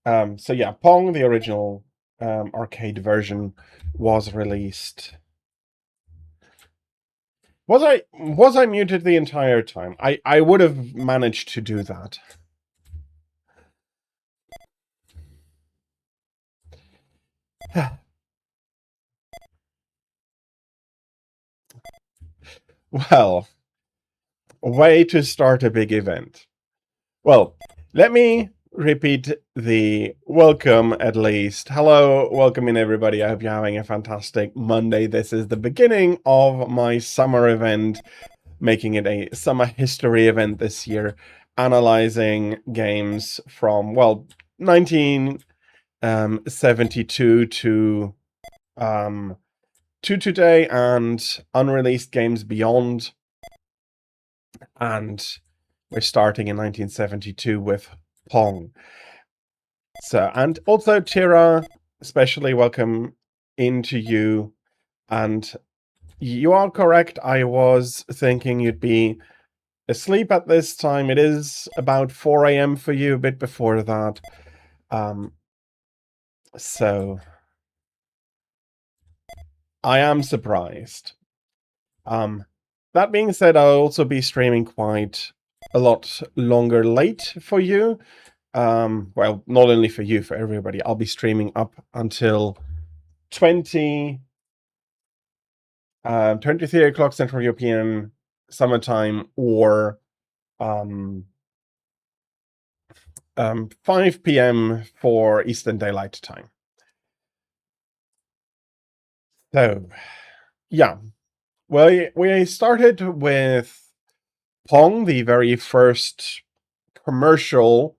So yeah, Pong, the original arcade version, was released. Was I muted the entire time? I would have managed to do that. Well, way to start a big event. Well, let me repeat the welcome at least. Hello, welcome in everybody. I hope you're having a fantastic Monday. This is the beginning of my summer event, making it a summer history event this year, analyzing games from, well, 1972 to today, and unreleased games beyond. And we're starting in 1972 with Pong. So, and also Tira, especially welcome into you. And you are correct. I was thinking you'd be asleep at this time. It is about 4 a.m. for you, a bit before that. So I am surprised. That being said, I'll also be streaming quite a lot longer late for you. Well, not only for you, for everybody. I'll be streaming up until 23 o'clock Central European summertime, or 5 p.m. for Eastern Daylight Time. So, yeah. Well, we started with Pong, the very first commercially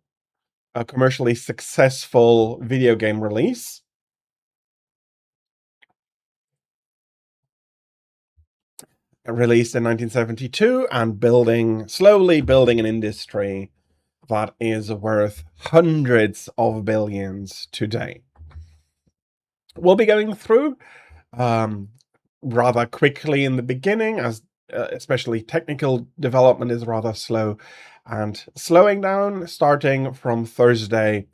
successful video game release. released in 1972 and slowly building an industry that is worth hundreds of billions today. We'll be going through rather quickly in the beginning, as especially technical development is rather slow, and slowing down starting from Thursday,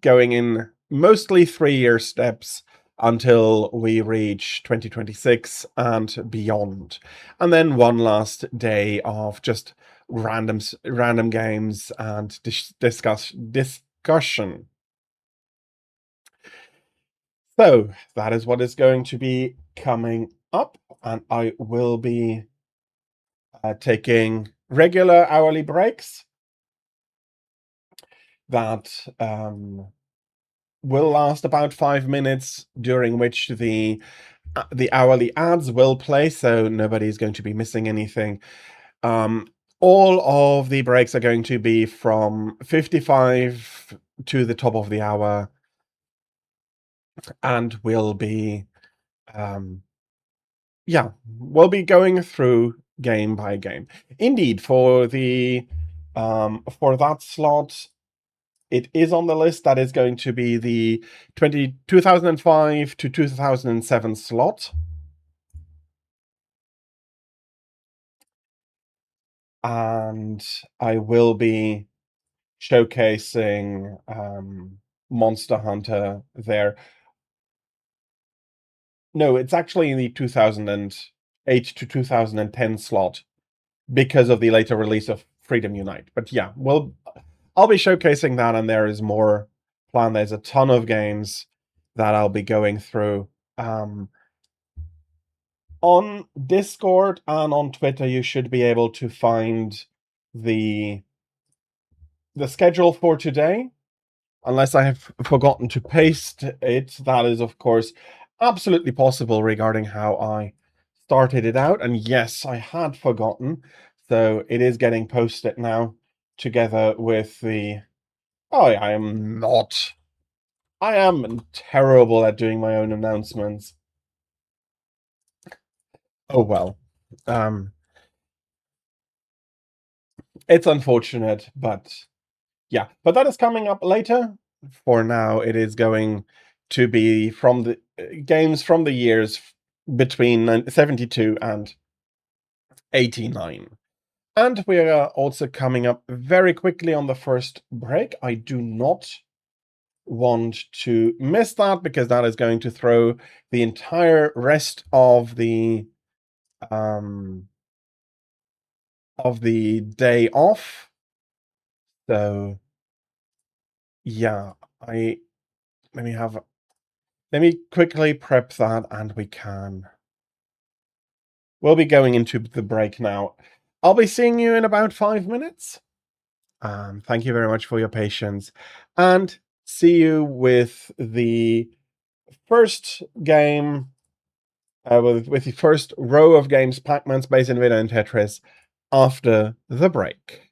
going in mostly 3-year steps until we reach 2026 and beyond. And then one last day of just random games and discussion. So that is what is going to be coming up, and I will be taking regular hourly breaks that will last about 5 minutes, during which the hourly ads will play, so nobody's going to be missing anything. All of the breaks are going to be from 55 to the top of the hour, and we'll be we'll be going through game by game. Indeed, for that slot, it is on the list that is going to be the 2005 to 2007 slot. And I will be showcasing Monster Hunter there. No, it's actually in the 2008 to 2010 slot because of the later release of Freedom Unite. But yeah, I'll be showcasing that, and there is more planned. There's a ton of games that I'll be going through. On Discord and on Twitter, you should be able to find the schedule for today. Unless I have forgotten to paste it, that is, of course, absolutely possible regarding how I started it out. And yes, I had forgotten. So it is getting posted now together with the... Oh, I am not. I am terrible at doing my own announcements. Oh, well. It's unfortunate, but yeah. But that is coming up later. For now, it is going to be from the games from the years between 72 and 89. And we are also coming up very quickly on the first break. I do not want to miss that, because that is going to throw the entire rest of the day off. So yeah, let me quickly prep that, and we'll be going into the break now. I'll be seeing you in about 5 minutes. Thank you very much for your patience, and see you with the first game, with the first row of games, Pac-Man, Space Invader, and Tetris, after the break.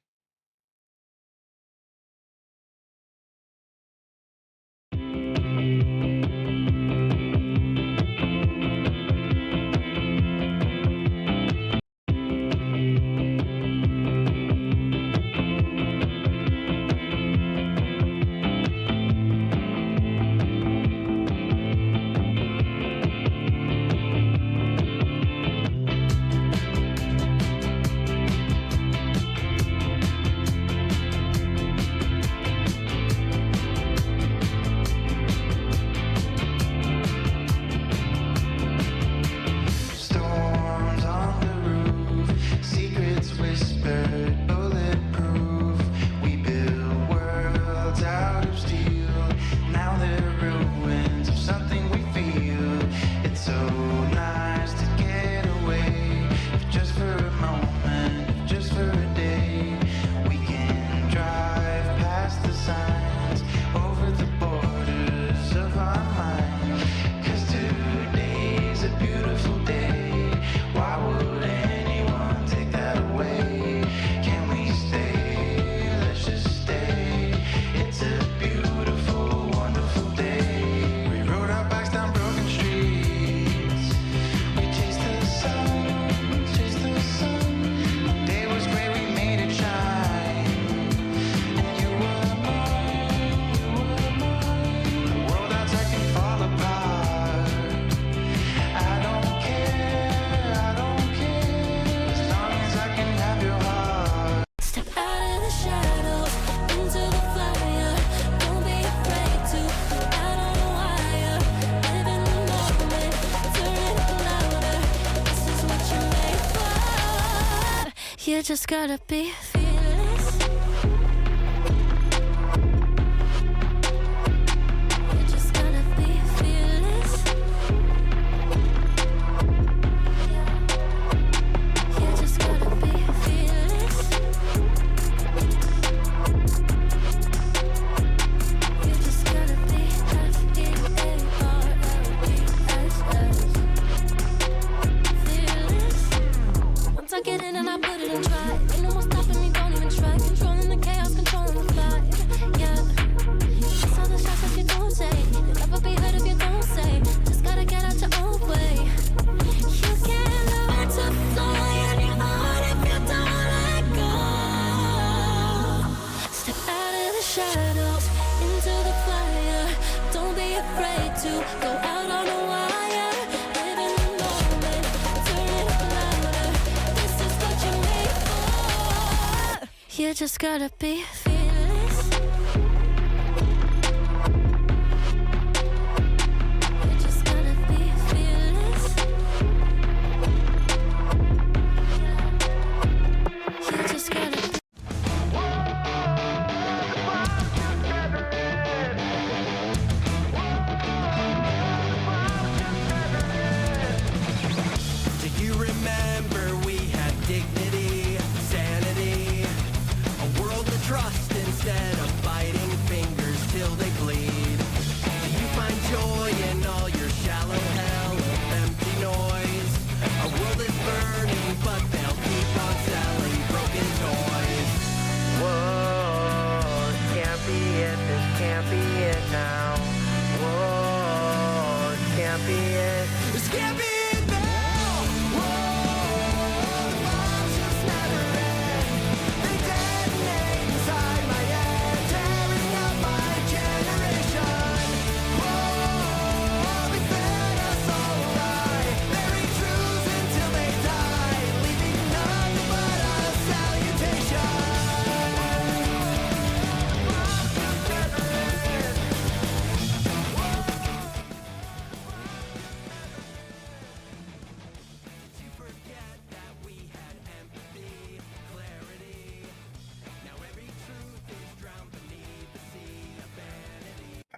You just gotta be fearless. You just gotta be fearless. You just gotta be fearless. You just gotta be fearless. Once I get in and I put it in try, ain't no more stopping me, don't even try. Controlling the chaos, controlling the vibe, yeah. That's all the shots that you don't say. You'll never be heard if you don't say. Just gotta get out your own way. You can't learn to fly on your own if you don't let go. Step out of the shadows, into the fire. Don't be afraid to go out on a wire. Live in the moment, turn it up louder. This is what you're made for. You just gotta be fearless. You just gotta be fearless. You just gotta be. Do you remember we had dignity, sanity, a world to trust instead of biting fingers till they bleed? Do you find joy in all your shallow hell of empty noise? Our world is burning, but they'll keep on selling broken toys. Whoa, this can't be it, this can't be it now. Whoa, this can't be it. This can't be it now!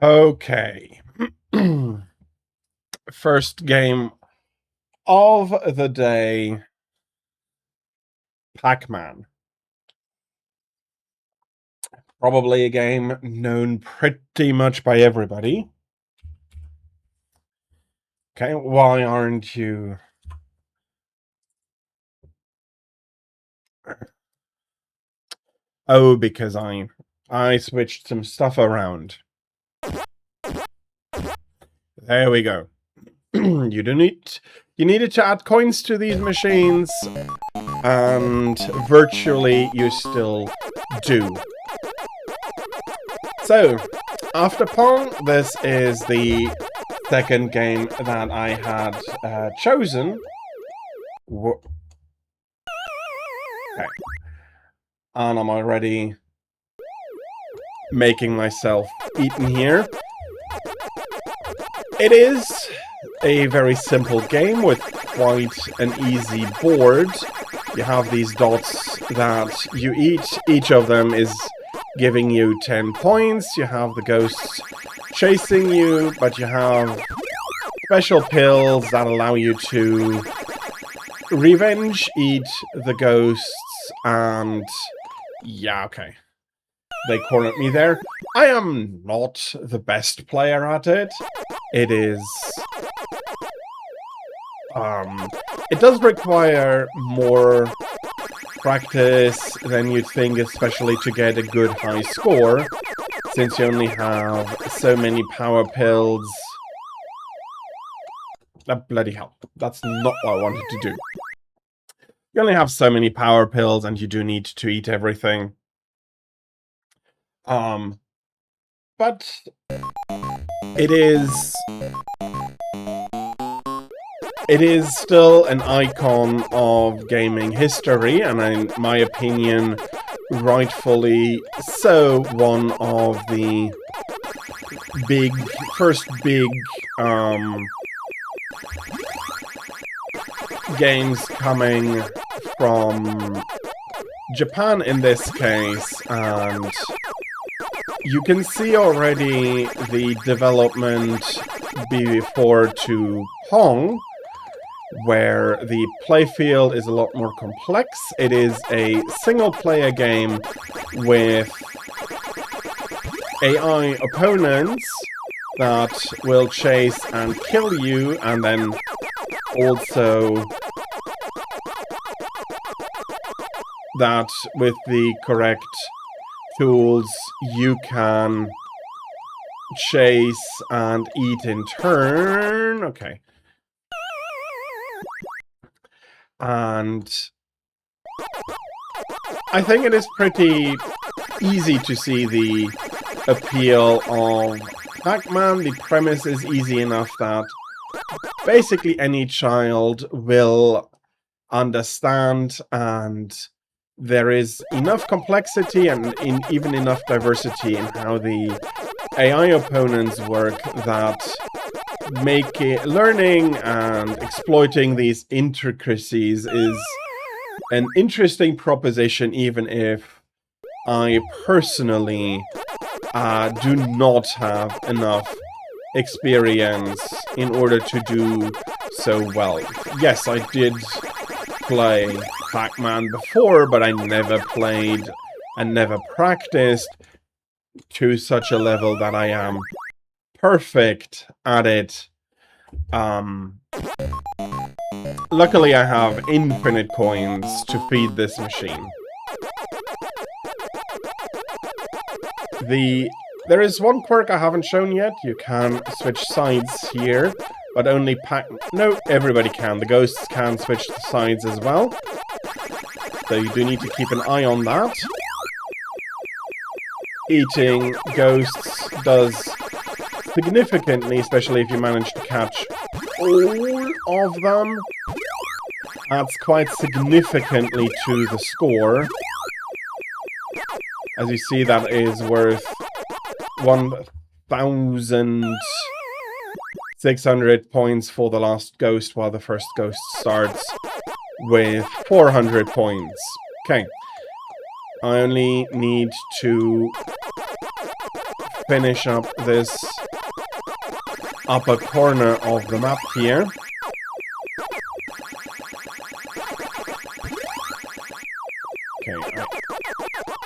Okay. First game of the day, Pac-Man. Probably a game known pretty much by everybody. Okay, why aren't you... Oh, because I switched some stuff around. There we go. You needed to add coins to these machines, and virtually you still do. So, after Pong, this is the second game that I had chosen. Okay. And I'm already making myself eaten here. It is a very simple game with quite an easy board. You have these dots that you eat. Each of them is giving you 10 points. You have the ghosts chasing you, but you have special pills that allow you to revenge eat the ghosts, and yeah, okay. They cornered me there. I am not the best player at it. It is... it does require more practice than you'd think, especially to get a good high score, since you only have so many power pills. Bloody hell, that's not what I wanted to do. You only have so many power pills, and you do need to eat everything. But it is still an icon of gaming history, and in my opinion, rightfully so, one of the first big games coming from Japan in this case, and you can see already the development before to Pong, where the playfield is a lot more complex. It is a single-player game with AI opponents that will chase and kill you, and then also that with the correct tools you can chase and eat in turn. Okay. And I think it is pretty easy to see the appeal of Pac-Man. The premise is easy enough that basically any child will understand, and there is enough complexity and even enough diversity in how the AI opponents work that make it, learning and exploiting these intricacies is an interesting proposition, even if I personally do not have enough experience in order to do so well. Yes, I did play Pac-Man before, but I never played and never practiced to such a level that I am perfect at it. Luckily I have infinite coins to feed this machine. There is one quirk I haven't shown yet. You can switch sides here, but only no, everybody can. The ghosts can switch sides as well. So you do need to keep an eye on that. Eating ghosts does significantly, especially if you manage to catch all of them, adds quite significantly to the score. As you see, that is worth 1,600 points for the last ghost, while the first ghost starts with 400 points. Okay. I only need to finish up this upper corner of the map here. Okay,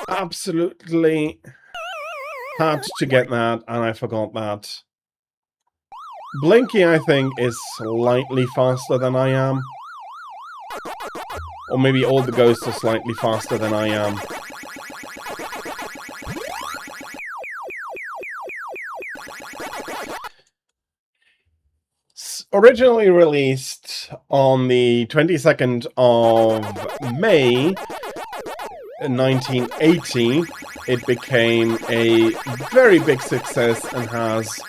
I absolutely had to get that, and I forgot that. Blinky, I think, is slightly faster than I am. Or maybe all the ghosts are slightly faster than I am. Originally released on the 22nd of May 1980, it became a very big success and has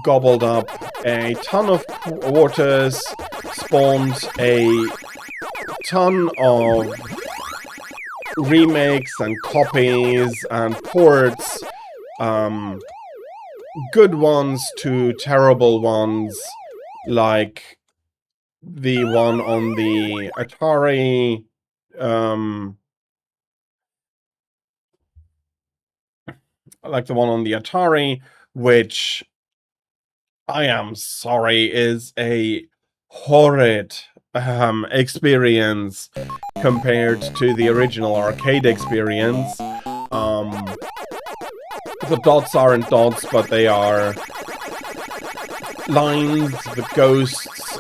gobbled up a ton of waters, spawned a ton of remakes and copies and ports, good ones to terrible ones, like the one on the Atari, which I am sorry is a horrid experience compared to the original arcade experience. The dots aren't dots, but they are lines. The ghosts,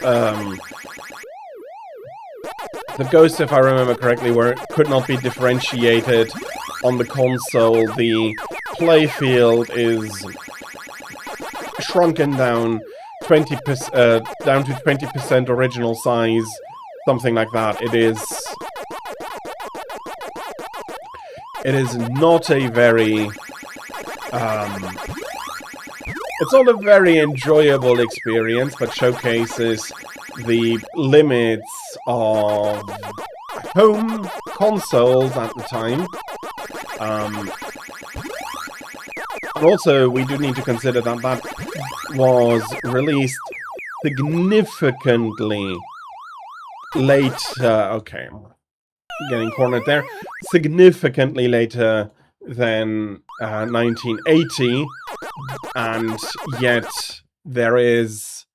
if I remember correctly, could not be differentiated on the console. The playfield is shrunken down 20% down to 20% original size, something like that. It is not a very it's not a very enjoyable experience, but showcases the limits of home consoles at the time. And also, we do need to consider that that was released significantly later. Okay. getting cornered there. Significantly later than 1980, and yet there is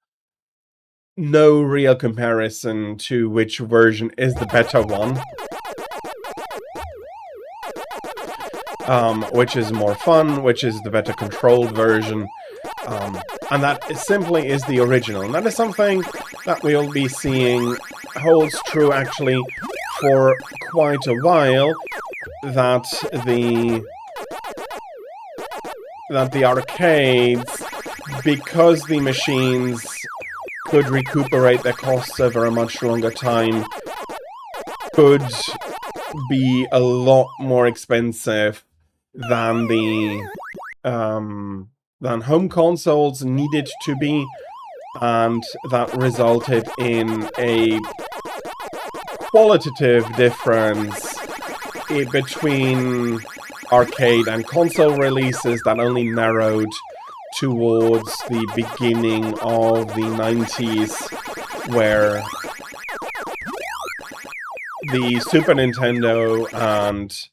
no real comparison to which version is the better one. Which is more fun, which is the better controlled version. And that simply is the original. And that is something that we'll be seeing holds true actually for quite a while, that the arcades, because the machines could recuperate their costs over a much longer time, could be a lot more expensive than than home consoles needed to be, and that resulted in a qualitative difference between arcade and console releases that only narrowed towards the beginning of the 90s, where the Super Nintendo and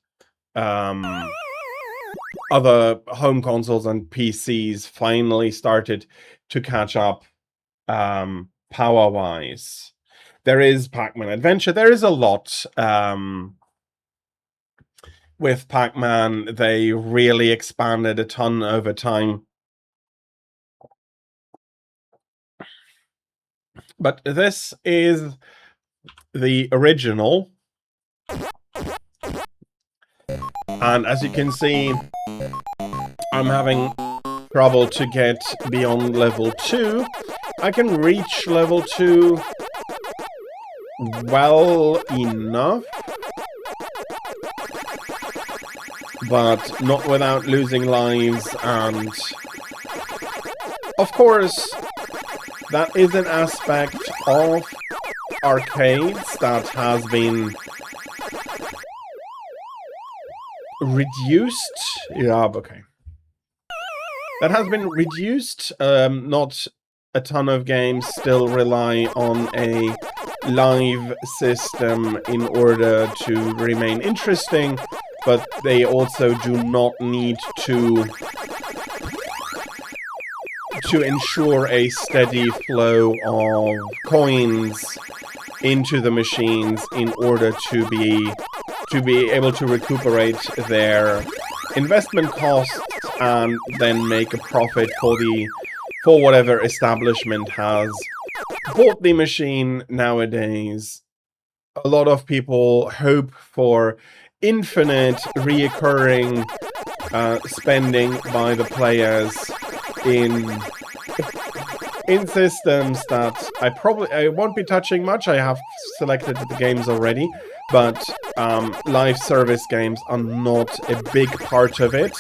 other home consoles and PCs finally started to catch up power-wise. There is Pac-Man Adventure. There is a lot with Pac-Man. They really expanded a ton over time. But this is the original. And as you can see, I'm having trouble to get beyond level 2. I can reach level 2 well enough, but not without losing lives, and of course that is an aspect of arcades that has been reduced. Yeah, okay. That has been reduced. Not a ton of games still rely on a live system in order to remain interesting, but they also do not need to ensure a steady flow of coins into the machines in order to be able to recuperate their investment costs and then make a profit for whatever establishment has bought the machine nowadays. A lot of people hope for infinite reoccurring spending by the players in systems that I won't be touching much. I have selected the games already, but live service games are not a big part of it.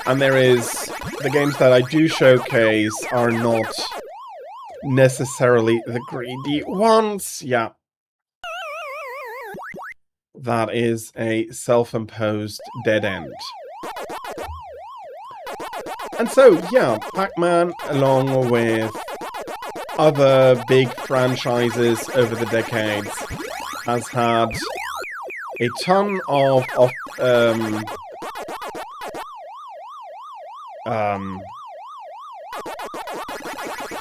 And the games that I do showcase are not necessarily the greedy ones. Yeah. That is a self-imposed dead end. And so, yeah, Pac-Man, along with other big franchises over the decades, has had a ton of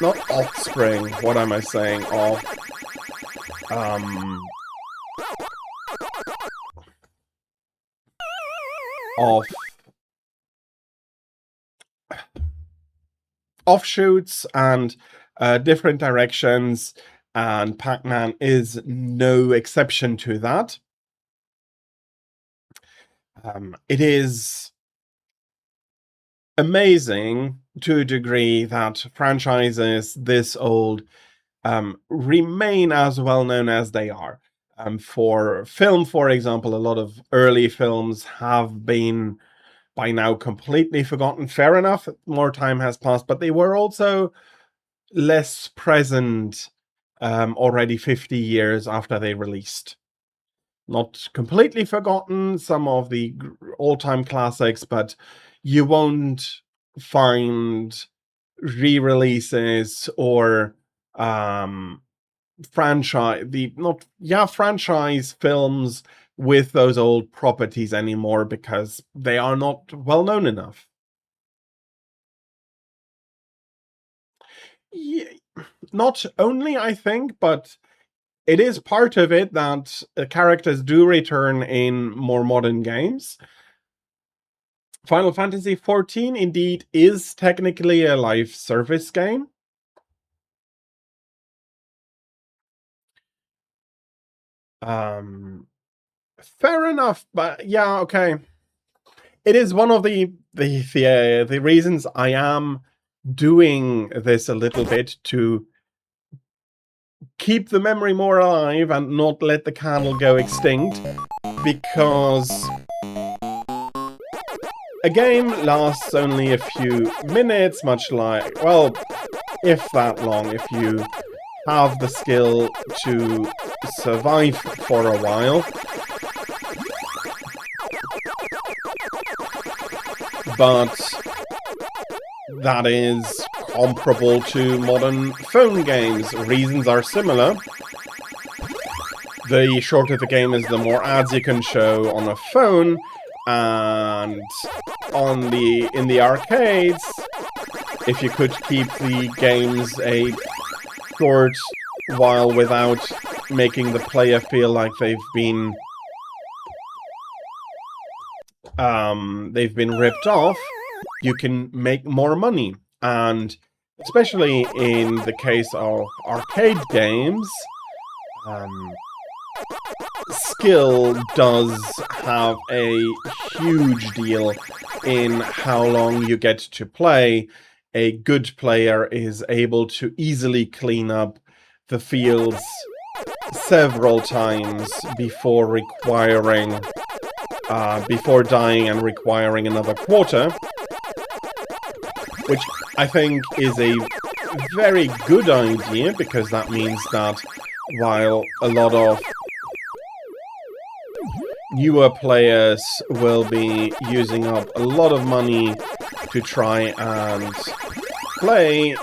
not offspring, what am I saying, of offshoots and different directions, and Pac-Man is no exception to that. It is amazing to a degree that franchises this old remain as well known as they are. For film, for example, a lot of early films have been by now completely forgotten. Fair enough, more time has passed, but they were also less present already 50 years after they released. Not completely forgotten, some of the all-time classics, but you won't find re-releases or franchise films with those old properties anymore because they are not well known enough. Yeah, not only, I think, but it is part of it that characters do return in more modern games. Final Fantasy XIV indeed is technically a live service game. Fair enough, but yeah, okay. It is one of the reasons I am doing this a little bit to keep the memory more alive and not let the candle go extinct, because a game lasts only a few minutes, much like, well, if that long, if you have the skill to survive for a while. But that is comparable to modern phone games. Reasons are similar. The shorter the game is, the more ads you can show on a phone, and in the arcades, if you could keep the games a short while without making the player feel like they've been ripped off, you can make more money. And especially in the case of arcade games, skill does have a huge deal in how long you get to play. A good player is able to easily clean up the fields several times before dying and requiring another quarter, which I think is a very good idea, because that means that while a lot of newer players will be using up a lot of money to try and play,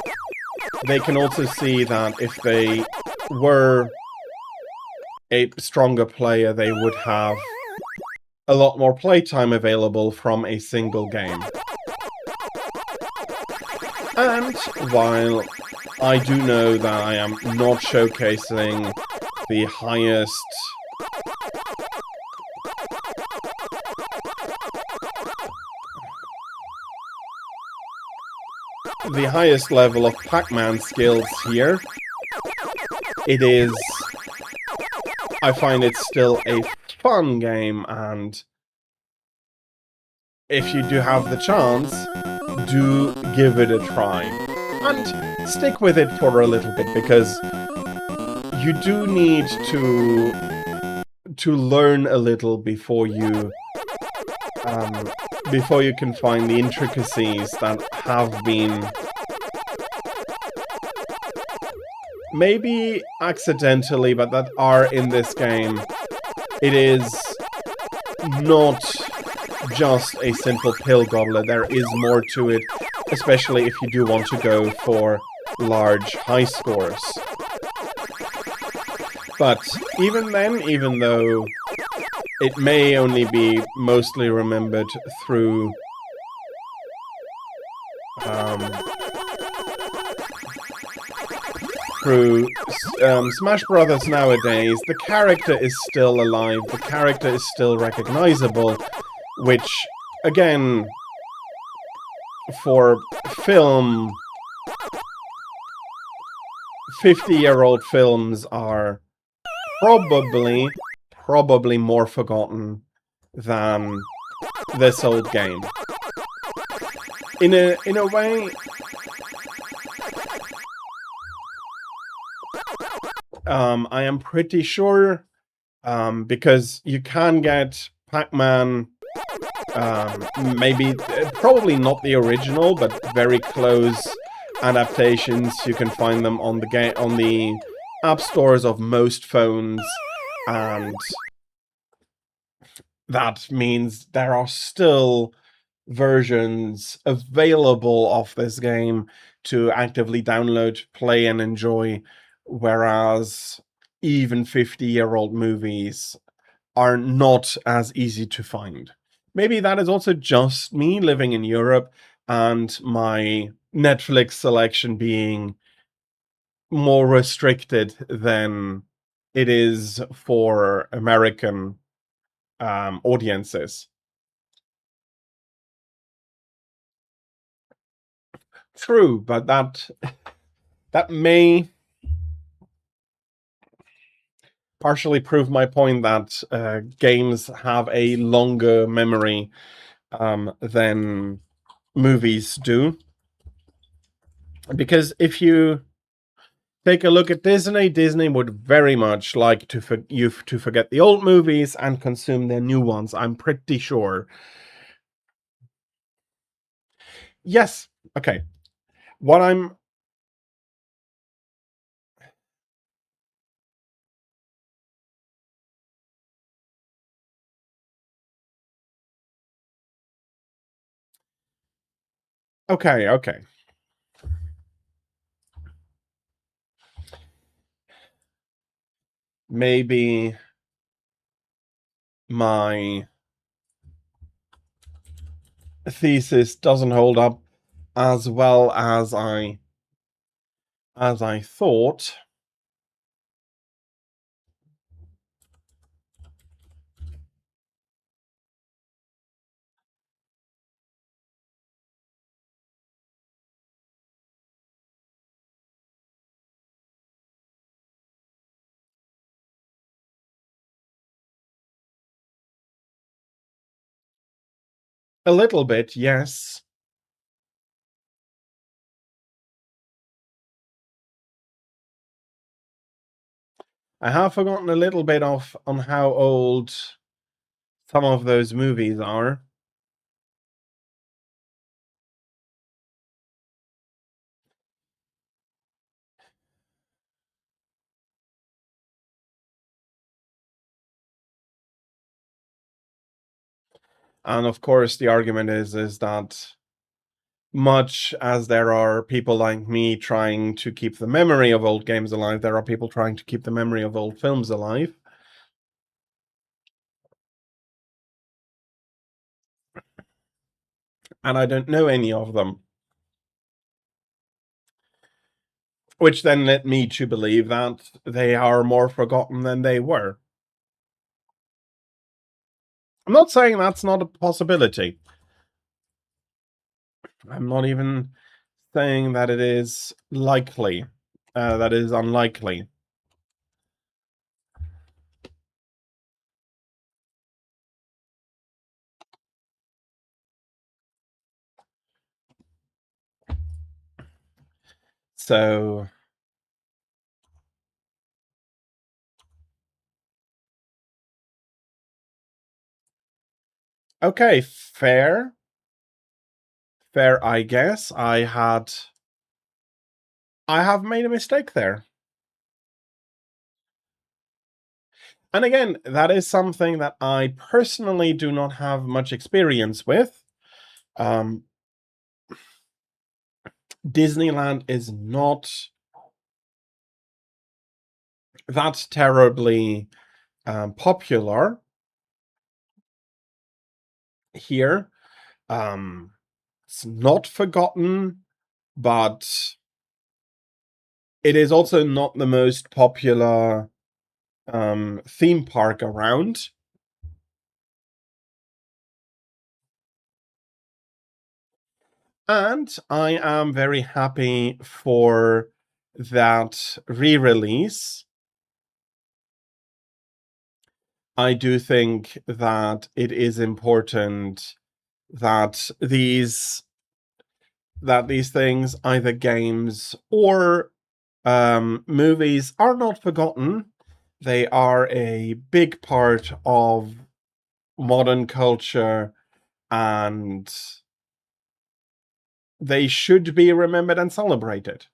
they can also see that if they were a stronger player, they would have a lot more playtime available from a single game. And while I do know that I am not showcasing the highest level of Pac-Man skills here, I find it still a fun game, and if you do have the chance, do give it a try. And stick with it for a little bit, because you do need to learn a little before you can find the intricacies that have been maybe accidentally, but that are in this game. It is not just a simple pill gobbler. There is more to it, especially if you do want to go for large high scores. But even then, even though it may only be mostly remembered through Smash Brothers nowadays, the character is still alive, the character is still recognizable, which, again, for film, 50-year-old films are probably more forgotten than this old game. In a way, I am pretty sure, because you can get Pac-Man, probably not the original, but very close adaptations. You can find them on the app stores of most phones, and that means there are still versions available of this game to actively download, play, and enjoy whereas even 50-year-old movies are not as easy to find. Maybe that is also just me living in Europe and my Netflix selection being more restricted than it is for American audiences. True, but that may partially prove my point that games have a longer memory than movies do. Because if you take a look at Disney, Disney would very much like to forget the old movies and consume their new ones, I'm pretty sure. Yes, okay. What I'm... Okay. Maybe my thesis doesn't hold up as well as I thought. A little bit, yes. I have forgotten a little bit on how old some of those movies are. And of course, the argument is that much as there are people like me trying to keep the memory of old games alive, there are people trying to keep the memory of old films alive. And I don't know any of them. Which then led me to believe that they are more forgotten than they were. I'm not saying that's not a possibility. I'm not even saying that it is likely, that is unlikely. So, okay, fair. Fair, I guess. I have made a mistake there. And again, that is something that I personally do not have much experience with. Disneyland is not that terribly popular here. It's not forgotten, but it is also not the most popular theme park around. And I am very happy for that re-release. I do think that it is important that these things, either games or movies, are not forgotten. They are a big part of modern culture, and they should be remembered and celebrated.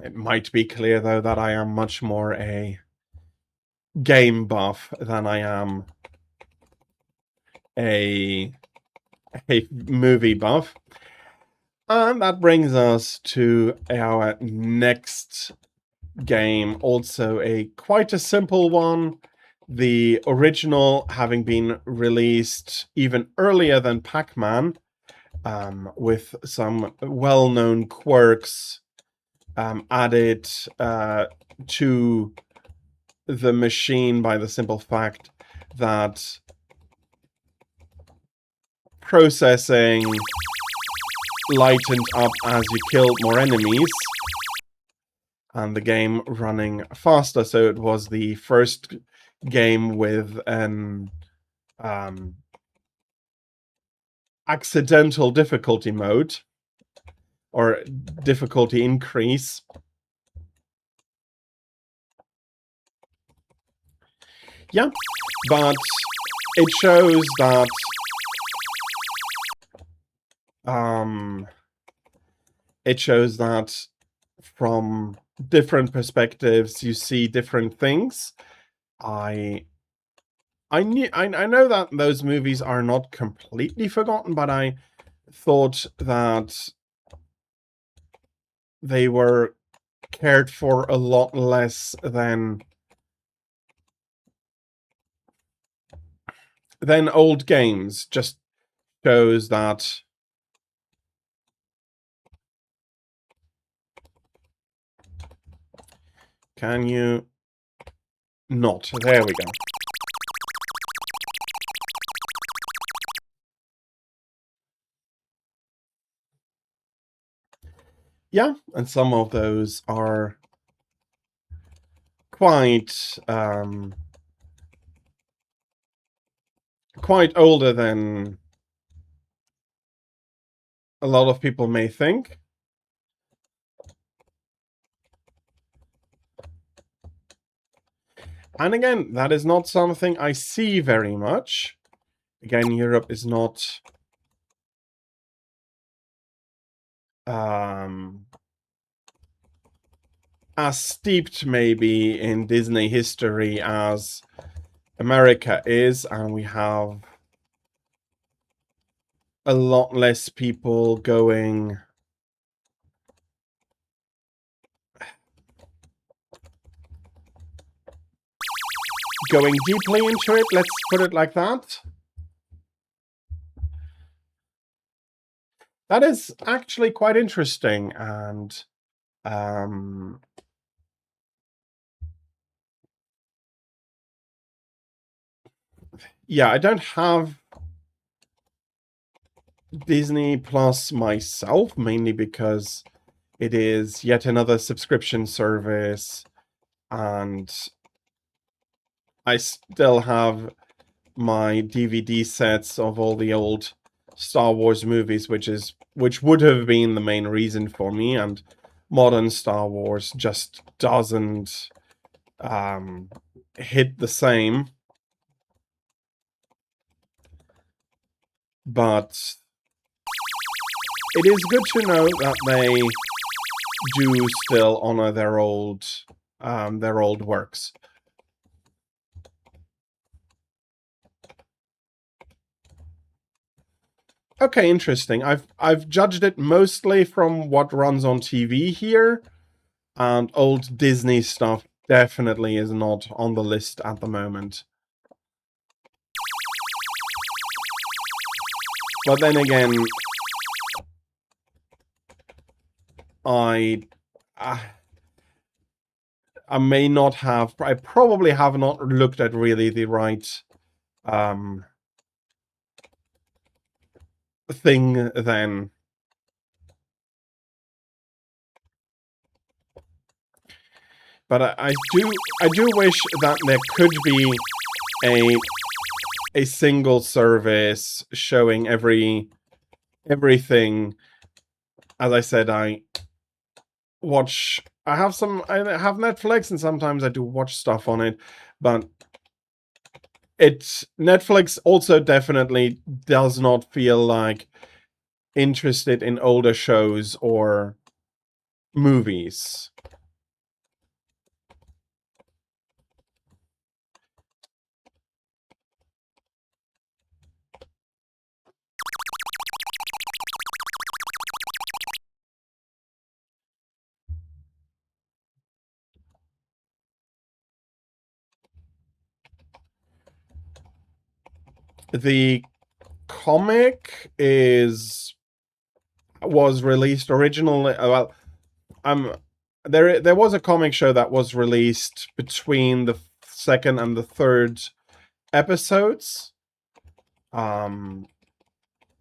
It might be clear, though, that I am much more a game buff than I am a movie buff. And that brings us to our next game, also quite a simple one. The original having been released even earlier than Pac-Man, with some well-known quirks added to the machine by the simple fact that processing lightened up as you killed more enemies, and the game running faster. So it was the first game with an accidental difficulty mode, or difficulty increase. Yeah, but it shows that from different perspectives you see different things. I know that those movies are not completely forgotten, but I thought that they were cared for a lot less than old games. Just shows that can you not? There we go. Yeah, and some of those are quite quite older than a lot of people may think. And again, that is not something I see very much. Again, Europe is not as steeped maybe in Disney history as America is, and we have a lot less people going deeply into it, let's put it like that. That is actually quite interesting, and yeah, I don't have Disney Plus myself, mainly because it is yet another subscription service, and I still have my DVD sets of all the old Star Wars movies, which would have been the main reason for me, and modern Star Wars just doesn't hit the same. But it is good to know that they do still honor their old works. Okay, interesting. I've judged it mostly from what runs on TV here, and old Disney stuff definitely is not on the list at the moment. But then again, I may not have. I probably have not looked at really the right thing then. But I do wish that there could be a single service showing everything. As I said, I have Netflix, and sometimes I do watch stuff on it, but Netflix also definitely does not feel like interested in older shows or movies. The comic was released originally. Well, there was a comic show that was released between the second and the third episodes,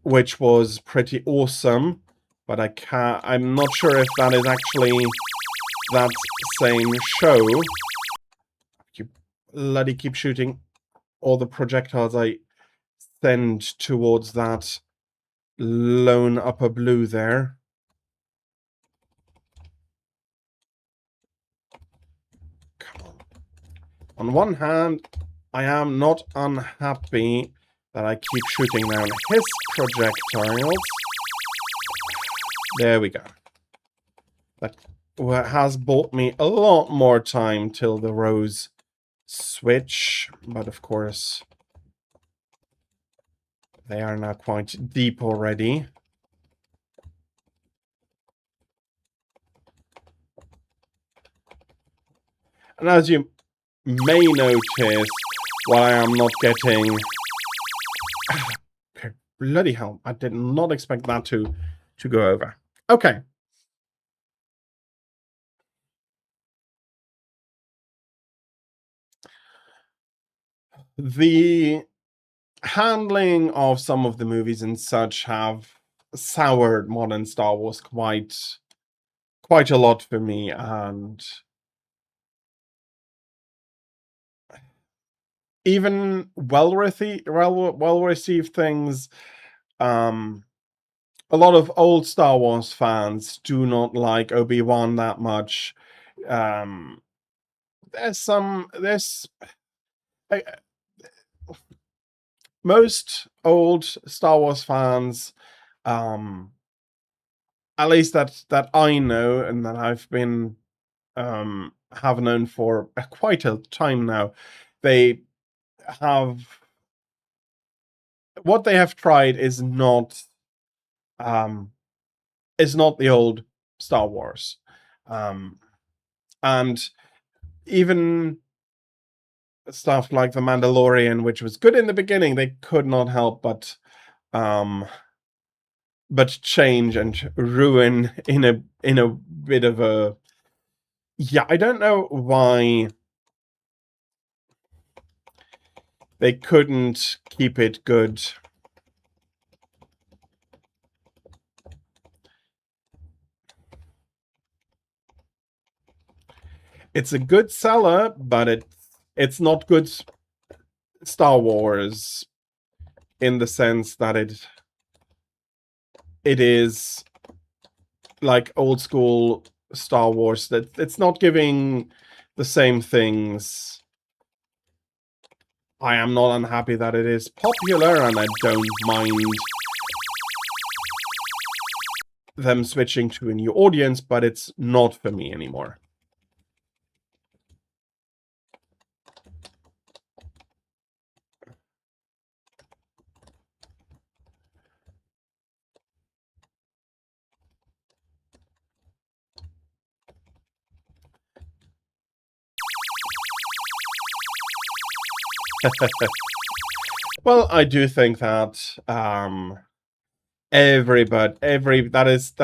which was pretty awesome. But I'm not sure if that is actually that same show. You bloody keep shooting all the projectiles I send towards that lone upper blue there. Come on. On one hand, I am not unhappy that I keep shooting down his projectiles. There we go. That has bought me a lot more time till the rows switch, but of course they are now quite deep already. And as you may notice, while I am not getting... Okay, bloody hell, I did not expect that to go over. Okay. The handling of some of the movies and such have soured modern Star Wars quite a lot for me, and even well-received things, a lot of old Star Wars fans do not like Obi-Wan that much. Most old Star Wars fans, at least that I know and that I've been have known for quite a time now, what they have tried is not the old Star Wars, and even stuff like The Mandalorian, which was good in the beginning, they could not help but change and ruin in a bit of a... Yeah, I don't know why they couldn't keep it good. It's a good seller, but it's not good Star Wars in the sense that it is like old school Star Wars, that it's not giving the same things. I am not unhappy that it is popular, and I don't mind them switching to a new audience, but it's not for me anymore. Well, I do think that that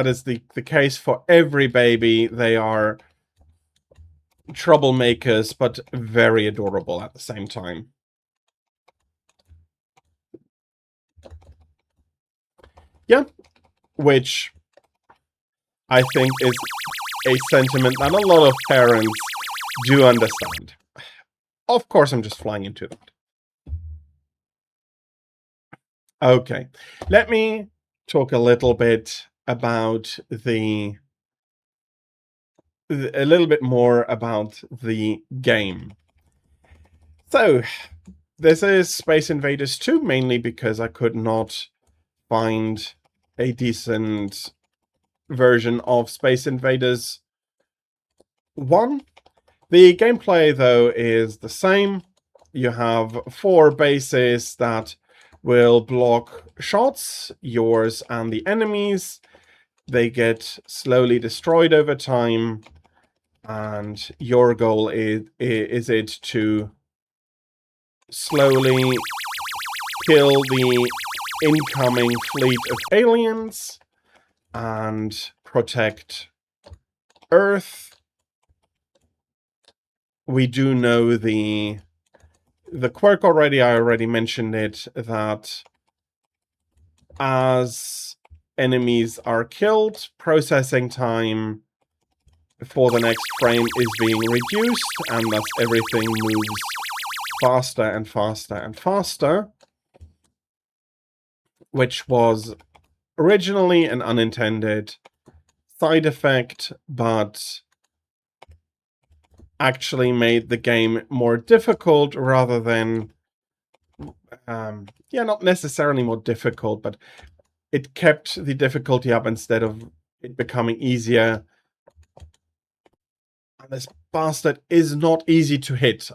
is the case for every baby. They are troublemakers, but very adorable at the same time. Yeah, which I think is a sentiment that a lot of parents do understand. Of course, I'm just flying into that. Okay, let me talk a little bit about a little bit more about the game. So, this is Space Invaders 2, mainly because I could not find a decent version of Space Invaders 1. The gameplay, though, is the same. You have 4 bases that will block shots, yours and the enemies. They get slowly destroyed over time, and your goal is it to slowly kill the incoming fleet of aliens and protect Earth. We do know the quirk already. I already mentioned it, that as enemies are killed, processing time for the next frame is being reduced, and thus everything moves faster and faster and faster, which was originally an unintended side effect, but actually made the game more difficult rather than, not necessarily more difficult, but it kept the difficulty up instead of it becoming easier. And this bastard is not easy to hit.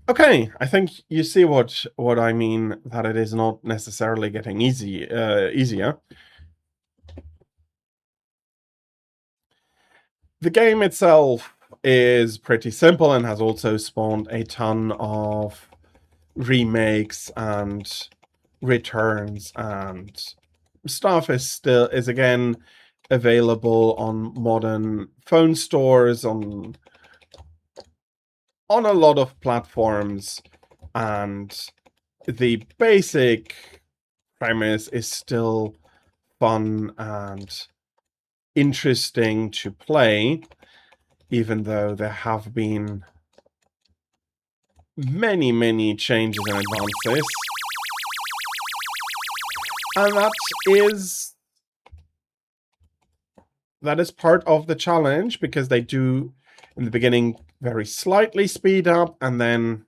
Okay, I think you see what I mean, that it is not necessarily getting easier. The game itself is pretty simple and has also spawned a ton of remakes and returns, and stuff is again available on modern phone stores, on a lot of platforms, and the basic premise is still fun and interesting to play, even though there have been many changes and advances. And that is part of the challenge, because they do, in the beginning, very slightly speed up, and then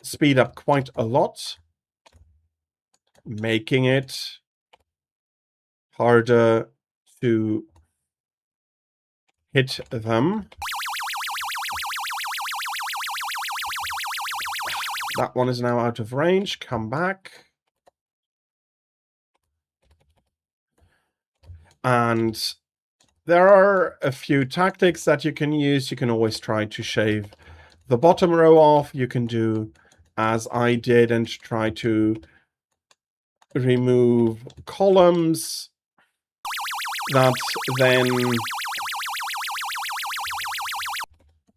speed up quite a lot, making it harder to hit them. That one is now out of range. Come back. And there are a few tactics that you can use. You can always try to shave the bottom row off. You can do as I did and try to remove columns that then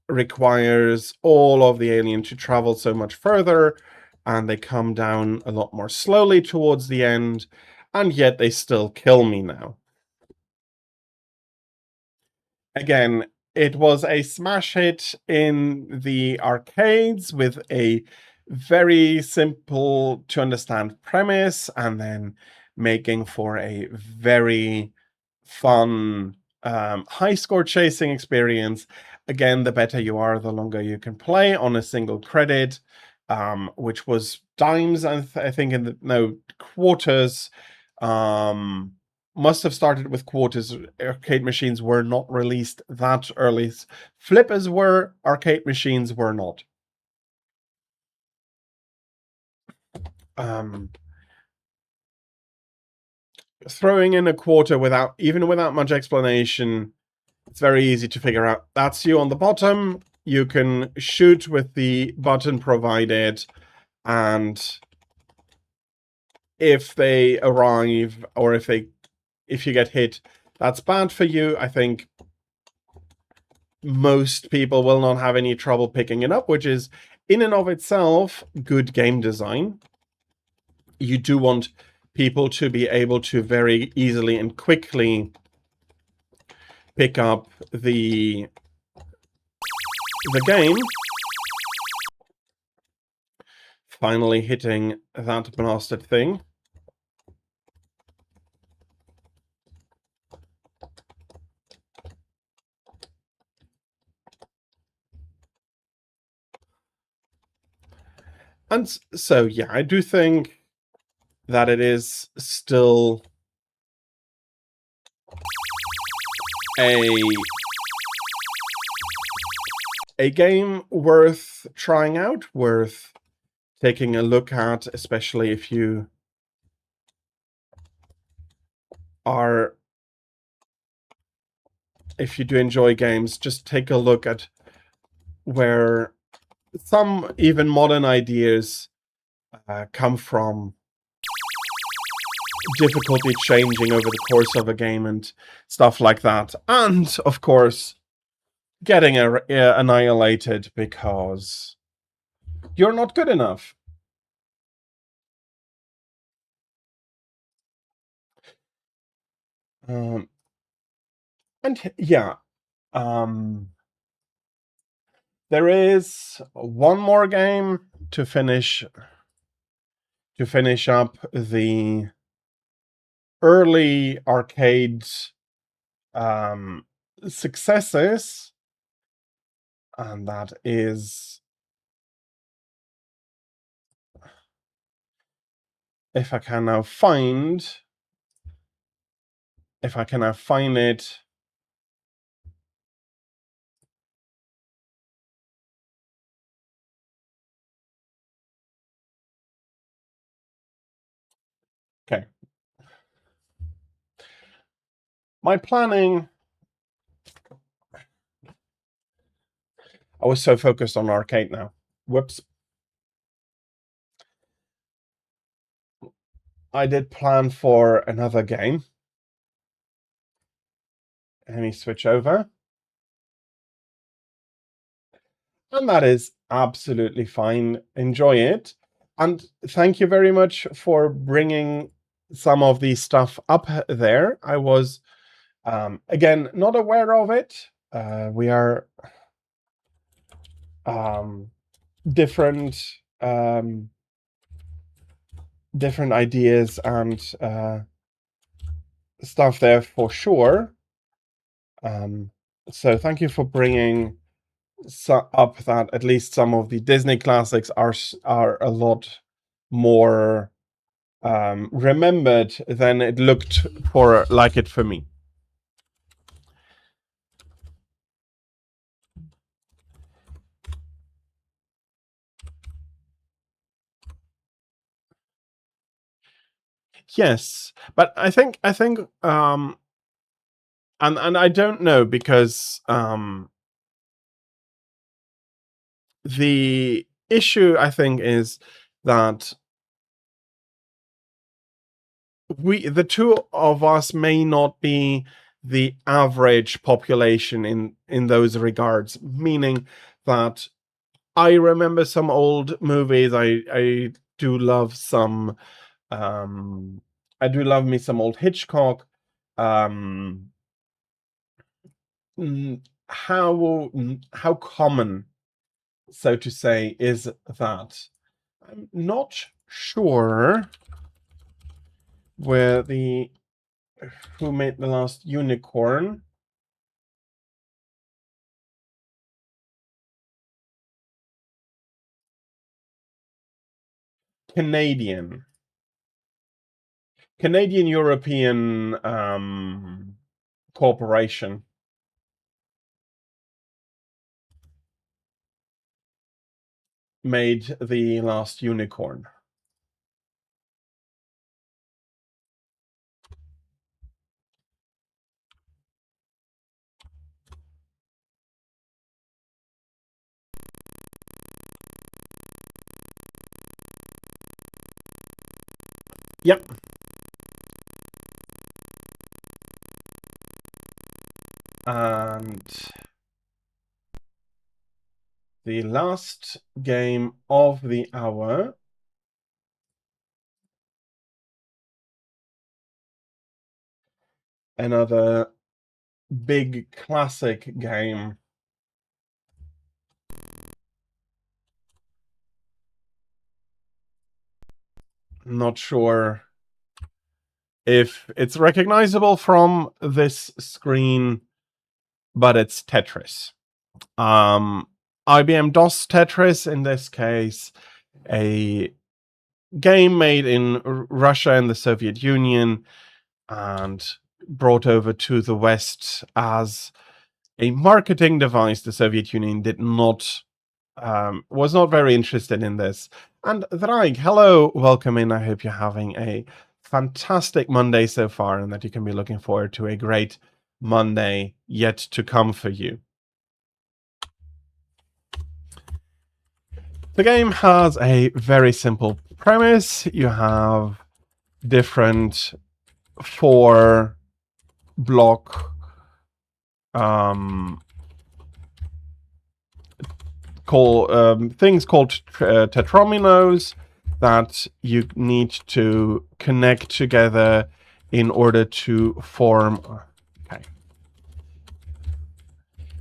requires all of the alien to travel so much further, and they come down a lot more slowly towards the end, and yet they still kill me now. Again, it was a smash hit in the arcades with a very simple to understand premise, and then making for a very fun high score chasing experience. Again, the better you are, the longer you can play on a single credit, which was dimes, I think, quarters. Must have started with quarters. Arcade machines were not released that early. Flippers were, arcade machines were not. Throwing in a quarter without much explanation, it's very easy to figure out. That's you on the bottom. You can shoot with the button provided, and if they arrive, or if you get hit, that's bad for you. I think most people will not have any trouble picking it up, which is in and of itself good game design. You do want people to be able to very easily and quickly pick up the game. Finally hitting that blasted thing. And so, yeah, I do think that it is still a game worth trying out, worth taking a look at, especially if you are, if you do enjoy games, just take a look at where some even modern ideas come from. Difficulty changing over the course of a game and stuff like that. And, of course, getting annihilated because you're not good enough. And yeah, there is one more game to finish up the early arcade successes, and that is, if I can now find it. Okay. My planning, I was so focused on arcade now. Whoops. I did plan for another game. Let me switch over. And that is absolutely fine. Enjoy it. And thank you very much for bringing some of the stuff up there. I was, again, not aware of it. We are different ideas and stuff there for sure. So thank you for bringing up that at least some of the Disney classics are a lot more remembered than it looked like it for me. Yes, but I think and I don't know, because the issue, I think, is that the two of us may not be the average population in those regards, meaning that I remember some old movies. I do love some I do love me some old Hitchcock. How common, so to say, is that? I'm not sure where who made the last unicorn. Canadian European corporation made the last unicorn. Yep. And the last game of the hour, another big classic game. Not sure if it's recognizable from this screen, but it's Tetris. IBM DOS Tetris, in this case, a game made in Russia and the Soviet Union and brought over to the West as a marketing device. The Soviet Union was not very interested in this. And Drag, hello, welcome in. I hope you're having a fantastic Monday so far, and that you can be looking forward to a great Monday yet to come for you. The game has a very simple premise. You have different 4-block things called tetrominos that you need to connect together in order to form. Okay.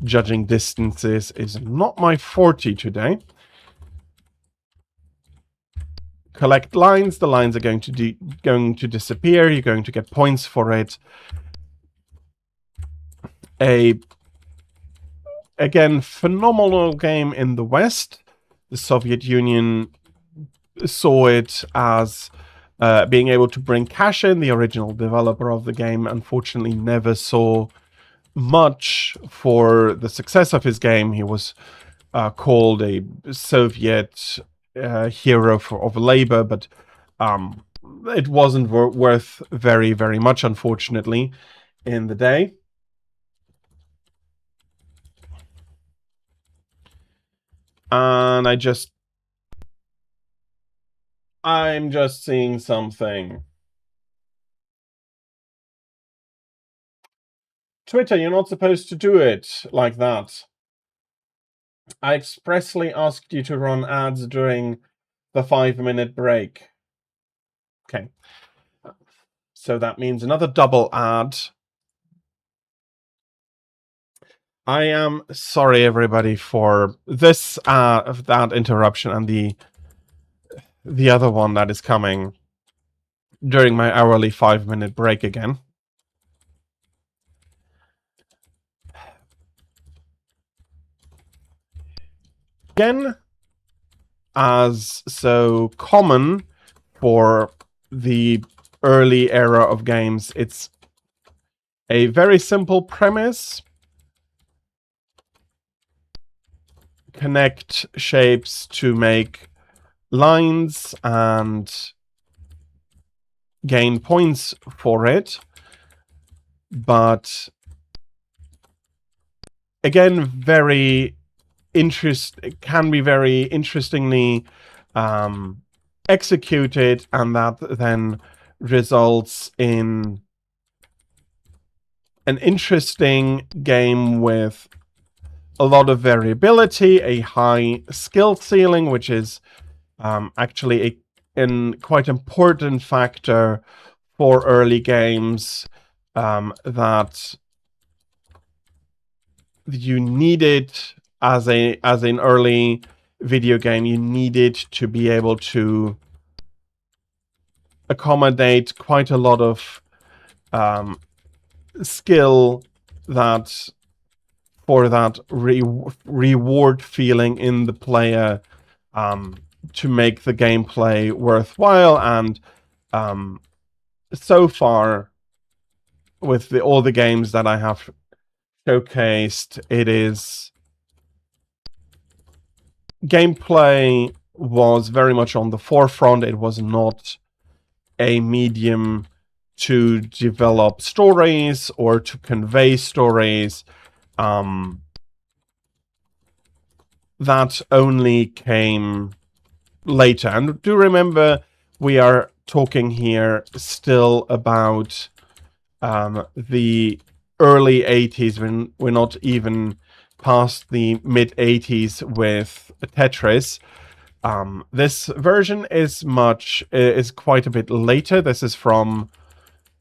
Judging distances is not my forte today. Collect lines. The lines are going to disappear. You're going to get points for it. Again, phenomenal game in the West. The Soviet Union saw it as being able to bring cash in. The original developer of the game unfortunately never saw much for the success of his game. He was called a Soviet hero of labor, but it wasn't worth very, very much, unfortunately, in the day. And I'm just seeing something. Twitter, you're not supposed to do it like that. I expressly asked you to run ads during the 5-minute break. Okay. So that means another double ad. I am sorry, everybody, for this that interruption and the other one that is coming during my hourly 5-minute break again. Again, as so common for the early era of games, it's a very simple premise. Connect shapes to make lines and gain points for it. But again, can be very interestingly executed, and that then results in an interesting game with a lot of variability, a high skill ceiling, which is actually a quite important factor for early games, that you needed as an early video game. You needed to be able to accommodate quite a lot of skill that for that reward feeling in the player, to make the gameplay worthwhile. And so far, with all the games that I have showcased, it is gameplay was very much on the forefront. It was not a medium to develop stories or to convey stories. That only came later. And do remember, we are talking here still about the early 80s, when we're not even past the mid 80s with Tetris. This version is quite a bit later. This is from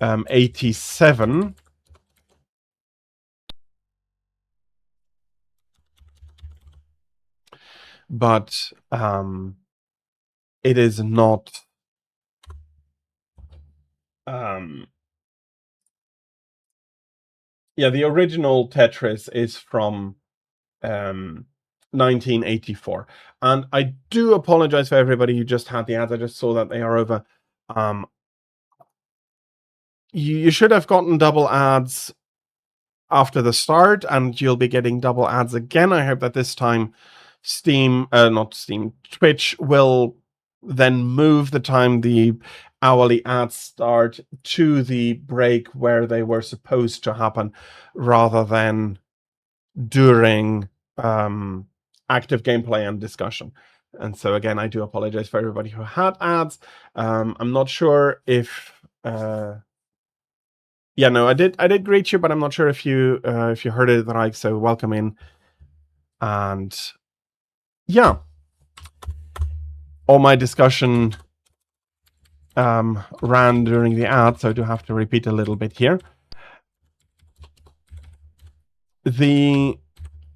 87. But it is not the original Tetris is from 1984. And I do apologize for everybody who just had the ads. I just saw that they are over. You should have gotten double ads after the start, and you'll be getting double ads again. I hope that this time Twitch will then move the time the hourly ads start to the break where they were supposed to happen, rather than during active gameplay and discussion. And so again, I do apologize for everybody who had ads. I'm not sure if yeah, no, I did greet you, but I'm not sure if you heard it right. So welcome in. And yeah, all my discussion ran during the ad, so I do have to repeat a little bit here.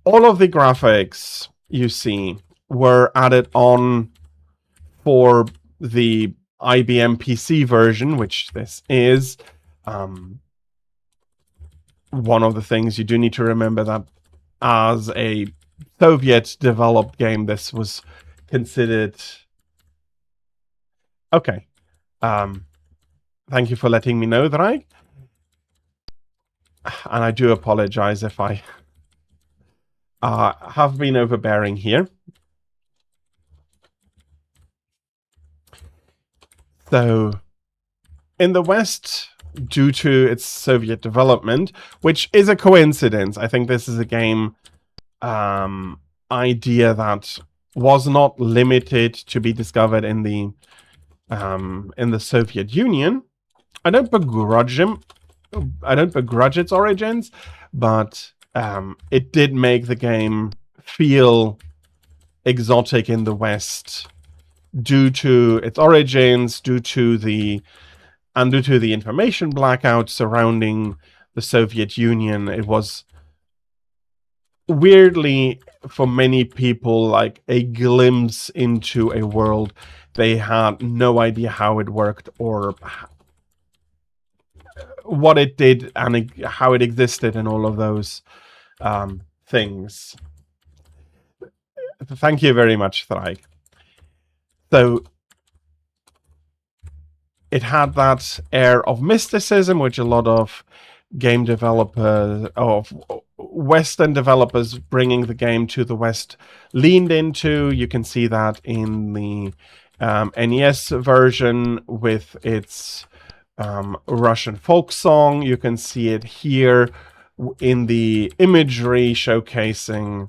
All of the graphics you see were added on for the IBM PC version, which this is. One of the things you do need to remember, that as a Soviet developed game, this was considered okay. Thank you for letting me know, Drake. And I do apologize if I have been overbearing here. So, in the West, due to its Soviet development, which is a coincidence, I think this is a game idea that was not limited to be discovered in the Soviet Union. I don't begrudge its origins, but it did make the game feel exotic in the West due to its origins, due to the information blackout surrounding the Soviet Union. It was weirdly, for many people, like a glimpse into a world they had no idea how it worked or what it did and how it existed and all of those things. Thank you very much, Thraik. So it had that air of mysticism, which a lot of game developers, of Western developers bringing the game to the West, leaned into. You can see that in the NES version with its Russian folk song. You can see it here in the imagery showcasing,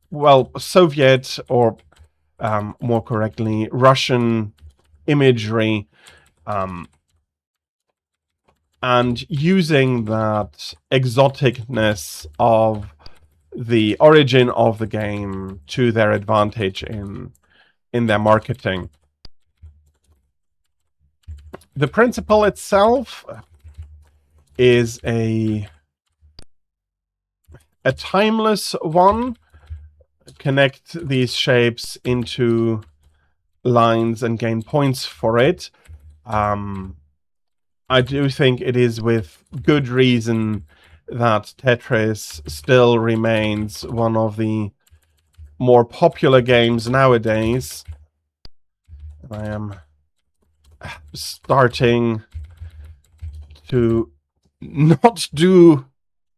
well, Soviet, or more correctly, Russian imagery, and using that exoticness of the origin of the game to their advantage in their marketing. The principle itself is a timeless one. Connect these shapes into lines and gain points for it. I do think it is with good reason that Tetris still remains one of the more popular games nowadays. I am starting to not do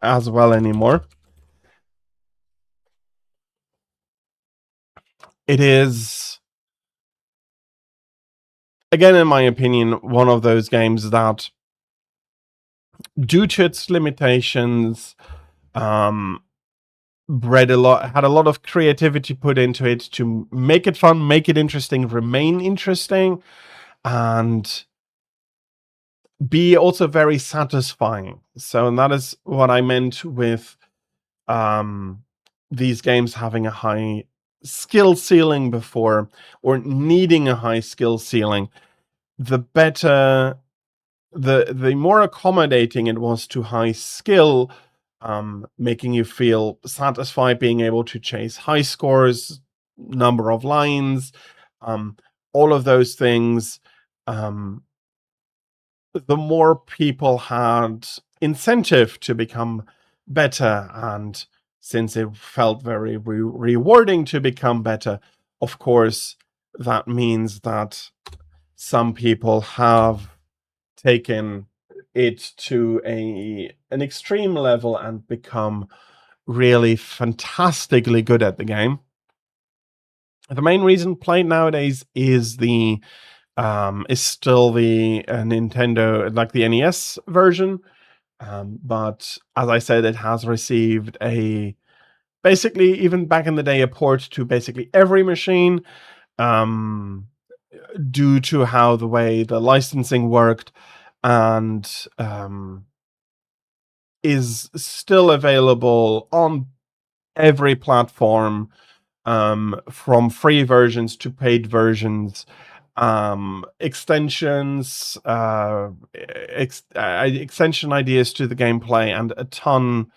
as well anymore. It is, again, in my opinion, one of those games that, due to its limitations, had a lot of creativity put into it to make it fun, make it interesting, remain interesting, and be also very satisfying. So, and that is what I meant with these games having a high skill ceiling before, or needing a high skill ceiling. The better, the more accommodating it was to high skill, making you feel satisfied, being able to chase high scores, number of lines, all of those things. The more people had incentive to become better, and since it felt very rewarding to become better, of course, that means that some people have taken it to an extreme level and become really fantastically good at the game. The main reason played nowadays is the is still the Nintendo, like the NES version. But as I said, it has received basically, even back in the day, a port to basically every machine, um, due to how the way the licensing worked, and is still available on every platform, from free versions to paid versions, extensions, extension ideas to the gameplay, and a ton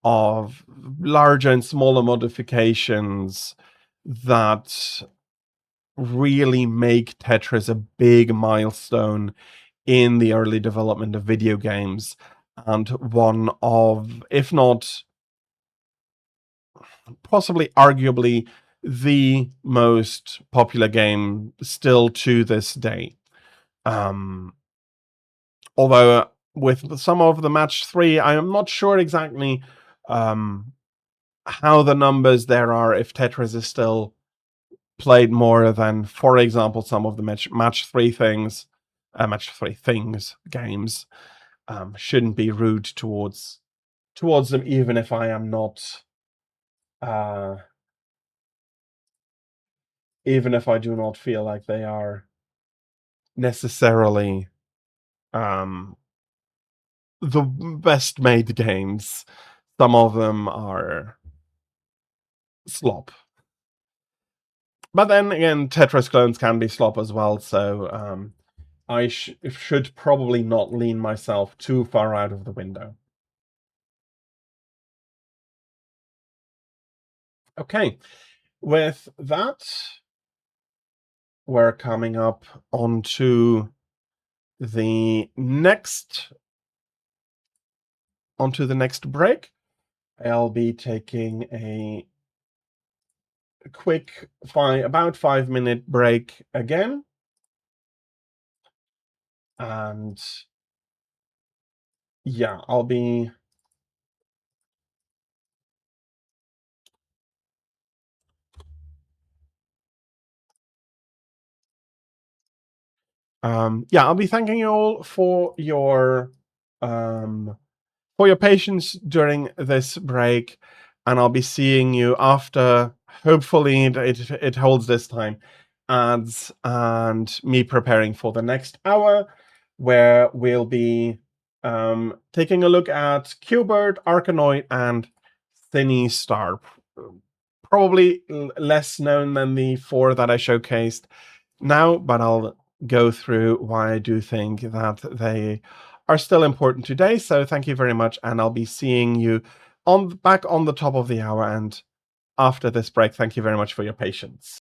of larger and smaller modifications that really make Tetris a big milestone in the early development of video games, and one of, if not possibly arguably, the most popular game still to this day. Um, Although with some of the match 3, I am not sure exactly how the numbers there are, if Tetris is still played more than, for example, some of the match 3 things, games. Shouldn't be rude towards them, even if I am not, even if I do not feel like they are necessarily the best made games. Some of them are slop. But then again, Tetris clones can be slop as well, so I should probably not lean myself too far out of the window. Okay, with that, we're coming up onto the next break. I'll be taking a quick about 5-minute break again, and yeah, I'll be I'll be thanking you all for your patience during this break, and I'll be seeing you after. Hopefully, it holds this time, ads and me preparing for the next hour, where we'll be taking a look at Qbert, Arkanoid, and Thinny Star. Probably less known than the 4 that I showcased now, but I'll go through why I do think that they are still important today. So thank you very much, and I'll be seeing you back on the top of the hour and after this break. Thank you very much for your patience.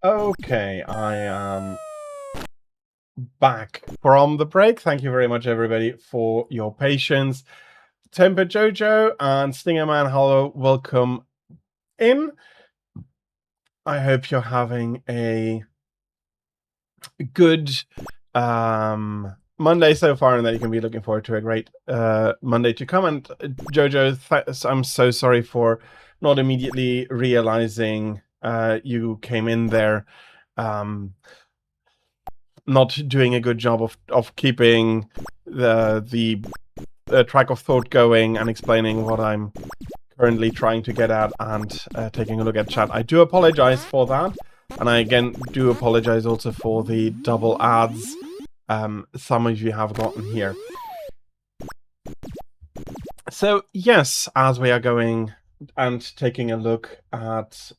Okay, I am back from the break. Thank you very much, everybody, for your patience. Temper Jojo and Stingerman, hello, welcome in. I hope you're having a good Monday so far, and that you can be looking forward to a great Monday to come. And Jojo, I'm so sorry for not immediately realizing you came in there. Not doing a good job of keeping the track of thought going and explaining what I'm currently trying to get at, and taking a look at chat. I do apologize for that, and I again do apologize also for the double ads some of you have gotten here. So yes, as we are going and taking a look at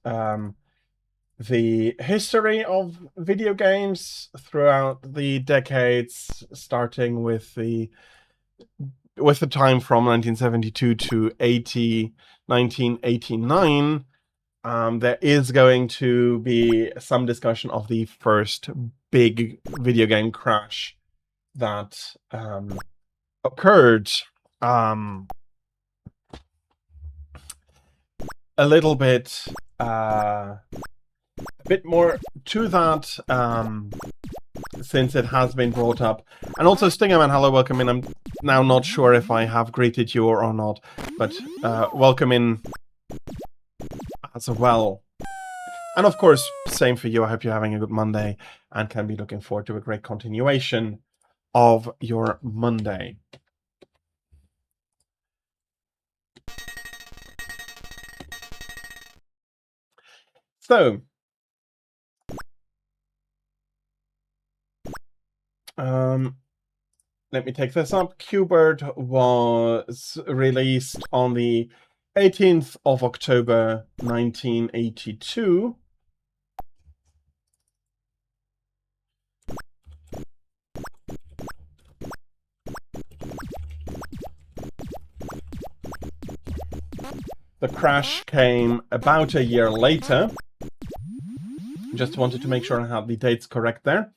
the history of video games throughout the decades, starting with the time from 1972 to 1989, there is going to be some discussion of the first big video game crash that occurred. A little bit, a bit more to that, since it has been brought up. And also, Stingerman, hello, welcome in. I'm now not sure if I have greeted you or not, but welcome in as well. And of course, same for you. I hope you're having a good Monday and can be looking forward to a great continuation of your Monday. So, let me take this up. Qbert was released on the 18th of October 1982. The crash came about a year later. Just wanted to make sure I have the dates correct there.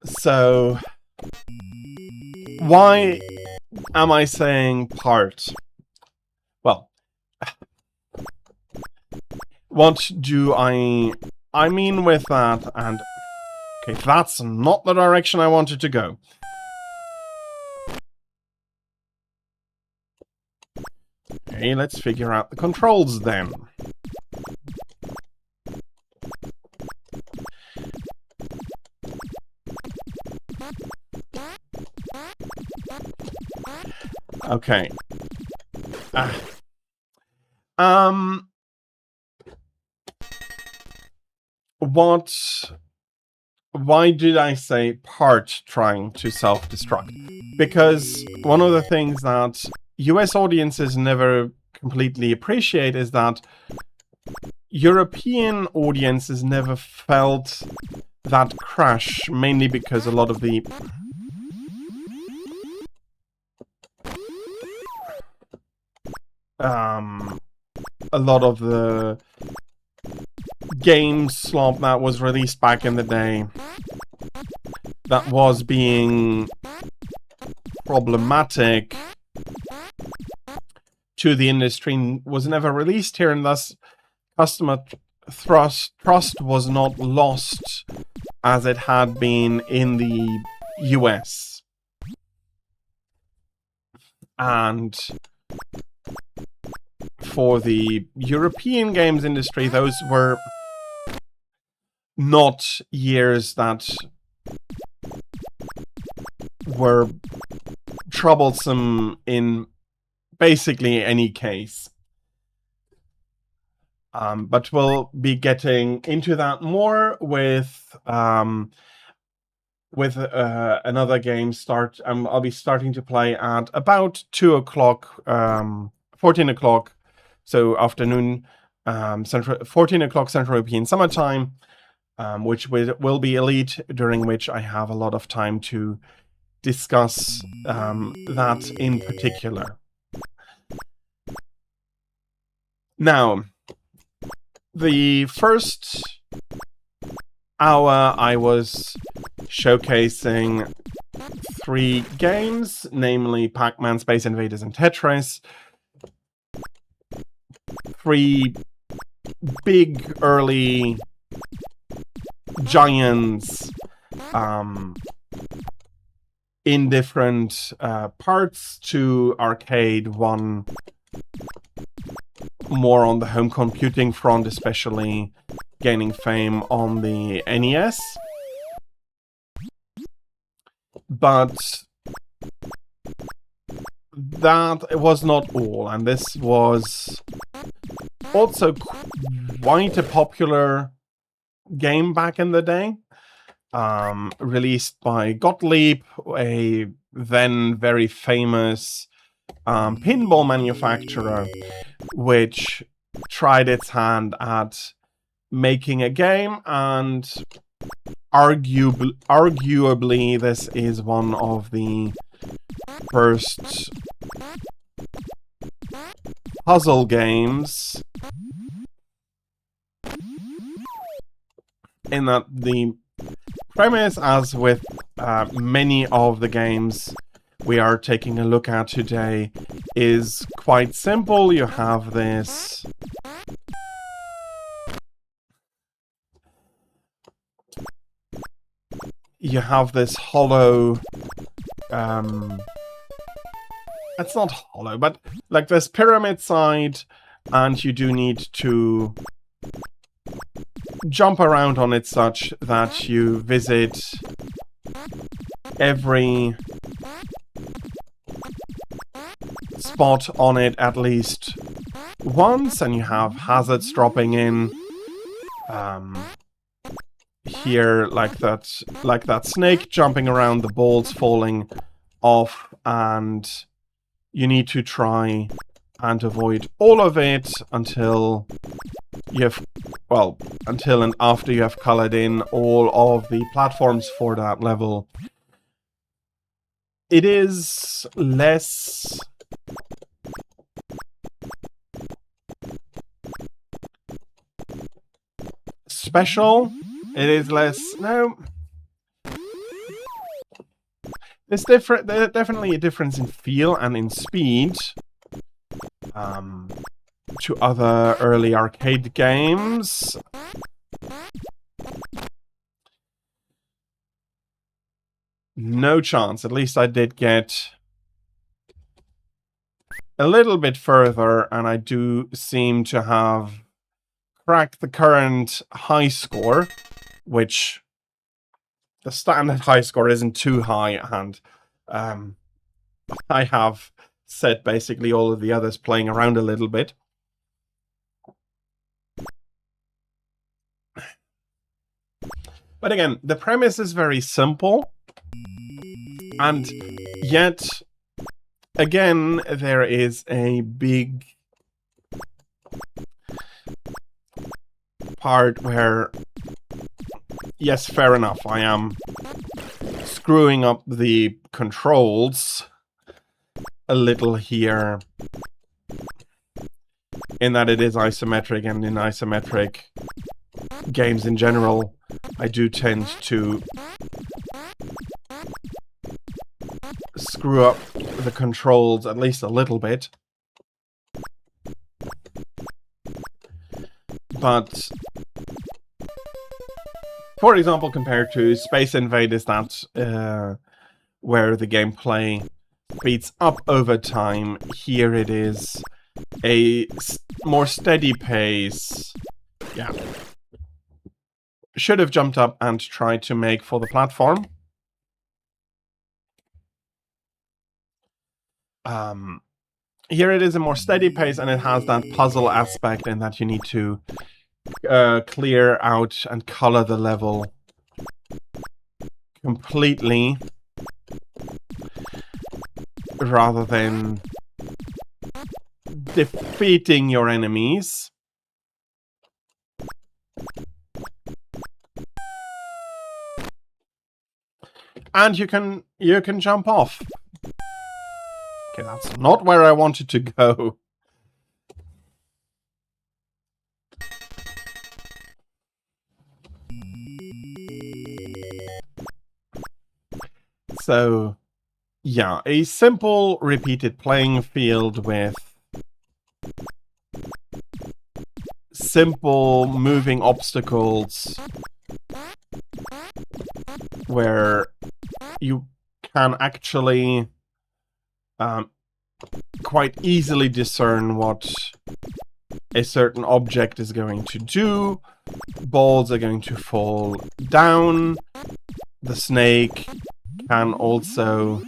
So, why am I saying part? Well, what do I mean with that? And okay, that's not the direction I wanted to go. Okay, let's figure out the controls then. Okay. Why did I say part trying to self-destruct? Because one of the things that US audiences never completely appreciate is that European audiences never felt that crash, mainly because a lot of the game slop that was released back in the day that was being problematic to the industry was never released here, and thus customer trust was not lost as it had been in the US. And for the European games industry, those were not years that were troublesome in basically any case. But we'll be getting into that more with another game start. I'll be starting to play at about 2 o'clock, 14 o'clock, so afternoon, 14 o'clock Central European Summer Time, which will be Elite, during which I have a lot of time to discuss that in particular. Now, the first hour I was showcasing 3 games, namely Pac-Man, Space Invaders, and Tetris. 3 big early giants in different parts to arcade, one more on the home computing front, especially gaining fame on the NES. But that was not all, and this was also quite a popular game back in the day, released by Gottlieb, a then very famous pinball manufacturer, which tried its hand at making a game, and arguably this is one of the first puzzle games, in that the premise, as with many of the games we are taking a look at today, is quite simple. You have this hollow, it's not hollow, but like this pyramid side, and you do need to jump around on it such that you visit every spot on it at least once, and you have hazards dropping in. Here, like that snake jumping around, the balls falling off, and you need to try and avoid all of it until you have, well, until and after you have colored in all of the platforms for that level. It is less special. It is less, no. There's definitely a difference in feel and in speed to other early arcade games. No chance. At least I did get a little bit further, and I do seem to have cracked the current high score, which the standard high score isn't too high, and I have set basically all of the others playing around a little bit. But again, the premise is very simple, and yet again there is a big part where, yes, fair enough, I am screwing up the controls a little here, in that it is isometric, and in isometric games in general, I do tend to screw up the controls at least a little bit. But for example, compared to Space Invaders, that where the gameplay speeds up over time, here it is a more steady pace. Yeah. Should have jumped up and tried to make for the platform. Here it is a more steady pace, and it has that puzzle aspect in that you need to clear out and color the level completely rather than defeating your enemies. And you can jump off. Okay, that's not where I wanted to go. So, yeah, a simple repeated playing field with simple moving obstacles where you can actually quite easily discern what a certain object is going to do. Balls are going to fall down. The snake can also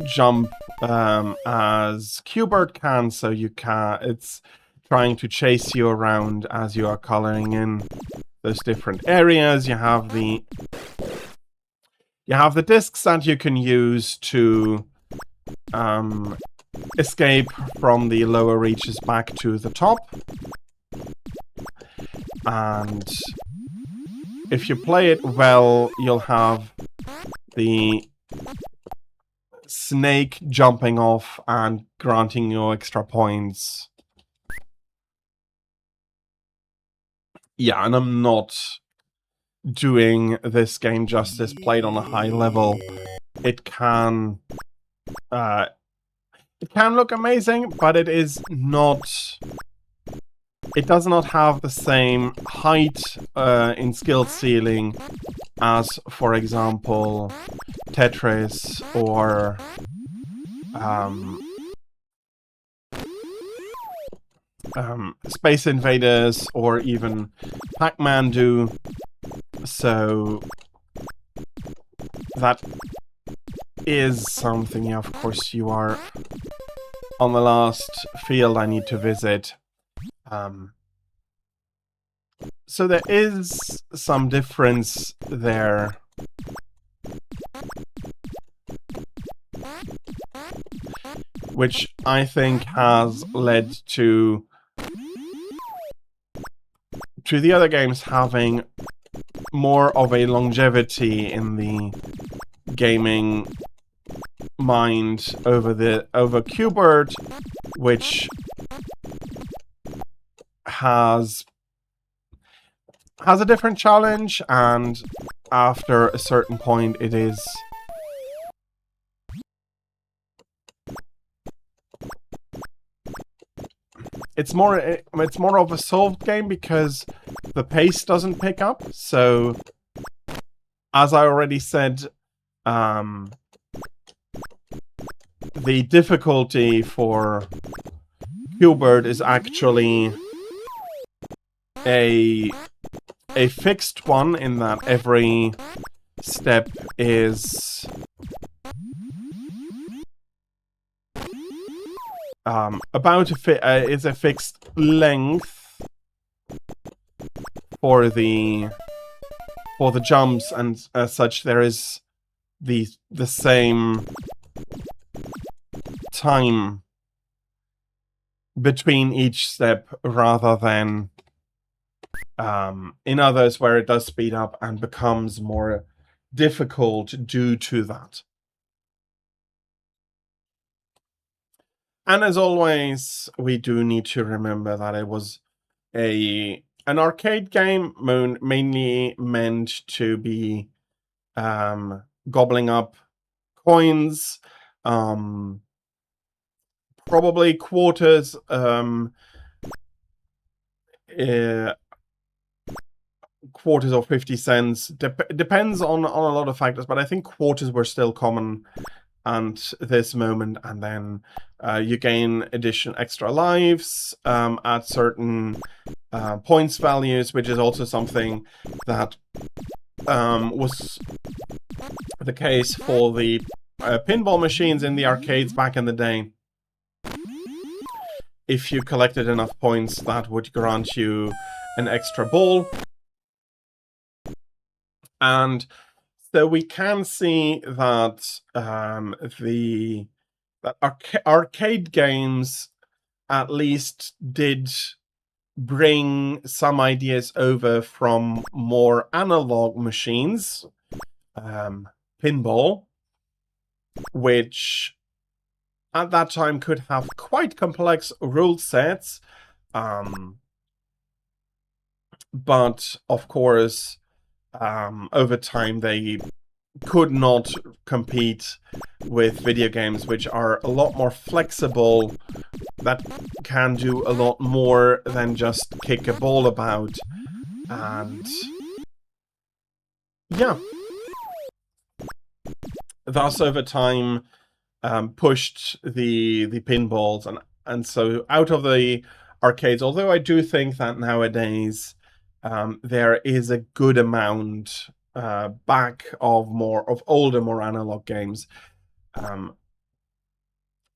jump as Q-Bird can, so it's trying to chase you around as you are coloring in those different areas. You have the discs that you can use to escape from the lower reaches back to the top. And if you play it well, you'll have the snake jumping off and granting you extra points. Yeah, and I'm not doing this game justice played on a high level. It can look amazing, but it is not. It does not have the same height in skill ceiling as, for example, Tetris or Space Invaders or even Pac-Man do. So that is something, of course, you are on the last field I need to visit. So there is some difference there. Which I think has led to the other games having more of a longevity in the gaming mind over Q-Bird, which has a different challenge, and after a certain point it is it's more of a solved game because the pace doesn't pick up. So as I already said, the difficulty for Q-Bird is actually a fixed one, in that every step is is a fixed length for the jumps, and as such there is the same time between each step, rather than in others where it does speed up and becomes more difficult due to that. And as always, we do need to remember that it was an arcade game, mainly meant to be gobbling up coins, probably quarters. quarters or 50 cents. Depends on a lot of factors, but I think quarters were still common at this moment. And then you gain extra lives at certain points values, which is also something that was the case for the pinball machines in the arcades back in the day. If you collected enough points, that would grant you an extra ball. And so we can see that arcade games at least did bring some ideas over from more analog machines, pinball, which at that time could have quite complex rule sets, but of course, over time they could not compete with video games, which are a lot more flexible, that can do a lot more than just kick a ball about. And yeah, thus over time pushed the pinballs and so out of the arcades. Although I do think that nowadays there is a good amount back of older, more analog games,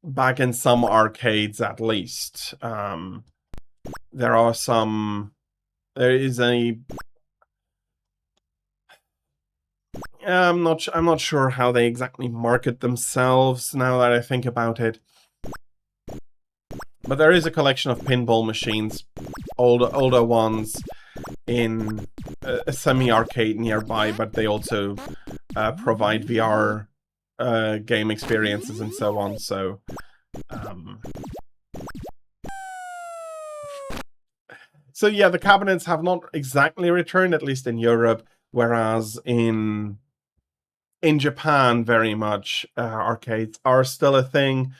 back in some arcades at least. There is a I'm not sure how they exactly market themselves now that I think about it. But there is a collection of pinball machines, older ones, in a semi-arcade nearby, but they also provide VR game experiences and so on. So yeah, the cabinets have not exactly returned, at least in Europe, whereas in Japan, very much arcades are still a thing.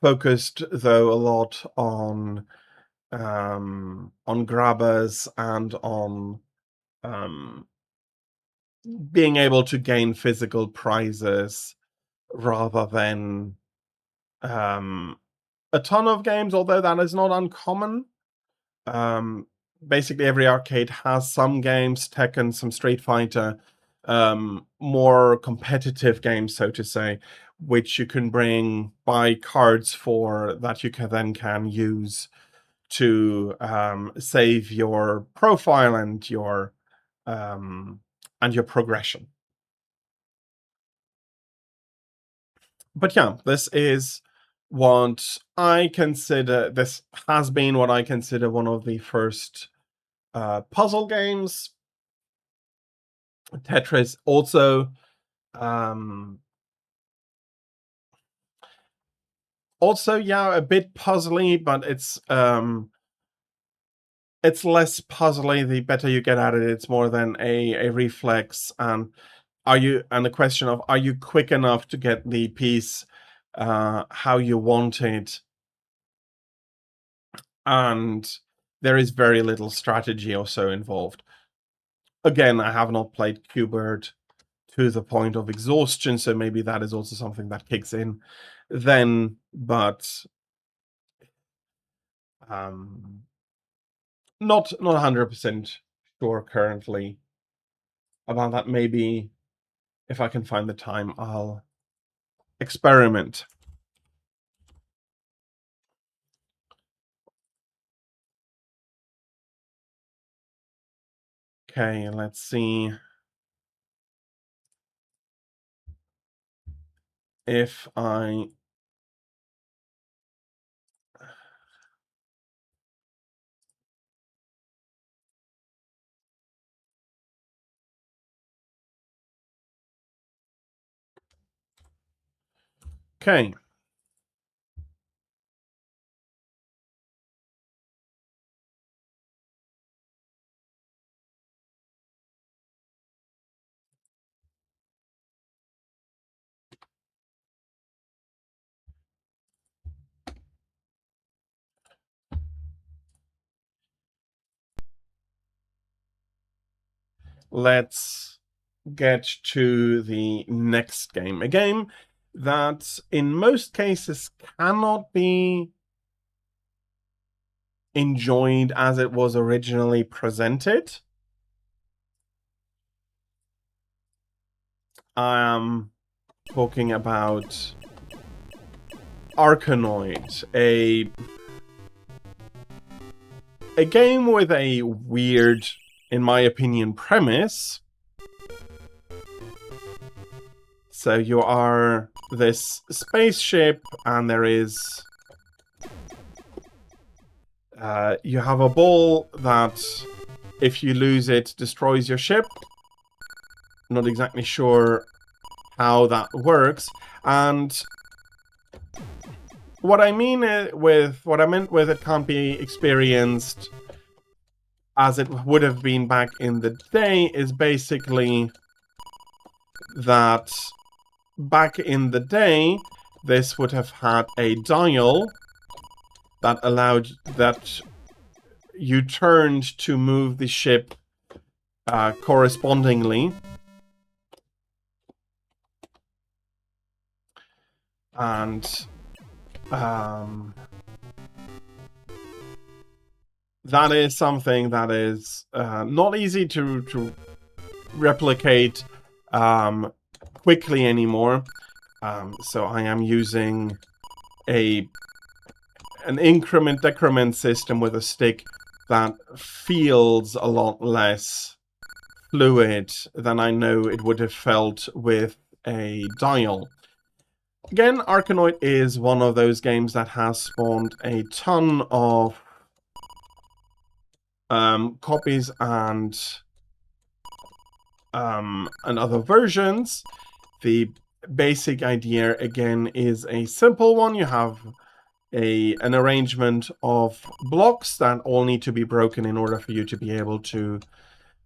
Focused though a lot on grabbers and on being able to gain physical prizes rather than a ton of games, although that is not uncommon. Basically every arcade has some games, Tekken, some Street Fighter, more competitive games, so to say, which you can buy cards for, that you can use to save your profile and your progression. But yeah, this has been what I consider one of the first puzzle games. Tetris also yeah, a bit puzzly, but it's less puzzly the better you get at it. It's more than a reflex. And the question of, are you quick enough to get the piece how you want it? And there is very little strategy also involved. Again, I have not played Qbert to the point of exhaustion, so maybe that is also something that kicks in then, but not 100% sure currently about that. Maybe if I can find the time, I'll experiment. Okay, let's see if I... Okay. let's get to the next game. A game that in most cases cannot be enjoyed as it was originally presented. I am talking about Arkanoid, a game with a weird, in my opinion, premise. So you are this spaceship, and there is... you have a ball that, if you lose it, destroys your ship. Not exactly sure how that works. And what I mean what I meant with it can't be experienced as it would have been back in the day is basically that back in the day, this would have had a dial that allowed that you turned to move the ship correspondingly. And that is something that is not easy to replicate quickly anymore. So I am using an increment-decrement system with a stick that feels a lot less fluid than I know it would have felt with a dial. Again, Arkanoid is one of those games that has spawned a ton of copies and other versions. The basic idea, again, is a simple one. You have an arrangement of blocks that all need to be broken in order for you to be able to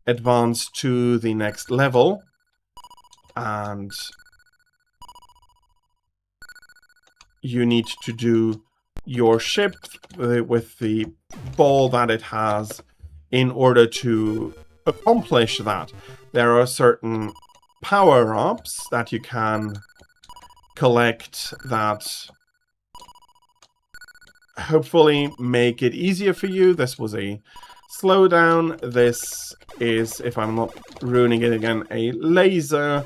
advance to the next level. And you need to do your ship with the ball that it has in order to accomplish that. There are certain power-ups that you can collect that hopefully make it easier for you. This was a slowdown. This is, if I'm not ruining it again, a laser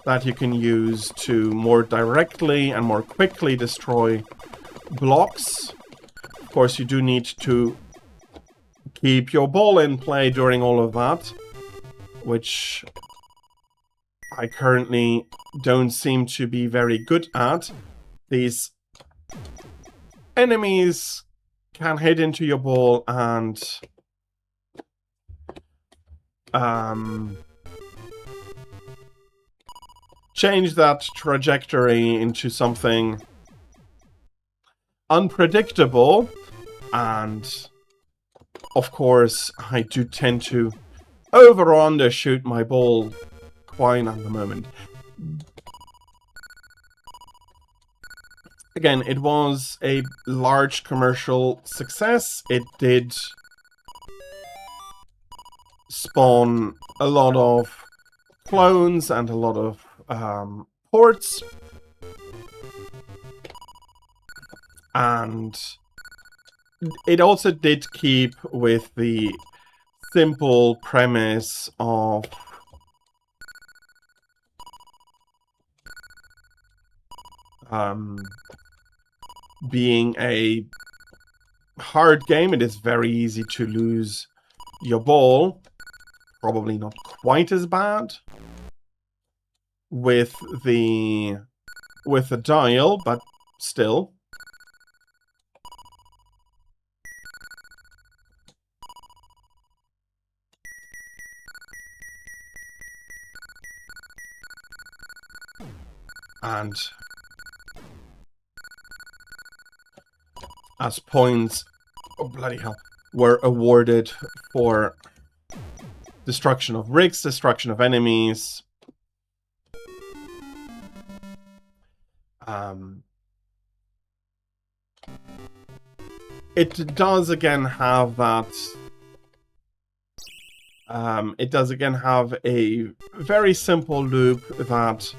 that you can use to more directly and more quickly destroy blocks. Of course, you do need to keep your ball in play during all of that, which I currently don't seem to be very good at. These enemies can hit into your ball and change that trajectory into something unpredictable. And of course, I do tend to over or undershoot my ball quite at the moment. Again, it was a large commercial success. It did spawn a lot of clones and a lot of ports. And it also did keep with the simple premise of being a hard game. It is very easy to lose your ball. Probably not quite as bad with the dial, but still. And as points, oh bloody hell, were awarded for destruction of rigs, destruction of enemies. It does again have that It does again have a very simple loop that,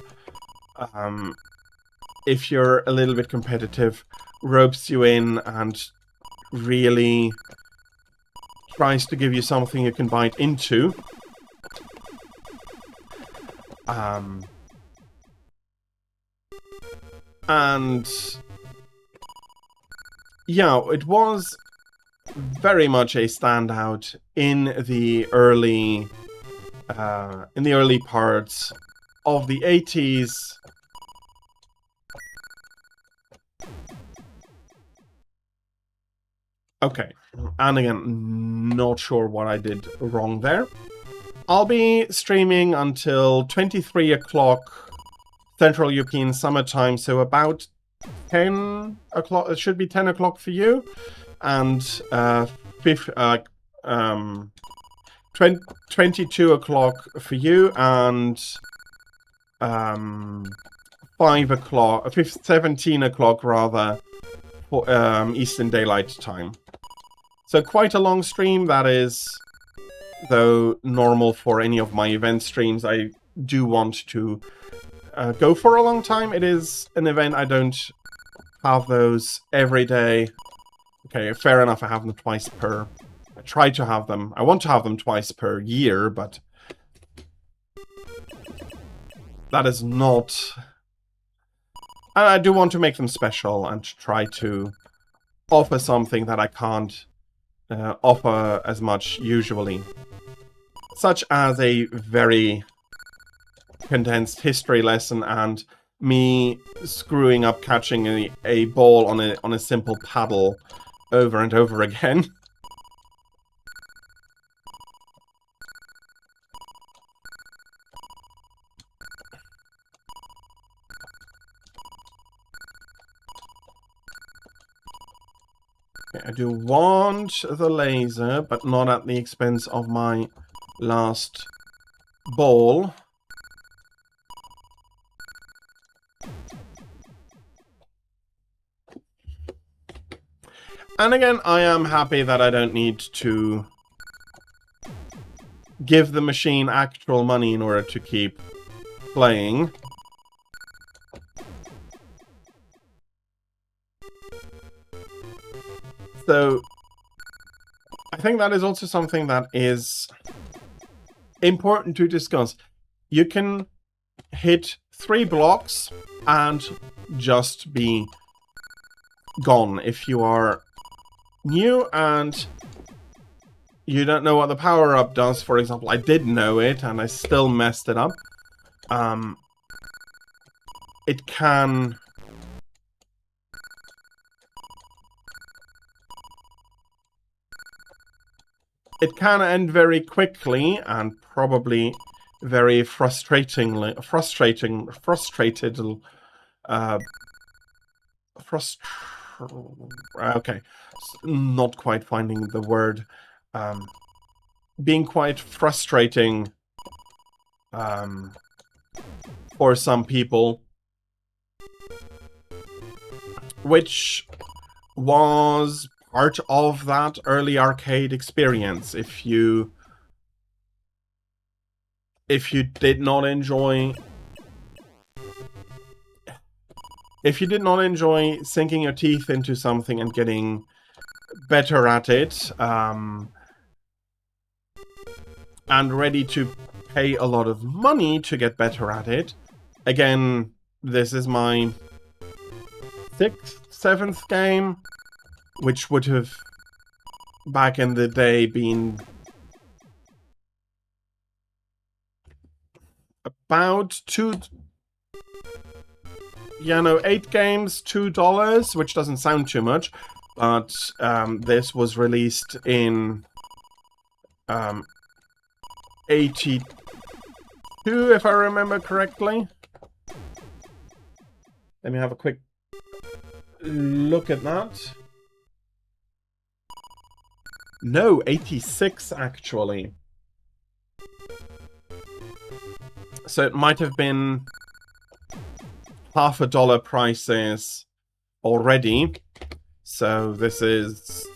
if you're a little bit competitive, ropes you in and really tries to give you something you can bite into. And yeah, it was very much a standout in the early parts of the 80s. Okay, and again, not sure what I did wrong there. I'll be streaming until 23 o'clock Central European Summer Time, so about 10 o'clock. It should be 10 o'clock for you, and 22 o'clock for you, and 5 o'clock, 17 o'clock rather, for Eastern Daylight Time. So quite a long stream, that is, though normal for any of my event streams. I do want to go for a long time. It is an event, I don't have those every day. Okay, fair enough, I have them twice per... I try to have them... I want to have them twice per year, but... that is not... And I do want to make them special and try to offer something that I can't offer as much usually. Such as a very condensed history lesson and me screwing up catching a ball on a simple paddle over and over again. I do want the laser, but not at the expense of my last ball. And again, I am happy that I don't need to give the machine actual money in order to keep playing. So, I think that is also something that is important to discuss. You can hit 3 blocks and just be gone. If you are new and you don't know what the power-up does, for example, I did know it and I still messed it up. It can... It can end very quickly and probably very frustrated. Okay, not quite finding the word. Being quite frustrating for some people, which was part of that early arcade experience. If you did not enjoy sinking your teeth into something and getting better at it, and ready to pay a lot of money to get better at it, again, this is my 6th, 7th game, which would have, back in the day, been about 8 games, $2, which doesn't sound too much, but this was released in 82, if I remember correctly. Let me have a quick look at that. No, 86 actually. So it might have been $50 prices already. So this is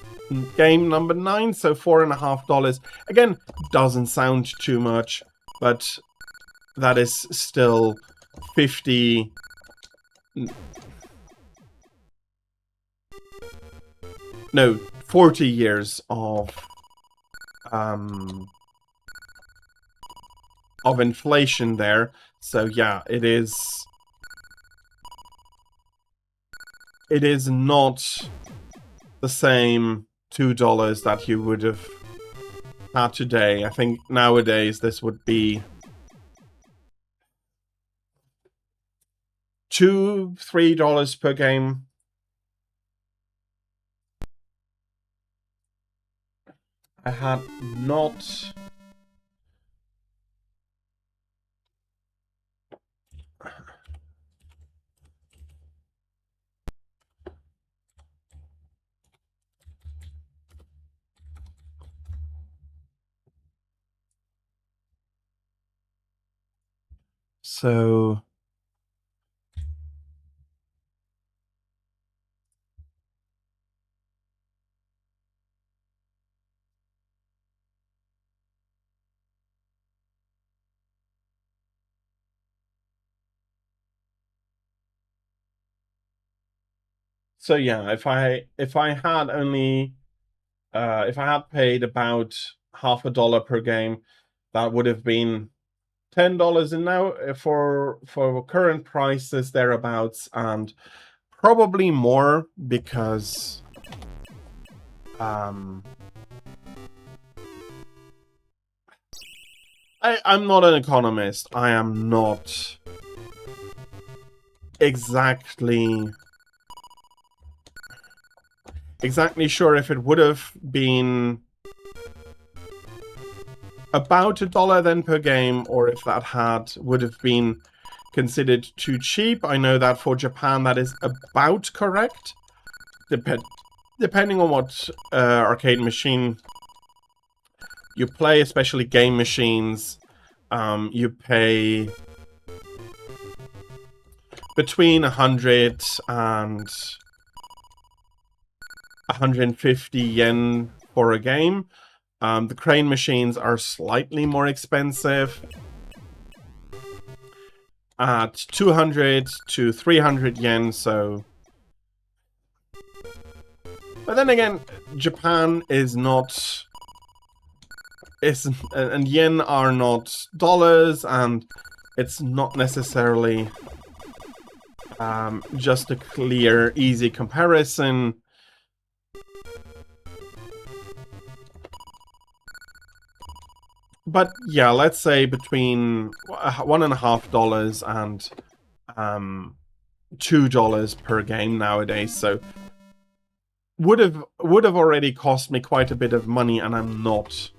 game number 9, so $4.50. Again, doesn't sound too much, but that is still 50... No, 40 years of inflation there. So yeah, it is not the same $2 that you would have had today. I think nowadays this would be $2-3 per game. I had not... So... So yeah, if I had only if I had paid about $0.50 per game, that would have been $10. And now for current prices thereabouts, and probably more, because I'm not an economist. I am not exactly sure if it would have been about $1 then per game, or if that would have been considered too cheap. I know that for Japan that is about correct, depending on what arcade machine you play, especially game machines. You pay between 100 and 150 yen for a game. The crane machines are slightly more expensive, at 200 to 300 yen, so... But then again, Japan is not... and yen are not dollars, and it's not necessarily just a clear, easy comparison. But yeah, let's say between $1.50 and $2 per game nowadays. So would have already cost me quite a bit of money, and I'm not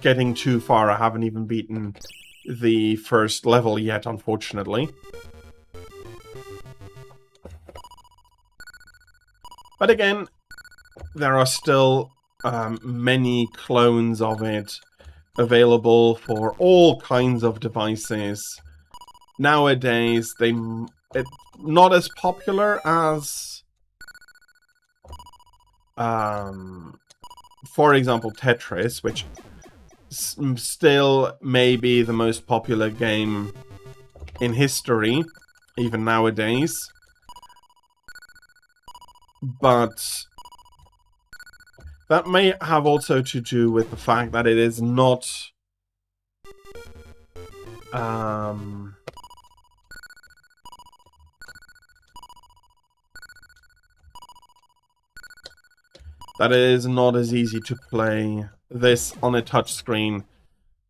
getting too far. I haven't even beaten the first level yet, unfortunately. But again, there are still many clones of it available for all kinds of devices. Nowadays, it's not as popular as, for example, Tetris, which still may be the most popular game in history, even nowadays. But that may have also to do with the fact that it is not... that it is not as easy to play this on a touchscreen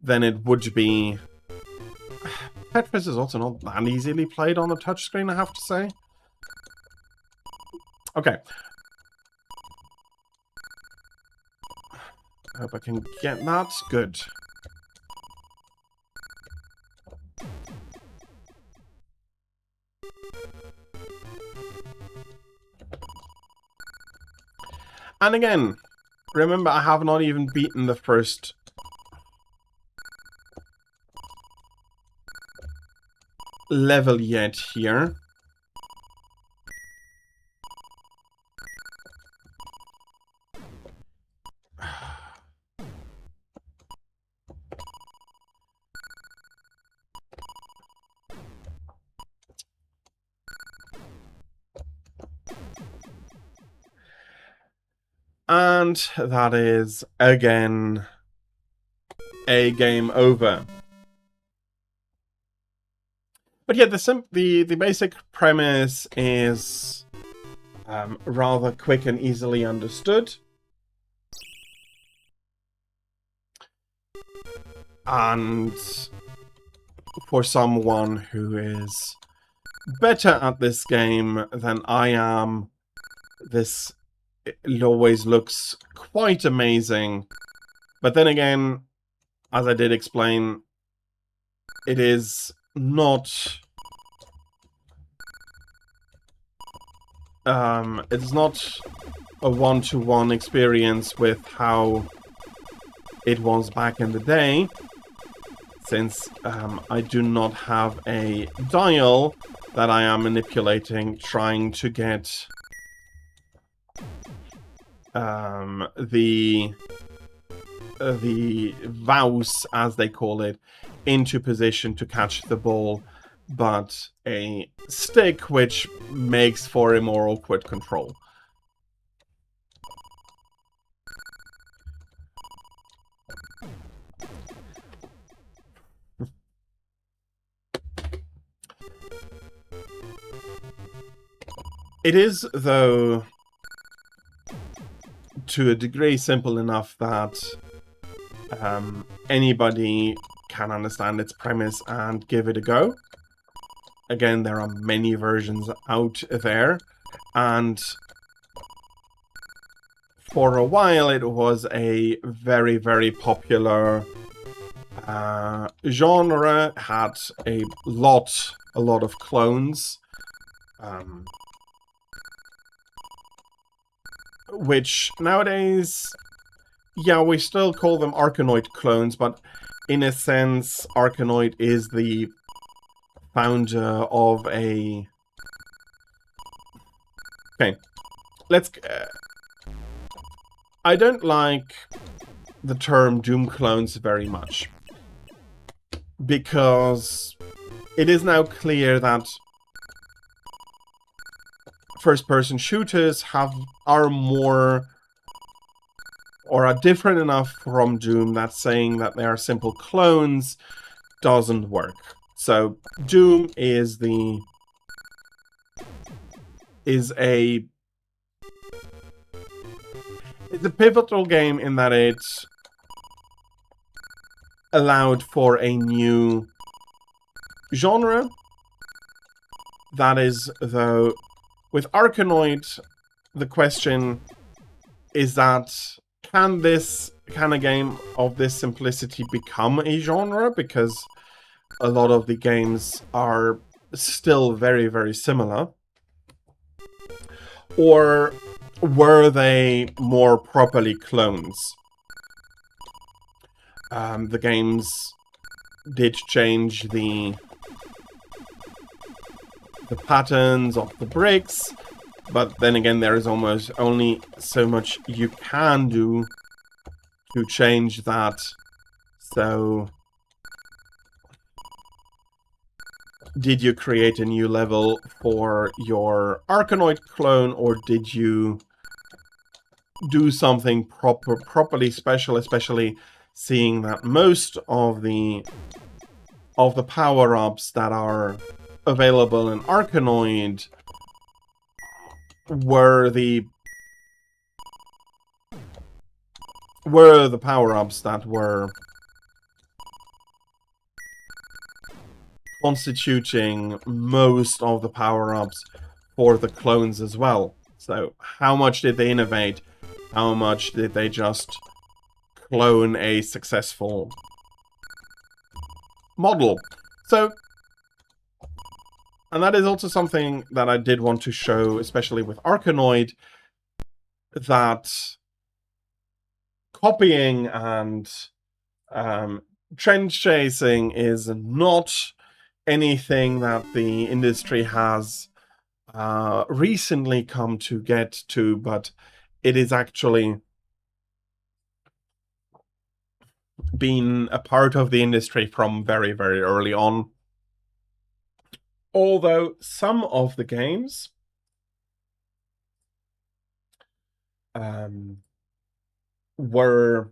than it would be... Tetris is also not that easily played on a touchscreen, I have to say. Okay. I hope I can get that. Good. And again, remember, I have not even beaten the first level yet here. And that is, again, a game over. But yeah, the basic premise is rather quick and easily understood. And for someone who is better at this game than I am, this always looks quite amazing. But then again, as I did explain, it is not... it's not a one-to-one experience with how it was back in the day, since I do not have a dial that I am manipulating, trying to get the vows, as they call it, into position to catch the ball, but a stick, which makes for a more awkward control. It is, though, to a degree simple enough that anybody can understand its premise and give it a go. Again, there are many versions out there, and for a while it was a very, very popular genre, had a lot of clones, which nowadays, yeah, we still call them Arkanoid clones, but in a sense, Arkanoid is the founder of a... Okay, let's... I don't like the term Doom clones very much, because it is now clear that first-person shooters are more, or are different enough from Doom that saying that they are simple clones doesn't work. So Doom is a pivotal game in that it allowed for a new genre. That is, though, with Arkanoid, the question is that can a game of this simplicity become a genre? Because a lot of the games are still very, very similar. Or were they more properly clones? The games did change the patterns of the bricks, but then again, there is almost only so much you can do to change that. So, did you create a new level for your Arkanoid clone, or did you do something properly special, especially seeing that most of the power-ups that are available in Arkanoid were the power-ups that were constituting most of the power-ups for the clones as well. So how much did they innovate? How much did they just clone a successful model? So, and that is also something that I did want to show, especially with Arkanoid, that copying and trend chasing is not anything that the industry has recently come to get to, but it is actually been a part of the industry from very, very early on. Although some of the games were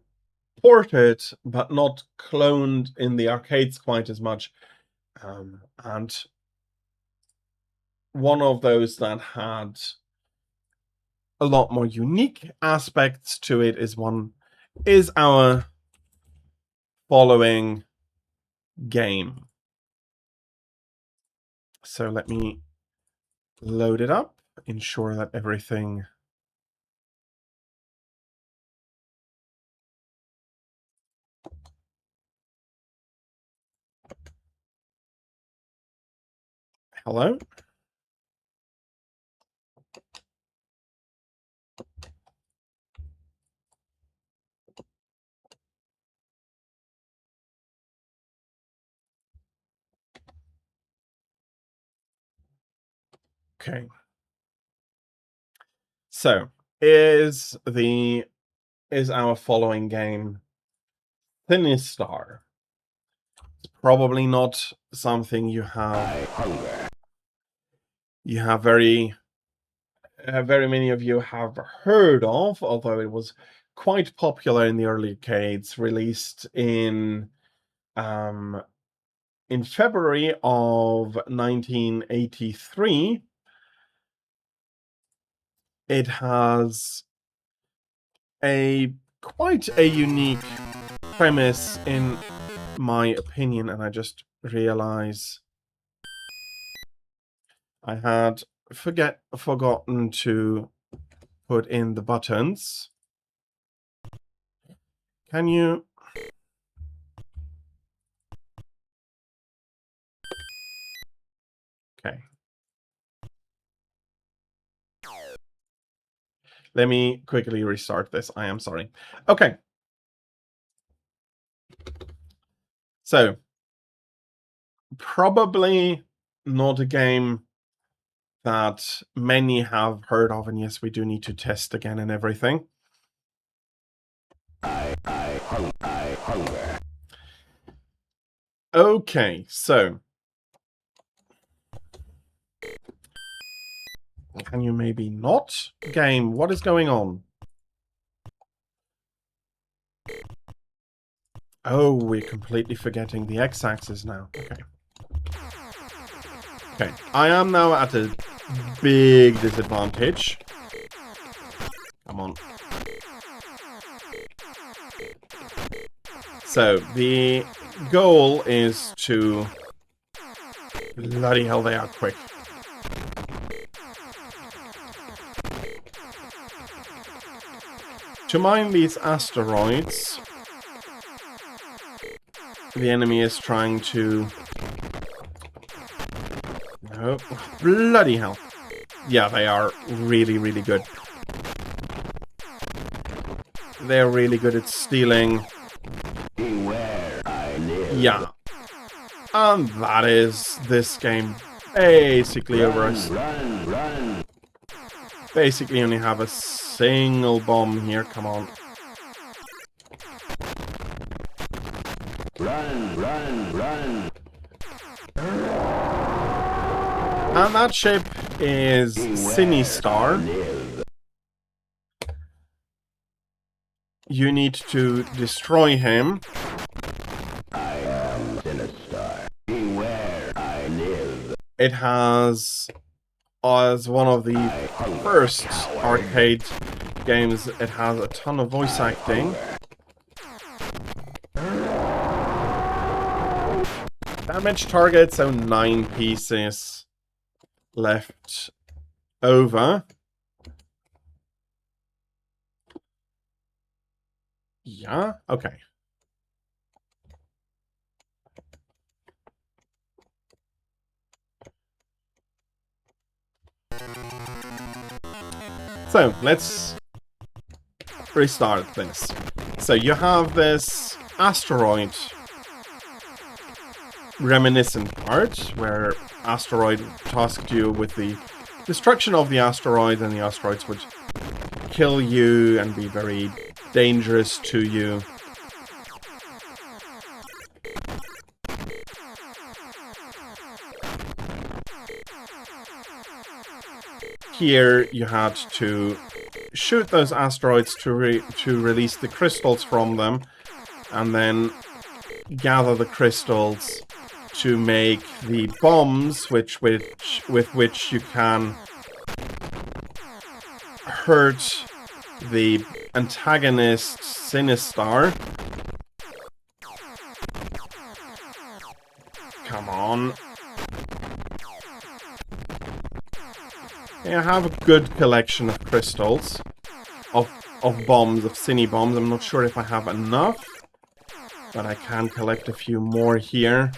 ported but not cloned in the arcades quite as much. And one of those that had a lot more unique aspects to it is our following game. So let me load it up, ensure that everything hello. Okay. So is our following game Sinistar? It's probably not something you have very many of you have heard of, although it was quite popular in the early arcades, released in February of 1983. It has quite a unique premise, in my opinion, and I just realize I had forgotten to put in the buttons. Can you? Okay. Let me quickly restart this. I am sorry. Okay. So, probably not a game that many have heard of, and yes, we do need to test again and everything. I hunger. Okay, so can you maybe not? Game, what is going on? Oh, we're completely forgetting the x-axis now. Okay. Okay, I am now at a big disadvantage. Come on. So, the goal is to... Bloody hell, they are quick. To mine these asteroids, the enemy is trying to... No. Bloody hell. Yeah, they are really, really good. They're really good at stealing. Beware, I live. Yeah. And that is this game basically over us. Run. Basically only have a single bomb here, come on. Run. And that ship is Sinistar. You need to destroy him. I am Sinistar. Beware, I live. It has, as one of the first arcade games, it has a ton of voice acting. Damage target, so 9 pieces left over. Yeah, okay. So, let's restart this. So, you have this asteroid reminiscent part, where asteroid tasked you with the destruction of the asteroid, and the asteroids would kill you and be very dangerous to you. Here you had to shoot those asteroids to release the crystals from them, and then gather the crystals to make the bombs, with which you can hurt the antagonist Sinistar. Come on. Yeah, I have a good collection of crystals, of bombs, of Cine bombs. I'm not sure if I have enough, but I can collect a few more here.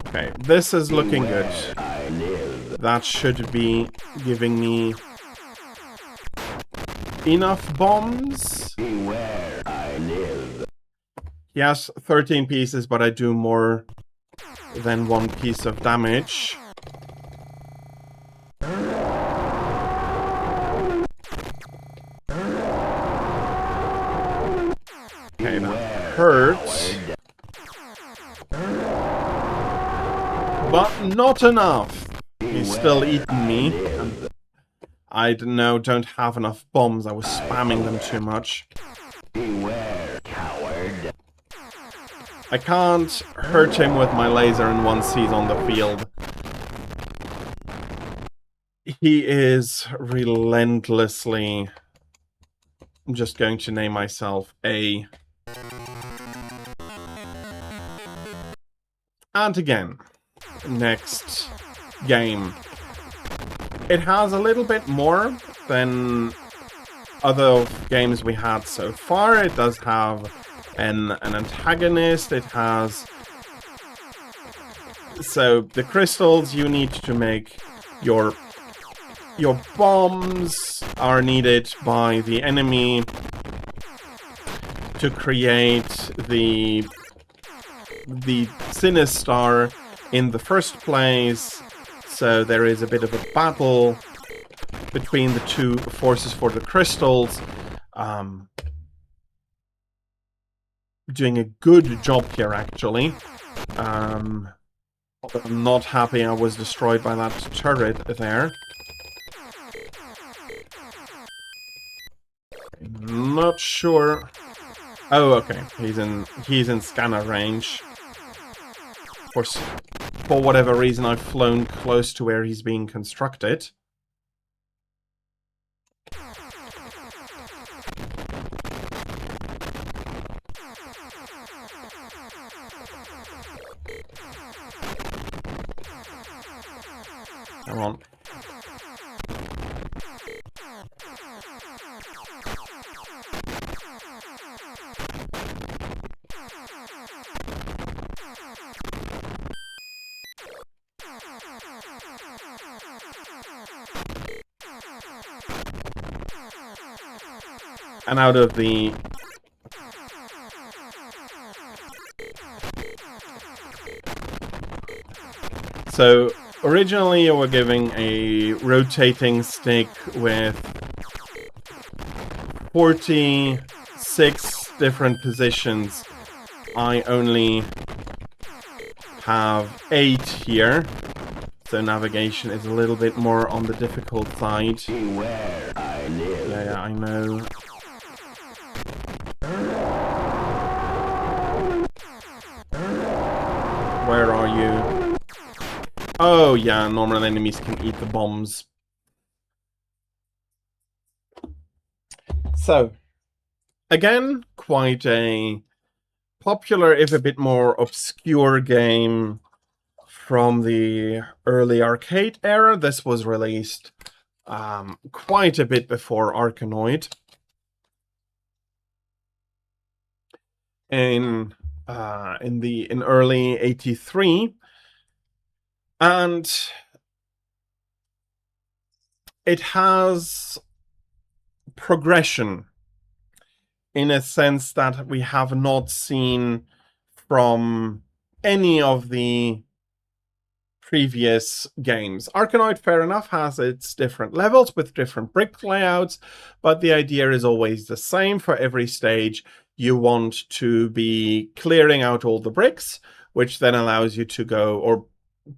Okay, this is looking good. That should be giving me enough bombs. Beware, I live. Yes, 13 pieces, but I do more than 1 piece of damage. Okay, that hurts. But not enough. He's still eating me. I now don't have enough bombs. I was spamming them too much. Beware, coward. I can't hurt him with my laser and once he's on the field. He is relentlessly... I'm just going to name myself A. And again, next game. It has a little bit more than other games we had so far. It does have an antagonist. It has... So, the crystals you need to make your bombs are needed by the enemy to create the Sinistar in the first place. So there is a bit of a battle between the two forces for the crystals. Doing a good job here, actually. I'm not happy I was destroyed by that turret there. Not sure. Oh, okay. He's in scanner range. For whatever reason, I've flown close to where he's being constructed. Come on. And out of the... So, originally you were giving a rotating stick with 46 different positions. I only have 8 here. So navigation is a little bit more on the difficult side. Beware, I live. Yeah, I know. Where are you? Oh yeah, normal enemies can eat the bombs. So, again, quite a popular, if a bit more obscure game from the early arcade era. This was released quite a bit before Arkanoid. In early '83, and it has progression in a sense that we have not seen from any of the previous games. Arkanoid, fair enough, has its different levels with different brick layouts, but the idea is always the same. For every stage, you want to be clearing out all the bricks, which then allows you to go or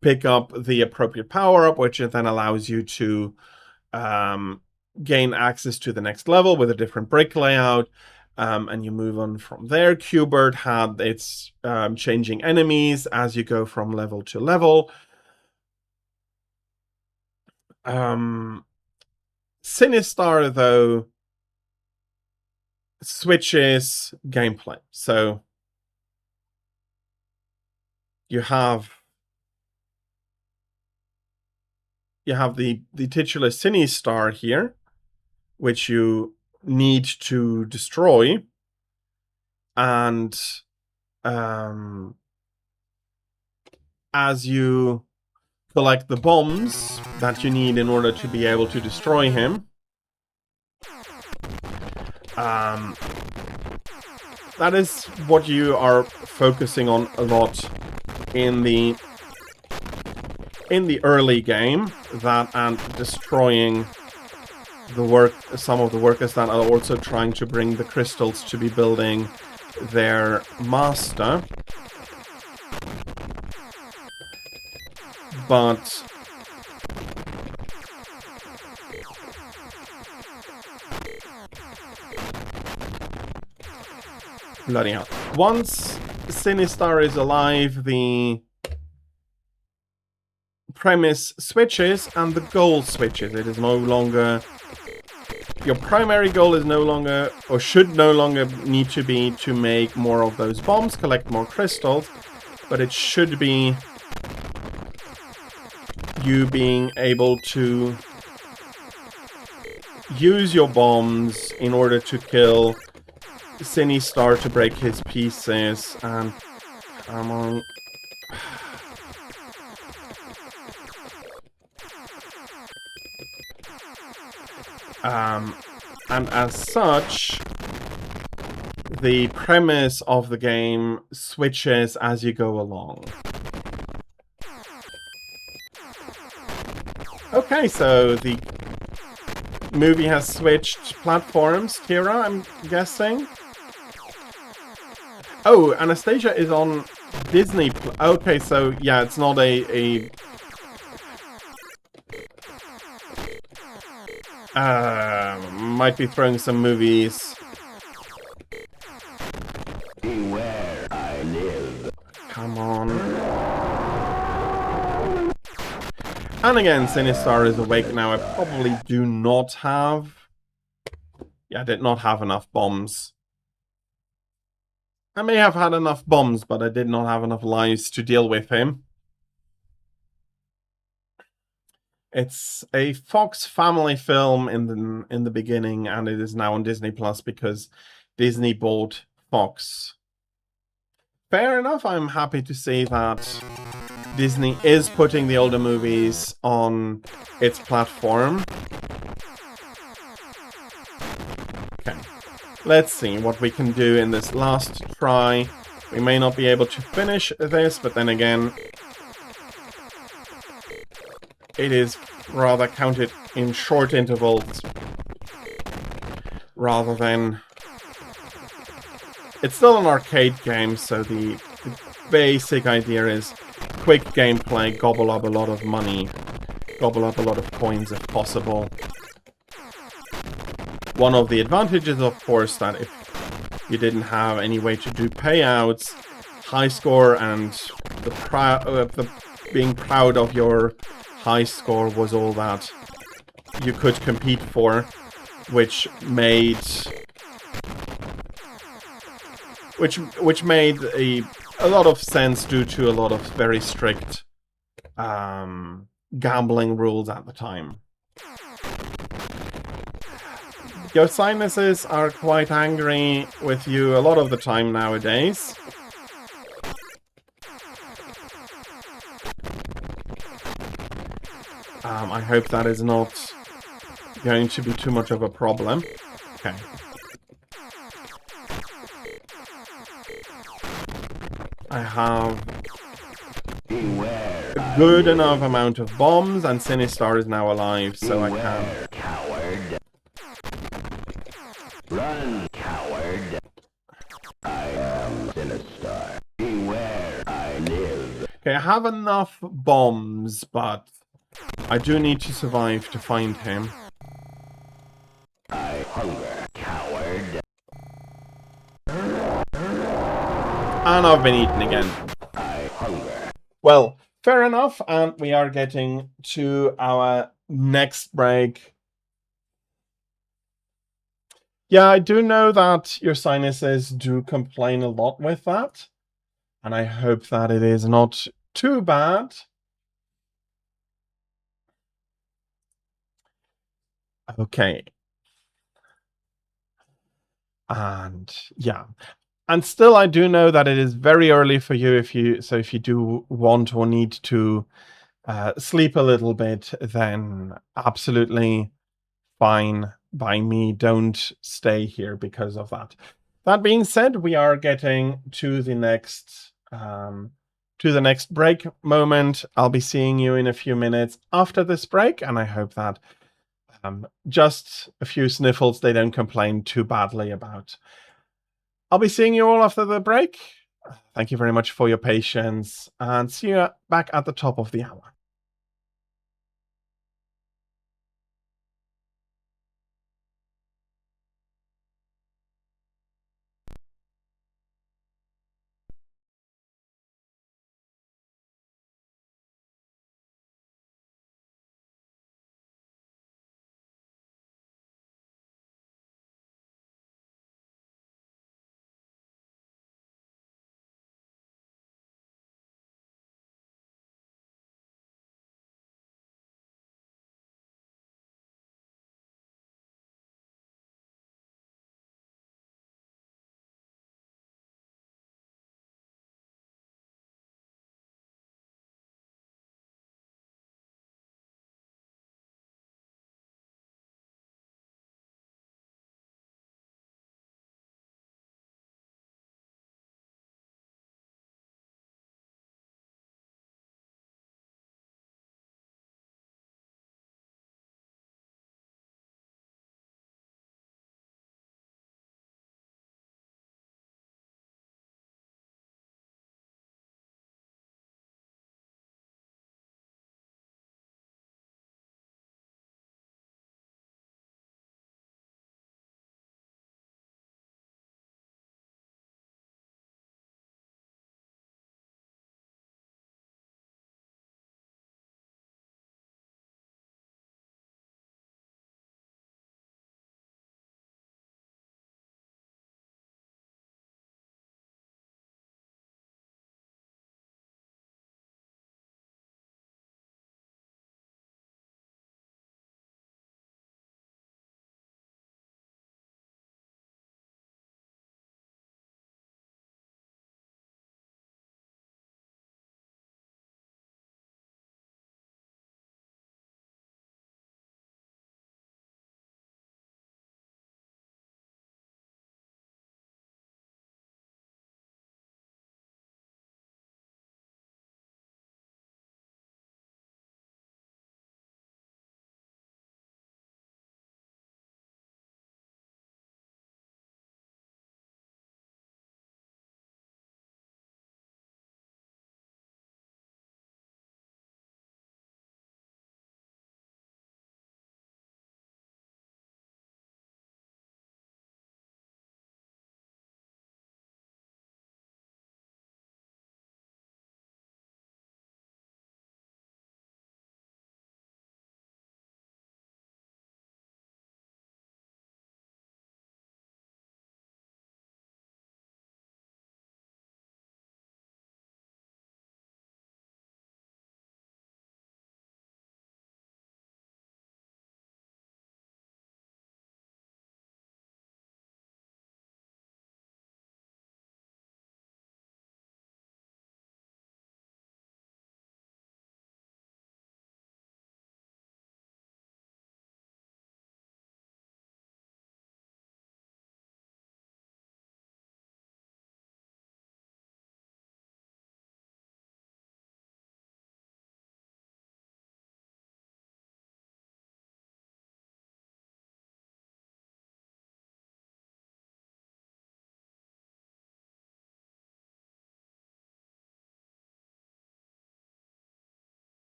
pick up the appropriate power-up, which then allows you to gain access to the next level with a different brick layout, and you move on from there. Qbert had its changing enemies as you go from level to level. Sinistar, though, switches gameplay. So you have the titular Sinistar here, which you need to destroy, and as you collect the bombs that you need in order to be able to destroy him, that is what you are focusing on a lot in the early game, that and destroying some of the workers that are also trying to bring the crystals to be building their master. But bloody hell. Once Sinistar is alive, the premise switches and the goal switches. It is no longer... Your primary goal is no longer, or should no longer need to be, to make more of those bombs, collect more crystals, but it should be you being able to use your bombs in order to kill Sinistar, to break his pieces, and come on. And as such, the premise of the game switches as you go along. Okay, so the movie has switched platforms, Kira, I'm guessing? Oh, Anastasia is on Disney. Okay, so yeah, it's not a might be throwing some movies. Beware, I live. Come on. And again, Sinistar is awake now. I probably do not have... Yeah, I did not have enough bombs. I may have had enough bombs, but I did not have enough lives to deal with him. It's a Fox family film in the beginning, and it is now on Disney Plus because Disney bought Fox. Fair enough, I'm happy to see that Disney is putting the older movies on its platform. Okay, let's see what we can do in this last try. We may not be able to finish this, but then again, it is rather counted in short intervals rather than... It's still an arcade game, so the basic idea is quick gameplay, gobble up a lot of money, gobble up a lot of coins if possible. One of the advantages, of course, that if you didn't have any way to do payouts, high score and the being proud of your high score was all that you could compete for, which made a lot of sense due to a lot of very strict gambling rules at the time. Your sinuses are quite angry with you a lot of the time nowadays. I hope that is not going to be too much of a problem. Okay. I have a good enough amount of bombs, and Sinistar is now alive, so I can... Coward. Run, coward. I am Sinistar. Beware, I live. Okay, I have enough bombs, but I do need to survive to find him. hunger, coward. And I've been eaten again. I hunger. Well, fair enough. And we are getting to our next break. Yeah, I do know that your sinuses do complain a lot with that. And I hope that it is not too bad. Okay. And yeah. And still, I do know that it is very early for you. If you do want or need to sleep a little bit, then absolutely fine by me. Don't stay here because of that. That being said, we are getting to the next break moment. I'll be seeing you in a few minutes after this break, and I hope that just a few sniffles they don't complain too badly about. I'll be seeing you all after the break. Thank you very much for your patience, and see you back at the top of the hour.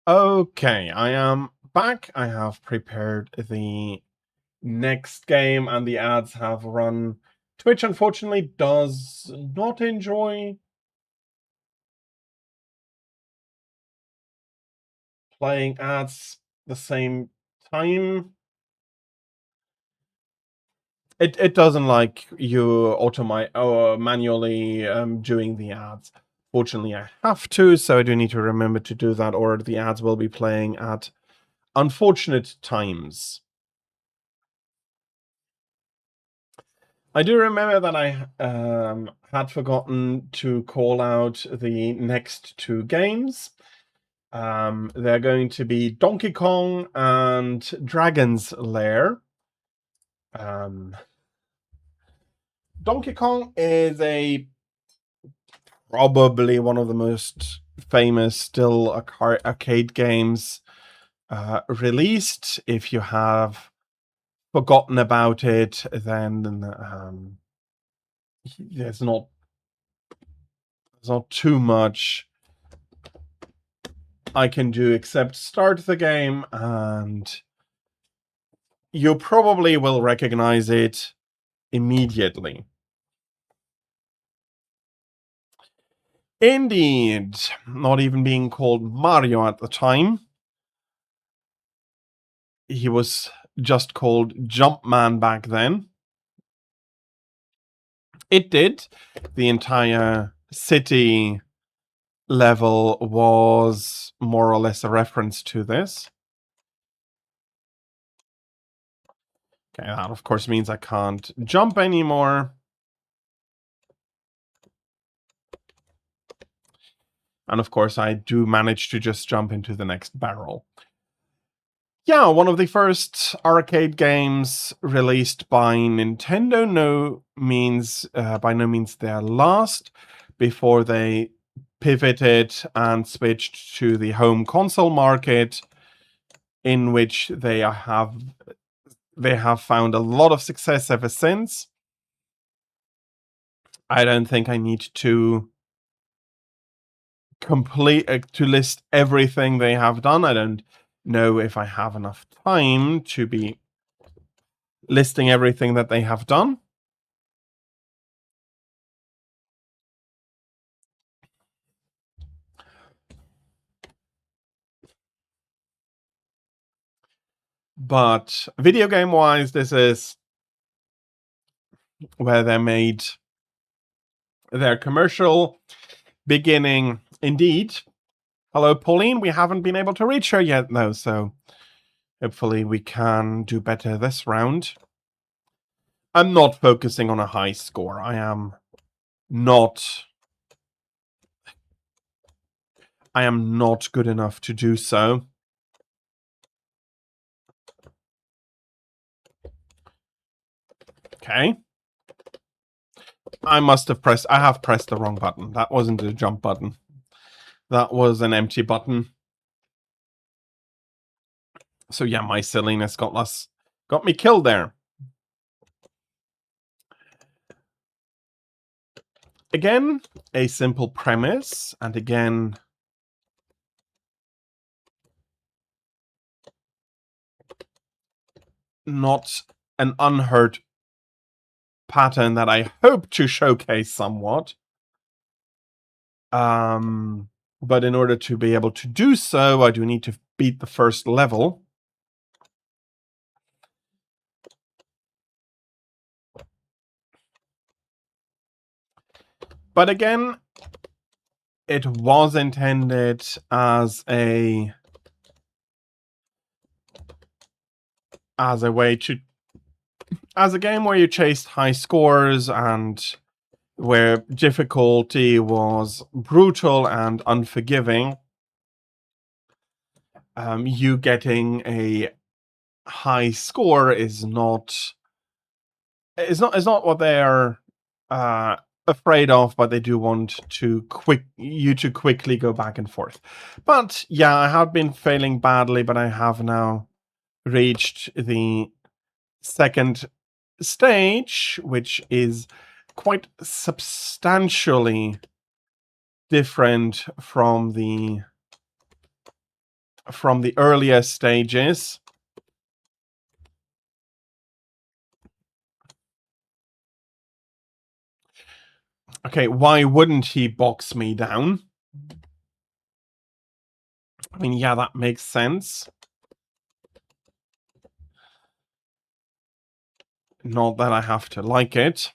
Okay, I am back. I have prepared the next game, and the ads have run. Twitch, unfortunately, does not enjoy playing ads the same time. It doesn't like you manually doing the ads. Fortunately, I have to, so I do need to remember to do that, or the ads will be playing at unfortunate times. I do remember that I had forgotten to call out the next two games. They're going to be Donkey Kong and Dragon's Lair. Donkey Kong is probably one of the most famous still arcade games released. If you have forgotten about it, then there's not too much I can do except start the game, and you probably will recognize it immediately. Indeed, not even being called Mario at the time. He was just called Jumpman back then. It did. The entire city level was more or less a reference to this. Okay, that of course means I can't jump anymore. And of course I do manage to just jump into the next barrel. Yeah, one of the first arcade games released by Nintendo. By no means their last, before they pivoted and switched to the home console market, in which they have found a lot of success ever since. I don't think I need to list everything they have done. I don't know if I have enough time to be listing everything that they have done. But video game wise, this is where they made their commercial beginning. Indeed. Hello, Pauline. We haven't been able to reach her yet, though, so hopefully we can do better this round. I'm not focusing on a high score. I am not good enough to do so. Okay. I have pressed the wrong button. That wasn't a jump button. That was an empty button. So yeah, my silliness got me killed there. Again, a simple premise, and again, not an unheard pattern that I hope to showcase somewhat. But in order to be able to do so, I do need to beat the first level. But again, it was intended as a game where you chased high scores and where difficulty was brutal and unforgiving. You getting a high score is not what they're afraid of, but they do want you to quickly go back and forth. But yeah, I have been failing badly, but I have now reached the second stage, which is quite substantially different from the from the earlier stages. Okay, why wouldn't he box me down? I mean, yeah, that makes sense. Not that I have to like it.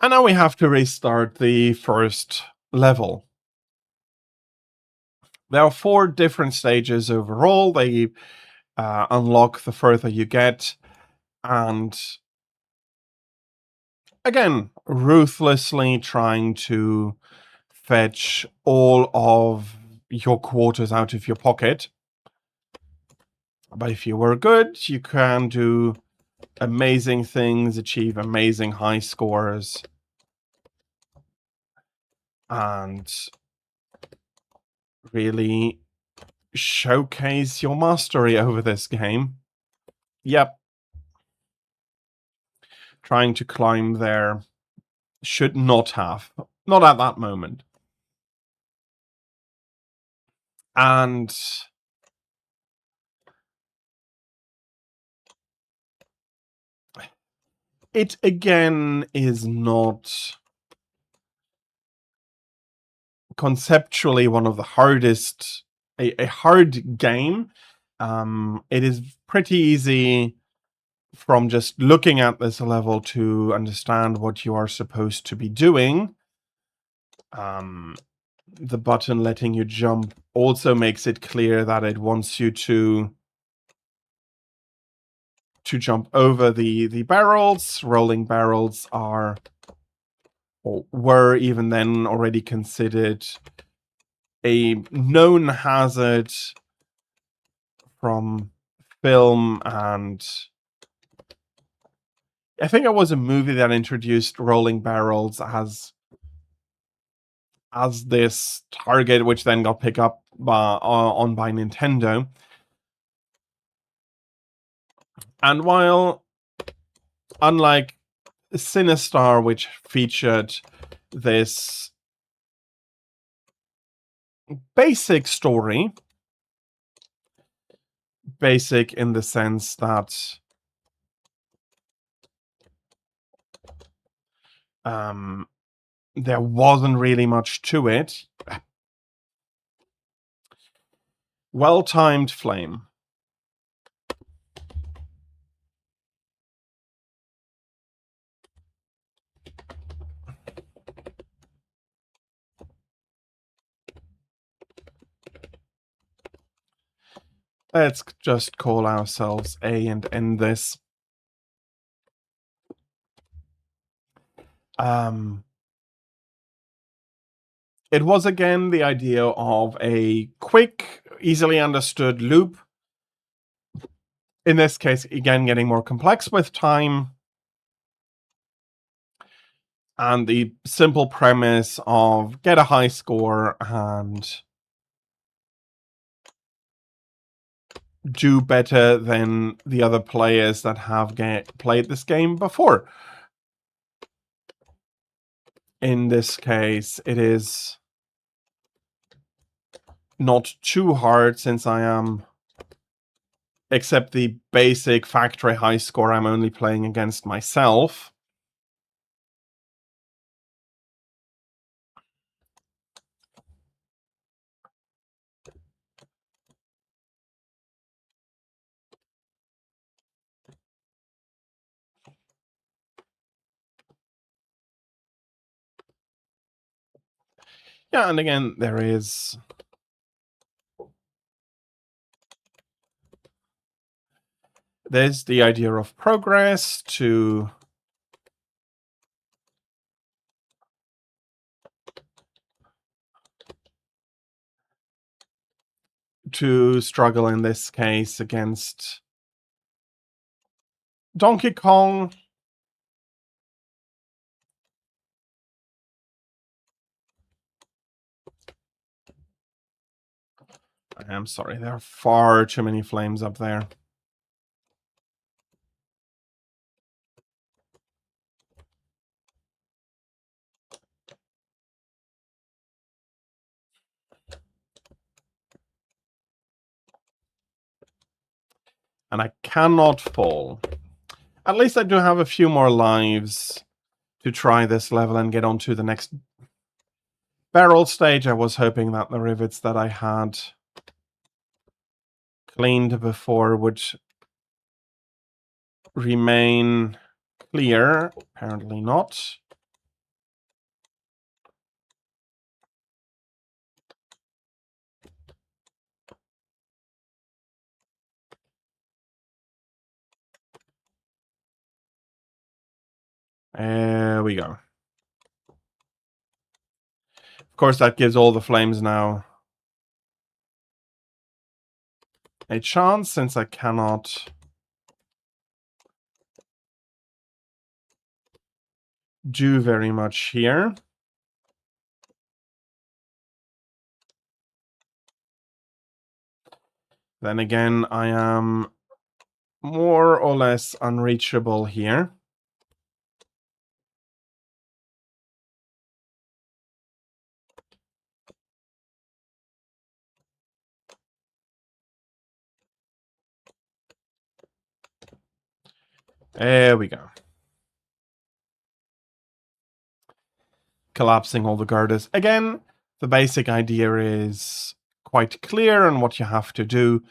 And now we have to restart the first level. There are 4 different stages overall. They unlock the further you get. And again, ruthlessly trying to fetch all of your quarters out of your pocket. But if you were good, you can do amazing things, achieve amazing high scores, and really showcase your mastery over this game. Yep. Trying to climb there. Should not have. Not at that moment. And it again is not conceptually one of the hardest, a hard game. It is pretty easy from just looking at this level to understand what you are supposed to be doing. The button letting you jump also makes it clear that it wants you to jump over the barrels. Rolling barrels are, or were even then, already considered a known hazard from film, and I think it was a movie that introduced rolling barrels as this target, which then got picked up on by Nintendo. And while, unlike Sinistar, which featured this basic story, basic in the sense that there wasn't really much to it. Well-timed flame. Let's just call ourselves A and end this. It was again the idea of a quick, easily understood loop. In this case, again, getting more complex with time. And the simple premise of get a high score and do better than the other players that have played this game before. In this case, it is not too hard, since I am, except the basic factory high score, I'm only playing against myself. Yeah, and again, there's the idea of progress to struggle, in this case, against Donkey Kong. I'm sorry, there are far too many flames up there. And I cannot fall. At least I do have a few more lives to try this level and get on to the next barrel stage. I was hoping that the rivets that I had cleaned before would remain clear. Apparently not. There we go. Of course, that gives all the flames now a chance, since I cannot do very much here. Then again, I am more or less unreachable here. There we go. Collapsing all the girders. Again, the basic idea is quite clear on what you have to do.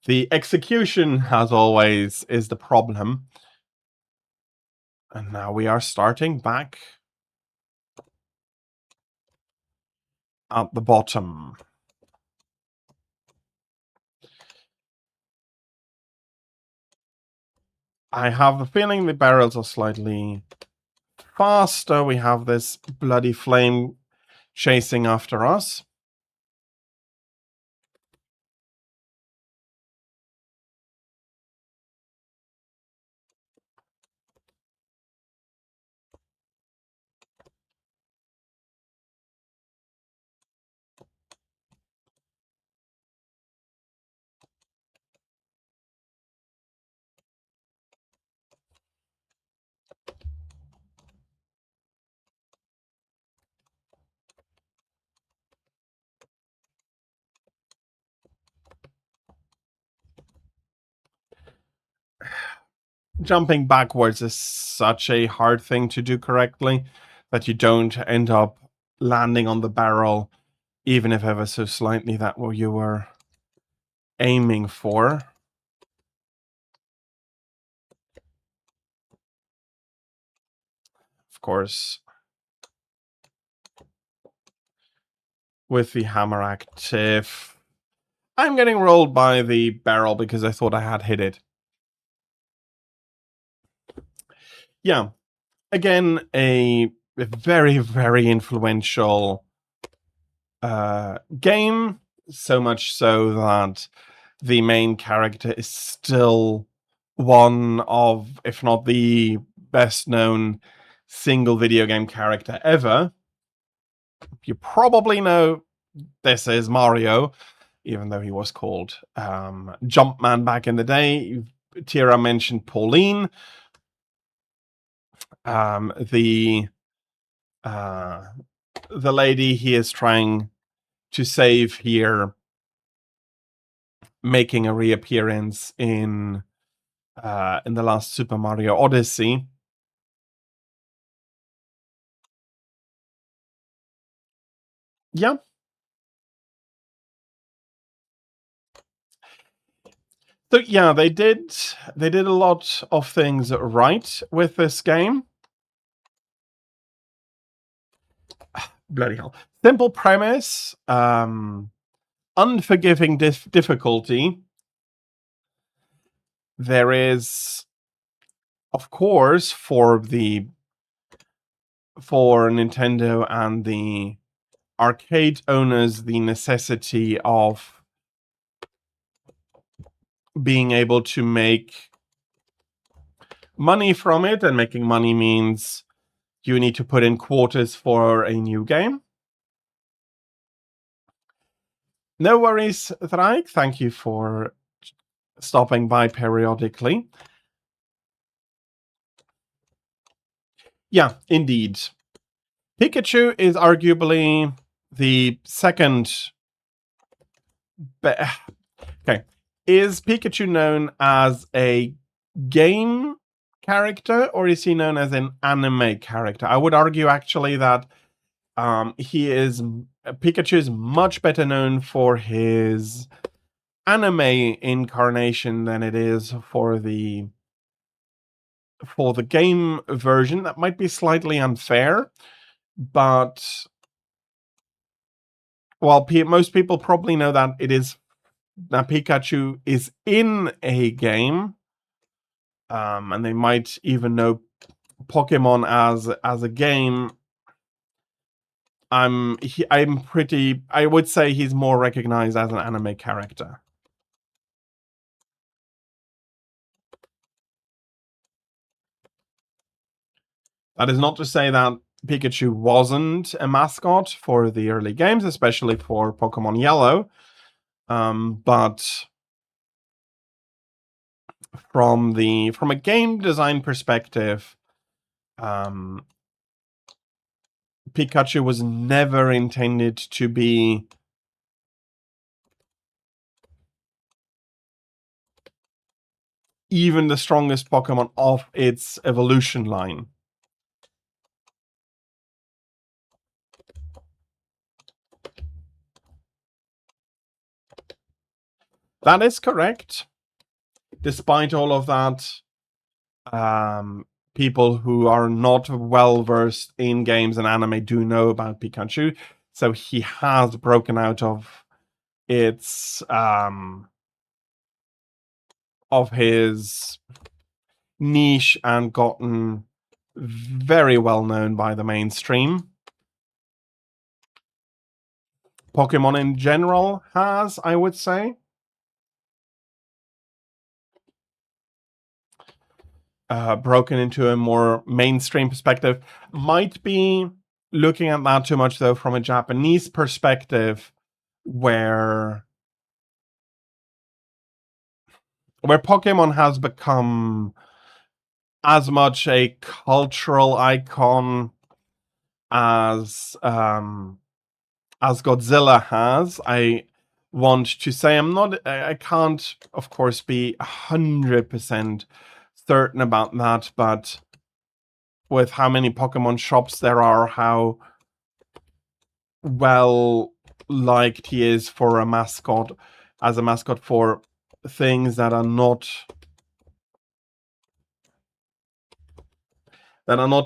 The execution, as always, is the problem. And now we are starting back at the bottom. I have the feeling the barrels are slightly faster. We have this bloody flame chasing after us. Jumping backwards is such a hard thing to do correctly that you don't end up landing on the barrel, even if ever so slightly, that what you were aiming for. Of course, with the hammer active, I'm getting rolled by the barrel because I thought I had hit it. Yeah, again, a very, very influential game, so much so that the main character is still one of, if not the best known single video game character ever. You probably know this is Mario, even though he was called Jumpman back in the day. Tira mentioned Pauline. The lady he is trying to save here, making a reappearance in the last Super Mario Odyssey. Yeah. So yeah, they did a lot of things right with this game. Bloody hell. Simple premise, unforgiving difficulty. There is, of course, for Nintendo and the arcade owners, the necessity of being able to make money from it, and making money means you need to put in quarters for a new game. No worries, Thraik. Thank you for stopping by periodically. Yeah, indeed. Pikachu is arguably the second... Okay. is Pikachu known as a game character, or is he known as an anime character? I would argue actually that Pikachu is much better known for his anime incarnation than it is for the game version. That might be slightly unfair, but while most people probably know that Pikachu is in a game, and they might even know Pokemon as a game. I would say he's more recognized as an anime character. That is not to say that Pikachu wasn't a mascot for the early games, especially for Pokemon Yellow. But from a game design perspective, Pikachu was never intended to be even the strongest Pokemon of its evolution line. That is correct. Despite all of that, people who are not well versed in games and anime do know about Pikachu. So he has broken out of his niche and gotten very well known by the mainstream. Pokemon in general has, I would say. Broken into a more mainstream perspective. Might be looking at that too much, though, from a Japanese perspective, where Pokemon has become as much a cultural icon as Godzilla has. I want to say I can't, of course, be 100% certain about that, but with how many Pokemon shops there are, how well liked he is for a mascot, as a mascot for things that are not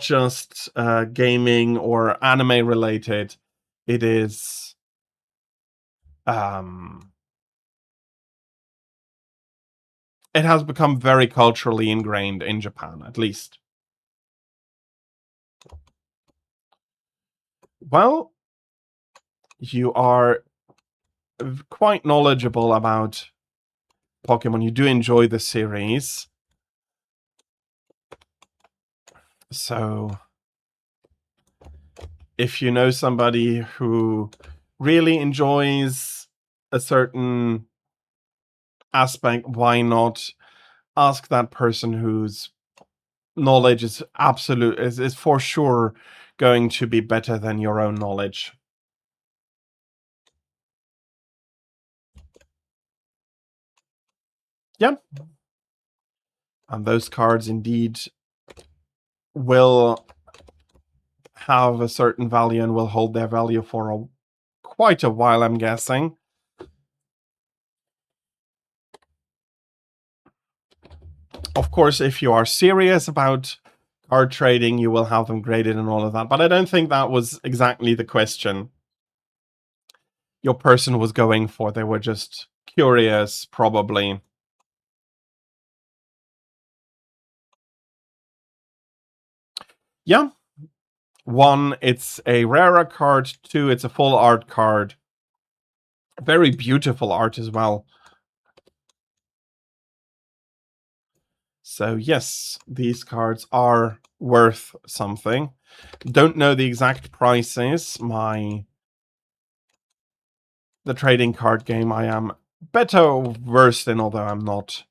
just gaming or anime related. It is it has become very culturally ingrained in Japan, at least. Well, you are quite knowledgeable about Pokemon. You do enjoy the series. So, if you know somebody who really enjoys a certain aspect, why not ask that person whose knowledge is for sure going to be better than your own knowledge. Yeah. And those cards indeed will have a certain value and will hold their value for quite a while, I'm guessing. Of course, if you are serious about card trading, you will have them graded and all of that. But I don't think that was exactly the question your person was going for. They were just curious, probably. Yeah. 1, it's a rarer card. 2, it's a full art card. Very beautiful art as well. So yes, these cards are worth something. Don't know the exact prices. The trading card game I am better versed in, although I'm not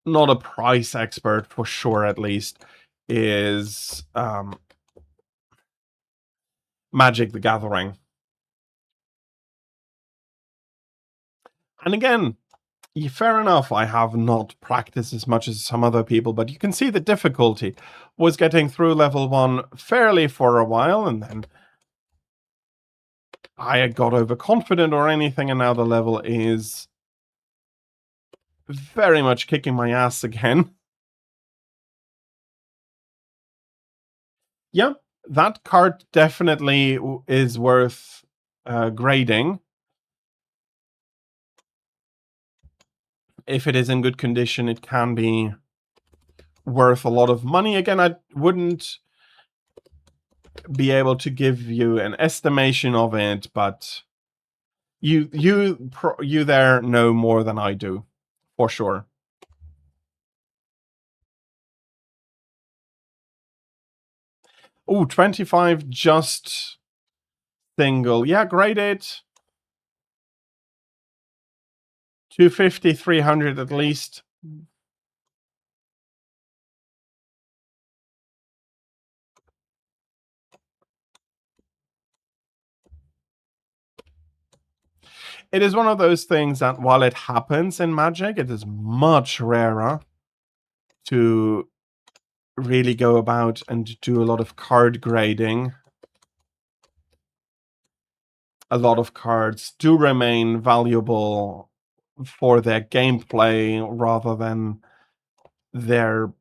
a price expert for sure, at least, is Magic the Gathering. And again, fair enough, I have not practiced as much as some other people, but you can see the difficulty was getting through level 1 fairly for a while, and then I got overconfident or anything, and now the level is very much kicking my ass again. Yeah, that card definitely is worth grading. If it is in good condition, it can be worth a lot of money. Again, I wouldn't be able to give you an estimation of it, but you there know more than I do, for sure. Oh, 25 just single. Yeah, graded. 250, 300 at least. It is one of those things that while it happens in Magic, it is much rarer to really go about and do a lot of card grading. A lot of cards do remain valuable for their gameplay rather than their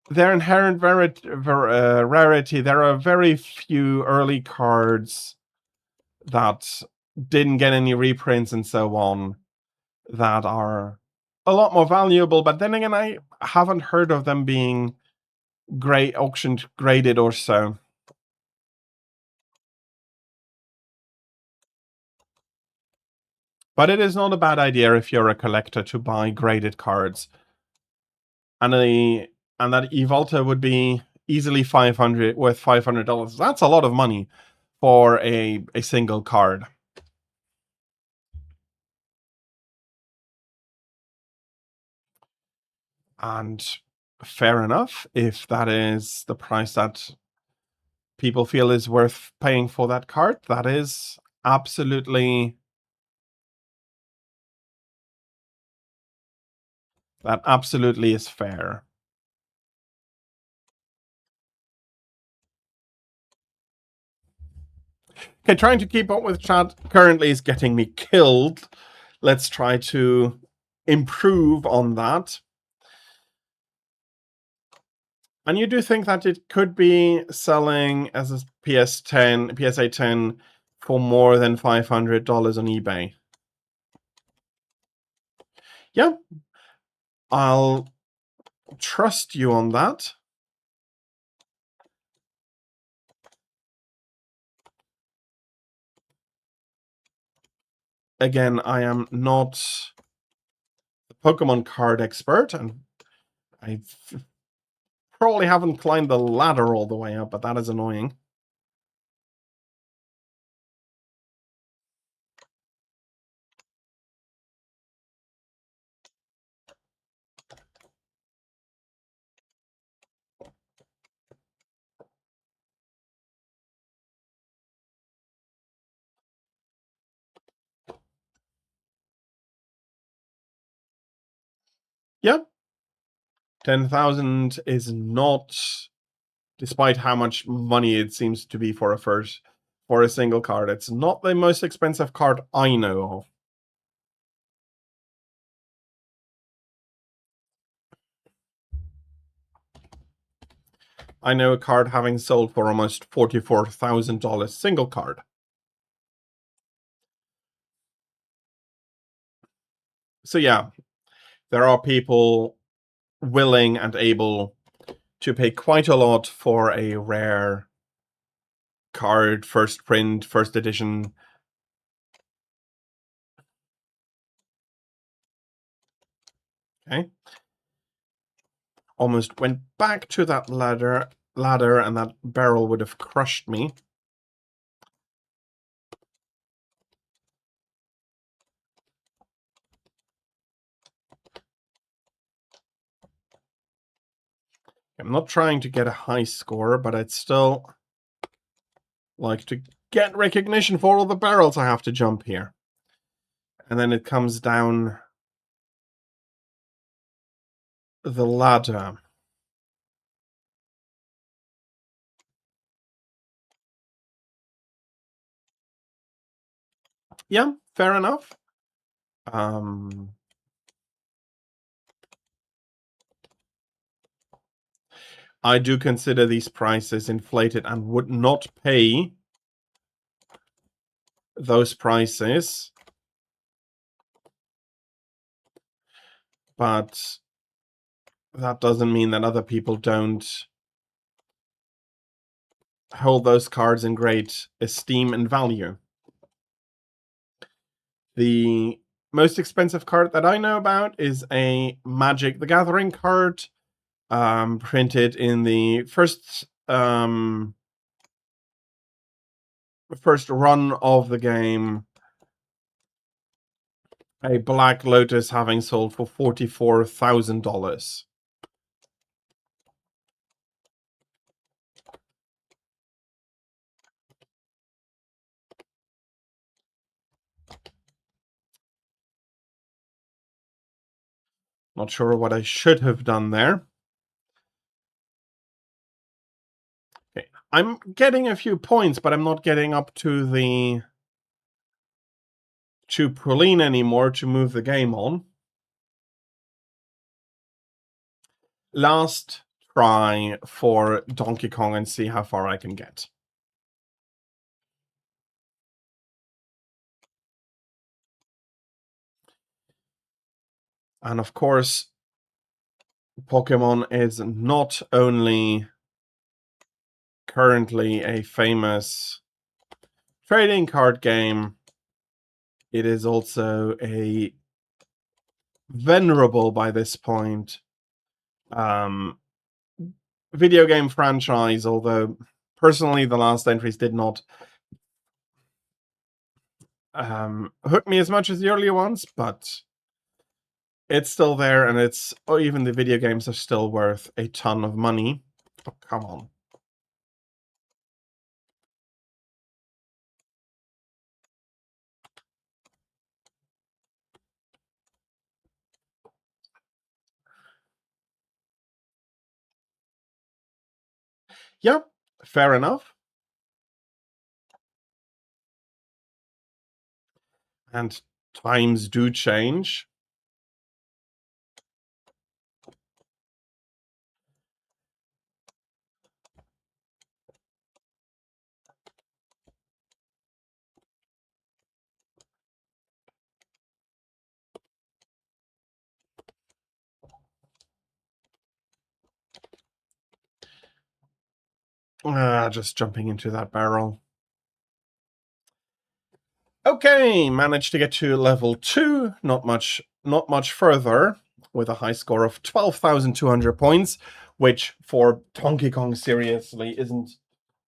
inherent rarity. There are very few early cards that didn't get any reprints and so on that are a lot more valuable, but then again, I haven't heard of them being auctioned graded or so. But it is not a bad idea if you're a collector to buy graded cards. And that Evolta would be easily worth $500. That's a lot of money for a single card. And fair enough, if that is the price that people feel is worth paying for that card, that is absolutely is fair. Okay, trying to keep up with chat currently is getting me killed. Let's try to improve on that. And you do think that it could be selling as a PSA 10 for more than $500 on eBay? Yeah, I'll trust you on that. Again, I am not a Pokemon card expert, and I probably haven't climbed the ladder all the way up, but that is annoying. Yeah, 10,000 is not, despite how much money it seems to be for a single card, it's not the most expensive card I know of. I know a card having sold for almost $44,000 single card. So yeah, there are people willing and able to pay quite a lot for a rare card, first print, first edition. Okay. Almost went back to that ladder, and that barrel would have crushed me. I'm not trying to get a high score, but I'd still like to get recognition for all the barrels I have to jump here. and then it comes down the ladder. Yeah, fair enough. I do consider these prices inflated and would not pay those prices. But that doesn't mean that other people don't hold those cards in great esteem and value. The most expensive card that I know about is a Magic the Gathering card, printed in the first run of the game. A Black Lotus having sold for $44,000. Not sure what I should have done there. Okay. I'm getting a few points, but I'm not getting up to the Pauline anymore to move the game on. Last try for Donkey Kong and see how far I can get. And of course, Pokemon is not only currently a famous trading card game, it is also a venerable, by this point, video game franchise, although personally the last entries did not hook me as much as the earlier ones, but it's still there, and it's even the video games are still worth a ton of money. Oh, come on. Yeah, fair enough. And times do change. Just jumping into that barrel. Okay, managed to get to level 2, not much further, with a high score of 12,200 points, which for Donkey Kong seriously isn't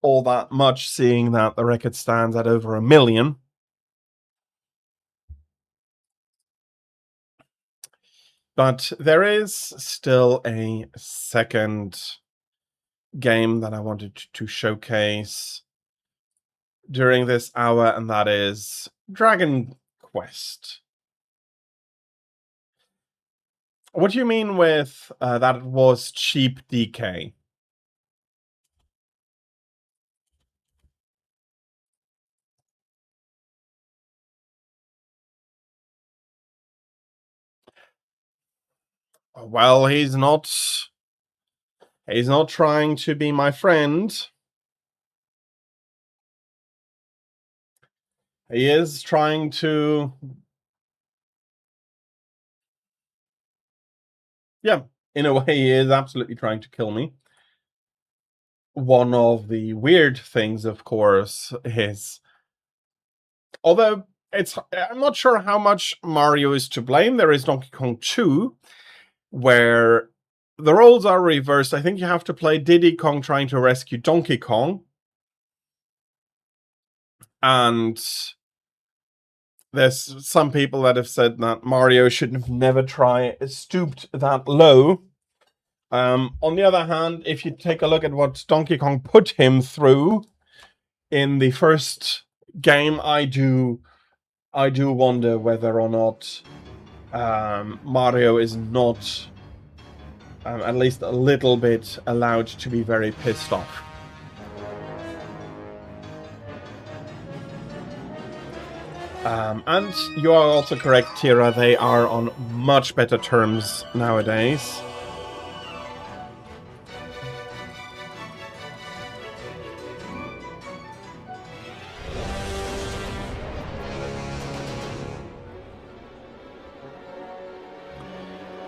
all that much, seeing that the record stands at over 1 million. But there is still a second game that I wanted to showcase during this hour, and that is Dragon Quest. What do you mean with that it was cheap DK? Well, he's not trying to be my friend. He is trying to... Yeah, in a way, he is absolutely trying to kill me. One of the weird things, of course, is... Although I'm not sure how much Mario is to blame. There is Donkey Kong 2, where the roles are reversed. I think you have to play Diddy Kong trying to rescue Donkey Kong. And there's some people that have said that Mario should have never stooped that low. On the other hand, if you take a look at what Donkey Kong put him through in the first game, I do I do wonder whether or not Mario is not at least a little bit allowed to be very pissed off. And you are also correct, Tira, they are on much better terms nowadays.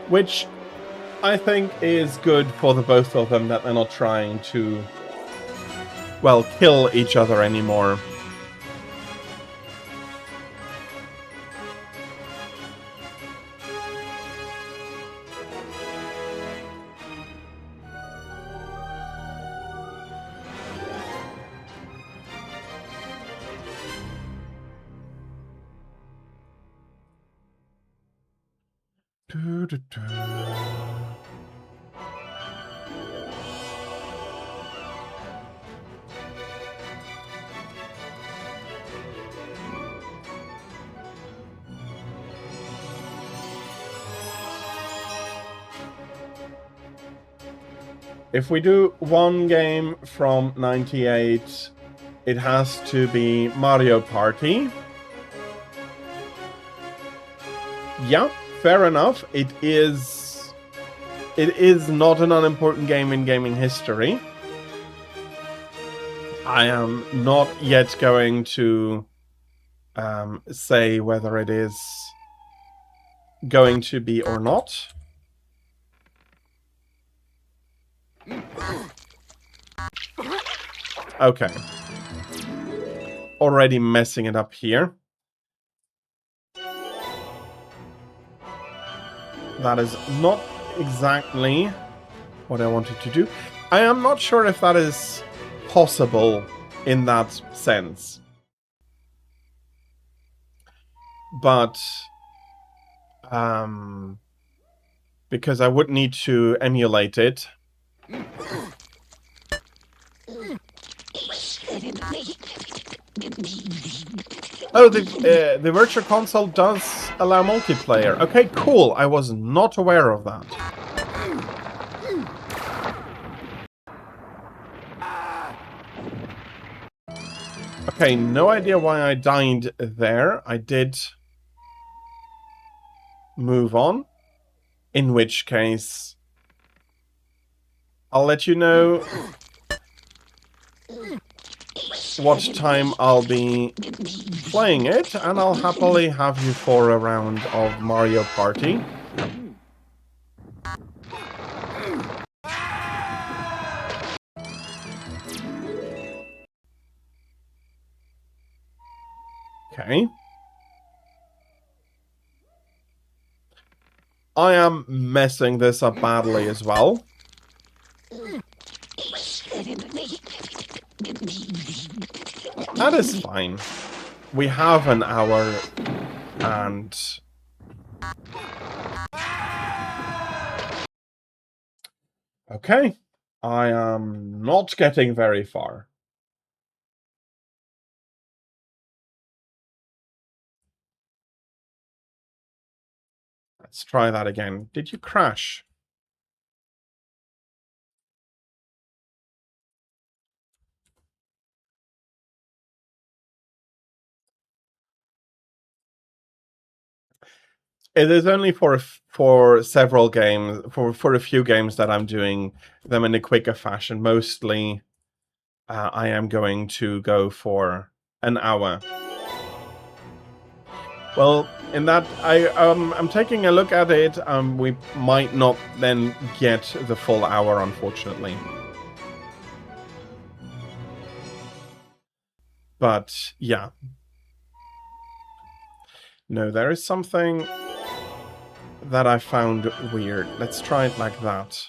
Which I think is good for the both of them, that they're not trying to, well, kill each other anymore. If we do one game from 98, it has to be Mario Party. Yeah, fair enough. It is not an unimportant game in gaming history. I am not yet going to say whether it is going to be or not. Okay. Already messing it up here. That is not exactly what I wanted to do. I am not sure if that is possible in that sense. But because I would need to emulate it. Oh, the Virtual Console does allow multiplayer. Okay, cool. I was not aware of that. Okay, no idea why I died there. I did move on. In which case, I'll let you know what time I'll be playing it, and I'll happily have you for a round of Mario Party. Okay. I am messing this up badly as well. That is fine. We have an hour, and... Okay. I am not getting very far. Let's try that again. Did you crash? It is only for several games, for a few games that I'm doing them in a quicker fashion. Mostly, I am going to go for an hour. Well, in that, I'm taking a look at it. We might not then get the full hour, unfortunately. But yeah. No, there is something that I found weird. Let's try it like that.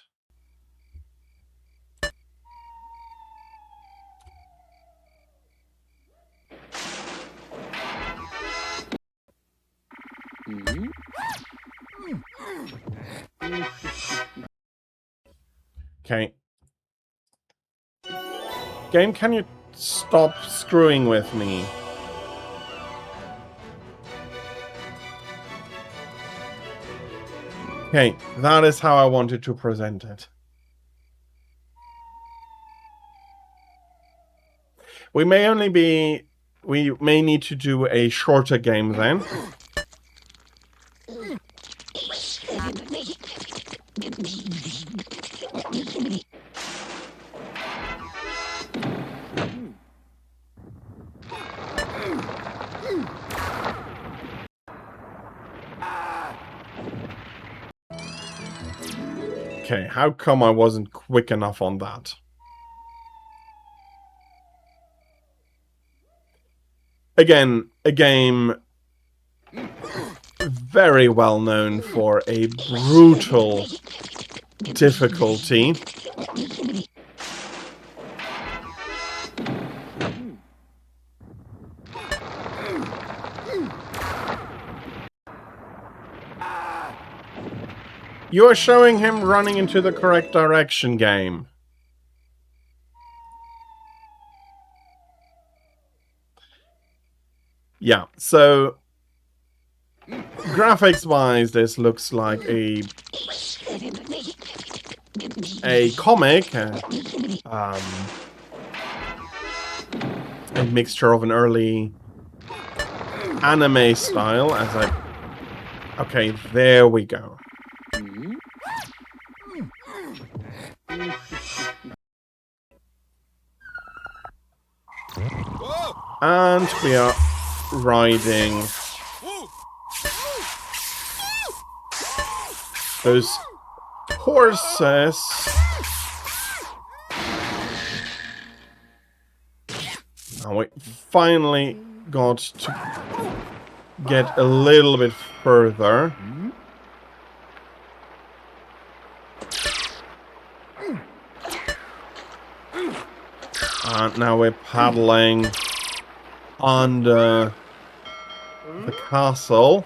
Okay. Game, can you stop screwing with me? Okay, that is how I wanted to present it. We may need to do a shorter game then. Okay, how come I wasn't quick enough on that? Again, a game very well known for a brutal difficulty. You are showing him running into the correct direction, game. Yeah, so graphics-wise, this looks like a comic, a mixture of an early anime style, as I... Okay, there we go. And we are riding those horses. And we finally got to get a little bit further. And now we're paddling under the castle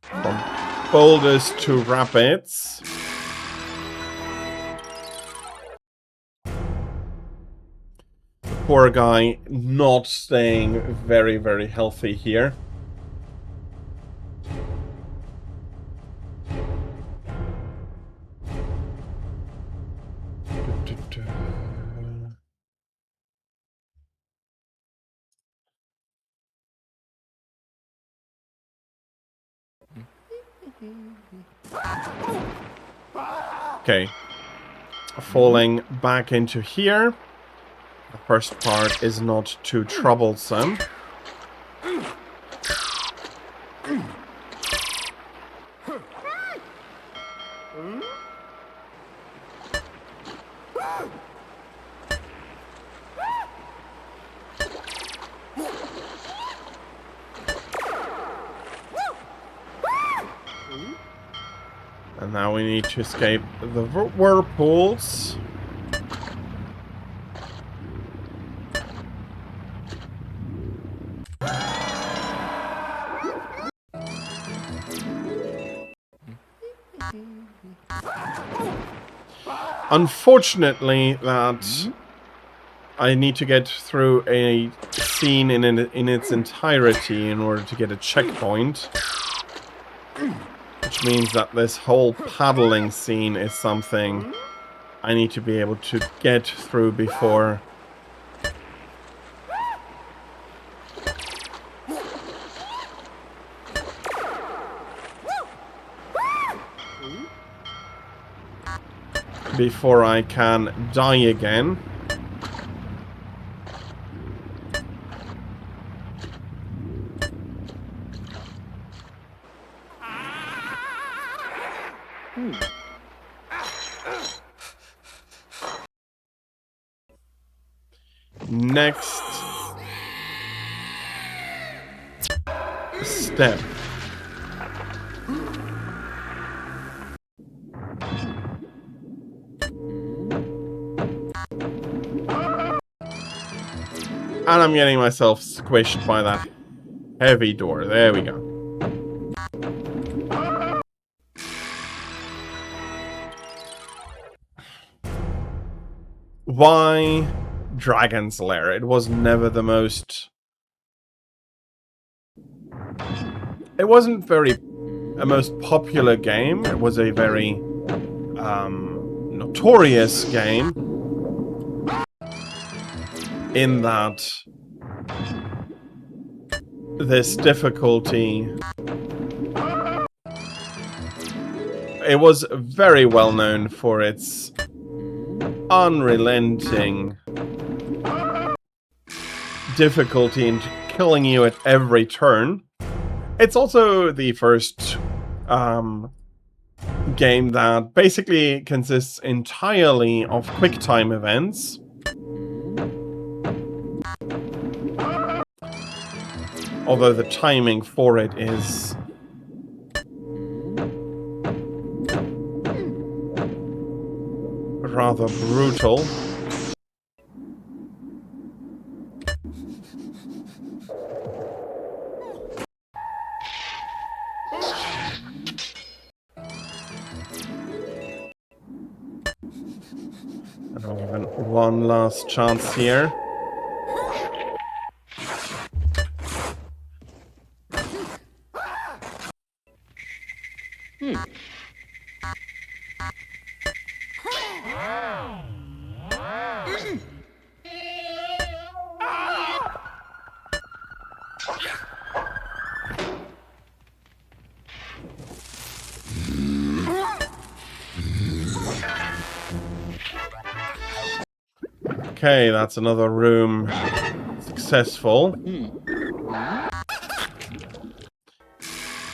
from boulders to rapids. Poor guy not staying very, very healthy here. Okay, falling back into here. The first part is not too troublesome. And now we need to escape the whirlpools. Unfortunately, that I need to get through a scene in its entirety in order to get a checkpoint. Which means that this whole paddling scene is something I need to be able to get through before... before I can die again. Next step. And I'm getting myself squished by that heavy door. There we go. Why Dragon's Lair? It was never the most... It wasn't very a most popular game. It was a very notorious game in that this difficulty, it was very well known for its unrelenting difficulty in killing you at every turn. It's also the first game that basically consists entirely of quick time events. Although the timing for it is rather brutal. And I'll give it one last chance here. Okay, that's another room successful.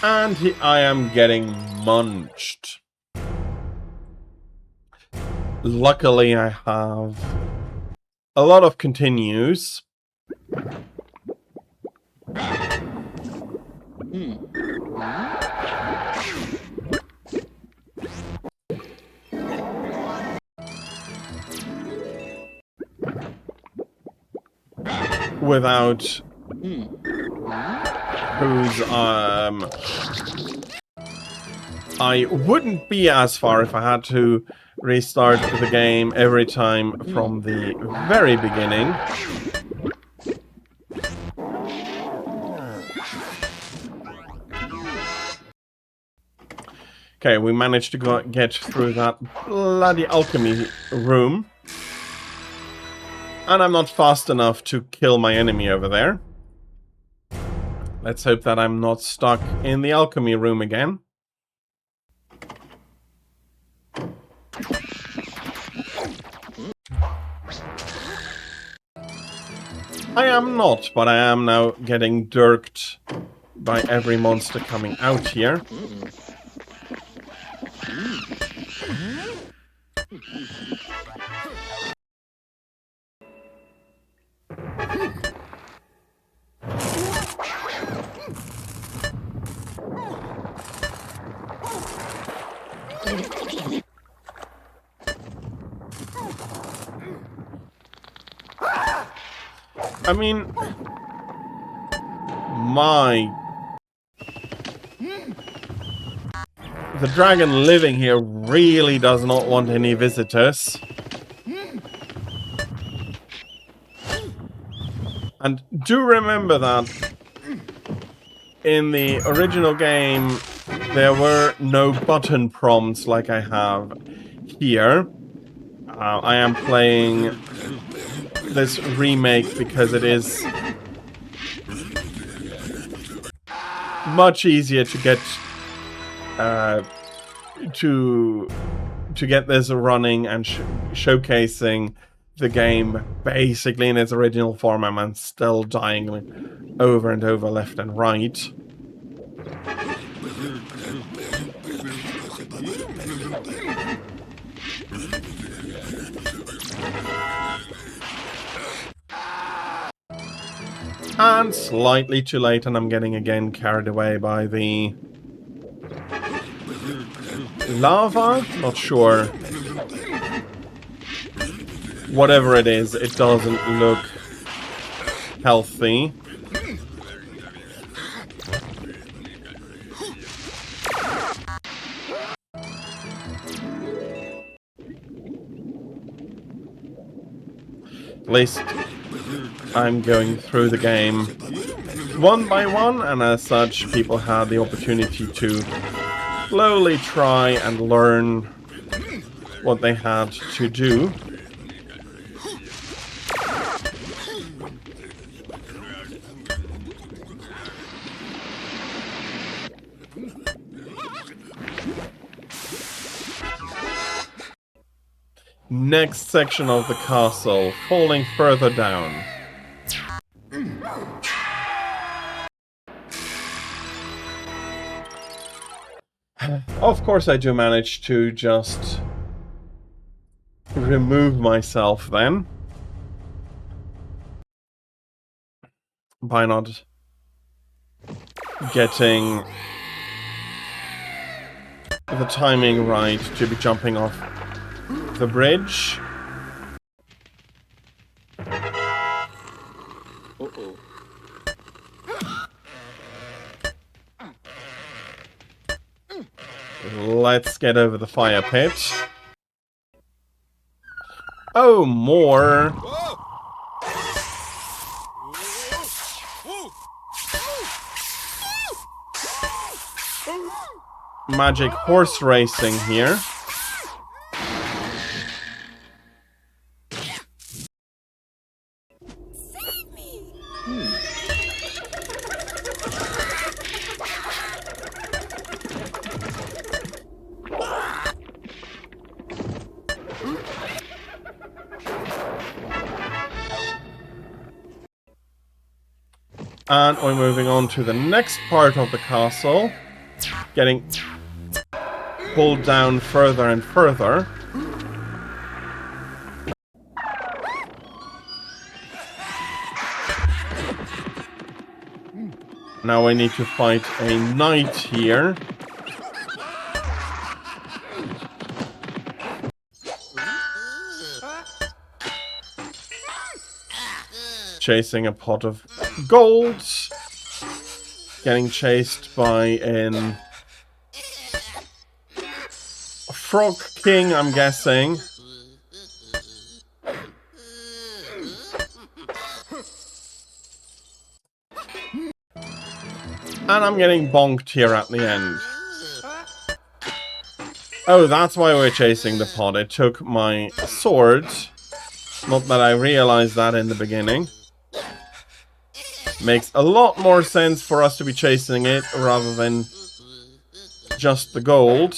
And I am getting munched. Luckily, I have a lot of continues. Without whose I wouldn't be as far if I had to restart the game every time from the very beginning. Okay, we managed to get through that bloody alchemy room. And I'm not fast enough to kill my enemy over there. Let's hope that I'm not stuck in the alchemy room again. I am not, but I am now getting dirked by every monster coming out here. I mean, the dragon living here really does not want any visitors. And do remember that in the original game, there were no button prompts like I have here. I am playing this remake because it is much easier to get to get this running and showcasing the game basically in its original form. I'm still dying over and over left and right. And slightly too late, and I'm getting again carried away by the lava? Not sure. Whatever it is, it doesn't look healthy. At least I'm going through the game one by one, and as such, people had the opportunity to slowly try and learn what they had to do. Next section of the castle, falling further down. Of course I do manage to just remove myself then. By not getting the timing right to be jumping off the bridge. Let's get over the fire pit. Oh, more. Magic horse racing here. Save me! And we're moving on to the next part of the castle. Getting pulled down further and further. Now I need to fight a knight here. Chasing a pot of gold. Getting chased by an Frog King, I'm guessing. And I'm getting bonked here at the end. Oh, that's why we're chasing the pot. It took my sword. Not that I realized that in the beginning. Makes a lot more sense for us to be chasing it rather than just the gold.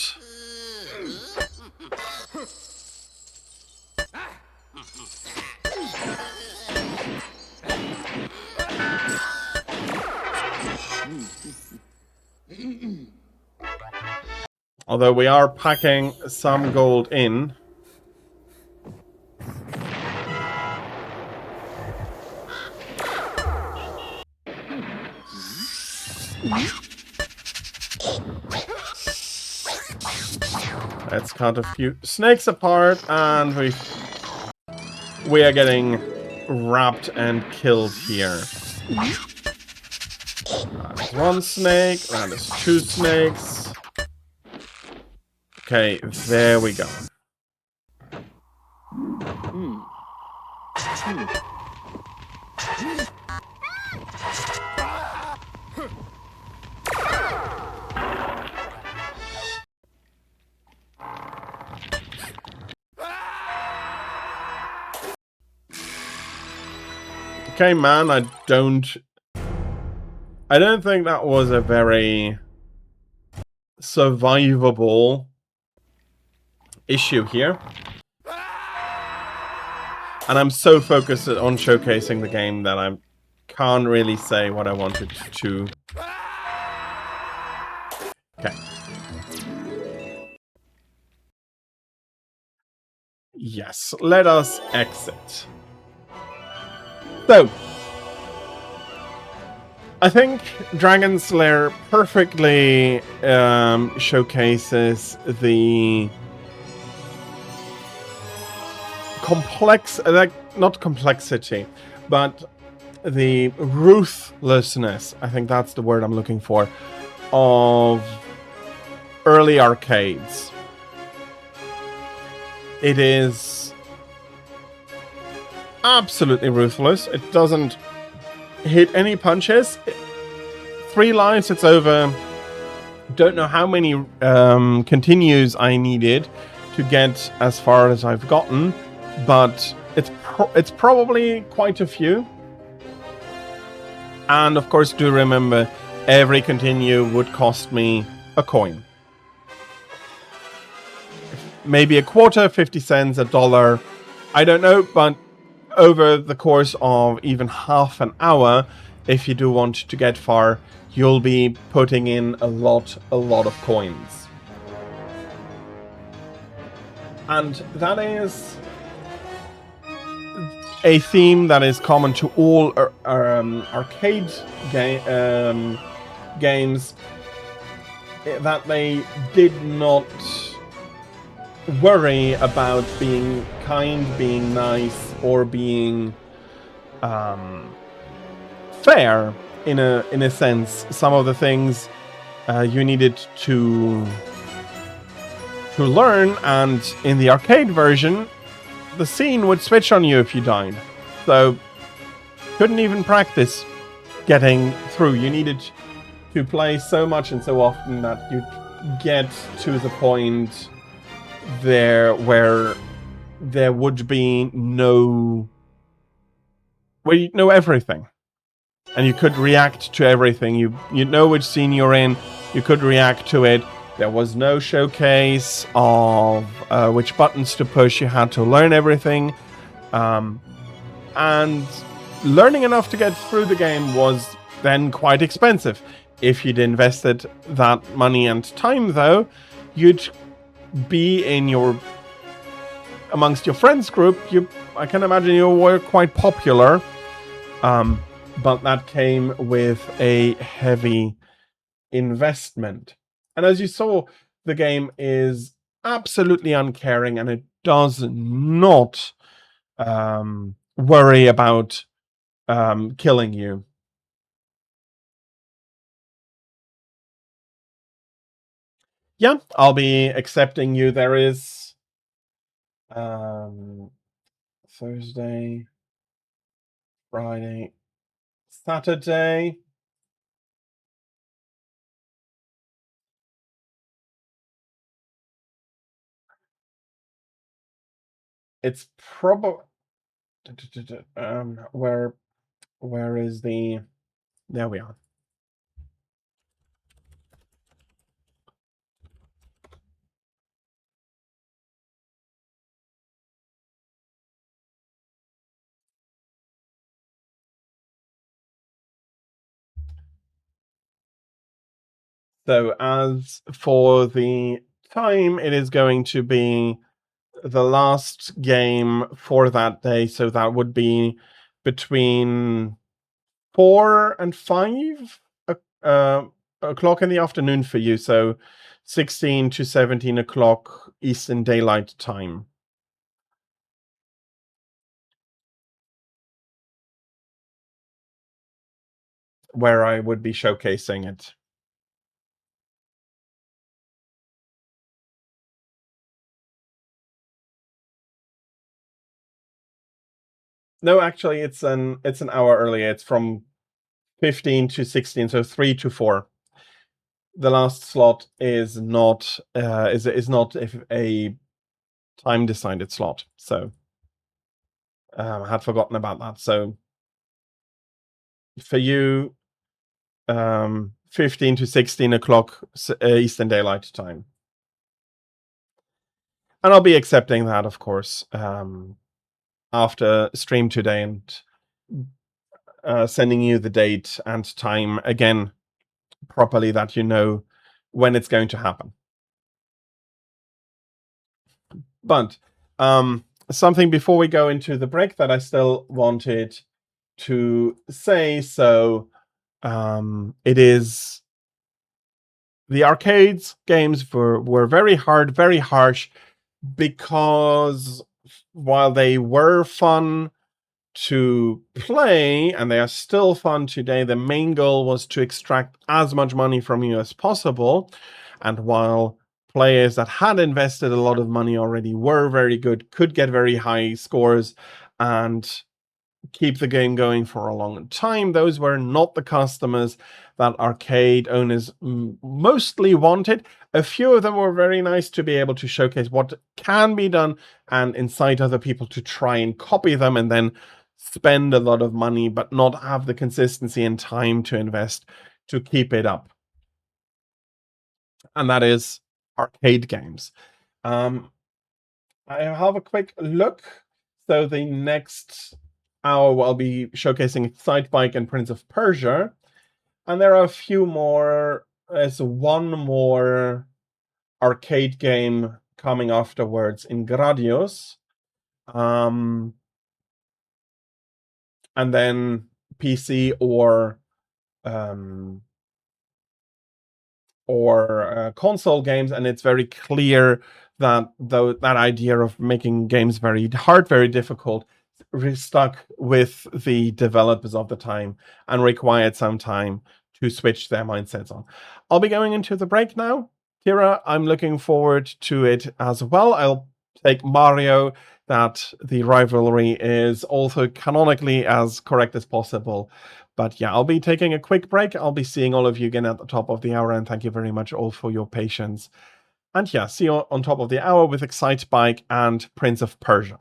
Although we are packing some gold in. Let's cut a few snakes apart, and we are getting wrapped and killed here. That is one snake, that is two snakes. Okay, there we go. Okay, man, I don't think that was a very survivable issue here. And I'm so focused on showcasing the game that I can't really say what I wanted to. Okay. Yes, let us exit. So, I think Dragon's Lair perfectly showcases the not complexity, but the ruthlessness, I think that's the word I'm looking for, of early arcades. It is absolutely ruthless. It doesn't hit any punches. 3 lives, it's over. Don't know how many continues I needed to get as far as I've gotten, but it's probably quite a few. And of course, do remember, every continue would cost me a coin. Maybe a quarter, 50 cents, $1. I don't know, but over the course of even half an hour, if you do want to get far, you'll be putting in a lot of coins. And that is a theme that is common to all arcade games, that they did not worry about being kind, being nice, or being fair in a sense. Some of the things you needed to learn, and in the arcade version, the scene would switch on you if you died. So couldn't even practice getting through. You needed to play so much and so often that you get to the point there where there would be no, where you know everything and you could react to everything. You know which scene you're in, you could react to it. There was no showcase of which buttons to push. You had to learn everything, and learning enough to get through the game was then quite expensive. If you'd invested that money and time, though, you'd be amongst your friends group. I can imagine you were quite popular, but that came with a heavy investment. And as you saw, the game is absolutely uncaring, and it does not worry about killing you. Yeah, I'll be accepting you. There is Thursday, Friday, Saturday. It's probably where is the, there we are. So as for the time, it is going to be the last game for that day. So that would be between 4 and 5 o'clock in the afternoon for you. So 16 to 17 o'clock Eastern Daylight Time. Where I would be showcasing it. No, actually, it's an hour earlier. It's from 15 to 16, so 3 to 4. The last slot is not not a time decided slot. So I had forgotten about that. So for you, 15 to 16 o'clock Eastern Daylight Time. And I'll be accepting that, of course, after stream today, and sending you the date and time again properly, that you know when it's going to happen. But something before we go into the break that I still wanted to say. So it is, the arcades games were very hard, very harsh, because while they were fun to play, and they are still fun today, the main goal was to extract as much money from you as possible. And while players that had invested a lot of money already were very good, could get very high scores, and keep the game going for a long time. Those were not the customers that arcade owners mostly wanted. A few of them were very nice to be able to showcase what can be done and incite other people to try and copy them and then spend a lot of money, but not have the consistency and time to invest to keep it up. And that is arcade games. I have a quick look. So the next hour I'll be showcasing Excitebike and Prince of Persia. And there are a few more. There's one more arcade game coming afterwards in Gradius. And then PC or console games, and it's very clear that that idea of making games very hard, very difficult, stuck with the developers of the time and required some time to switch their mindsets on. I'll be going into the break now. Kira, I'm looking forward to it as well. I'll take Mario, that the rivalry is also canonically as correct as possible. But yeah, I'll be taking a quick break. I'll be seeing all of you again at the top of the hour, and thank you very much all for your patience. And yeah, see you on top of the hour with Excitebike and Prince of Persia.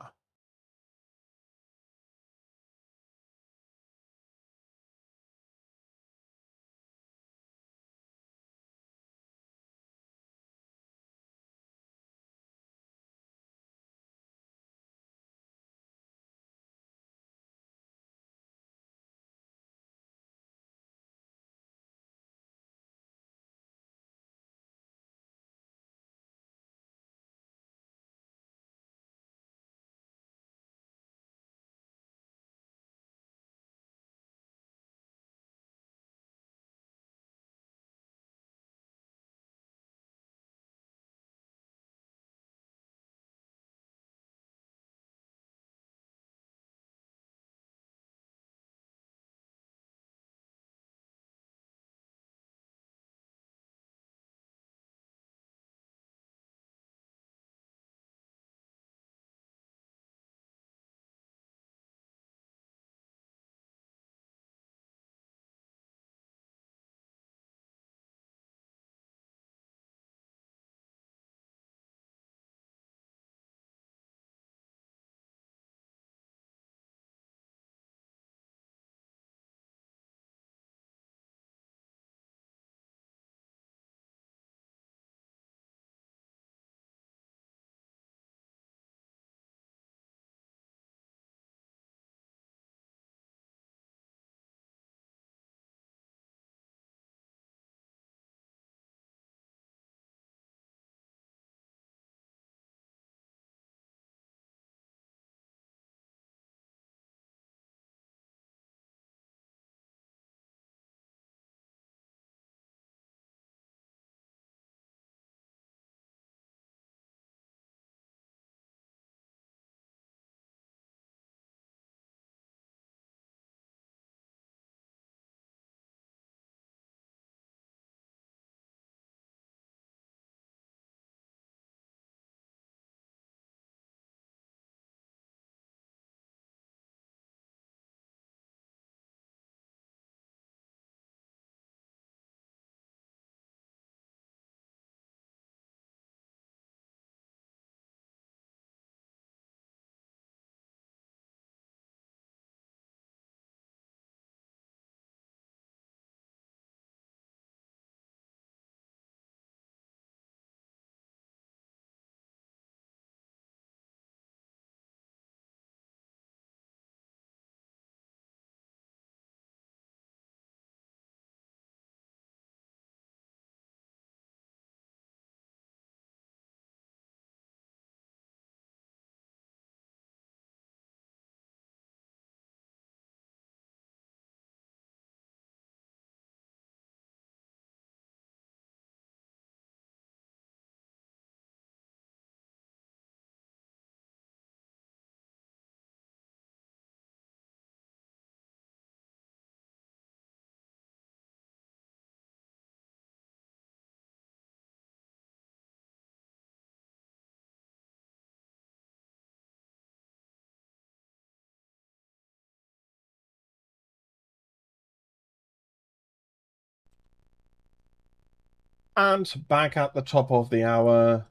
And back at the top of the hour.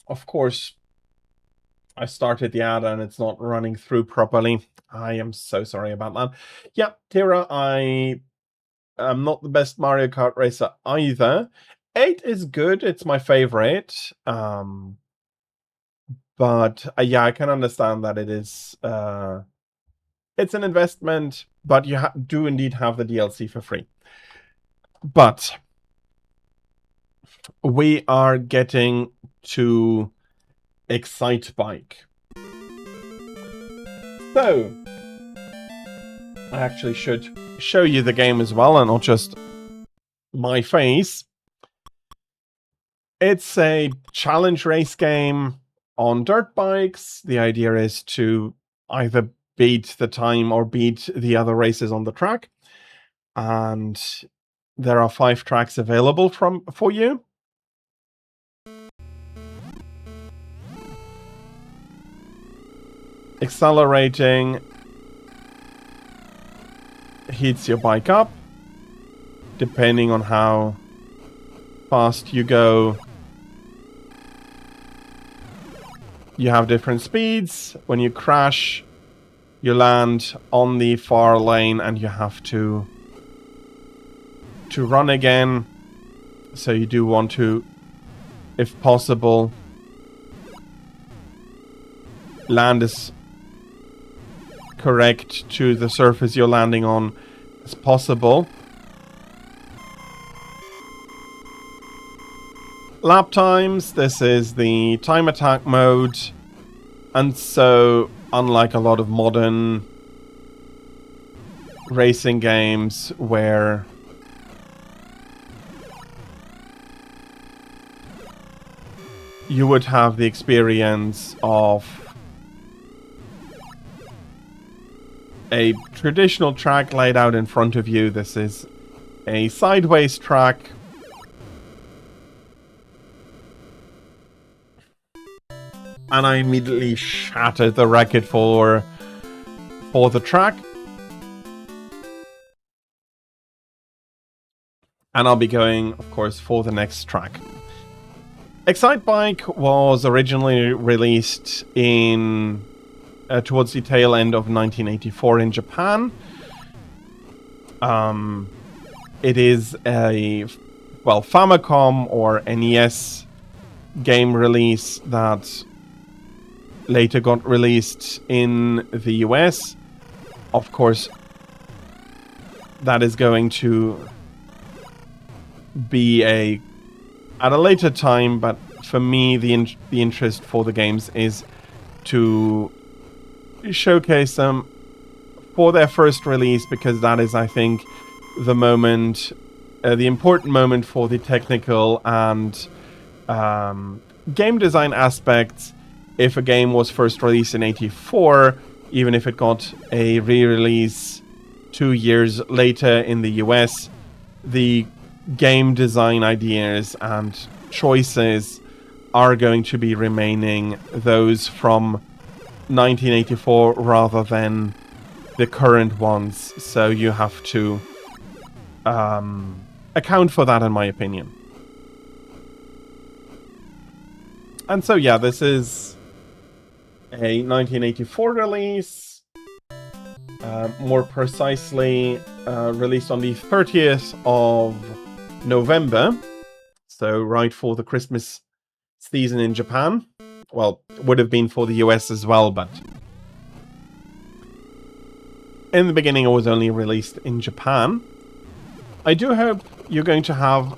Of course, I started the ad and it's not running through properly. I am so sorry about that. Yeah, Tira, I am not the best Mario Kart racer either. 8 is good. It's my favorite. But yeah, I can understand that it is... it's an investment, but you do indeed have the DLC for free. But we are getting to Excite Bike. So, I actually should show you the game as well, and not just my face. It's a challenge race game on dirt bikes. The idea is to either beat the time or beat the other races on the track. And there are 5 tracks available for you. Accelerating heats your bike up. Depending on how fast you go, you have different speeds. When you crash, you land on the far lane and you have to run again. So you do want to, if possible, land as correct to the surface you're landing on as possible. Lap times, this is the time attack mode, and so unlike a lot of modern racing games where you would have the experience of a traditional track laid out in front of you, this is a sideways track. And I immediately shattered the record for the track. And I'll be going, of course, for the next track. Excite Bike was originally released in towards the tail end of 1984 in Japan. It is a, well, Famicom or NES game release that later got released in the US. Of course, that is going to be at a later time, but for me, the interest for the games is to showcase them for their first release, because that is, I think, the moment, the important moment for the technical and game design aspects. If a game was first released in 84, even if it got a re-release 2 years later in the US, the game design ideas and choices are going to be remaining those from 1984 rather than the current ones. So you have to account for that, in my opinion. And so, yeah, this is a 1984 release. More precisely, released on the 30th of November. So right for the Christmas season in Japan. Well, it would have been for the US as well, but in the beginning it was only released in Japan. I do hope you're going to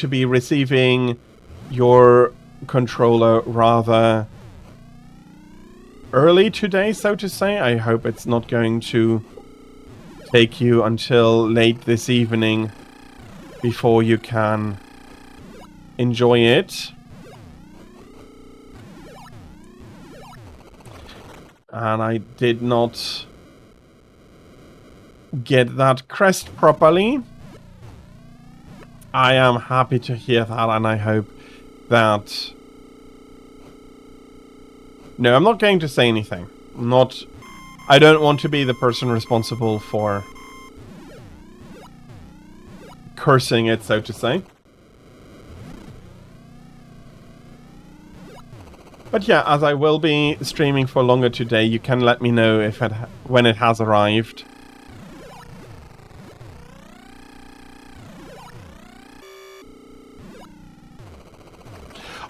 be receiving your controller rather early today, so to say. I hope it's not going to take you until late this evening before you can enjoy it. And I did not get that crest properly. I am happy to hear that, and I hope that... No, I'm not going to say anything. I don't want to be the person responsible for cursing it, so to say. But yeah, as I will be streaming for longer today, you can let me know if when it has arrived.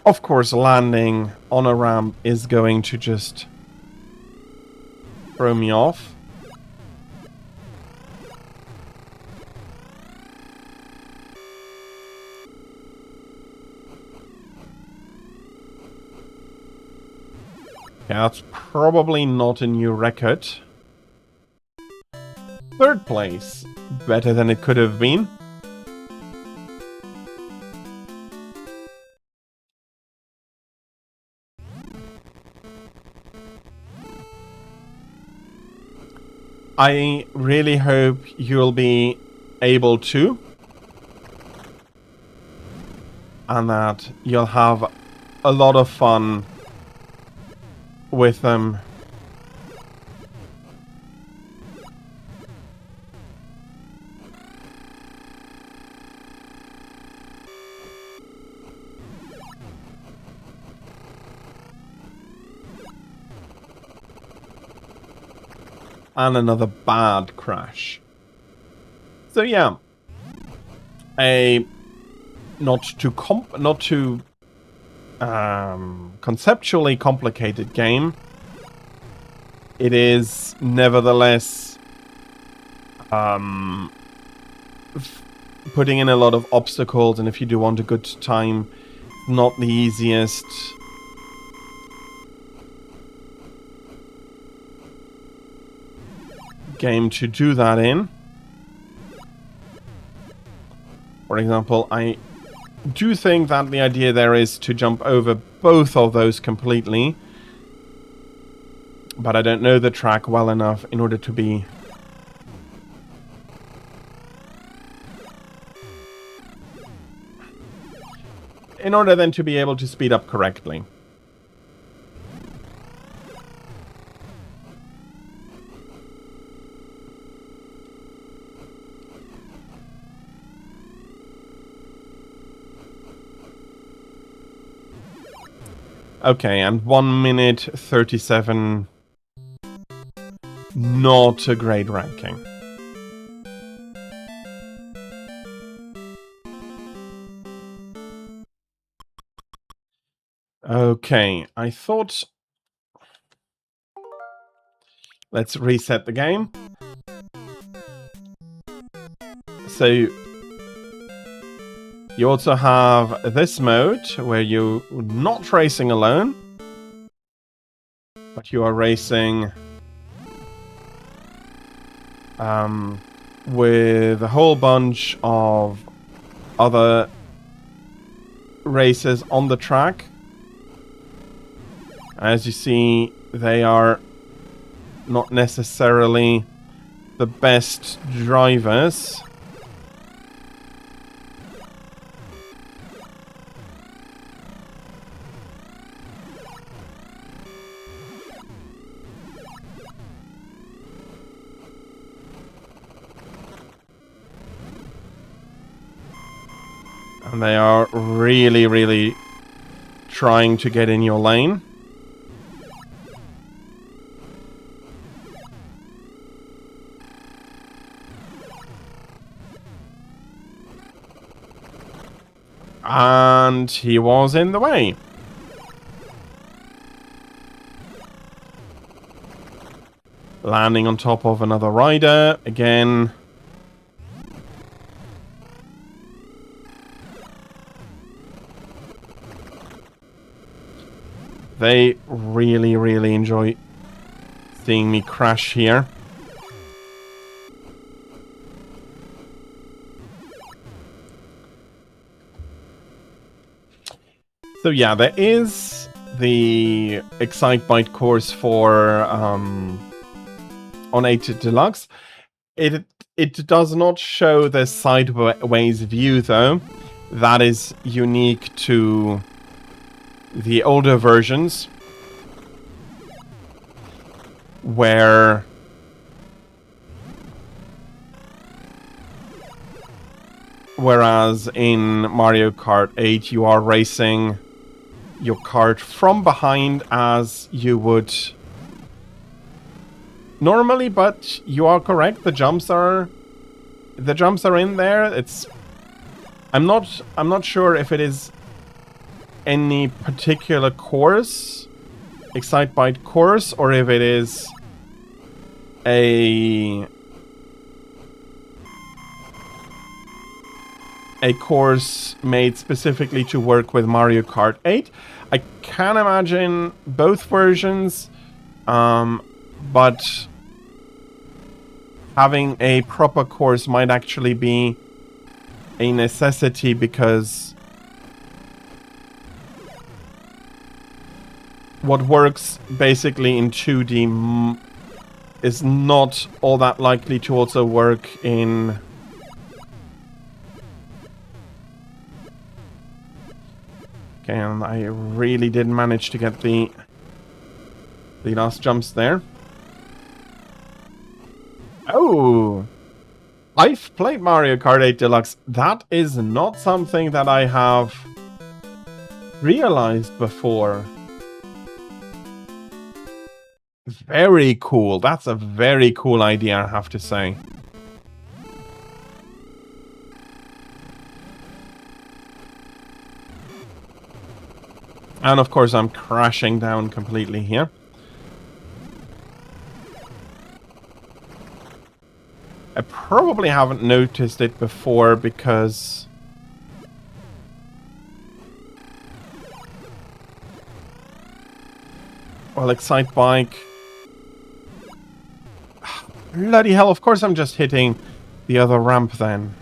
Of course, landing on a ramp is going to just throw me off. Yeah, that's probably not a new record. 3rd place. Better than it could have been. I really hope you'll be able to. And that you'll have a lot of fun with them. And another bad crash. So yeah, a not too conceptually complicated game. It is nevertheless putting in a lot of obstacles, and if you do want a good time, not the easiest. Game to do that in. For example, I do think that the idea there is to jump over both of those completely, but I don't know the track well enough in order to be then to be able to speed up correctly. Okay, and 1 minute 37. Not a great ranking. Okay, I thought... Let's reset the game. So... You also have this mode, where you're not racing alone, but you are racing with a whole bunch of other racers on the track. As you see, they are not necessarily the best drivers. And they are really, really trying to get in your lane. And he was in the way. Landing on top of another rider again. They really, really enjoy seeing me crash here. So yeah, there is the Excitebike course for on 8 Deluxe. It does not show the sideways view though. That is unique to the older versions, where Whereas in Mario Kart 8, you are racing your kart from behind as you would normally, but you are correct. The jumps are in there. I'm not sure if it is any particular course, Excitebike course, or if it is a course made specifically to work with Mario Kart 8. I can imagine both versions, but having a proper course might actually be a necessity, because what works basically in 2D is not all that likely to also work in and I really did manage to get the last jumps there. Oh! I've played Mario Kart 8 Deluxe. That is not something that I have realized before. Very cool. That's a very cool idea, I have to say. And of course, I'm crashing down completely here. I probably haven't noticed it before because... well, Excitebike... bloody hell, of course I'm just hitting the other ramp then.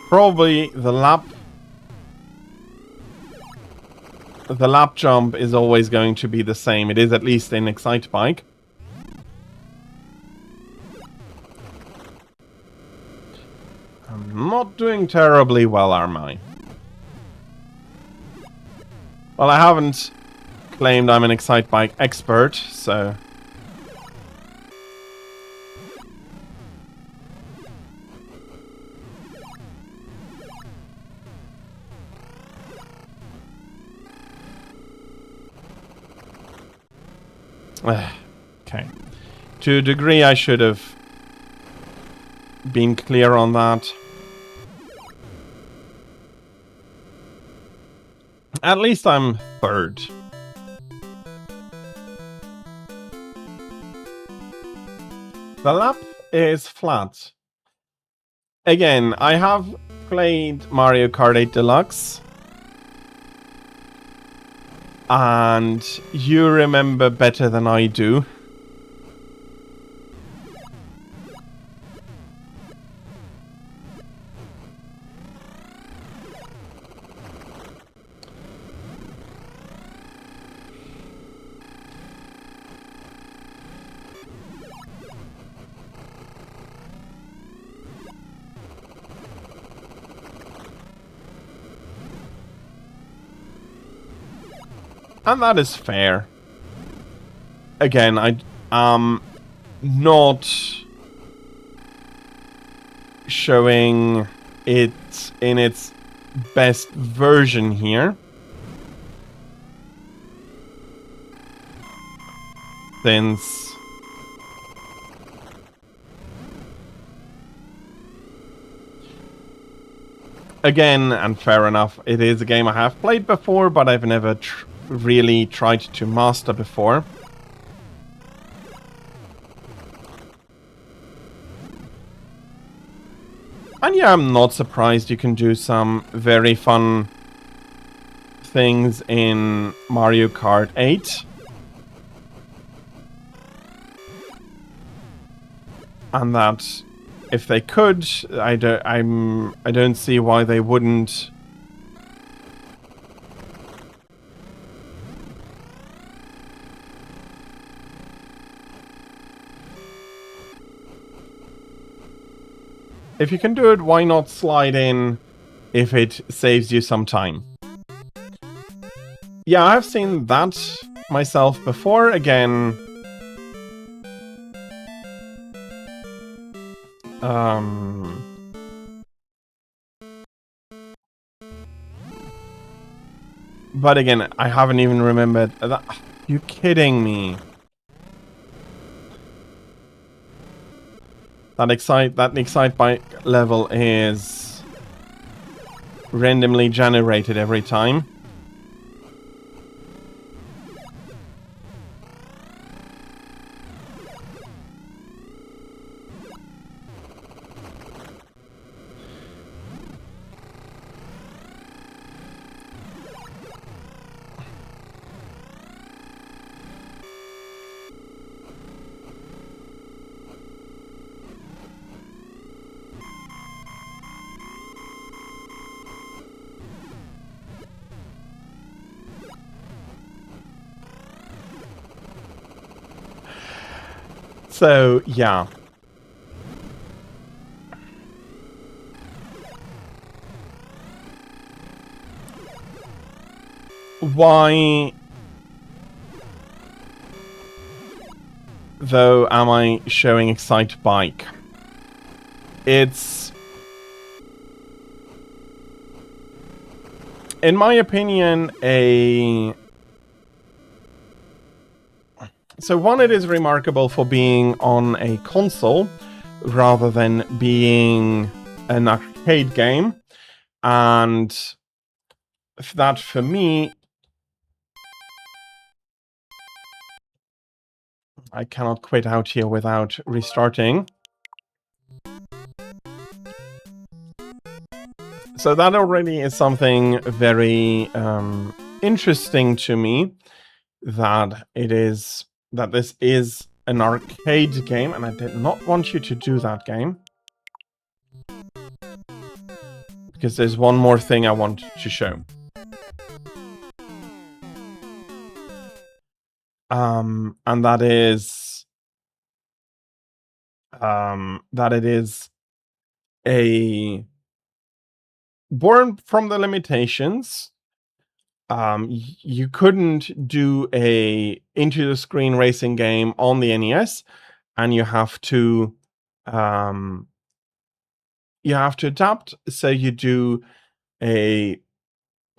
Probably the lap jump is always going to be the same. It is, at least in Excitebike. I'm not doing terribly well, am I? Well, I haven't claimed I'm an Excitebike expert, so... okay. To a degree, I should have been clear on that. At least I'm third. The lap is flat. Again, I have played Mario Kart 8 Deluxe. And you remember better than I do. And that is fair. Again, I am not showing it in its best version here. Since again, and fair enough, it is a game I have played before, but I've never really tried to master before. And yeah, I'm not surprised you can do some very fun things in Mario Kart 8. And that if they could, I don't see why they wouldn't. if you can do it, why not slide in if it saves you some time? Yeah, I've seen that myself before. Again, but again, I haven't even remembered that. You kidding me? That excite bike level is randomly generated every time. So, yeah. Why, though, am I showing Excite Bike? It's, in my opinion, So one, it is remarkable for being on a console rather than being an arcade game. And that, for me, I cannot quit out here without restarting. So that already is something very interesting to me, that this is an arcade game, and I did not want you to do that game. Because there's one more thing I want to show. And that is that it is a born from the limitations. You couldn't do a into the screen racing game on the NES, and you have to adapt. So you do a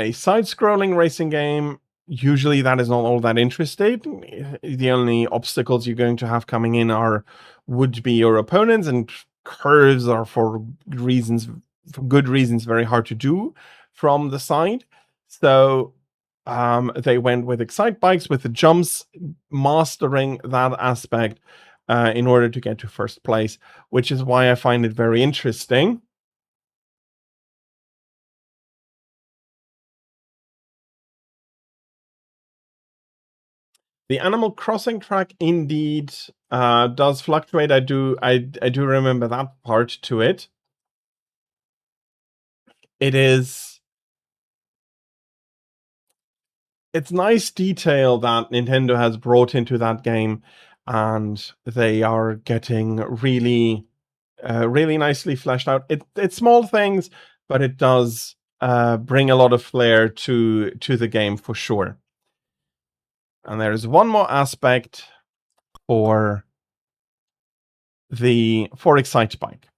side-scrolling racing game. Usually that is not all that interesting. The only obstacles you're going to have coming in would be your opponents, and curves are for good reasons very hard to do from the side. So they went with Excite Bikes, with the jumps, mastering that aspect in order to get to first place, which is why I find it very interesting. The Animal Crossing track indeed does fluctuate. I do remember that part to it. It's nice detail that Nintendo has brought into that game, and they are getting really nicely fleshed out. It's small things, but it does bring a lot of flair to the game for sure. And there's one more aspect for Excite Bike.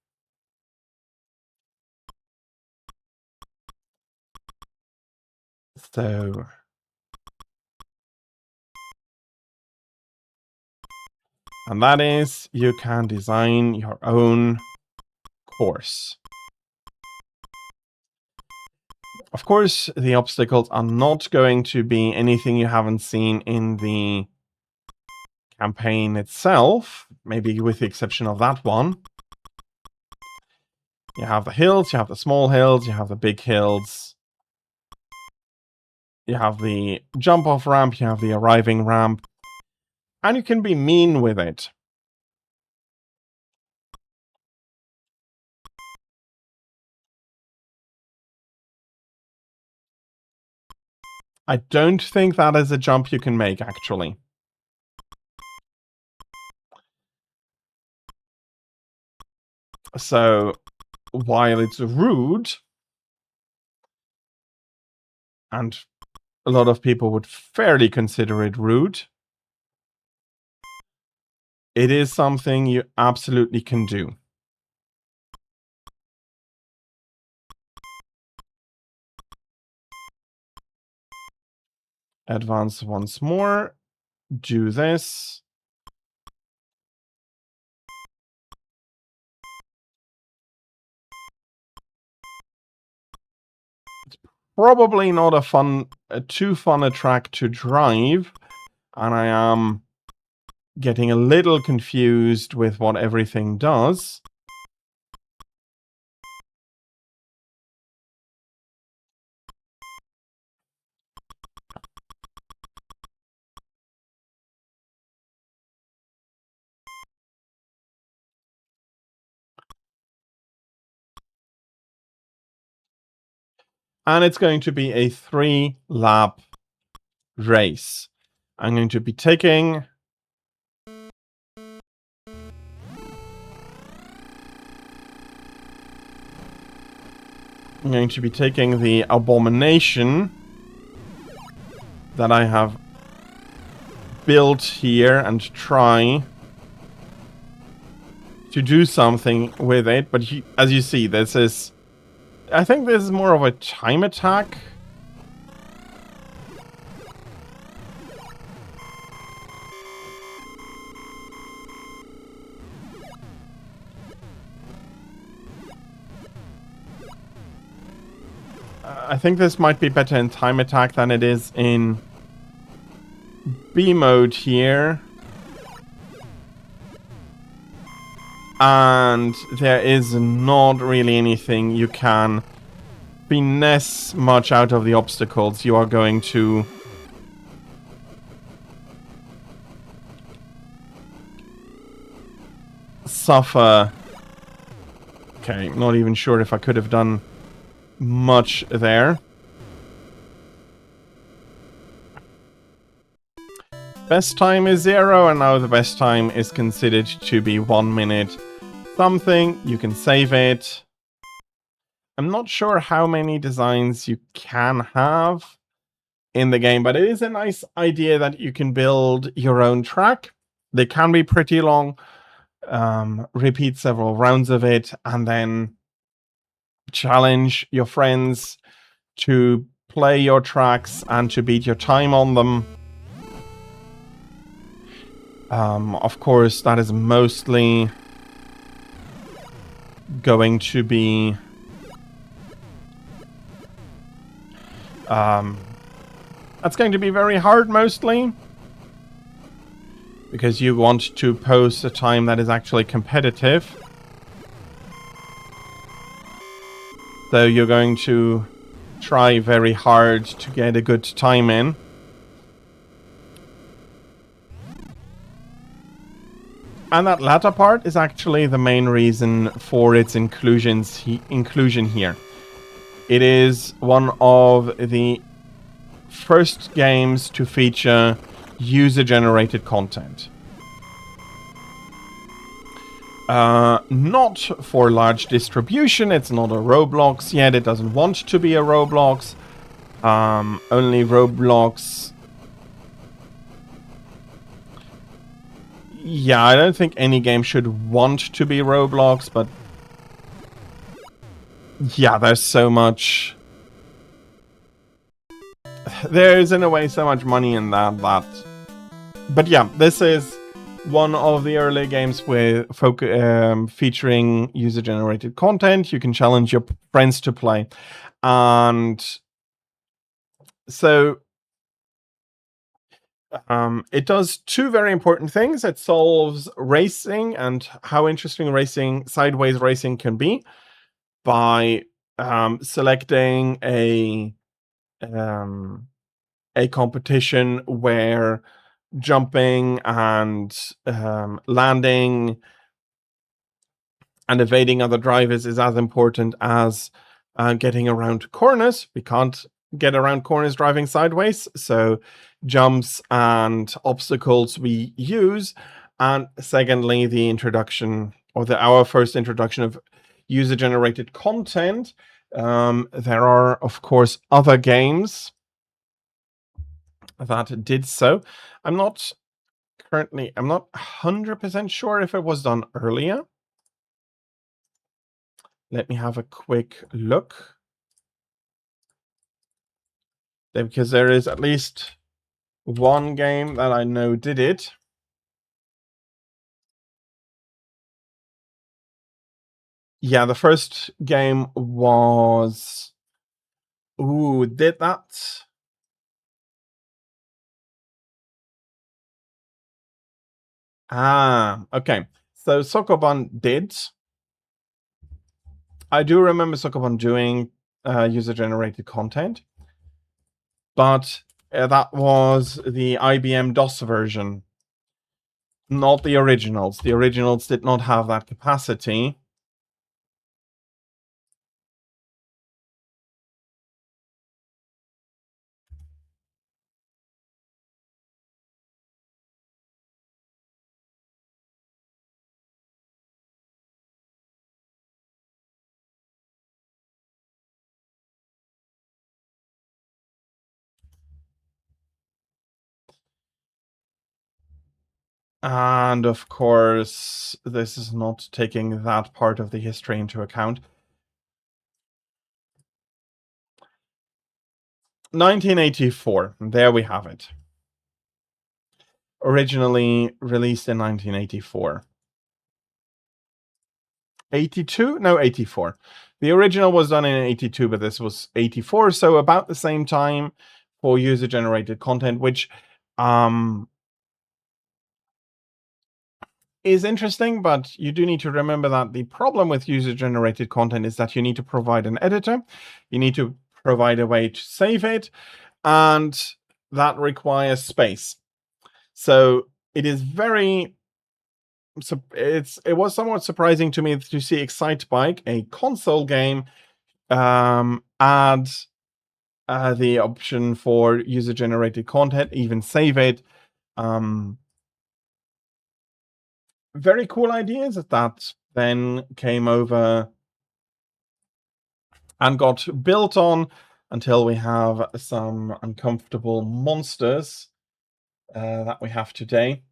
So and that is, you can design your own course. Of course, the obstacles are not going to be anything you haven't seen in the campaign itself, maybe with the exception of that one. You have the hills, you have the small hills, you have the big hills. You have the jump-off ramp, you have the arriving ramp. And you can be mean with it. I don't think that is a jump you can make, actually. So while it's rude, and a lot of people would fairly consider it rude, it is something you absolutely can do. Advance once more. Do this. It's probably not too fun a track to drive, and I am getting a little confused with what everything does. And it's going to be a 3-lap race. I'm going to be taking the abomination that I have built here and try to do something with it. But as you see, I think this is more of a time attack. I think this might be better in time attack than it is in B mode here. And there is not really anything you can finesse much out of the obstacles. You are going to suffer. Okay, not even sure if I could have done much there. Best time is 0, and now the best time is considered to be 1 minute something. You can save it. I'm not sure how many designs you can have in the game, but it is a nice idea that you can build your own track. They can be pretty long. Repeat several rounds of it, and then challenge your friends to play your tracks and to beat your time on them. Of course, that is mostly going to be that's going to be very hard mostly, because you want to post a time that is actually competitive. So you're going to try very hard to get a good time in. And that latter part is actually the main reason for its inclusion here. It is one of the first games to feature user-generated content. Not for large distribution. It's not a Roblox yet. It doesn't want to be a Roblox. Only Roblox. Yeah, I don't think any game should want to be Roblox, but yeah, there's so much. There's in a way so much money in that. But yeah, this is one of the early games with featuring user-generated content. You can challenge your friends to play, and so it does two very important things. It solves racing and how interesting sideways racing can be by selecting a competition where jumping and landing and evading other drivers is as important as getting around corners. We can't get around corners driving sideways, so jumps and obstacles we use. And secondly, the introduction, or our first introduction of user-generated content. There are, of course, other games that did so. I'm not 100% sure if it was done earlier. Let me have a quick look. Because there is at least one game that I know did it. Yeah, the first game was... Ooh, did that? Ah, okay. So Sokoban did. I do remember Sokoban doing user-generated content. But that was the IBM DOS version. Not the originals. The originals did not have that capacity. And of course, this is not taking that part of the history into account. 1984, there we have it. Originally released in 1984. 82? No, 84. The original was done in 82, but this was 84, so about the same time for user-generated content, which is interesting, but you do need to remember that the problem with user-generated content is that you need to provide an editor, you need to provide a way to save it, and that requires space. So it is very... it was somewhat surprising to me to see Excitebike, a console game, add the option for user-generated content, even save it. Very cool ideas that then came over and got built on until we have some uncomfortable monsters that we have today.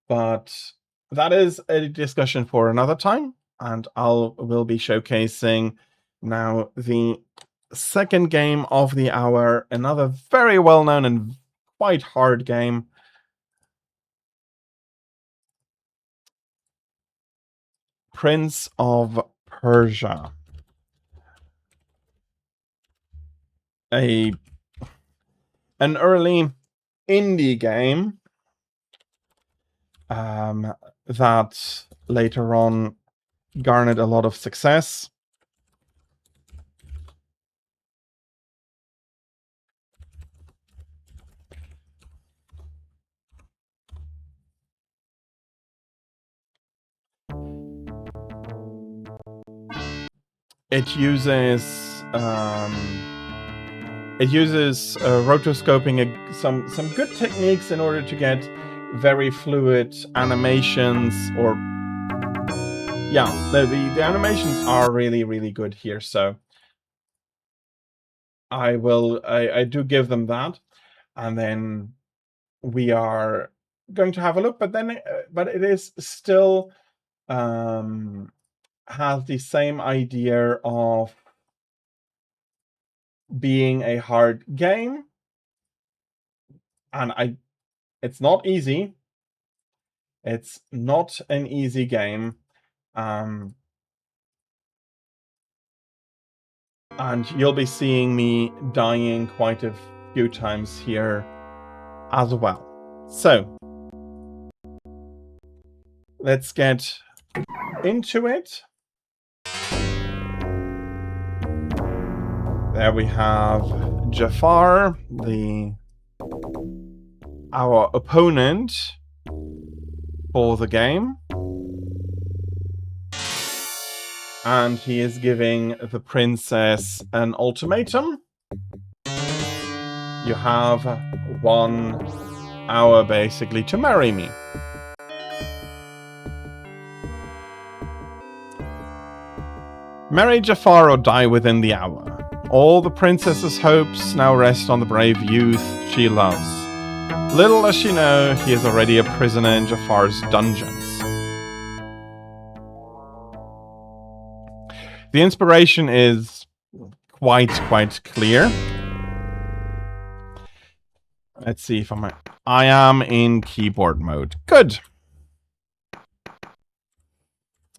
But that is a discussion for another time, and will be showcasing now the second game of the hour, another very well-known and quite hard game. Prince of Persia. An early indie game that later on garnered a lot of success. It uses rotoscoping, some good techniques in order to get very fluid animations, or yeah, the animations are really good here. So I do give them that, and then we are going to have a look. But then, but it is still has the same idea of being a hard game, and it's not easy. It's not an easy game, and you'll be seeing me dying quite a few times here as well. So let's get into it. There we have Jafar, our opponent for the game. And he is giving the princess an ultimatum. You have 1 hour basically to marry me. Marry Jafar or die within the hour. All the princess's hopes now rest on the brave youth she loves. Little does she know, he is already a prisoner in Jafar's dungeons. The inspiration is quite clear. Let's see if I am in keyboard mode. Good.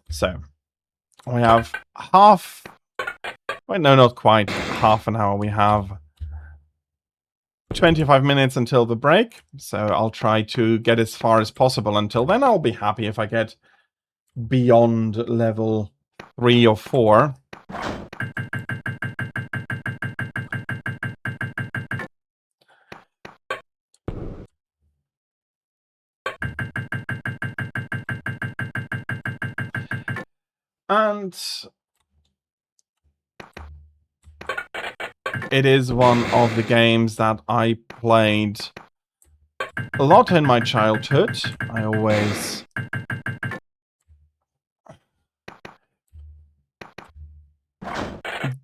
So, we have wait, no, not quite half an hour. We have 25 minutes until the break. So I'll try to get as far as possible until then. I'll be happy if I get beyond level 3 or 4. And it is one of the games that I played a lot in my childhood. I always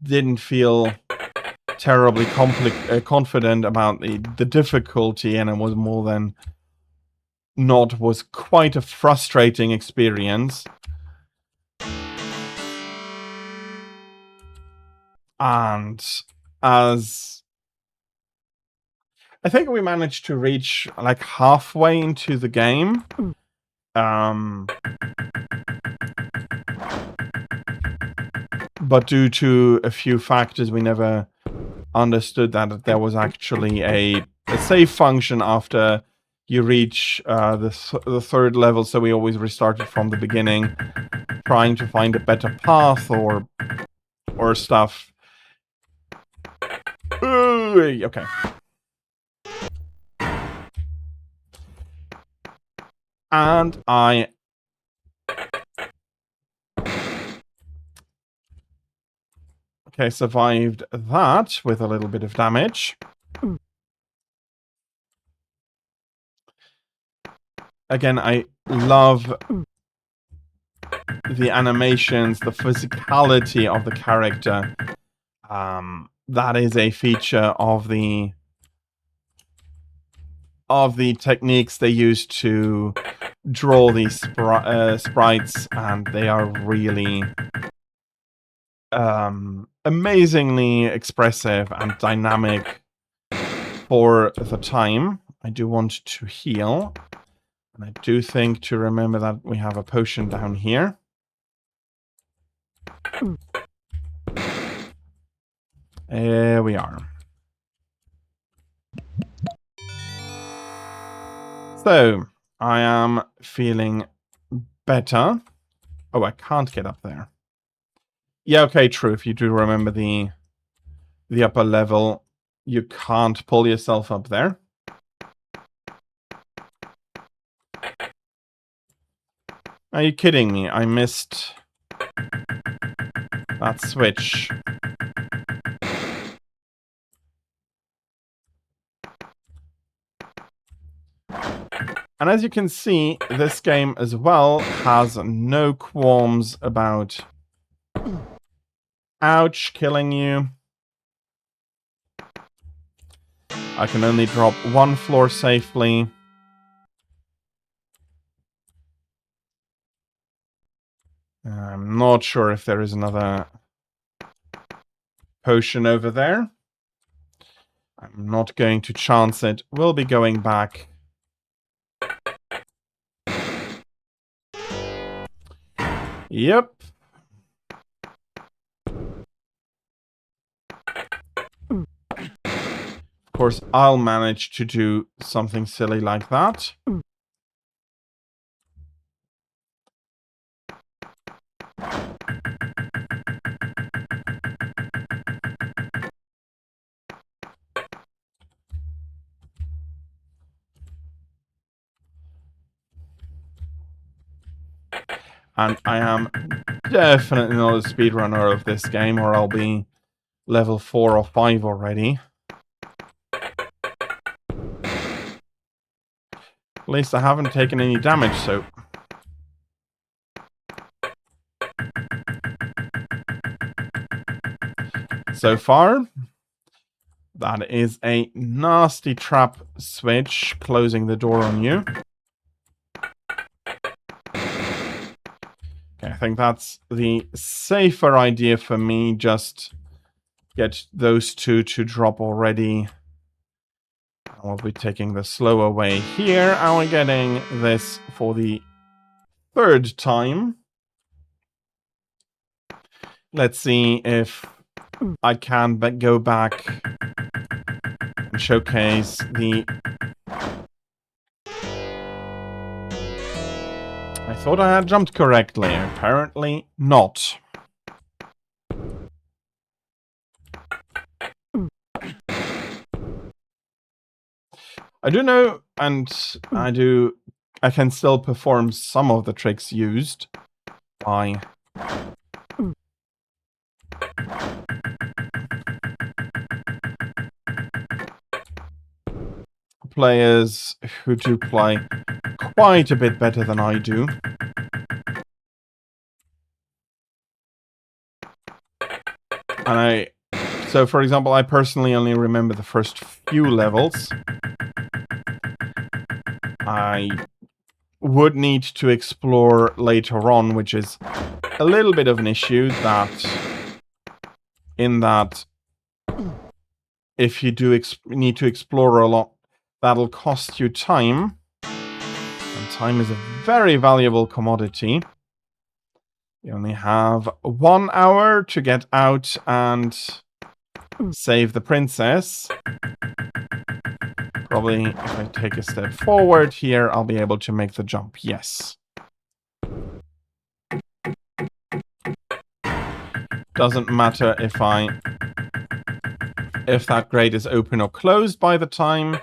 didn't feel terribly confident about the difficulty, and it was more than not was quite a frustrating experience. And as I think we managed to reach like halfway into the game, but due to a few factors, we never understood that there was actually a save function after you reach the third level, so we always restarted from the beginning, trying to find a better path or stuff. Okay. And I survived that with a little bit of damage. Again, I love the animations, the physicality of the character. That is a feature of the techniques they use to draw these sprites, and they are really amazingly expressive and dynamic for the time. I do want to heal, and I do think to remember that we have a potion down here. There we are. So, I am feeling better. Oh, I can't get up there. Yeah, okay, true. If you do remember the upper level, you can't pull yourself up there. Are you kidding me? I missed that switch. And as you can see, this game as well has no qualms about killing you. I can only drop one floor safely. I'm not sure if there is another potion over there. I'm not going to chance it. We'll be going back. Yep. Of course, I'll manage to do something silly like that. And I am definitely not a speedrunner of this game, or I'll be level 4 or 5 already. At least I haven't taken any damage, so... so far. That is a nasty trap switch closing the door on you. Okay, I think that's the safer idea for me. Just get those two to drop already. We'll be taking the slower way here, and we're getting this for the third time. Let's see if I can go back and showcase the... I thought I had jumped correctly. Apparently not. I do know, and I can still perform some of the tricks used by players who do play quite a bit better than I do. And so for example, I personally only remember the first few levels. I would need to explore later on, which is a little bit of an issue, that if you do need to explore a lot, that'll cost you time. And time is a very valuable commodity. You only have 1 hour to get out and save the princess. Probably, if I take a step forward here, I'll be able to make the jump. Yes. Doesn't matter if that grate is open or closed by the time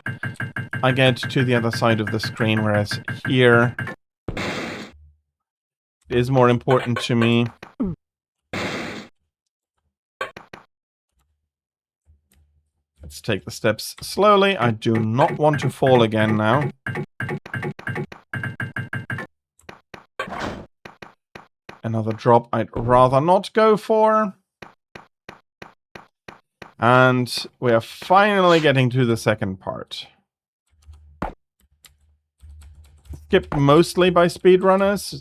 I get to the other side of the screen, whereas here it is more important to me. Let's take the steps slowly. I do not want to fall again now. Another drop I'd rather not go for. And we are finally getting to the second part. Skipped mostly by speedrunners.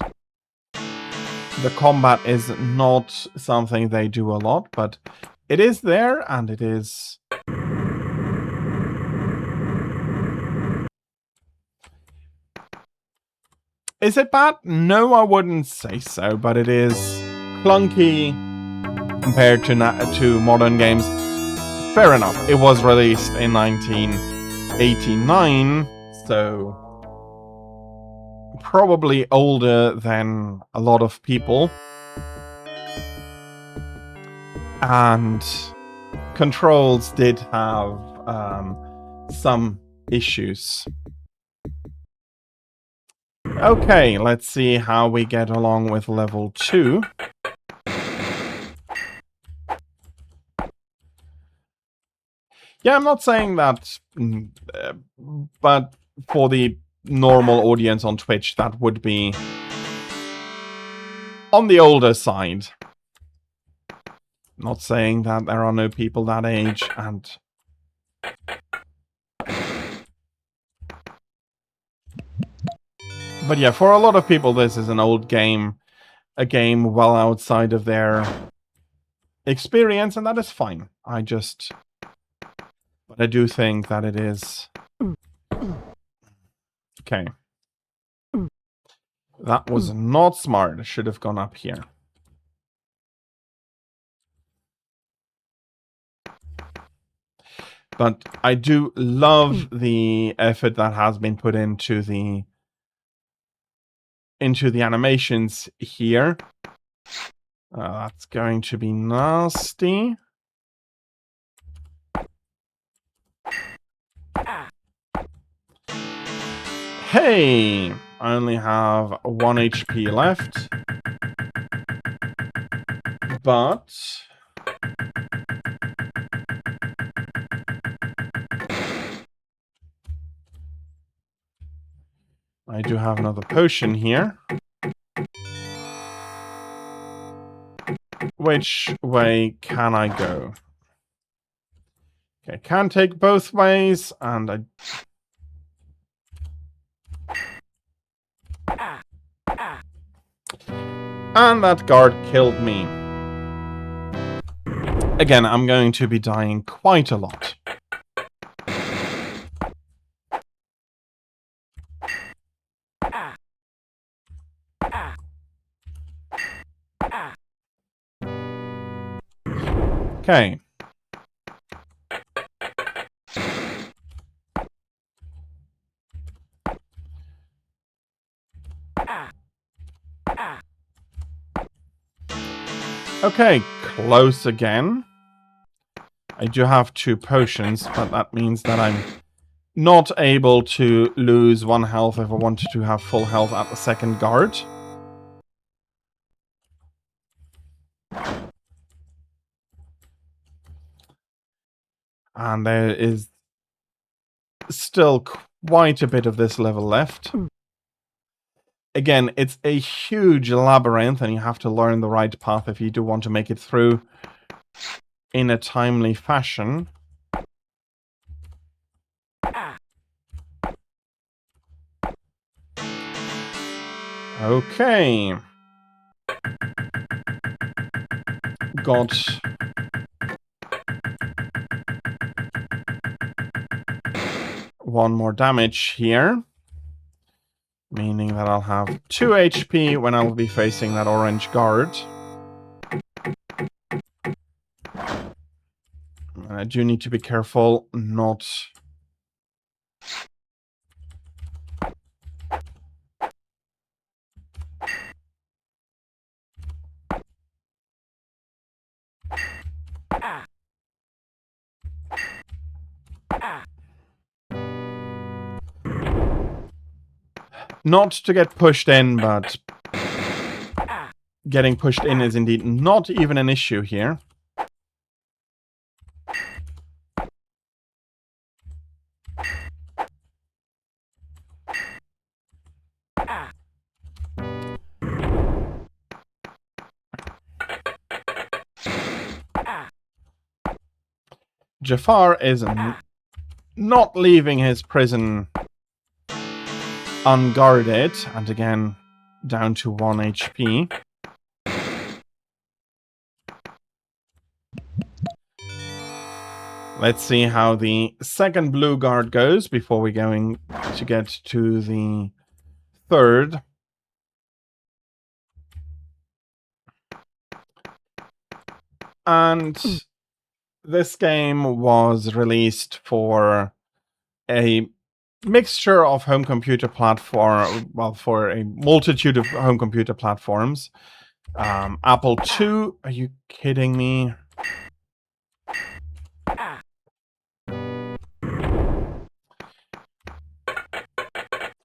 The combat is not something they do a lot, but it is there, and it is... Is it bad? No, I wouldn't say so, but it is clunky compared to modern games. Fair enough. It was released in 1989, so probably older than a lot of people. And controls did have some issues. Okay, let's see how we get along with level 2. Yeah, I'm not saying that, but for the normal audience on Twitch, that would be on the older side. Not saying that there are no people that age, and... But yeah, for a lot of people, this is an old game. A game well outside of their experience, and that is fine. But I do think that it is... Okay. That was not smart. I should have gone up here. But I do love the effort that has been put into the animations here. That's going to be nasty. Hey! I only have 1 HP left. But... I do have another potion here. Which way can I go? Okay, can take both ways, and I... And that guard killed me. Again, I'm going to be dying quite a lot. Okay. Okay, close again. I do have 2 potions, but that means that I'm not able to lose 1 health if I wanted to have full health at the second guard. And there is still quite a bit of this level left. Again, it's a huge labyrinth, and you have to learn the right path if you do want to make it through in a timely fashion. Okay. Got one more damage here, meaning that I'll have 2 HP when I'll be facing that orange guard. And I do need to be careful not... Not to get pushed in, but getting pushed in is indeed not even an issue here. Jafar is not leaving his prison unguarded, and again, down to 1 HP. Let's see how the second blue guard goes before we're going to get to the third. And this game was released for a mixture of home computer platform, well, for a multitude of home computer platforms. Apple II, are you kidding me?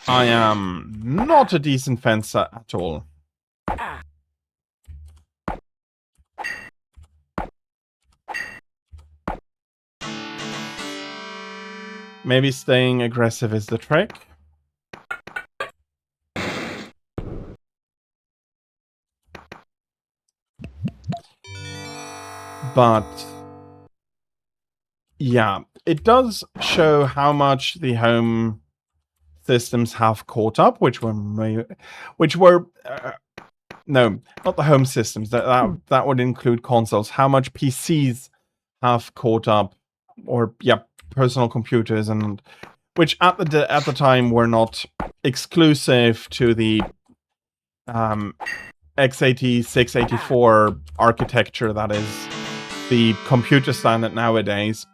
I am not a decent fencer at all. Maybe staying aggressive is the trick. But yeah, it does show how much the home systems have caught up, which were no, not the home systems. That would include consoles. How much PCs have caught up, or yeah, personal computers, and which at the time were not exclusive to the x86, 84 architecture that is the computer standard nowadays.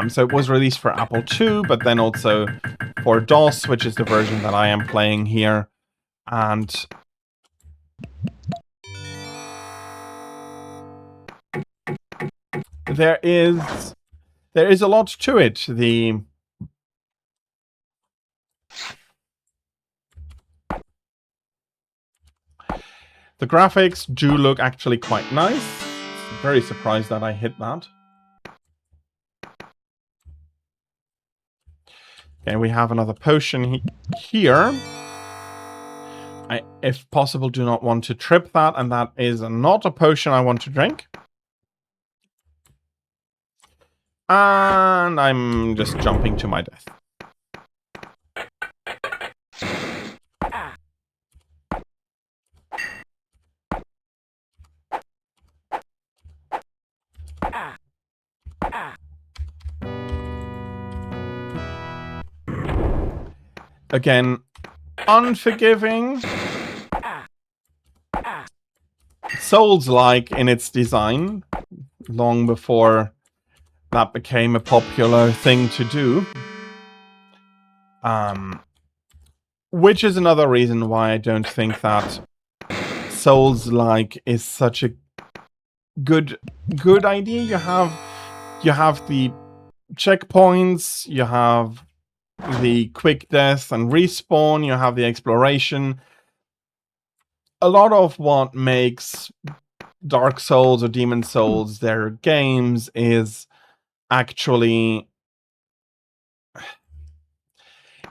So it was released for Apple II, but then also for DOS, which is the version that I am playing here. And there is a lot to it. The graphics do look actually quite nice. Very surprised that I hit that. Okay, we have another potion here. I, if possible, do not want to trip that, and that is not a potion I want to drink. And I'm just jumping to my death. Again, unforgiving. Souls-like in its design, long before that became a popular thing to do. Which is another reason why I don't think that Souls-like is such a good idea. You have the checkpoints, you have the quick death and respawn, you have the exploration. A lot of what makes Dark Souls or Demon Souls their games is actually,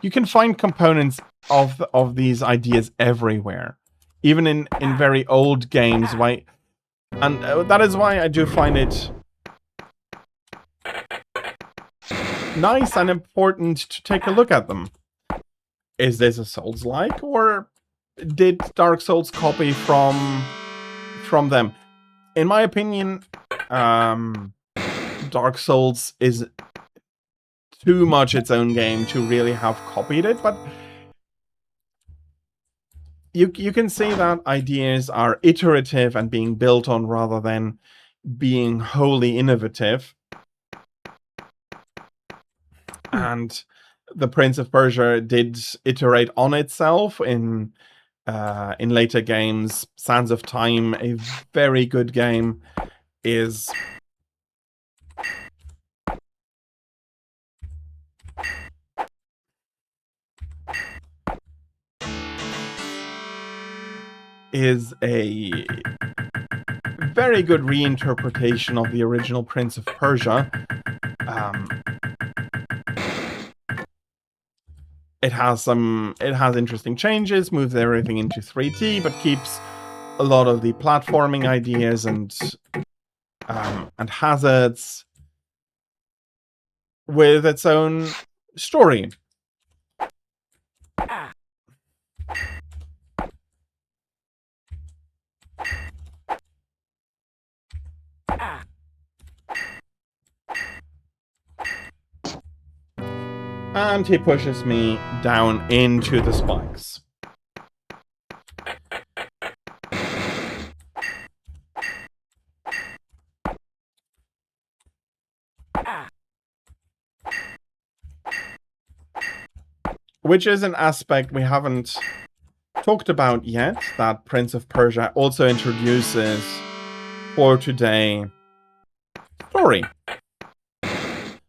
you can find components of these ideas everywhere, even in very old games. Why, and that is why I do find it nice and important to take a look at them. Is this a Souls-like, or did Dark Souls copy from them? In my opinion, Dark Souls is too much its own game to really have copied it, but you can see that ideas are iterative and being built on rather than being wholly innovative. And the Prince of Persia did iterate on itself in later games. Sands of Time, a very good game, is a very good reinterpretation of the original Prince of Persia. It has interesting changes, moves everything into 3D, but keeps a lot of the platforming ideas and hazards with its own story. And he pushes me down into the spikes. Which is an aspect we haven't talked about yet, that Prince of Persia also introduces for today story.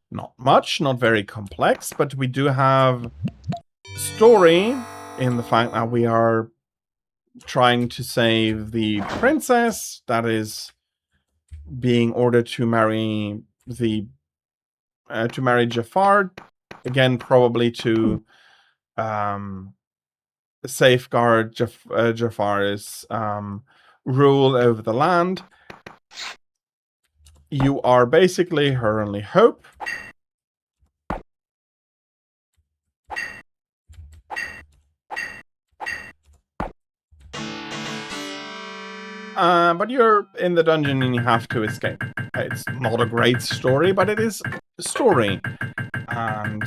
Not much, not very complex, but we do have story in the fact that we are trying to save the princess that is being ordered to marry Jafar. Again, probably to safeguard Jafar's rule over the land. You are basically her only hope. But you're in the dungeon and you have to escape. It's not a great story, but it is a story. And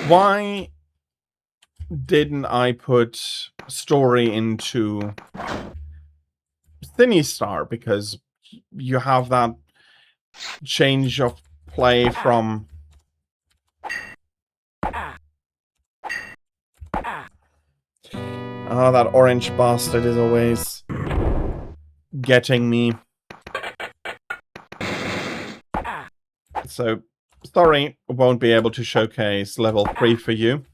why didn't I put story into Sinistar? Because you have that change of play from that orange bastard is always getting me. So, sorry, won't be able to showcase level 3 for you.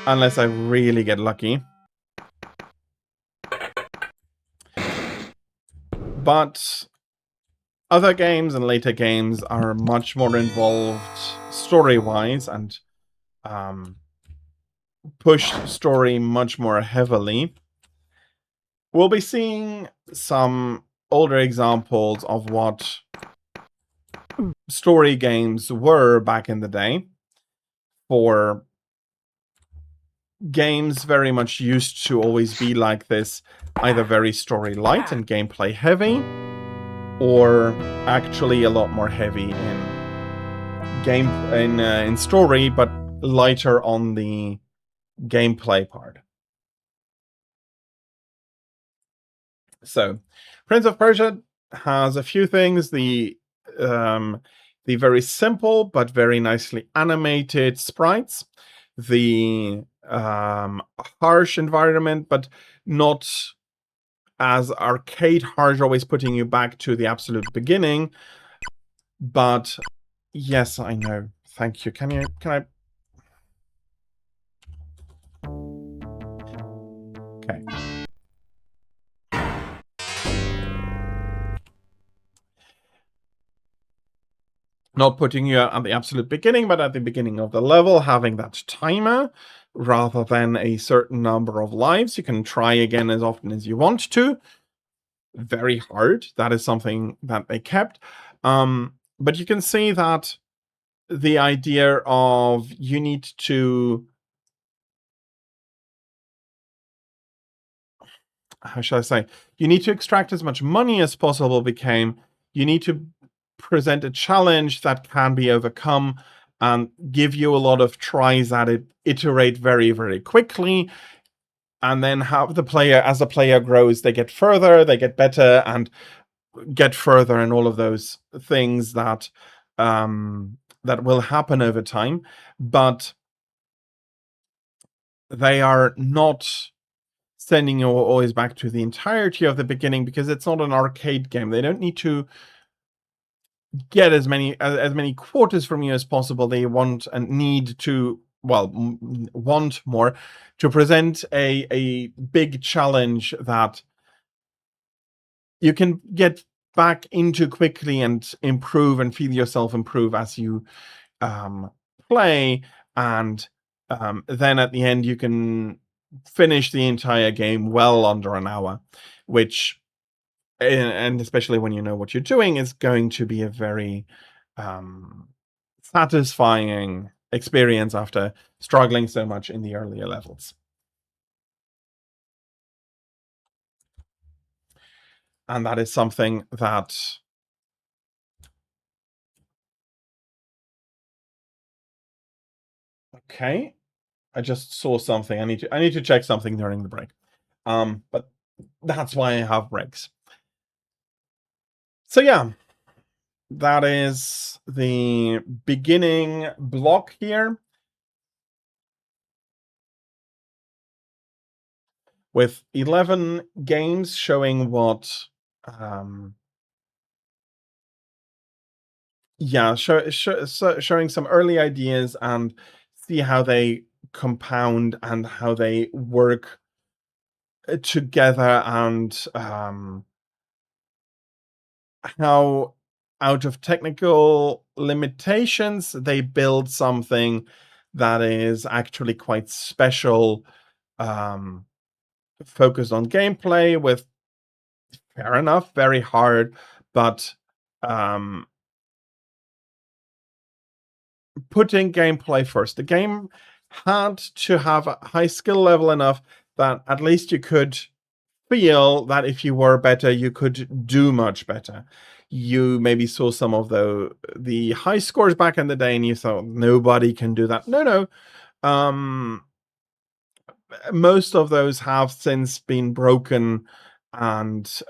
Unless I really get lucky. But Other games and later games are much more involved story-wise and push story much more heavily. We'll be seeing some older examples of what story games were back in the day. For games very much used to always be like this, either very story light and gameplay heavy, or actually a lot more heavy in story, but lighter on the gameplay part. So, Prince of Persia has a few things. The very simple but very nicely animated sprites, the harsh environment, but not as arcade harsh, always putting you back to the absolute beginning. But yes, I know. Thank you. Can I? Okay. Not putting you at the absolute beginning, but at the beginning of the level, having that timer rather than a certain number of lives. You can try again as often as you want to. Very hard. That is something that they kept. But you can see that the idea of you need to, how shall I say, you need to extract as much money as possible became you need to present a challenge that can be overcome and give you a lot of tries at it, iterate very, very quickly, and then have the player, as the player grows, they get further, they get better, and get further, and all of those things that that will happen over time. But they are not sending you always back to the entirety of the beginning, because it's not an arcade game. They don't need to get as many quarters from you as possible. They want and need to, well, want more to present a big challenge that you can get back into quickly and improve and feel yourself improve as you play, and then at the end you can finish the entire game well under an hour, which, and especially when you know what you're doing, is going to be a very satisfying experience after struggling so much in the earlier levels. And that is something that okay. I just saw something. I need to check something during the break. But that's why I have breaks. So yeah, that is the beginning block here, with 11 games showing what showing some early ideas and see how they compound and how they work together, and how out of technical limitations they build something that is actually quite special, focused on gameplay, with, fair enough, very hard, but putting gameplay first. The game had to have a high skill level enough that at least you could feel that if you were better, you could do much better. You maybe saw some of the high scores back in the day and you thought nobody can do that. No. Most of those have since been broken, and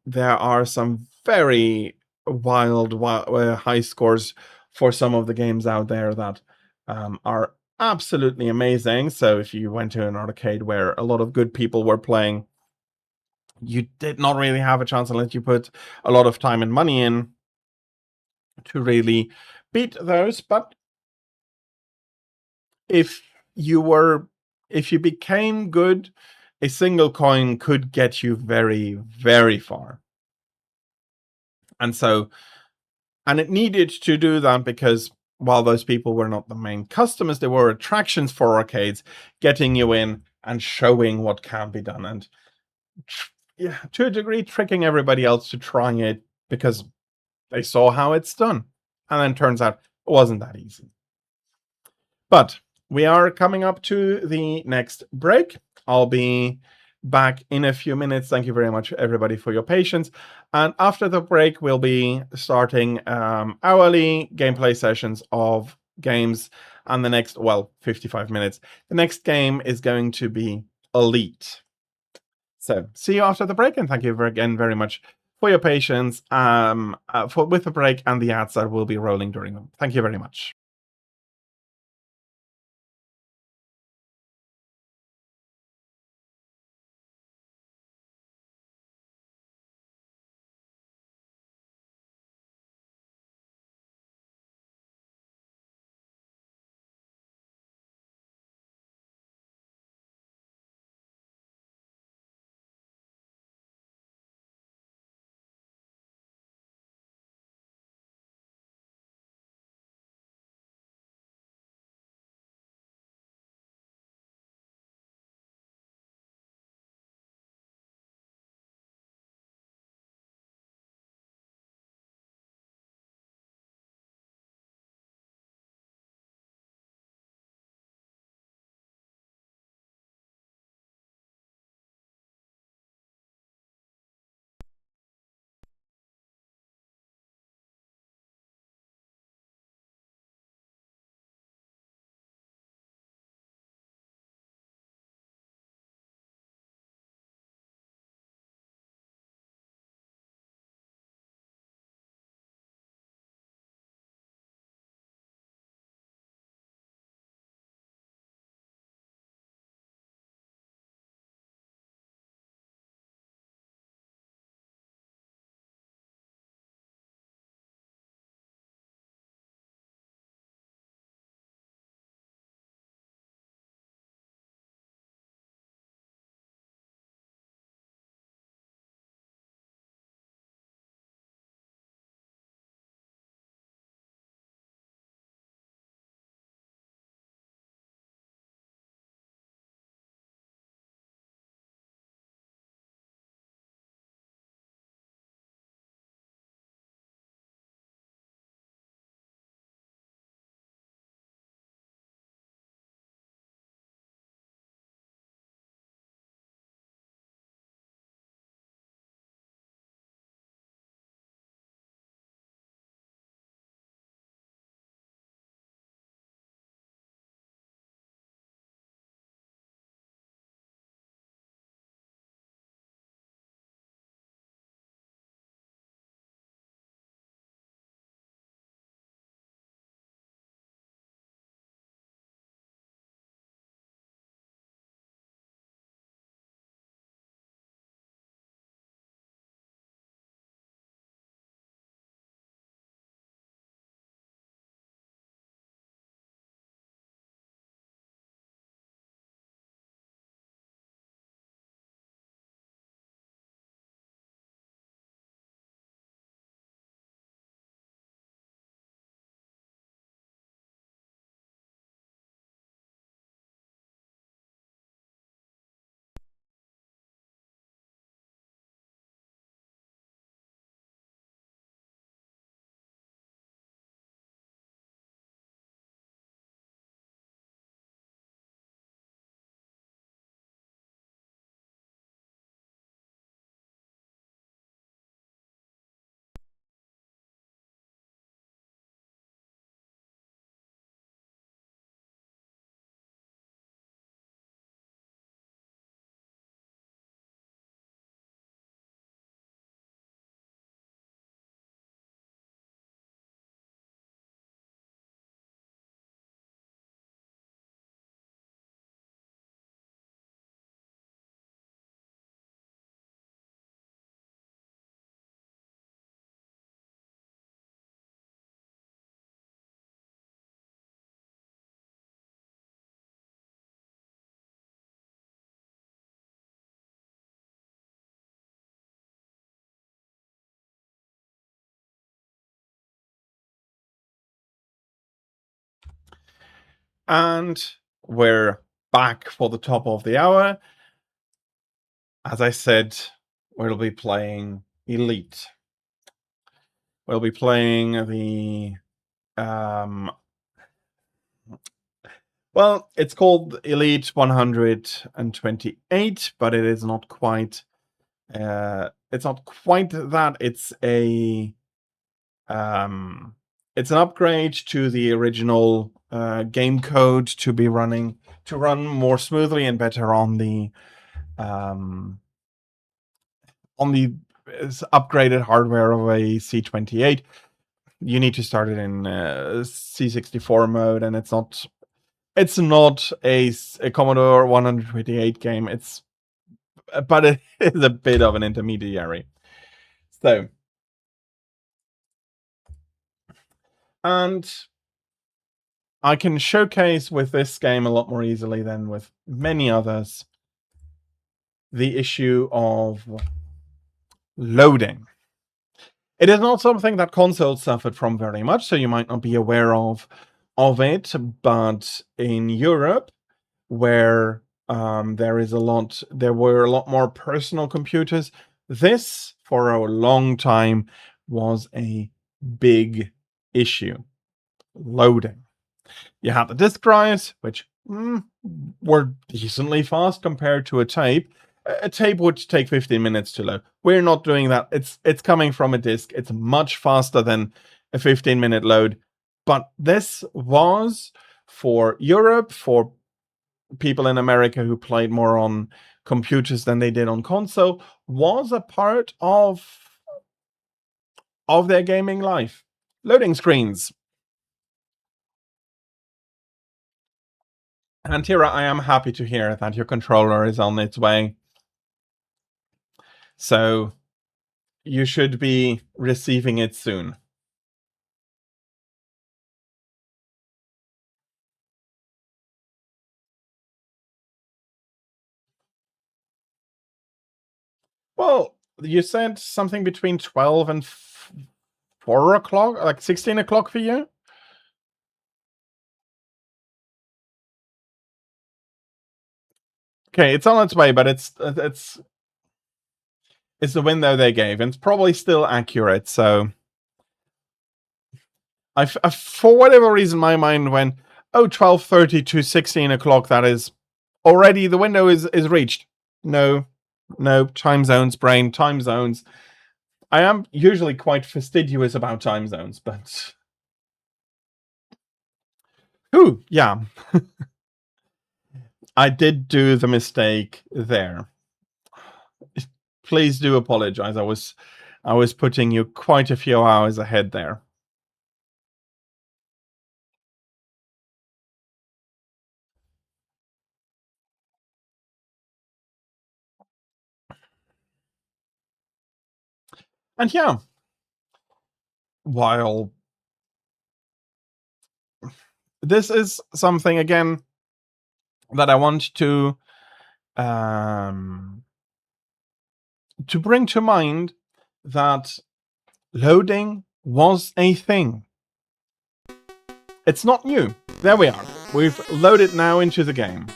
there are some very wild high scores for some of the games out there that are absolutely amazing. So if you went to an arcade where a lot of good people were playing, you did not really have a chance unless you put a lot of time and money in to really beat those. But if you became good, a single coin could get you very, very far. And it needed to do that because while those people were not the main customers, they were attractions for arcades, getting you in and showing what can be done, and yeah, to a degree, tricking everybody else to trying it because they saw how it's done. And then turns out it wasn't that easy. But we are coming up to the next break. I'll be back in a few minutes. Thank you very much, everybody, for your patience. And after the break, we'll be starting hourly gameplay sessions of games. And the next, 55 minutes. The next game is going to be Elite. So see you after the break, and thank you again very much for your patience with the break and the ads that will be rolling during them. Thank you very much. And we're back for the top of the hour. As I said, we'll be playing Elite. We'll be playing the well, it's called Elite 128, but it is not quite it's not quite that. It's an upgrade to the original game code to run more smoothly and better on the upgraded hardware of a C28. You need to start it in C64 mode, and it's not a Commodore 128 game. But it is a bit of an intermediary. So, and I can showcase with this game a lot more easily than with many others the issue of loading. It is not something that consoles suffered from very much, so you might not be aware of it, but in Europe, where there were a lot more personal computers, this for a long time was a big issue. Loading. You had the disk drives, which were decently fast compared to a tape. A tape would take 15 minutes to load. We're not doing that. It's coming from a disk. It's much faster than a 15-minute load. But this was, for Europe, for people in America who played more on computers than they did on console, was a part of their gaming life. Loading screens. And Tira, I am happy to hear that your controller is on its way. So you should be receiving it soon. Well, you said something between 12 and 4 o'clock, like 16 o'clock for you? Okay, it's on its way, but it's the window they gave, and it's probably still accurate. So, I for whatever reason, my mind went, 12:30 to 16 o'clock. That is already the window is reached. No, time zones, brain, time zones. I am usually quite fastidious about time zones, but yeah. I did do the mistake there. Please do apologize. I was putting you quite a few hours ahead there. And yeah, while this is something again that I want to bring to mind, that loading was a thing. It's not new. There we are. We've loaded now into the game.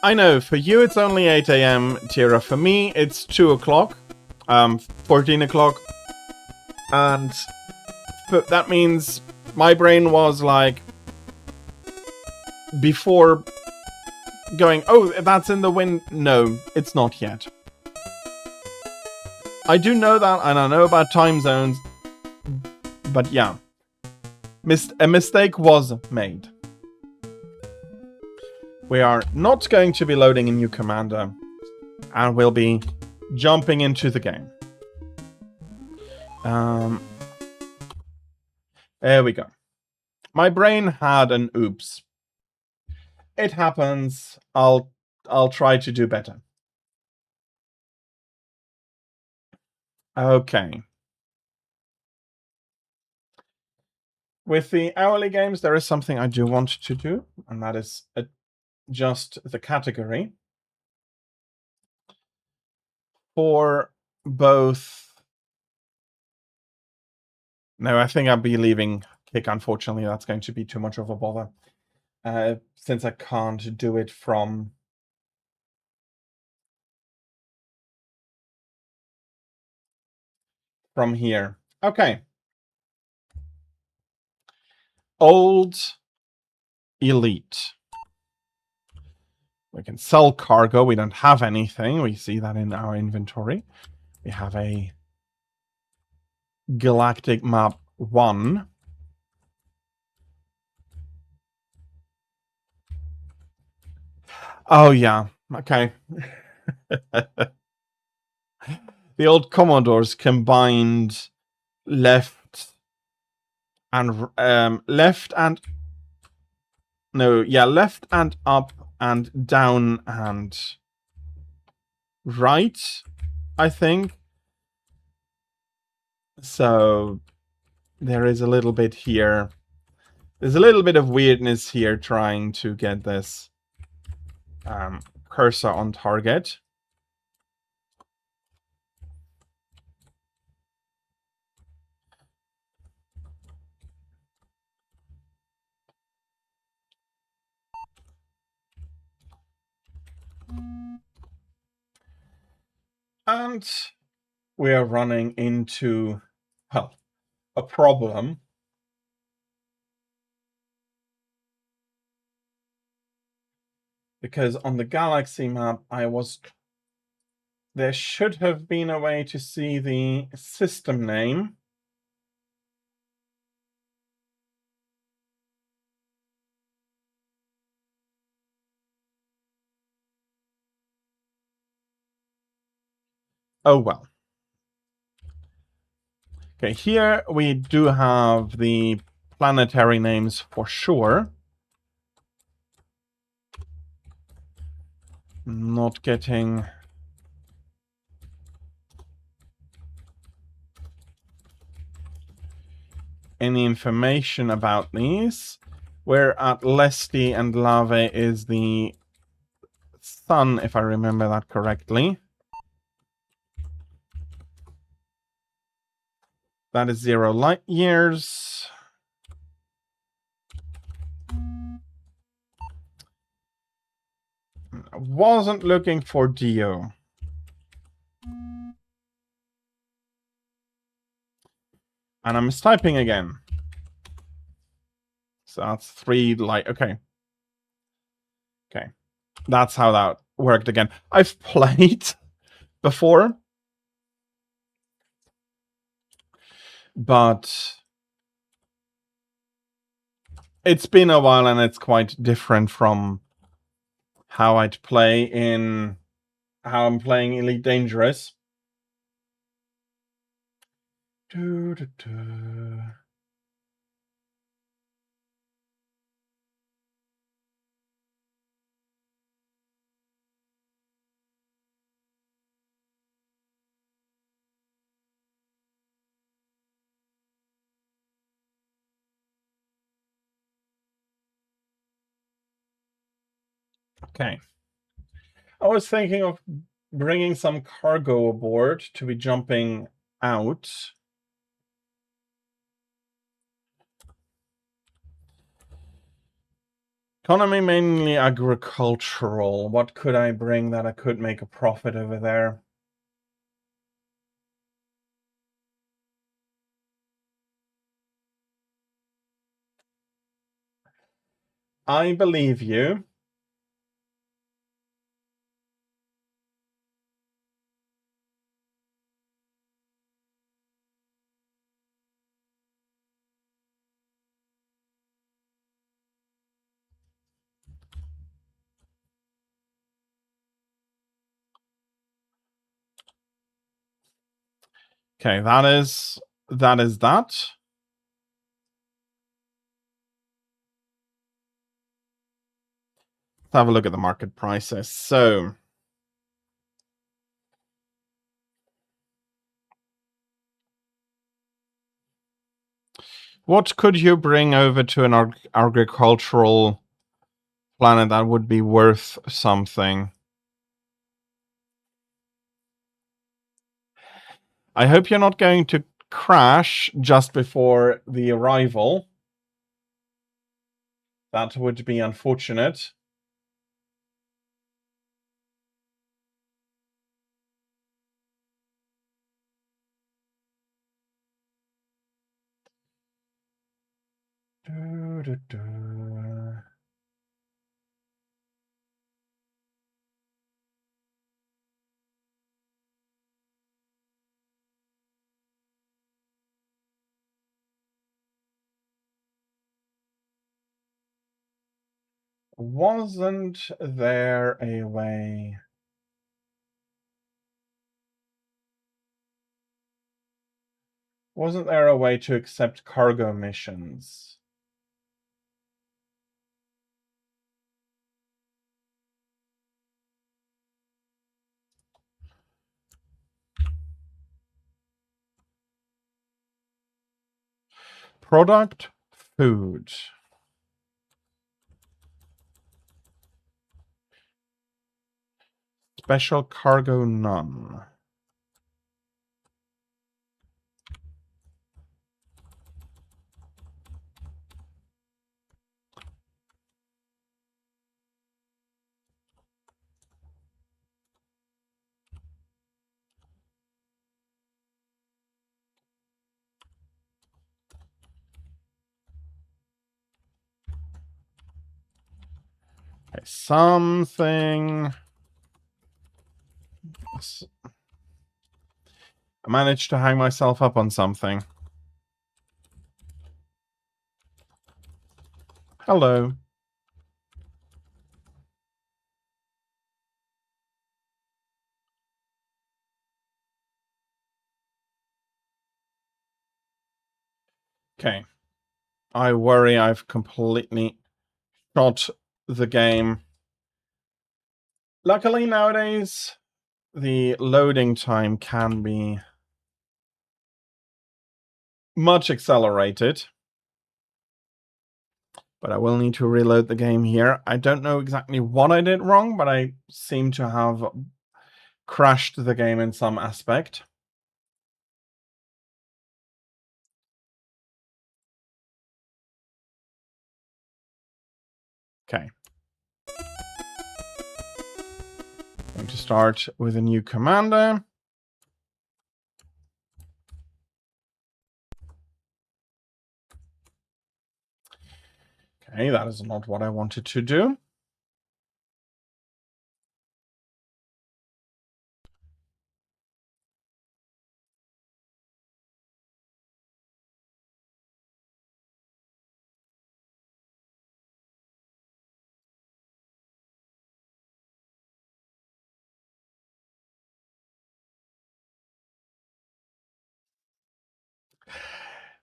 I know, for you it's only 8 a.m, Tira. For me, it's 2 o'clock, 14 o'clock. And that means my brain was like, before going, that's in the wind. No, it's not yet. I do know that, and I know about time zones, but yeah. A mistake was made. We are not going to be loading a new commander, and we'll be jumping into the game. There we go. My brain had an oops. It happens. I'll try to do better. Okay. With the hourly games, there is something I do want to do, and that is adjust the category for both. No, I think I'll be leaving pick. Unfortunately, that's going to be too much of a bother, since I can't do it from here. Okay. Old elite. We can sell cargo. We don't have anything. We see that in our inventory. We have a galactic map 1. Oh, yeah. Okay. The old Commodores combined left and left and up and down and right, I think. So there is a little bit here. There's a little bit of weirdness here trying to get this cursor on target. And we are running into, well, a problem. Because on the galaxy map, there should have been a way to see the system name. Oh, well. Okay, here we do have the planetary names for sure. Not getting any information about these. Where at Lesti and Lave is the sun, if I remember that correctly. That is 0 light years. I wasn't looking for Dio. And I'm mistyping again. So that's 3 light. Okay. Okay. That's how that worked again. I've played before, but it's been a while and it's quite different from how I'd play in how I'm playing Elite Dangerous. Okay. I was thinking of bringing some cargo aboard to be jumping out. Economy mainly agricultural. What could I bring that I could make a profit over there? I believe you. Okay, that is that. Let's have a look at the market prices. So what could you bring over to an agricultural planet that would be worth something? I hope you're not going to crash just before the arrival. That would be unfortunate. Wasn't there a way? Wasn't there a way to accept cargo missions? Product, food. Special cargo, none. Okay, something. I managed to hang myself up on something. Hello. Okay. I worry I've completely shot the game. Luckily, nowadays, the loading time can be much accelerated. But I will need to reload the game here. I don't know exactly what I did wrong, but I seem to have crashed the game in some aspect. Okay. Going to start with a new commander. Okay, that is not what I wanted to do.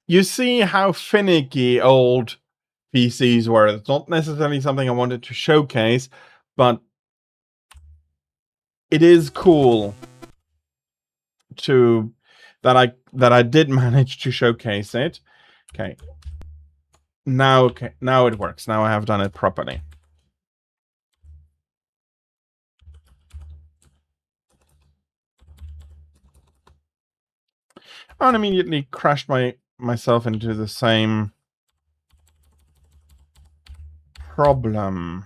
You see how finicky old PCs were. It's not necessarily something I wanted to showcase, but it is cool to that I did manage to showcase it. Okay. Now it works. Now I have done it properly. And immediately crashed myself into the same problem.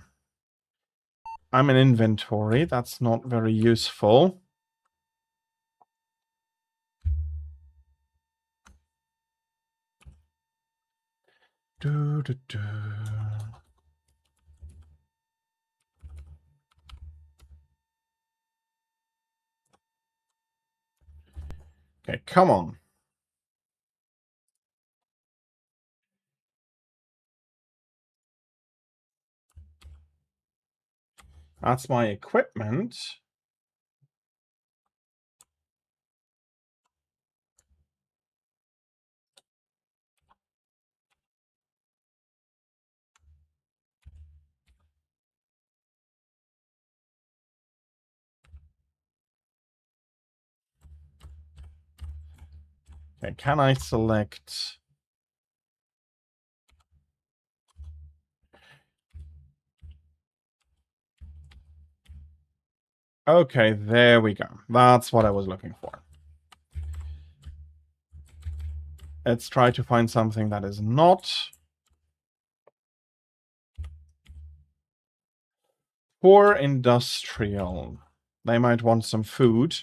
I'm in inventory. That's not very useful. Okay, come on. That's my equipment. Okay, can I select? Okay, there we go. That's what I was looking for. Let's try to find something that is not Poor industrial. They might want some food.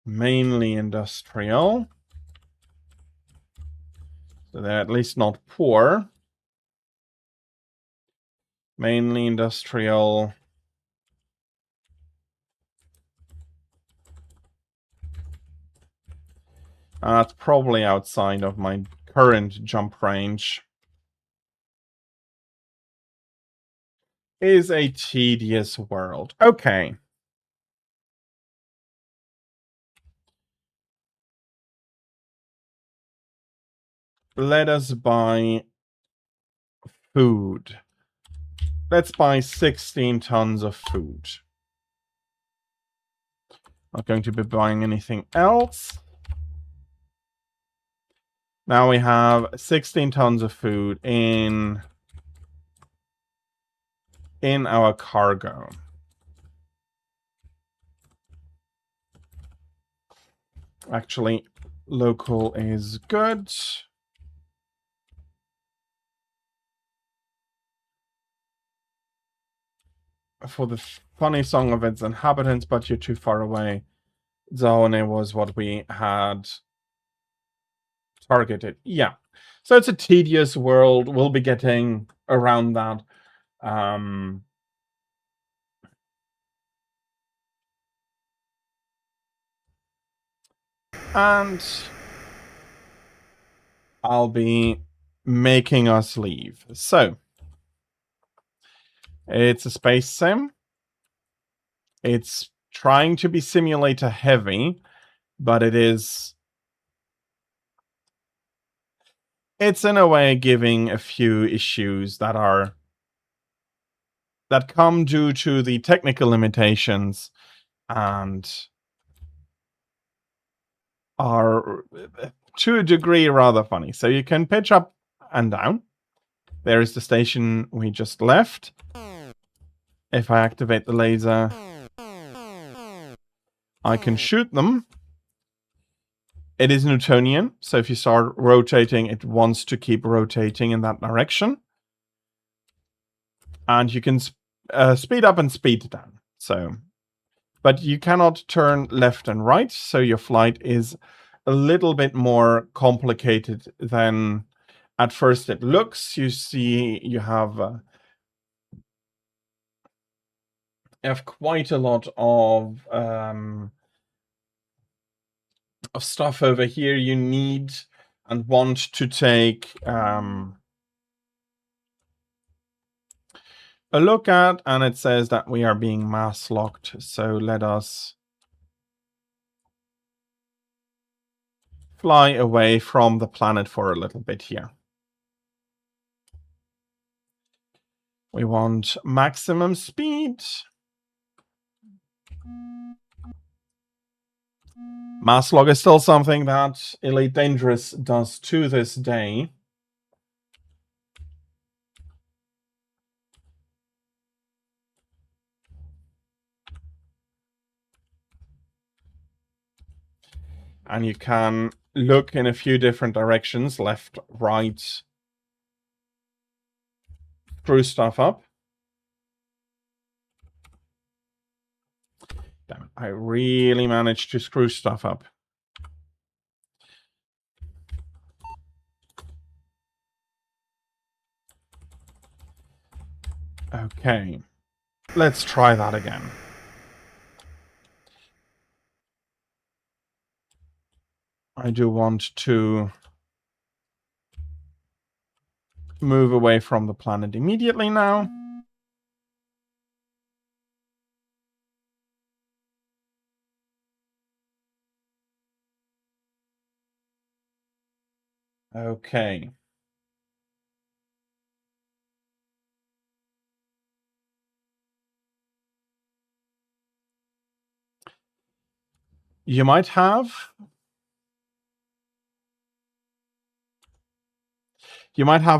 Mainly industrial. So they're at least not poor. Mainly industrial. That's probably outside of my current jump range. Is a tedious world. Okay. Let us buy food. Let's buy 16 tons of food. Not going to be buying anything else. Now we have 16 tons of food in our cargo. Actually, local is good. For the funny song of its inhabitants, but you're too far away. Zone was what we had targeted. Yeah. So it's a tedious world. We'll be getting around that. And I'll be making us leave. So it's a space sim. It's trying to be simulator heavy, but it's in a way giving a few issues that come due to the technical limitations and are to a degree rather funny. So you can pitch up and down. There is the station we just left. If I activate the laser, I can shoot them. It is Newtonian, so if you start rotating, it wants to keep rotating in that direction. And you can speed up and speed down. So, but you cannot turn left and right, so your flight is a little bit more complicated than at first it looks. You see, you have quite a lot of stuff over here you need and want to take a look at, and it says that we are being mass locked. So let us fly away from the planet for a little bit here. We want maximum speed. Mass log is still something that Elite Dangerous does to this day. And you can look in a few different directions, left, right, screw stuff up. Damn it, I really managed to screw stuff up. Okay, let's try that again. I do want to move away from the planet immediately now. Okay. You might have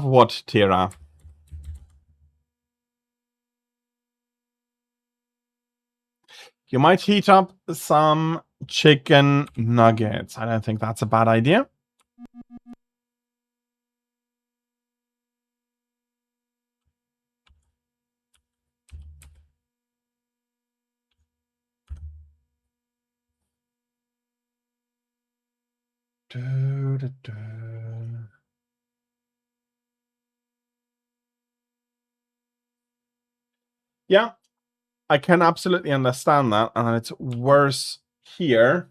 what, Tira? You might heat up some chicken nuggets. I don't think that's a bad idea. Yeah, I can absolutely understand that, and it's worse here.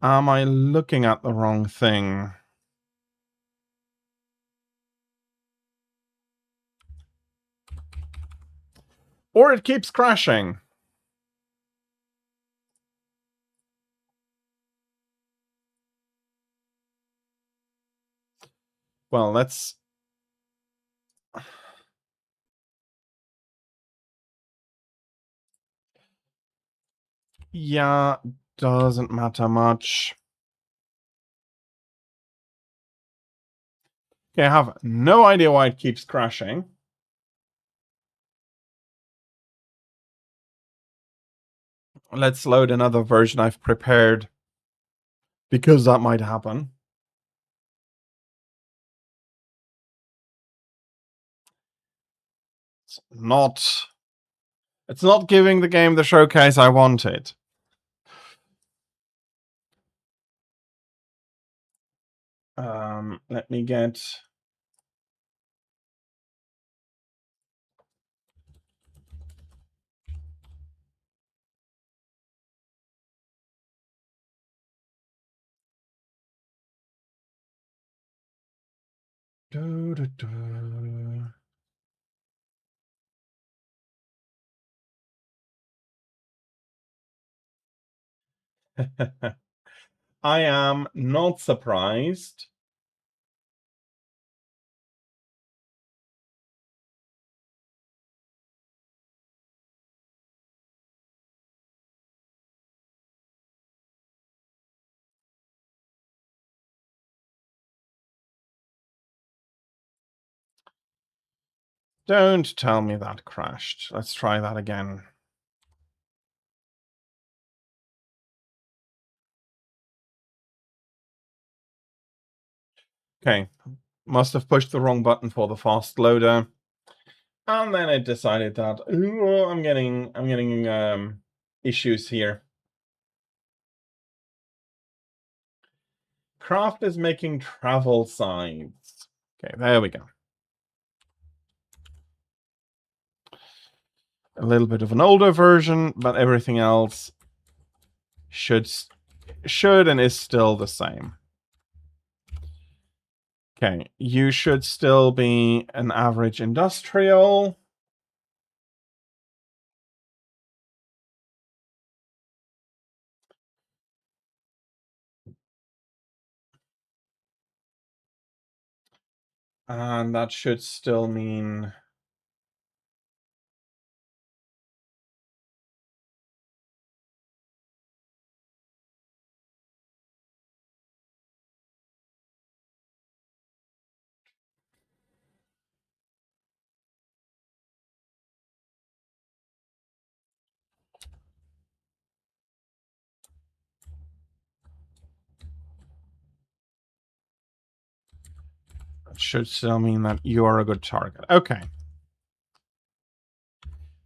Am I looking at the wrong thing? Or it keeps crashing. Well, let's... Yeah, doesn't matter much. Okay, I have no idea why it keeps crashing. Let's load another version I've prepared, because that might happen. It's not giving the game the showcase I wanted. Let me get... I am not surprised. Don't tell me that crashed. Let's try that again. Okay, must have pushed the wrong button for the fast loader. And then it decided that, ooh, I'm getting issues here. Craft is making travel signs. Okay, there we go. A little bit of an older version, but everything else should and is still the same. Okay, you should still be an average industrial. And that should still mean... It should still mean that you are a good target. Okay.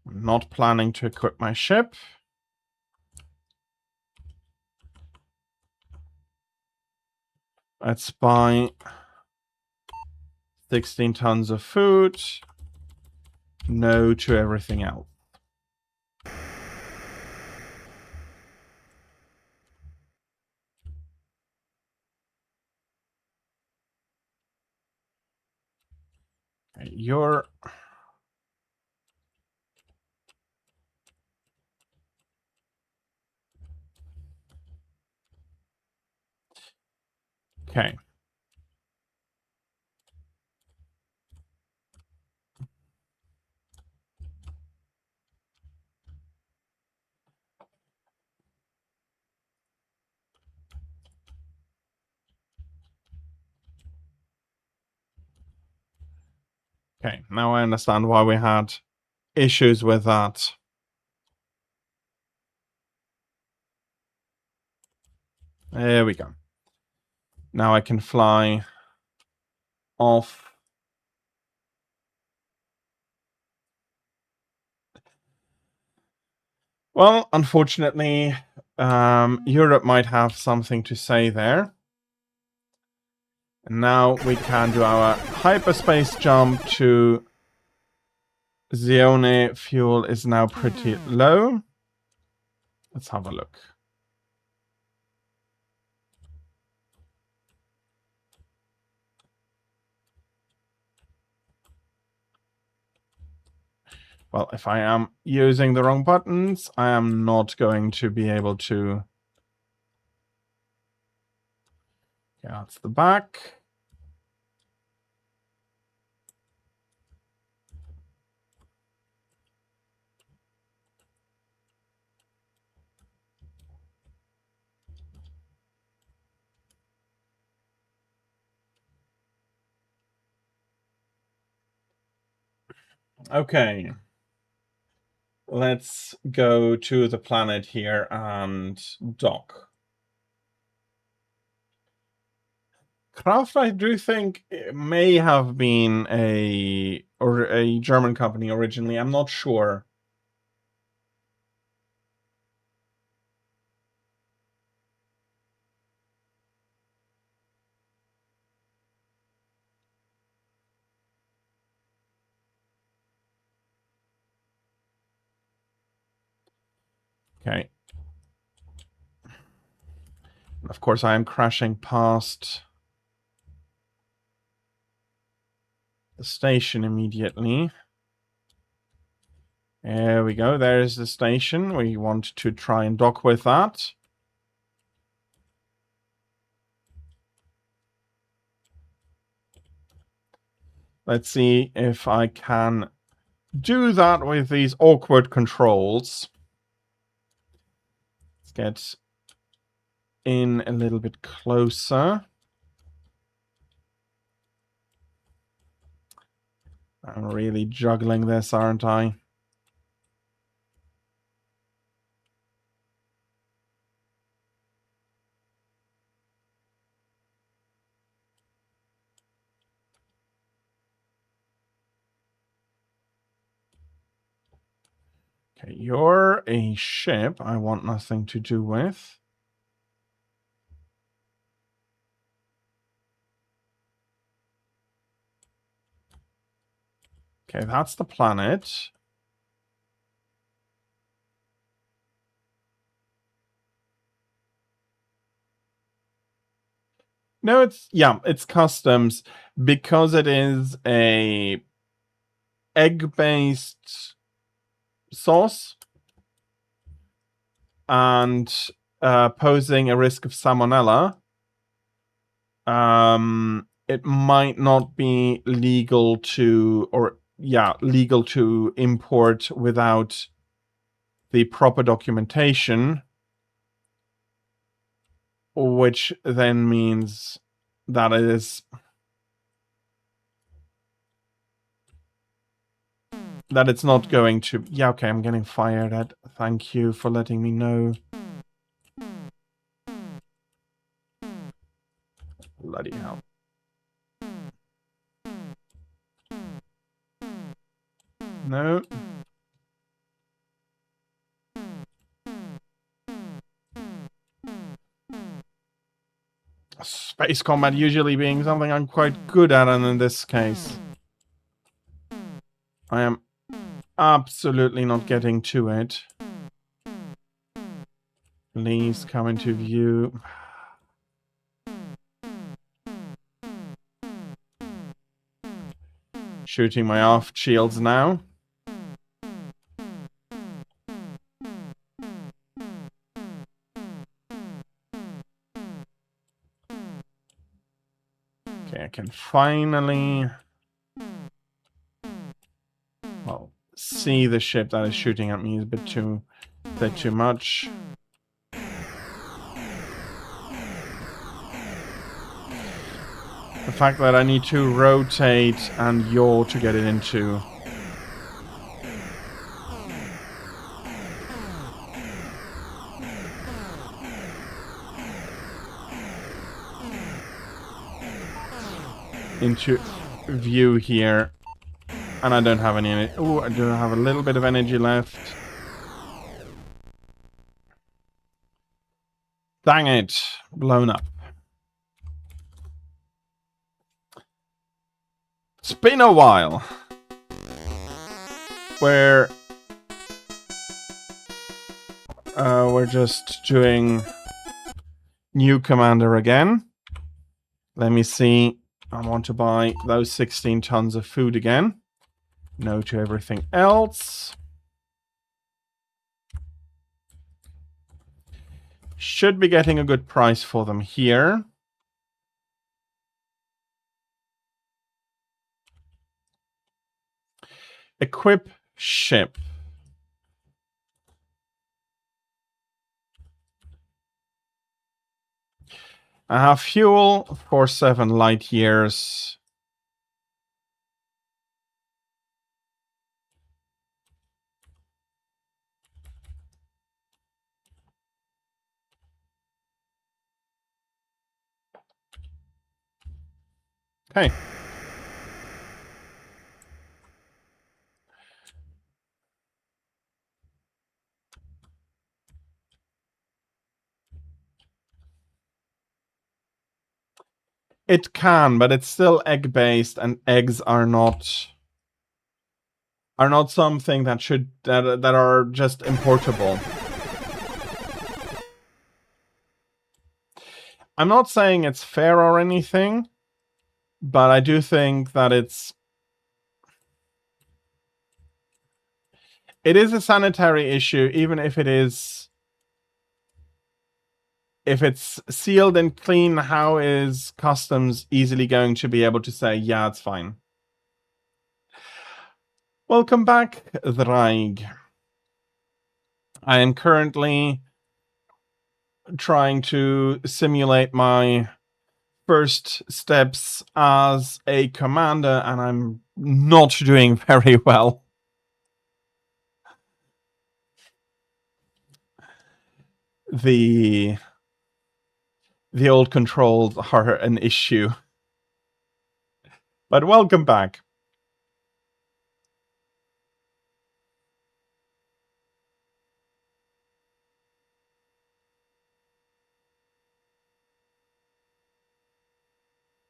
I'm not planning to equip my ship. Let's buy 16 tons of food. No to everything else. Okay, you're... Okay. Okay, now I understand why we had issues with that. There we go. Now I can fly off. Well, unfortunately, Europe might have something to say there. And now we can do our hyperspace jump to Zione. Fuel is now pretty low. Let's have a look. Well, if I am using the wrong buttons, I am not going to be able to. Yeah, that's the back. Okay. Let's go to the planet here and dock. Kraft, I do think it may have been a German company originally. I'm not sure. Okay. Of course, I am crashing past the station immediately. There we go. There's the station. We want to try and dock with that. Let's see if I can do that with these awkward controls. Let's get in a little bit closer. I'm really juggling this, aren't I? Okay, you're a ship I want nothing to do with. Okay, that's the planet. No, it's customs because it is a egg-based sauce and posing a risk of salmonella. It might not be legal to, legal to import without the proper documentation, which then means that it is that it's not going to. Yeah, okay, I'm getting fired at. Thank you for letting me know. Bloody hell. No. Space combat usually being something I'm quite good at, and in this case, I am absolutely not getting to it. Please come into view. Shooting my aft shields now. Okay, I can finally see the ship that is shooting at me is a bit too much. The fact that I need to rotate and yaw to get it into... into view here. And I don't have any... Oh, I do have a little bit of energy left. Dang it. Blown up. It's been a while. We're just doing new commander again. Let me see. I want to buy those 16 tons of food again. No to everything else. Should be getting a good price for them here. Equip ship. I have fuel for 7 light years. Okay. It can, but it's still egg-based, and eggs are not something that that are just importable. I'm not saying it's fair or anything, but I do think that it is a sanitary issue, even if it's sealed and clean. How is customs easily going to be able to say, yeah, it's fine? Welcome back, Draig. I am currently trying to simulate my first steps as a commander, and I'm not doing very well. The old controls are an issue. But welcome back.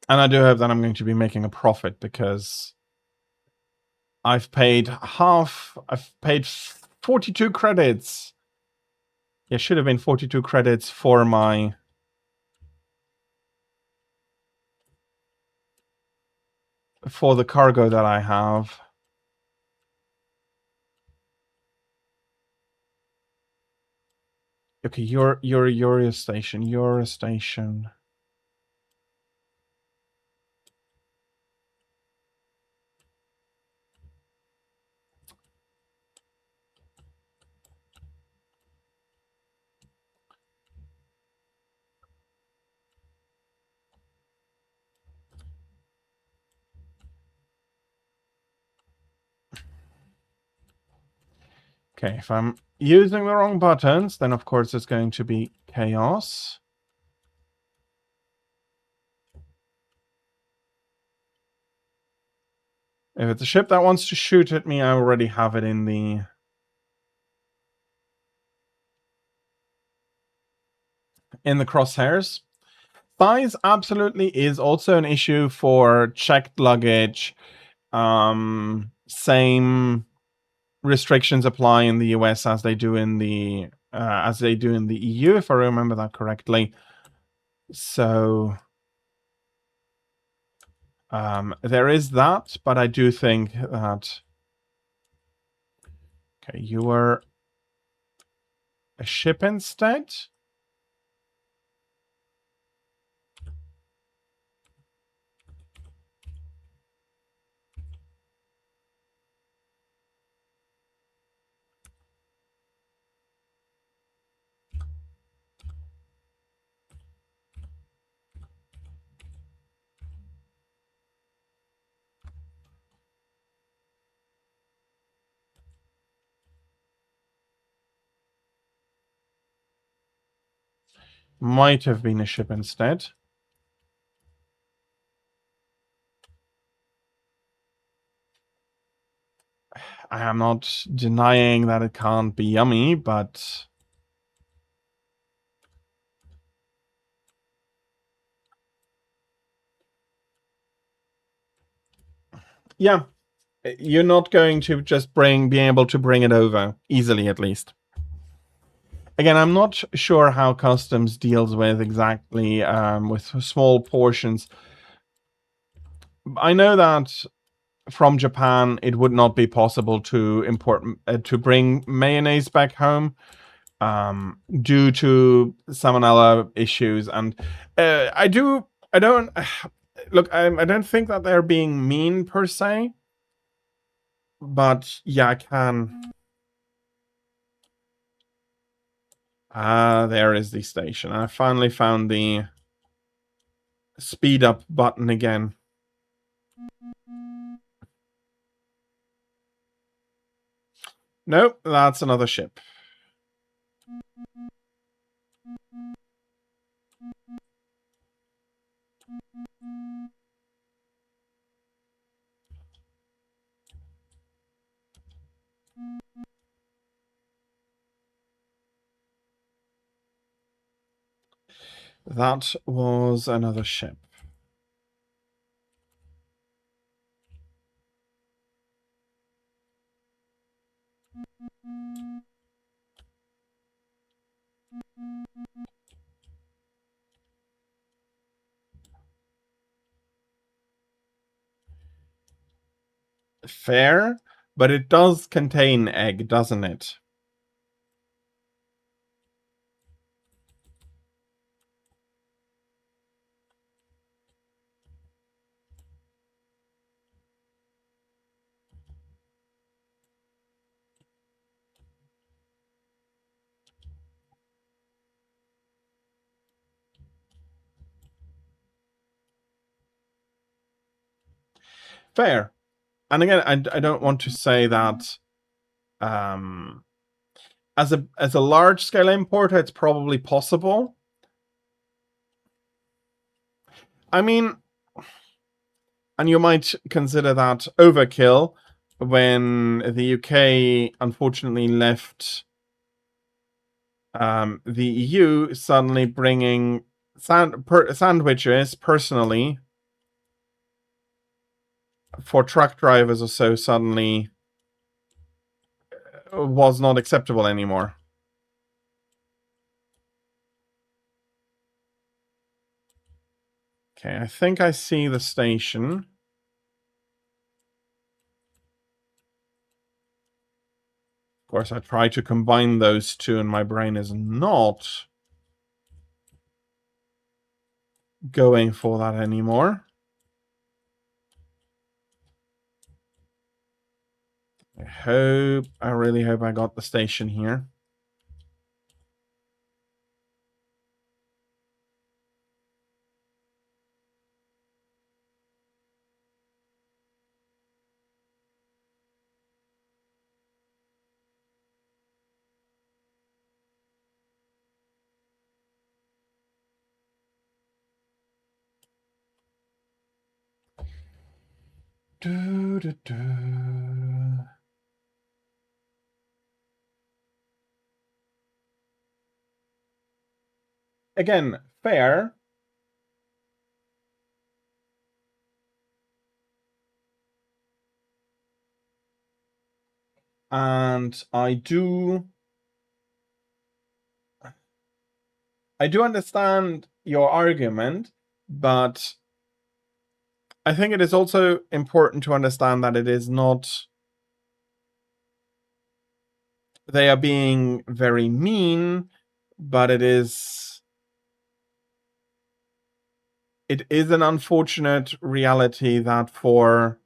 And I do hope that I'm going to be making a profit, because I've paid 42 credits. Yeah, should have been 42 credits for my... for the cargo that I have. Okay, you're a station. You're a station. Okay, if I'm using the wrong buttons, then of course it's going to be chaos. If it's a ship that wants to shoot at me, I already have it in the... crosshairs. Size absolutely is also an issue for checked luggage. Same restrictions apply in the US as they do in the EU, if I remember that correctly. So there is that, but I do think that... Okay, you were a ship instead? might have been a ship instead. I am not denying that it can't be yummy, but yeah, you're not going to just be able to bring it over easily, at least. Again, I'm not sure how customs deals with exactly with small portions. I know that from Japan, it would not be possible to import to bring mayonnaise back home due to salmonella issues, and I don't look. I don't think that they're being mean per se, but yeah, I can. There is the station. I finally found the speed up button again. Nope, that's another ship. That was another ship. Fair, but it does contain egg, doesn't it? Fair. And again, I don't want to say that as a large scale importer, it's probably possible. I mean, and you might consider that overkill when the UK unfortunately left the EU, suddenly bringing sandwiches personally for truck drivers or so suddenly was not acceptable anymore. Okay, I think I see the station. Of course, I try to combine those two and my brain is not going for that anymore. I really hope I got the station here. Do, do, do. Again, fair. And I do understand your argument, but I think it is also important to understand that it is not they are being very mean, but it is an unfortunate reality that for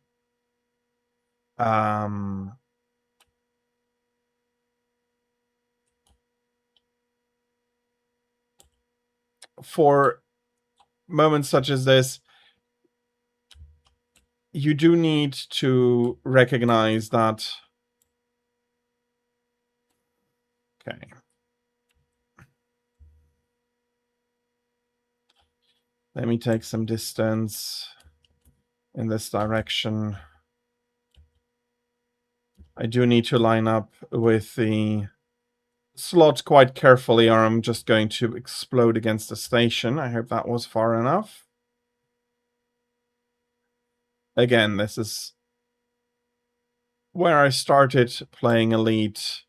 moments such as this, you do need to recognize that. Okay. Let me take some distance in this direction. I do need to line up with the slot quite carefully, or I'm just going to explode against the station. I hope that was far enough. Again, this is where I started playing Elite,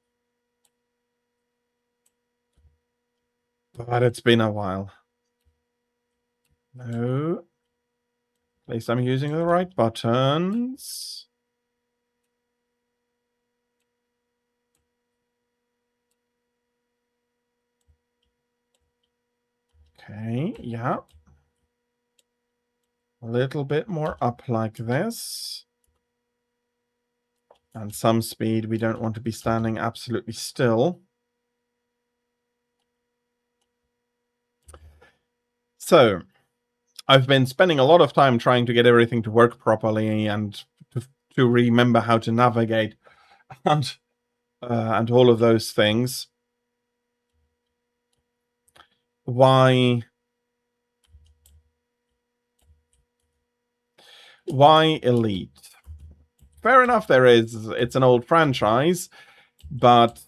but it's been a while. No. At least I'm using the right buttons. Okay, yeah. A little bit more up like this. And some speed. We don't want to be standing absolutely still. So, I've been spending a lot of time trying to get everything to work properly and to remember how to navigate and all of those things. Why Elite? Fair enough, it's an old franchise, but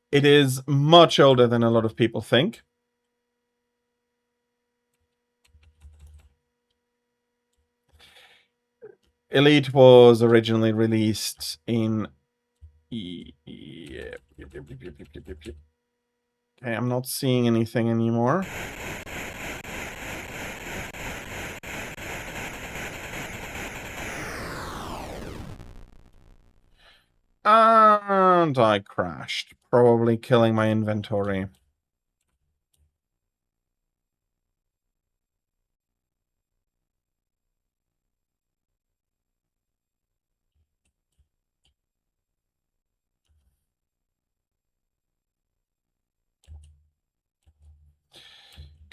it is much older than a lot of people think. Elite was originally released in... Okay, I'm not seeing anything anymore. And I crashed, probably killing my inventory.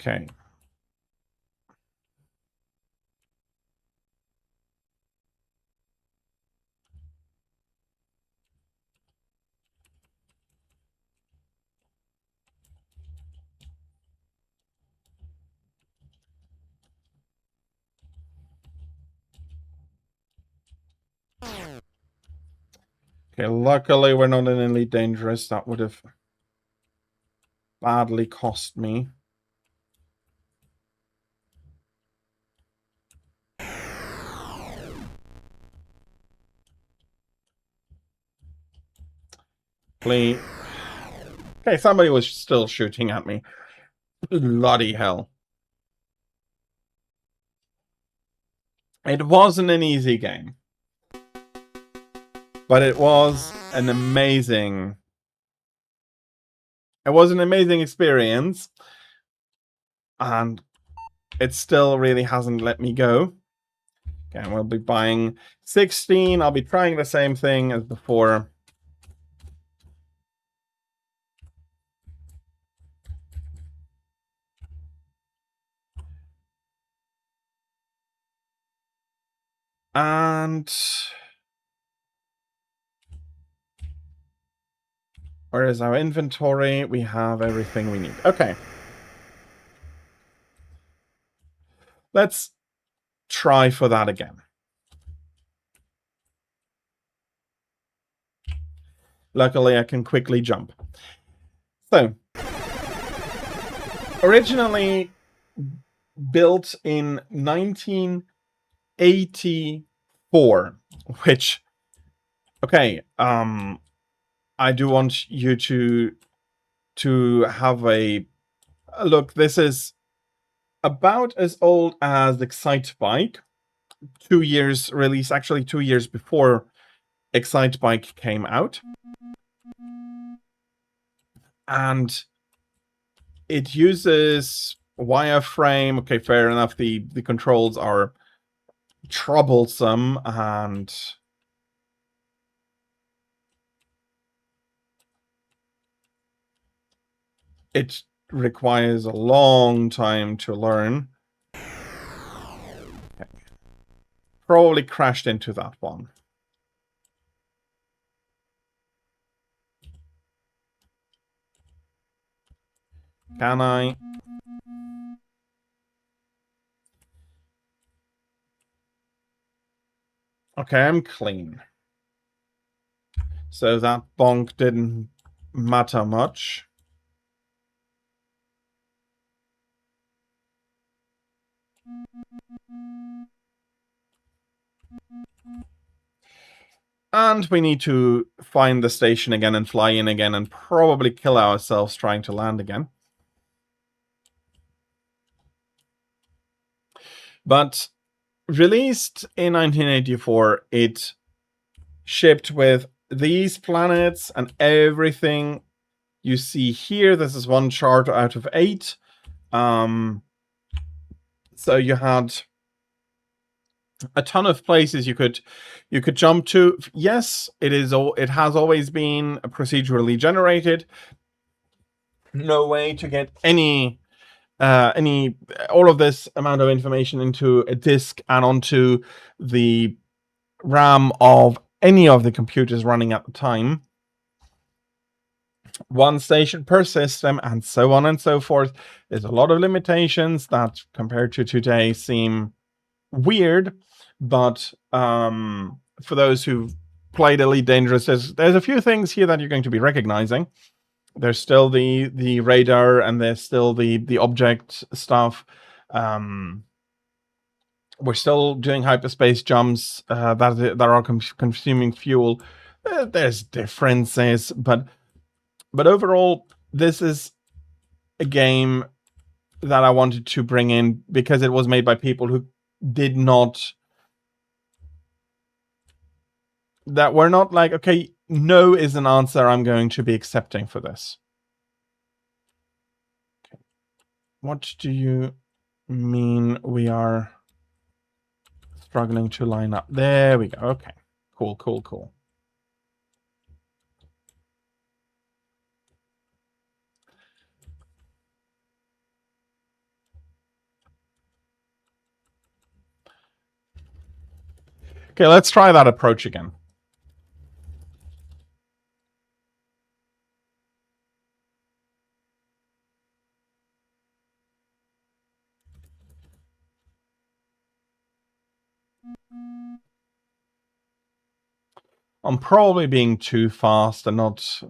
Okay. Okay, luckily we're not in Elite Dangerous. That would have badly cost me. Please. Okay, somebody was still shooting at me. Bloody hell. It wasn't an easy game. But it was an amazing... It was an amazing experience. And it still really hasn't let me go. Okay, we'll be buying 16. I'll be trying the same thing as before. And... where is our inventory? We have everything we need. Okay. Let's try for that again. Luckily, I can quickly jump. So, originally built in 1984, which, okay, I do want you to have a look. This is about as old as Excitebike. 2 years release, actually 2 years before Excitebike came out. And it uses wireframe. Okay, fair enough. The controls are troublesome and it requires a long time to learn. Okay. Probably crashed into that one. Can I? Okay, I'm clean. So that bonk didn't matter much. And we need to find the station again and fly in again and probably kill ourselves trying to land again. But released in 1984, it shipped with these planets and everything you see here. This is one chart out of 8. So you had a ton of places you could jump to. Yes, it has always been procedurally generated. No way to get any all of this amount of information into a disk and onto the RAM of any of the computers running at the time. One station per system, and so on and so forth. There's a lot of limitations that, compared to today, seem weird, but for those who've played Elite Dangerous, there's a few things here that you're going to be recognizing. There's still the radar, and there's still the object stuff. We're still doing hyperspace jumps that are consuming fuel. There's differences, but overall, this is a game that I wanted to bring in because it was made by people who did not, that were not like, okay, no is an answer I'm going to be accepting for this. Okay. What do you mean we are struggling to line up? There we go. Okay. Cool, cool, cool. Okay, let's try that approach again. I'm probably being too fast and not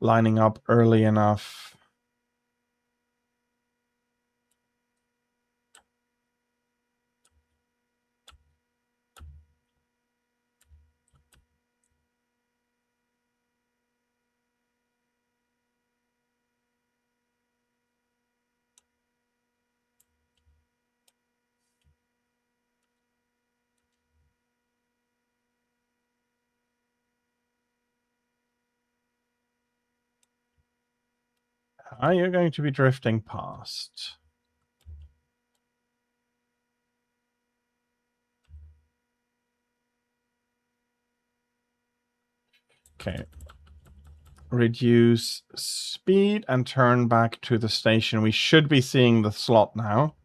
lining up early enough. Are you going to be drifting past? Okay. Reduce speed and turn back to the station. We should be seeing the slot now.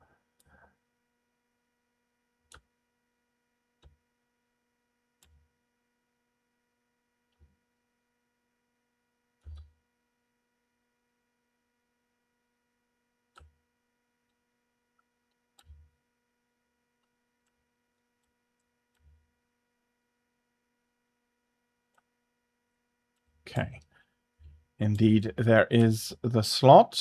Okay. Indeed, there is the slot.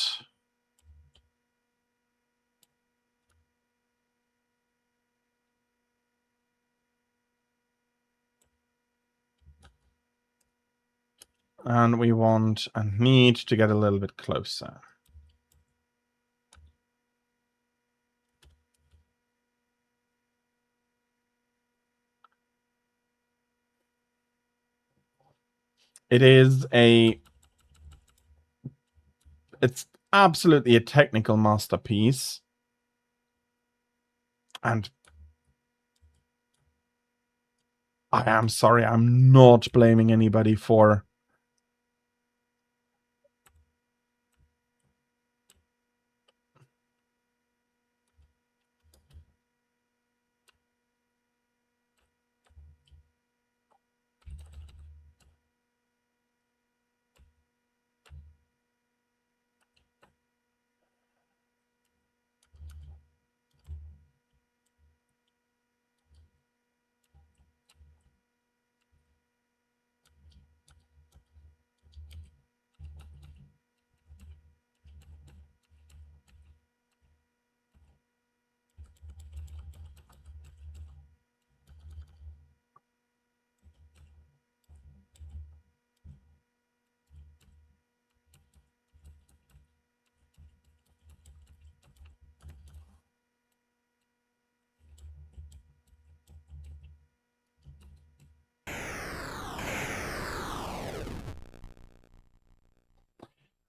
And we want and need to get a little bit closer. It's absolutely a technical masterpiece. And I am sorry, I'm not blaming anybody for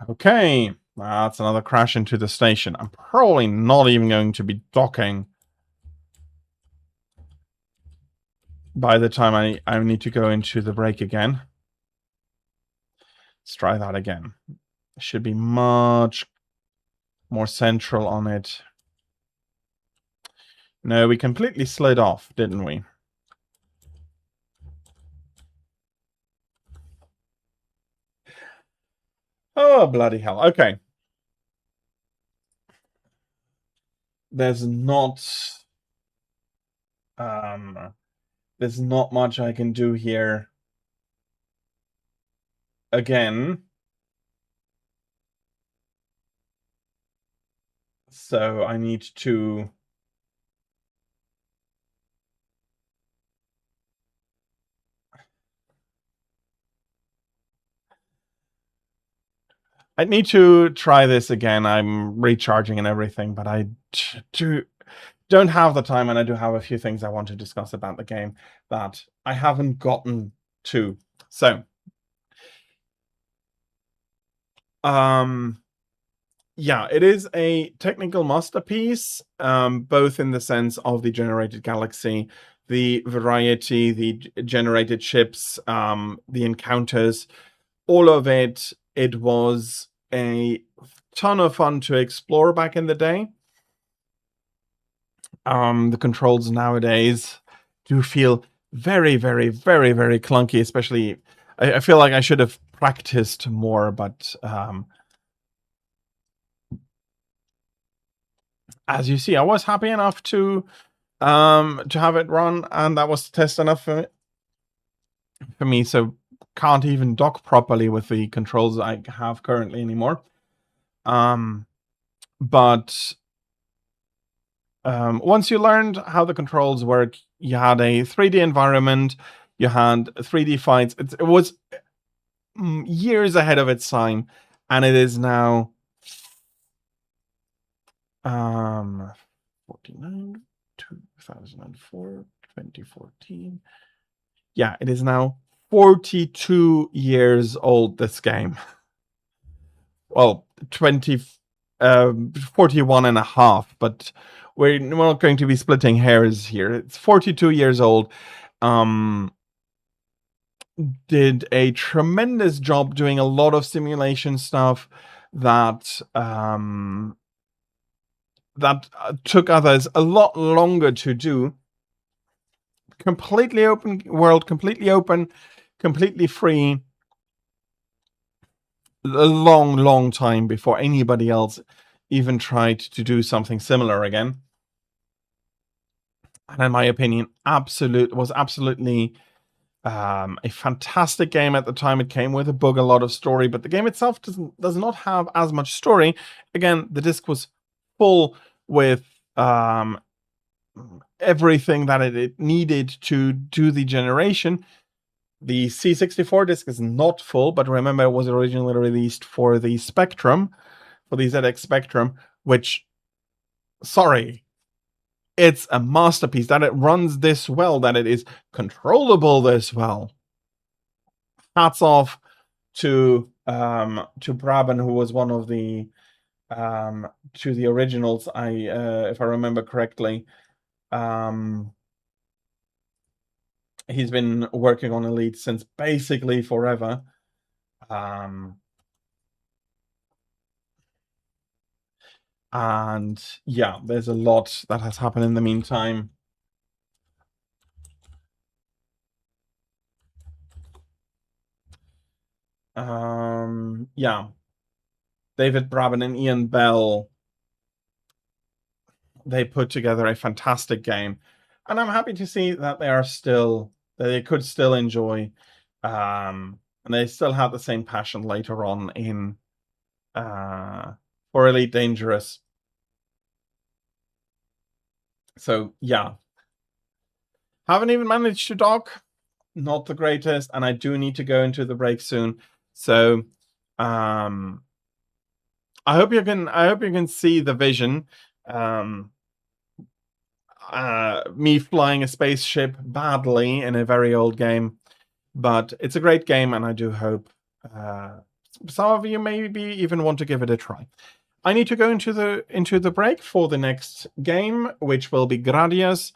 Okay, that's another crash into the station. I'm probably not even going to be docking by the time I need to go into the break again. Let's try that again. It should be much more central on it. No, we completely slid off, didn't we? Oh, bloody hell. Okay. There's not much I can do here. Again. So I need to try this again. I'm recharging and everything, but I don't have the time, and I do have a few things I want to discuss about the game that I haven't gotten to. So, yeah, it is a technical masterpiece, both in the sense of the generated galaxy, the variety, the generated ships, the encounters, all of it. It was a ton of fun to explore back in the day. The controls nowadays do feel very, very, very, very clunky, especially I feel like I should have practiced more, but as you see, I was happy enough to have it run, and that was test enough for me. So can't even dock properly with the controls I have currently anymore. But once you learned how the controls work, you had a 3D environment, you had 3D fights. It was years ahead of its time, and it is now 49, 2004, 2014. Yeah, it is now 42 years old, this game. Well, 41 and a half, but we're not going to be splitting hairs here. It's 42 years old. Did a tremendous job doing a lot of simulation stuff that took others a lot longer to do. Completely open world, completely open, completely free. A long, long time before anybody else even tried to do something similar again. And in my opinion, was absolutely a fantastic game at the time. It came with a book, a lot of story, but the game itself does not have as much story. Again, the disc was full with everything that it needed to do the generation. The C64 disc is not full, but remember it was originally released for the Spectrum, for the ZX Spectrum, which, sorry, it's a masterpiece that it runs this well, that it is controllable this well. Hats off to Braben, who was one of the to the originals. If I remember correctly, he's been working on Elite since basically forever. And yeah, there's a lot that has happened in the meantime. Yeah, David Braben and Ian Bell, they put together a fantastic game, and I'm happy to see that they could still enjoy, and they still have the same passion later on in for Elite Dangerous. So yeah, haven't even managed to dock. Not the greatest, and I do need to go into the break soon. So I hope you can see the vision. Me flying a spaceship badly in a very old game, but it's a great game, and I do hope some of you maybe even want to give it a try. I need to go into the break for the next game, which will be Gradius.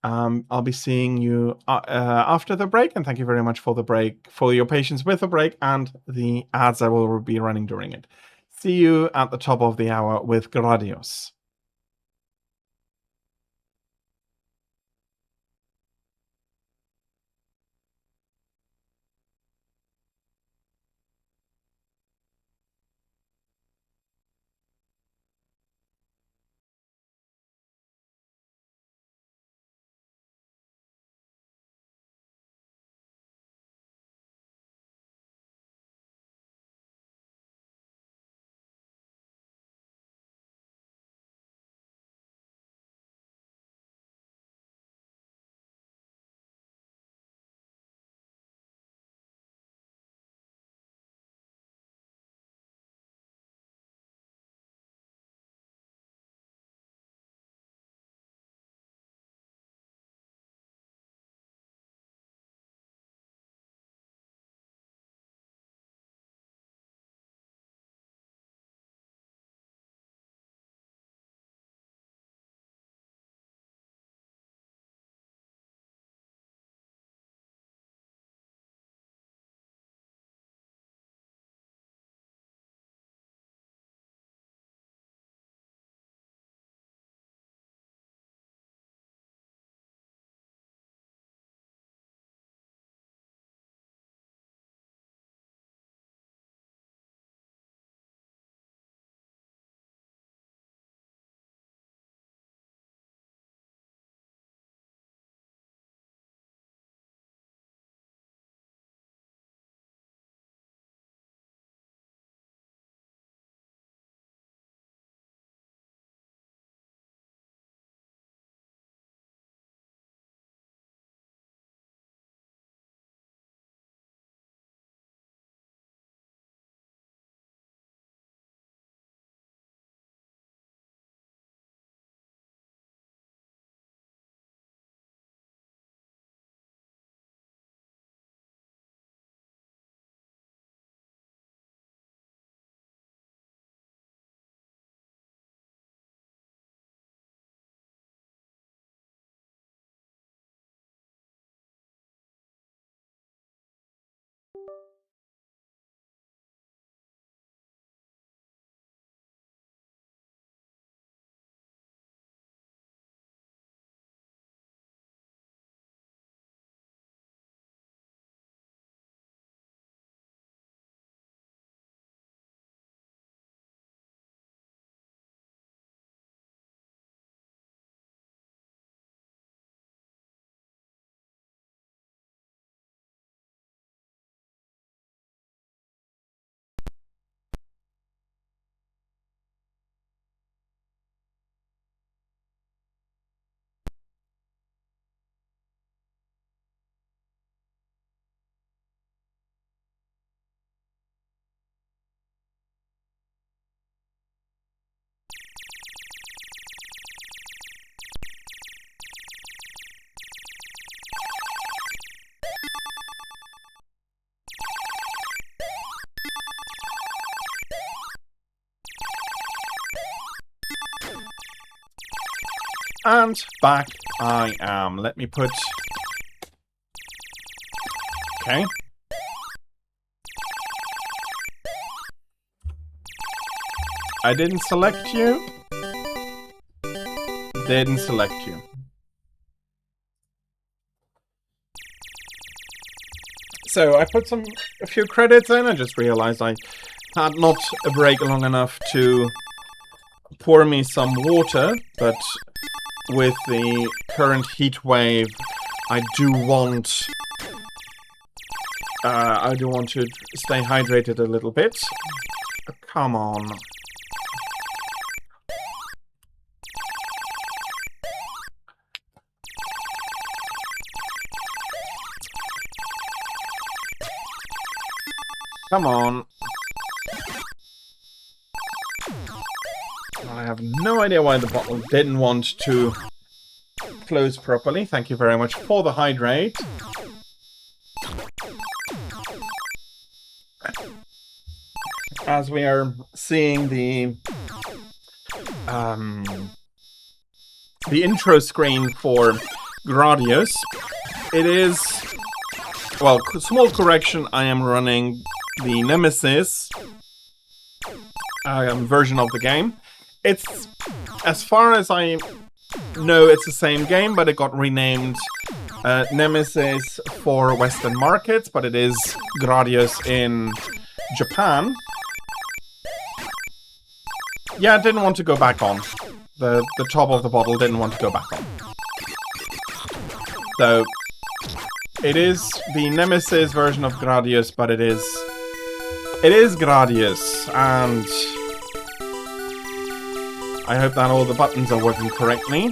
I'll be seeing you after the break, and thank you very much for the break, for your patience with the break and the ads I will be running during it. See you at the top of the hour with Gradius. And back I am. Let me put... Okay. I didn't select you. Didn't select you. So I put a few credits in. I just realized I had not a break long enough to pour me some water, but with the current heat wave, I do want to stay hydrated a little bit. Come on. Come on. I have no idea why the bottle didn't want to close properly. Thank you very much for the hydrate. as we are seeing the intro screen for Gradius, it is, well, small correction, I am running the Nemesis version of the game. It's, as far as I know, it's the same game, but it got renamed Nemesis for Western markets, but it is Gradius in Japan. Yeah, I didn't want to go back on. The top of the bottle didn't want to go back on. So, it is the Nemesis version of Gradius, but it is Gradius, and I hope that all the buttons are working correctly.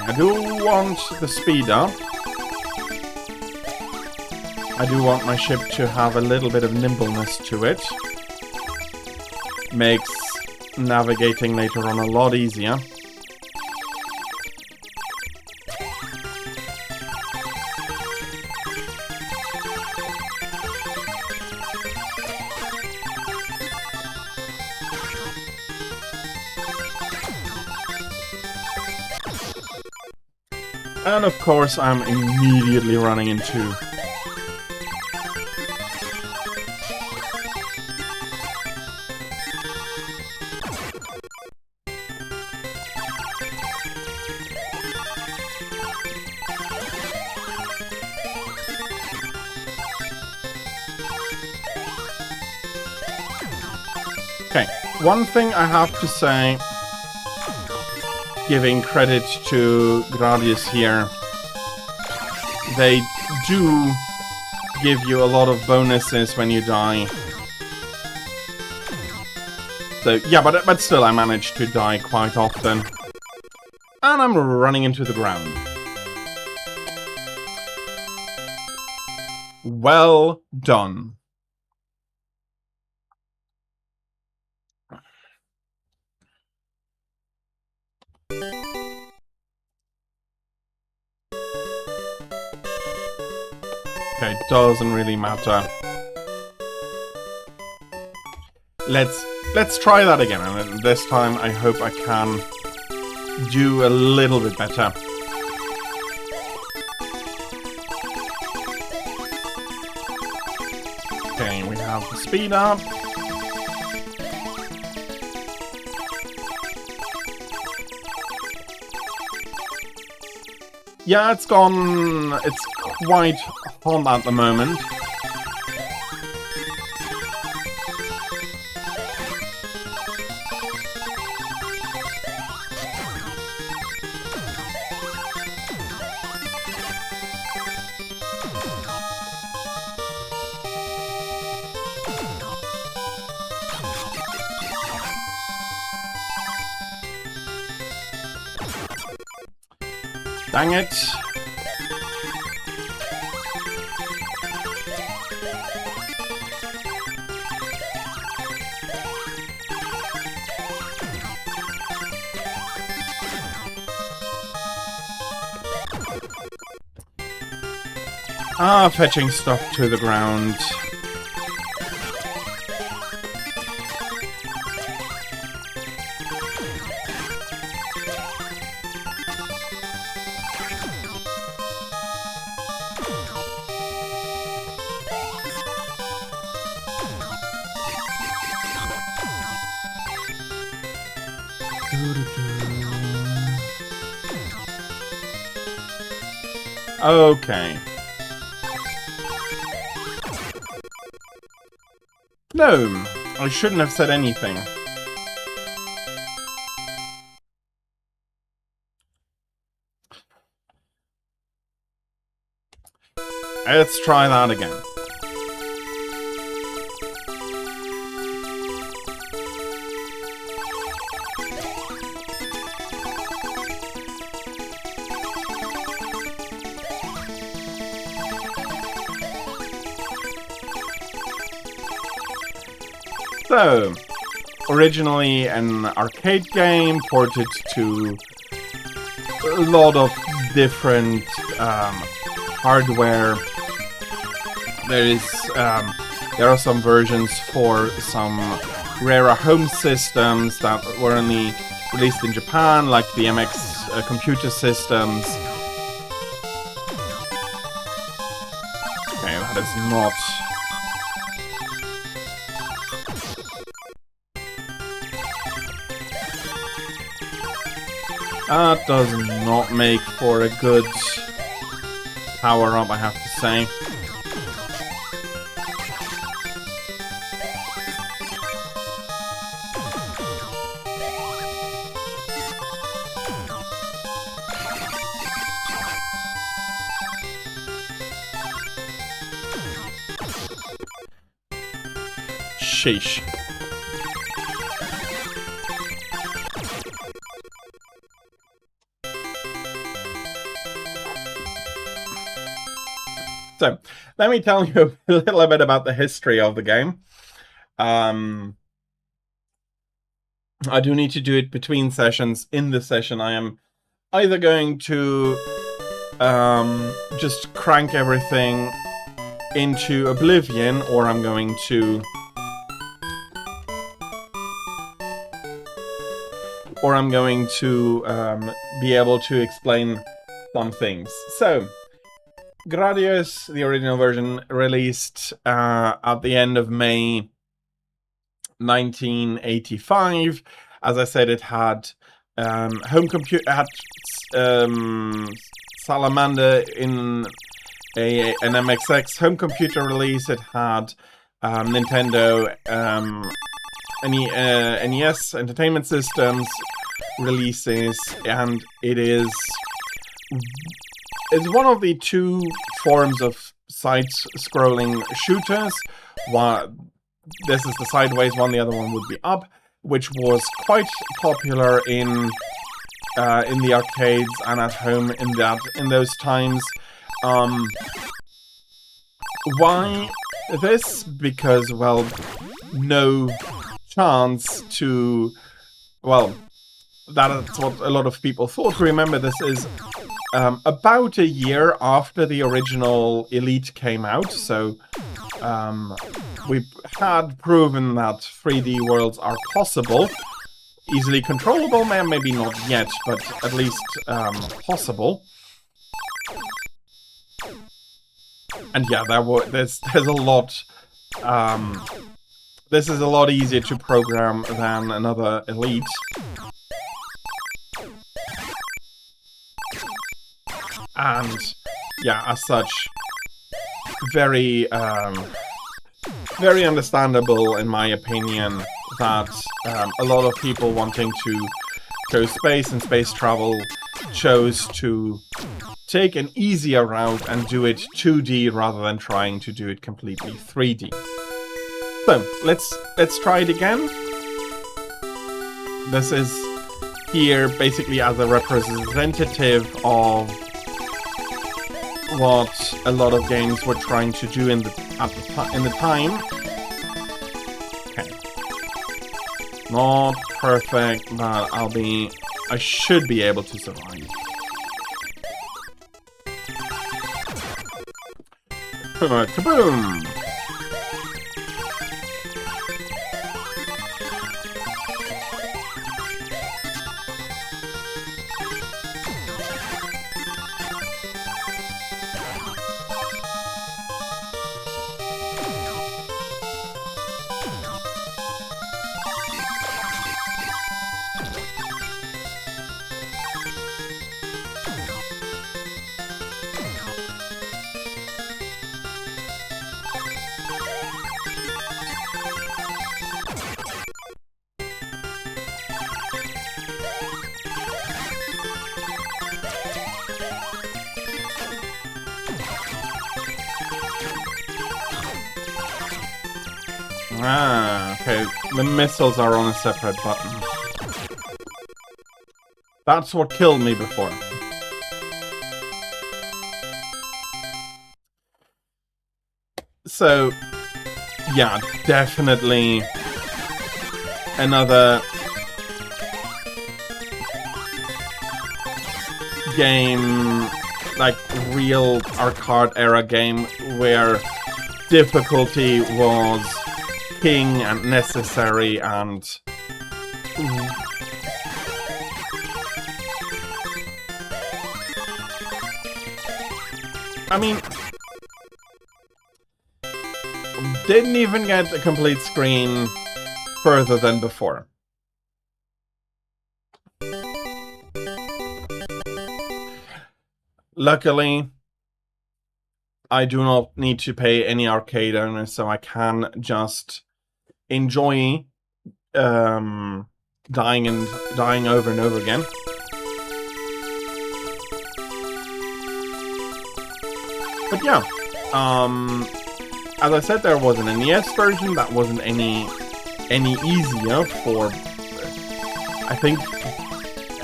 I do want the speed up. I do want my ship to have a little bit of nimbleness to it. Makes navigating later on a lot easier. And of course, I'm immediately running into okay, one thing I have to say, giving credit to Gradius here, they do give you a lot of bonuses when you die. So yeah, but still I managed to die quite often. And I'm running into the ground. Well done. Okay, doesn't really matter. Let's try that again, and this time I hope I can do a little bit better. Okay, we have the speed up. Yeah, it's quite hot at the moment. Dang it. Fetching stuff to the ground. Okay. No, I shouldn't have said anything. Let's try that again. So, originally an arcade game ported to a lot of different hardware. There is There are some versions for some rarer home systems that were only released in Japan, like the MX computer systems. Okay, that is not... That does not make for a good power-up, I have to say. Sheesh. So, let me tell you a little bit about the history of the game. I do need to do it between sessions. In the session, I am either going to just crank everything into oblivion, or I'm going to... be able to explain some things. So, Gradius, the original version, released at the end of May 1985. As I said, it had home computer, had Salamander in an MXX home computer release. It had Nintendo NES Entertainment Systems releases, and it's one of the two forms of side-scrolling shooters. One, this is the sideways one, the other one would be up, which was quite popular in the arcades and at home in those times. Why this? Because, well, no chance to... Well, that's what a lot of people thought. Remember, this is about a year after the original Elite came out, so we had proven that 3D worlds are possible. Easily controllable, maybe not yet, but at least possible. And yeah, there's a lot... this is a lot easier to program than another Elite. And yeah, as such, very understandable in my opinion that a lot of people wanting to go space and space travel chose to take an easier route and do it 2D rather than trying to do it completely 3D. So let's try it again. This is here basically as a representative of what a lot of games were trying to do in the time. Okay, not perfect, but I should be able to survive. Kaboom! Ah, okay. The missiles are on a separate button. That's what killed me before. So, yeah, definitely another game, like real arcade era game, where difficulty was king and necessary, and I mean, didn't even get a complete screen further than before. Luckily, I do not need to pay any arcade owners, so I can just enjoy dying over and over again. But yeah, as I said, there was an NES version that wasn't any easier for, I think,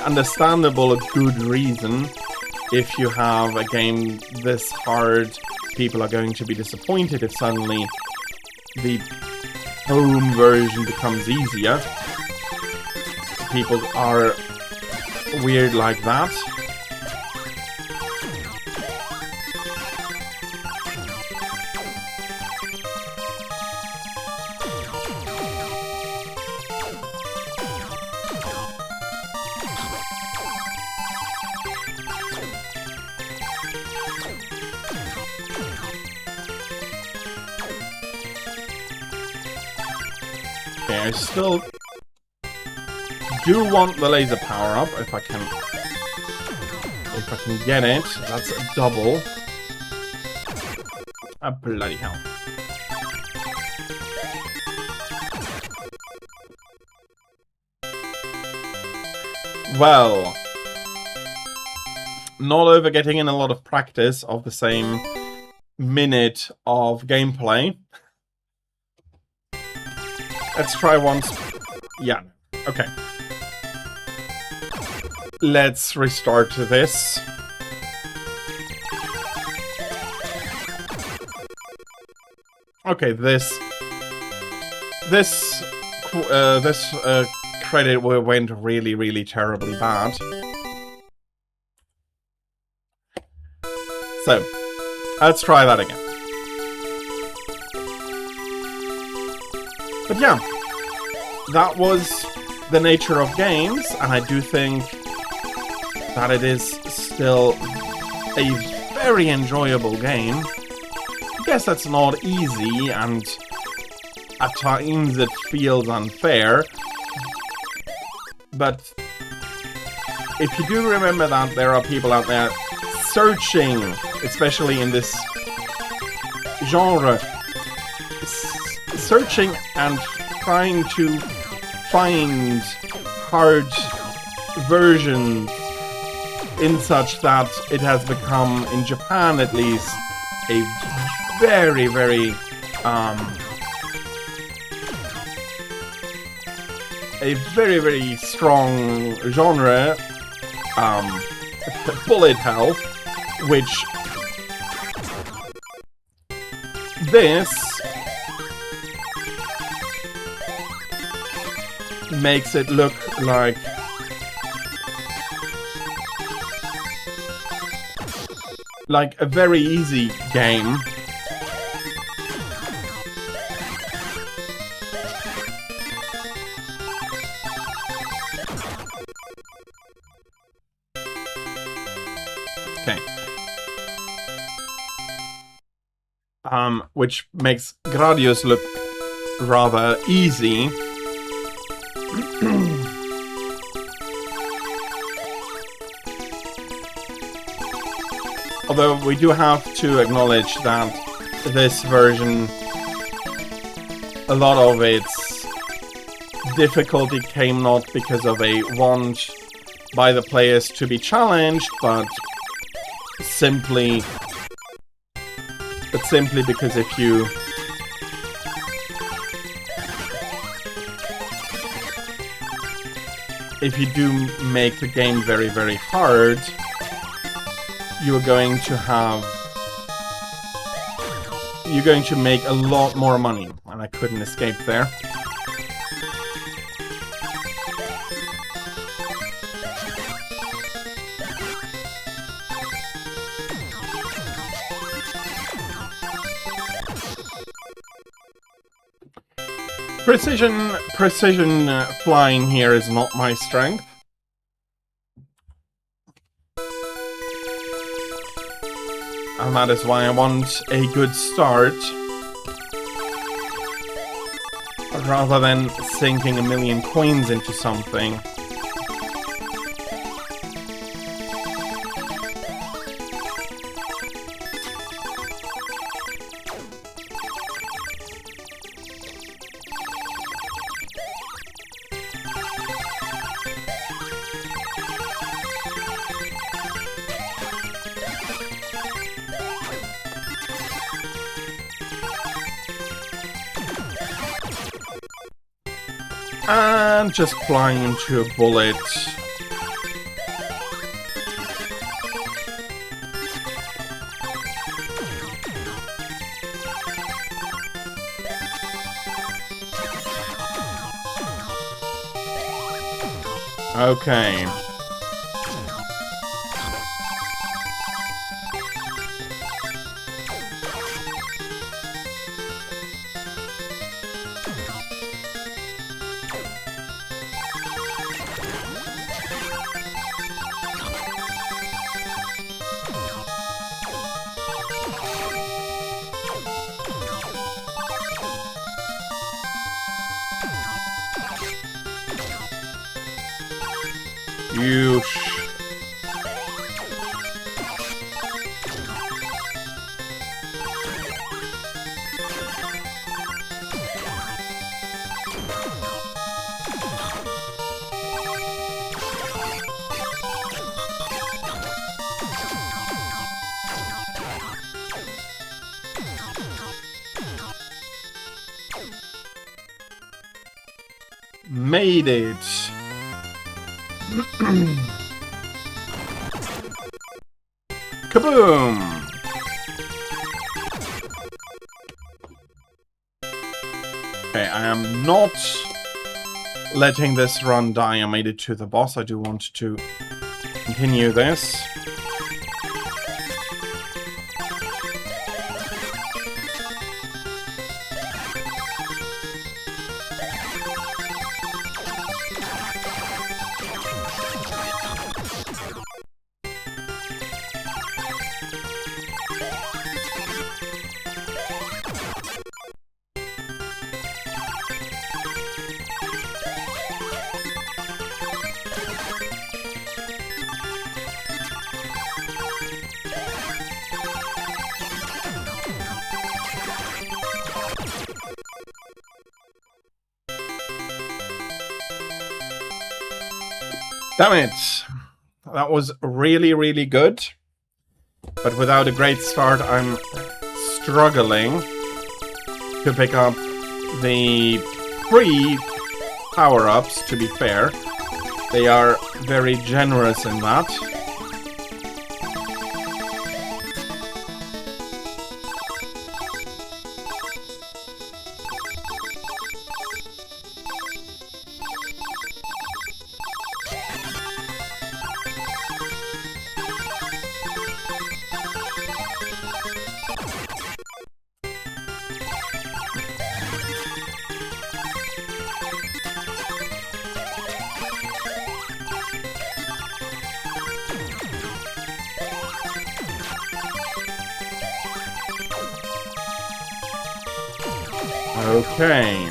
understandable, a good reason. If you have a game this hard, people are going to be disappointed if suddenly the home version becomes easier. People are weird like that. Okay, I still do want the laser power-up, if I can get it. That's a double. Ah, bloody hell. Well, not over getting in a lot of practice of the same minute of gameplay. Let's try once. Yeah, okay. Let's restart this. Okay, this credit went really, really terribly bad. So, let's try that again. But yeah, that was the nature of games, and I do think that it is still a very enjoyable game. I guess that's not easy, and at times it feels unfair, but if you do remember that there are people out there searching, especially in this genre, searching and trying to find hard versions in such that it has become, in Japan at least, a very, very very strong genre, bullet hell, which this makes it look like a very easy game. Okay. Which makes Gradius look rather easy. Although we do have to acknowledge that this version, a lot of its difficulty came not because of a want by the players to be challenged, but simply because if you do make the game very, very hard, you're going to make a lot more money, and I couldn't escape there. Precision flying here is not my strength. And that is why I want a good start. Rather than sinking a million coins into something. And just flying into a bullet. Okay. Yeesh. Made it. Kaboom! Okay, I am not letting this run die. I made it to the boss. I do want to continue this. Damn it! That was really, really good. But without a great start, I'm struggling to pick up the free power-ups, to be fair. They are very generous in that. Okay.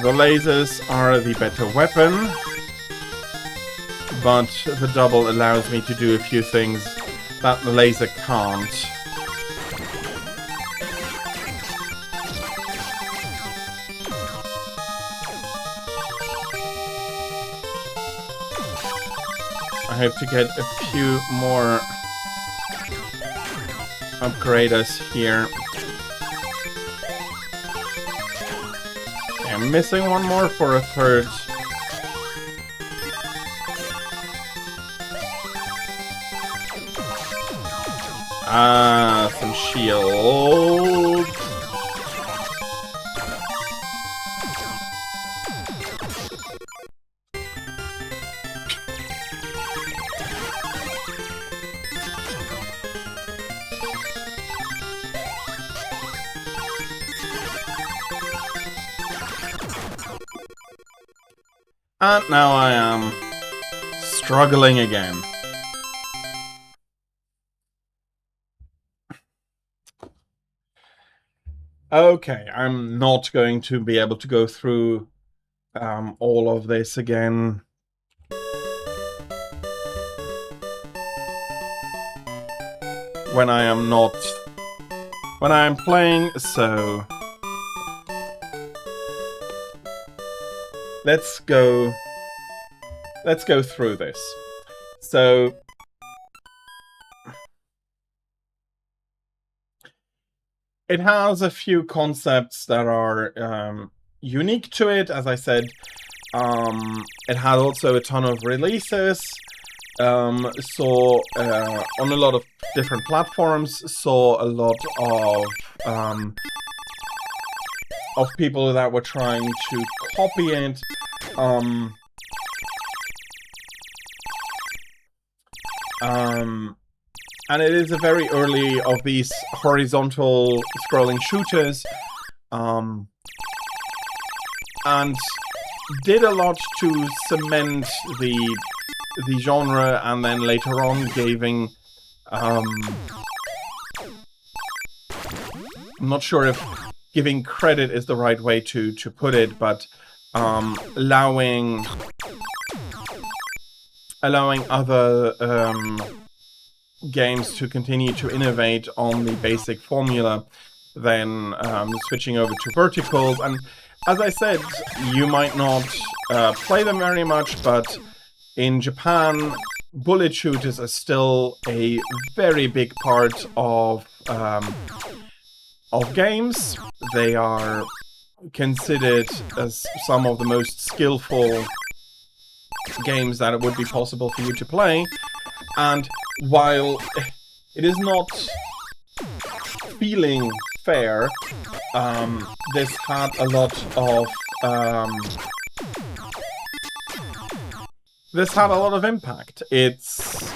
The lasers are the better weapon, but the double allows me to do a few things that the laser can't. I hope to get a few more upgraders here. Okay, I'm missing one more for a third. Ah, some shield. And now I am struggling again. Okay, I'm not going to be able to go through all of this again. When I am playing, so let's go through this. So it has a few concepts that are unique to it, as I said. It had also a ton of releases. Saw on a lot of different platforms, saw a lot of people that were trying to copy it. And it is a very early of these horizontal scrolling shooters, and did a lot to cement the genre, and then later on giving I'm not sure if giving credit is the right way to put it, but allowing other games to continue to innovate on the basic formula, then switching over to verticals. And as I said, you might not play them very much, but in Japan, bullet shooters are still a very big part of games. They are considered as some of the most skillful games that it would be possible for you to play. And while it is not feeling fair, this had a lot of impact. It's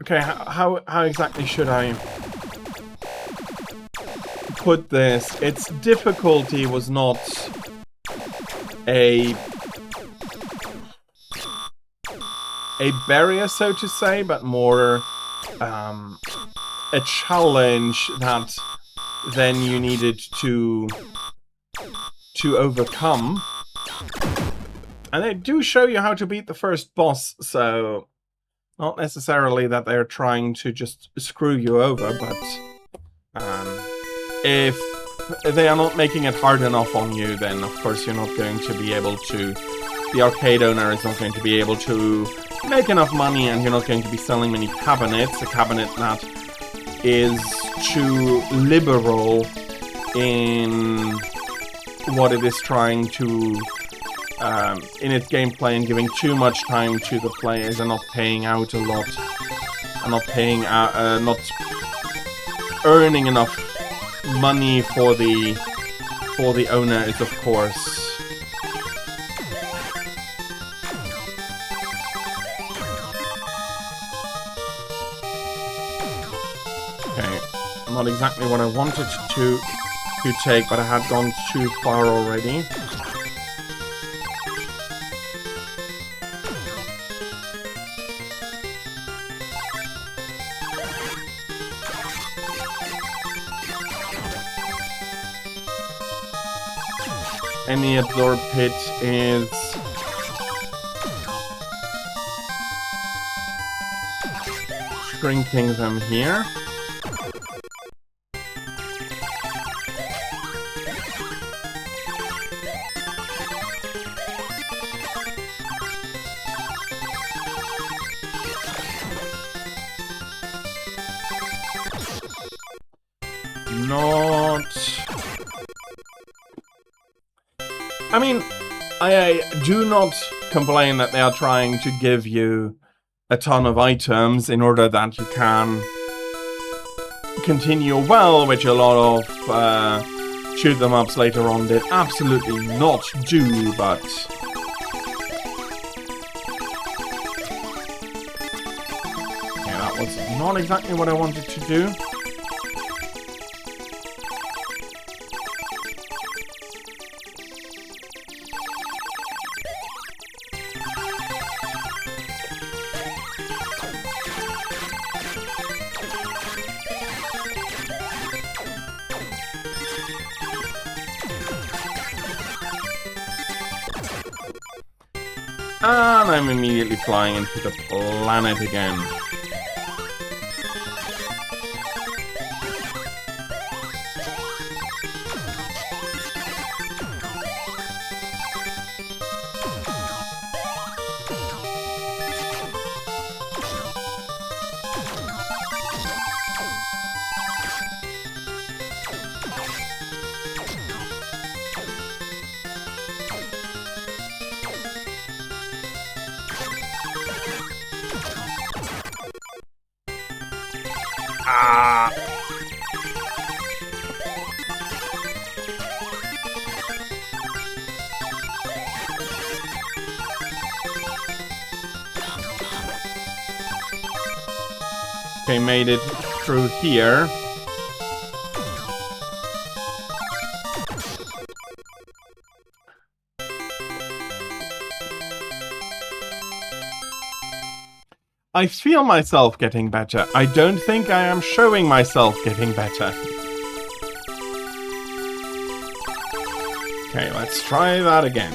okay. How exactly should I put this? Its difficulty was not a barrier, so to say, but more a challenge that then you needed to overcome. And they do show you how to beat the first boss, so not necessarily that they're trying to just screw you over, but if they are not making it hard enough on you, then of course you're not going to be able to, the arcade owner is not going to be able to make enough money, and you're not going to be selling many cabinets. A cabinet that is too liberal in what it is trying to in its gameplay, and giving too much time to the players and not paying out a lot, and not earning enough money for the owner is of course okay. Not exactly what I wanted to take, but I had gone too far already. Any absorb pit is shrinking them here. I mean, I do not complain that they are trying to give you a ton of items in order that you can continue well, which a lot of shoot 'em ups later on did absolutely not do, but yeah, that was not exactly what I wanted to do. And I'm immediately flying into the planet again. Ah! Okay, made it through here. I feel myself getting better. I don't think I am showing myself getting better. Okay, let's try that again.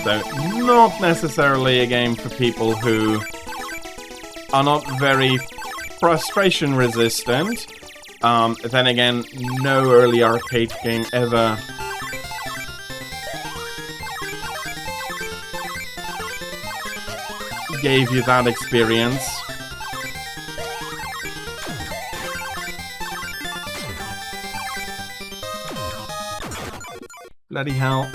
So, not necessarily a game for people who are not very frustration resistant. Then again, no early arcade game ever gave you that experience. Bloody hell.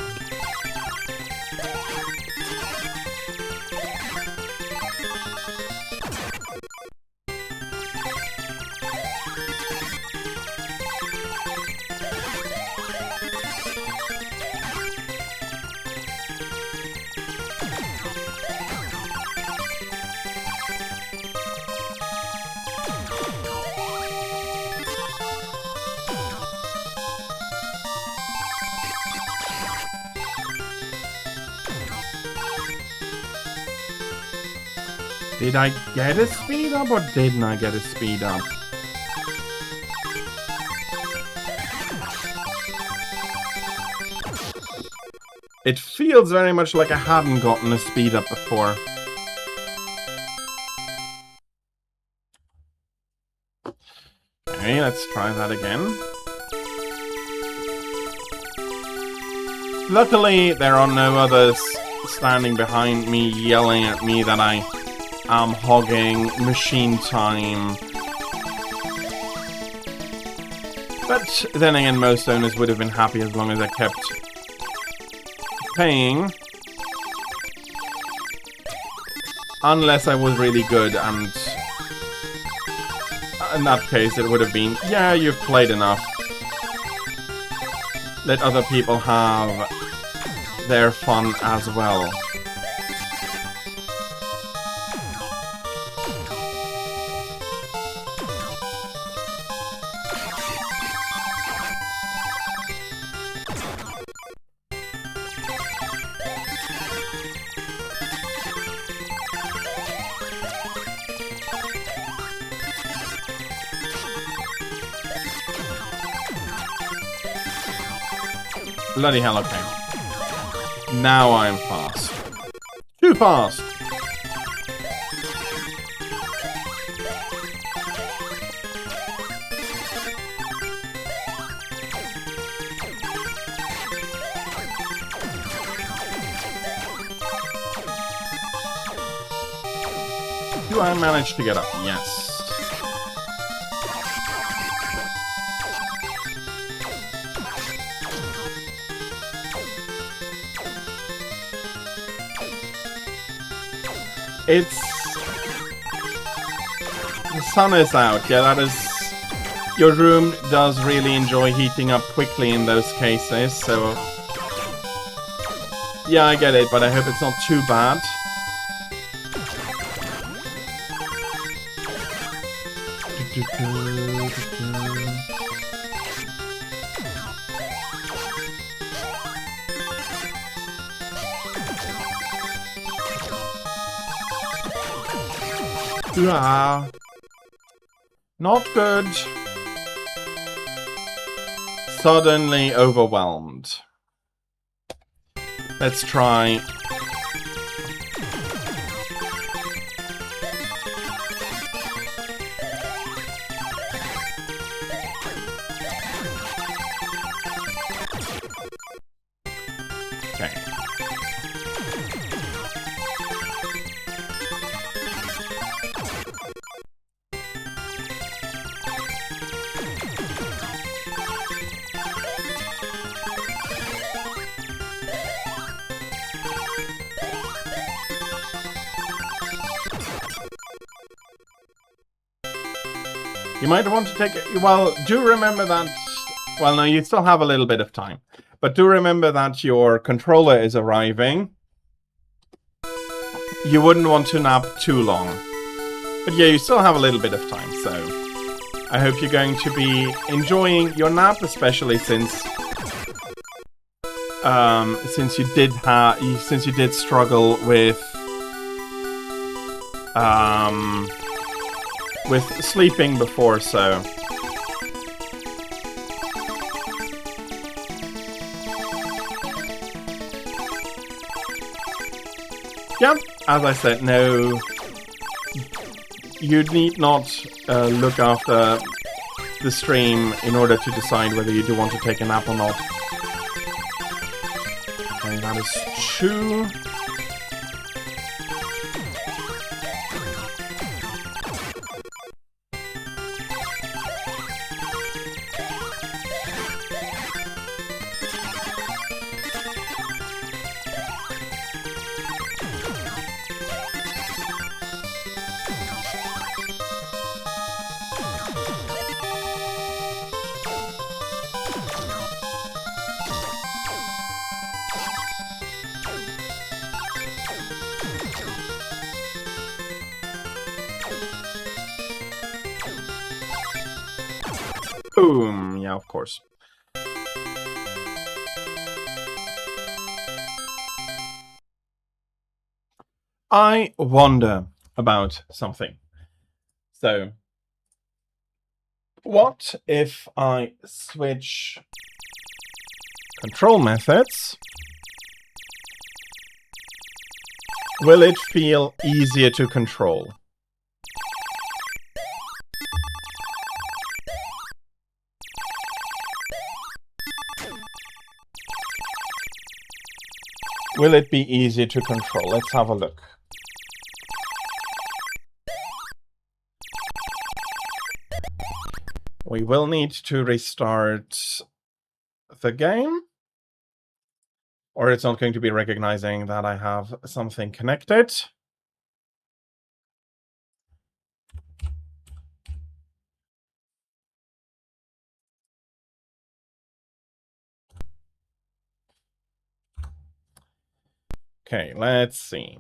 Did I get a speed up or didn't I get a speed up? It feels very much like I hadn't gotten a speed up before. Okay, let's try that again. Luckily, there are no others standing behind me yelling at me that I am hogging machine time. But then again, most owners would have been happy as long as I kept paying. Unless I was really good, and in that case it would have been, yeah, you've played enough. Let other people have their fun as well. Bloody hell, okay. Now I'm fast. Too fast! Do I manage to get up? Yes. It's... the sun is out. Yeah, that is... your room does really enjoy heating up quickly in those cases, so... yeah, I get it, but I hope it's not too bad. Not good. suddenly overwhelmed. Let's try. Okay. You might want to take it. Well, do remember that. Well, no, you still have a little bit of time. But do remember that your controller is arriving. You wouldn't want to nap too long. But yeah, you still have a little bit of time, so I hope you're going to be enjoying your nap, especially since you did struggle with sleeping before, so yeah, as I said, no, you need not look after the stream in order to decide whether you do want to take a nap or not. Okay, that is true. Boom! Yeah, of course. I wonder about something. So, what if I switch control methods? Will it feel easier to control? Will it be easier to control? Let's have a look. We will need to restart the game, or it's not going to be recognizing that I have something connected. Okay, let's see.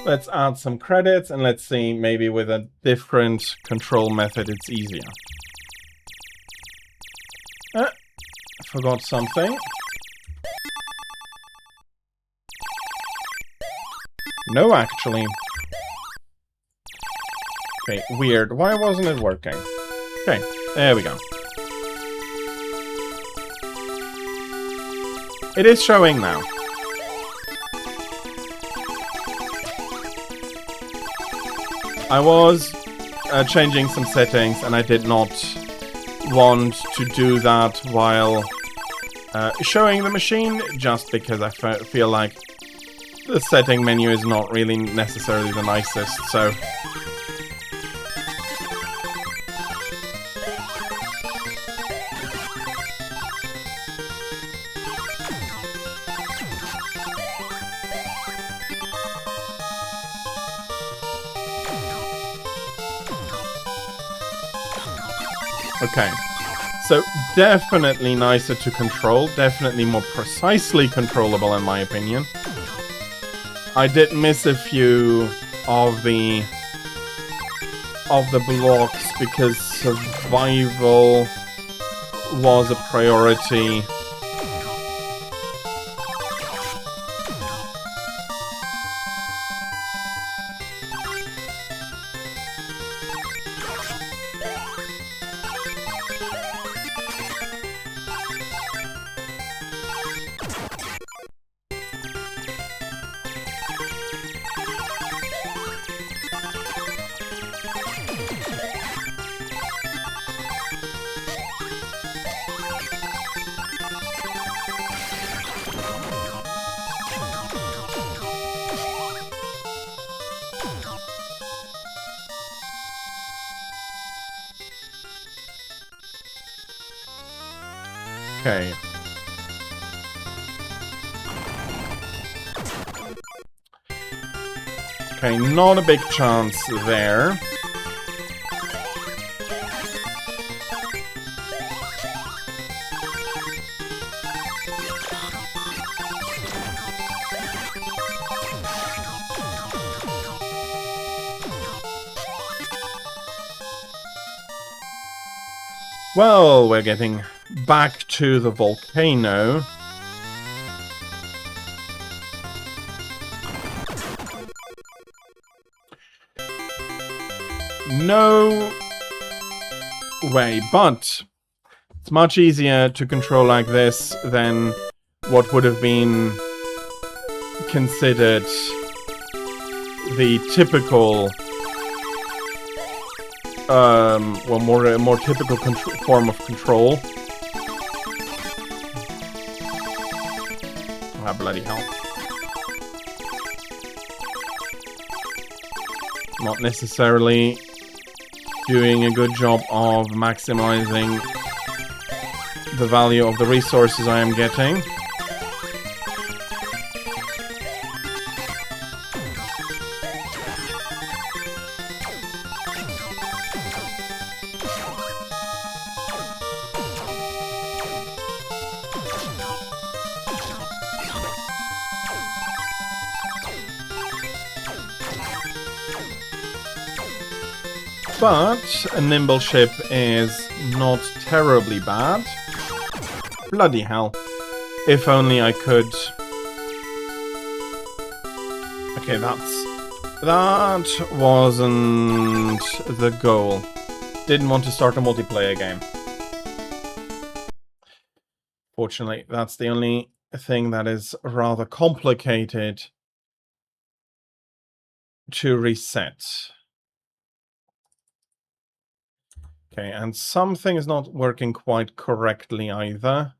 Let's add some credits and let's see, maybe with a different control method it's easier. Forgot something. No, actually. Okay, weird. Why wasn't it working? Okay, there we go. It is showing now. I was changing some settings and I did not want to do that while showing the machine, just because I feel like the setting menu is not really necessarily the nicest, so... Okay, So definitely nicer to control, definitely more precisely controllable in my opinion. I did miss a few of the blocks because survival was a priority. Okay. Okay, not a big chance there. Well, we're getting back to the volcano. No way, but it's much easier to control like this than what would have been considered the typical, well, more typical form of control. Ah, bloody hell. Not necessarily doing a good job of maximizing the value of the resources I am getting. But a nimble ship is not terribly bad. Bloody hell. If only I could... Okay, that wasn't the goal. Didn't want to start a multiplayer game. Fortunately, that's the only thing that is rather complicated to reset. Okay, and something is not working quite correctly either.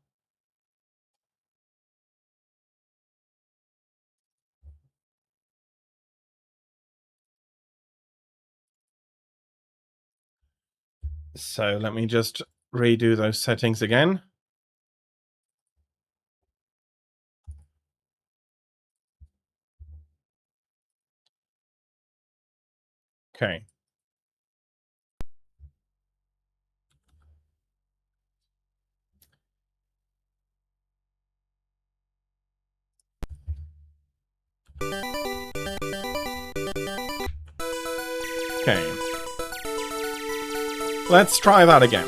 So let me just redo those settings again. Okay. Okay. Let's try that again.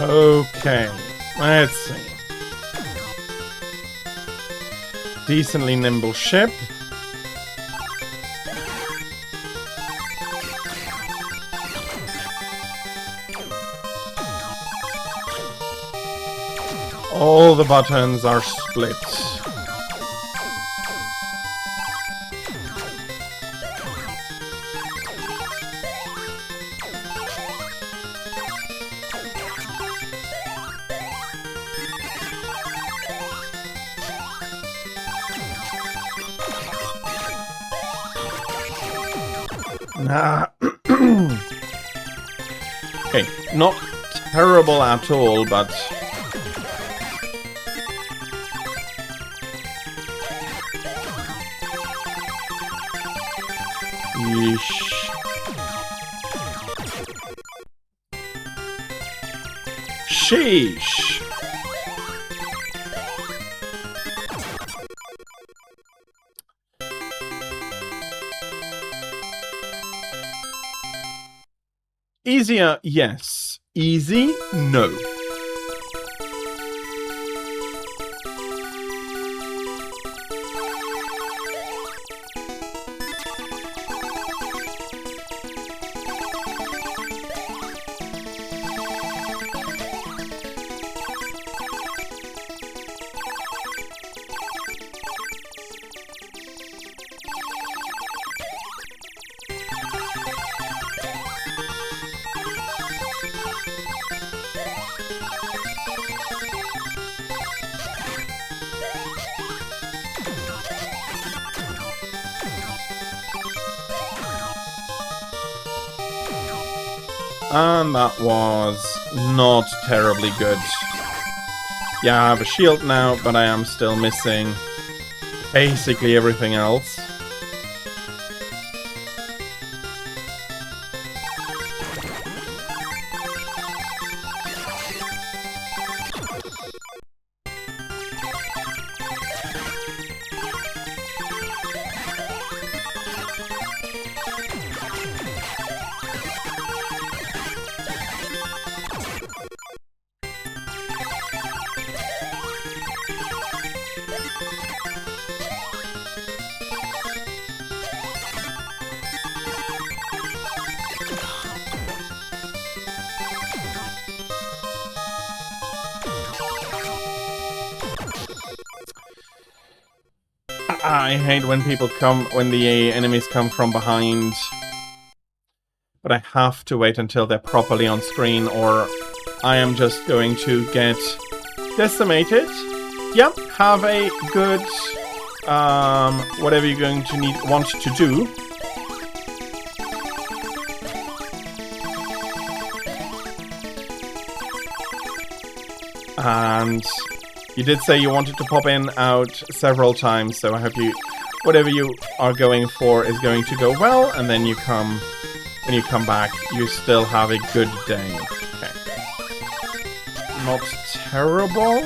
Okay, let's see. Decently nimble ship. All the buttons are split. Okay, not terrible at all, but yeesh. Sheesh. Easier, yes. Easy, no. And that was not terribly good. Yeah, I have a shield now, but I am still missing basically everything else. I hate when when the enemies come from behind. But I have to wait until they're properly on screen, or I am just going to get decimated. Yep, have a good, whatever you're going to want to do. And you did say you wanted to pop in out several times, so I hope whatever you are going for is going to go well, and then when you come back, you still have a good day. Okay. Not terrible.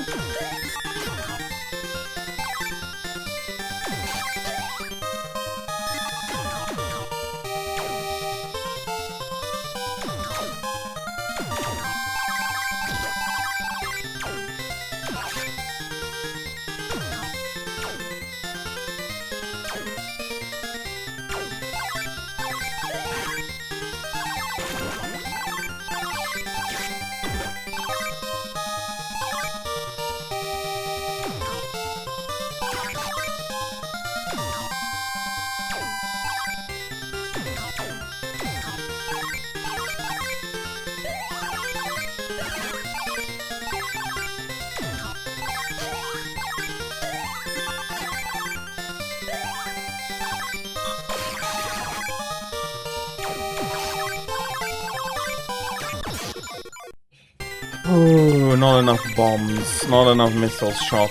Ooh, not enough bombs, not enough missiles shot.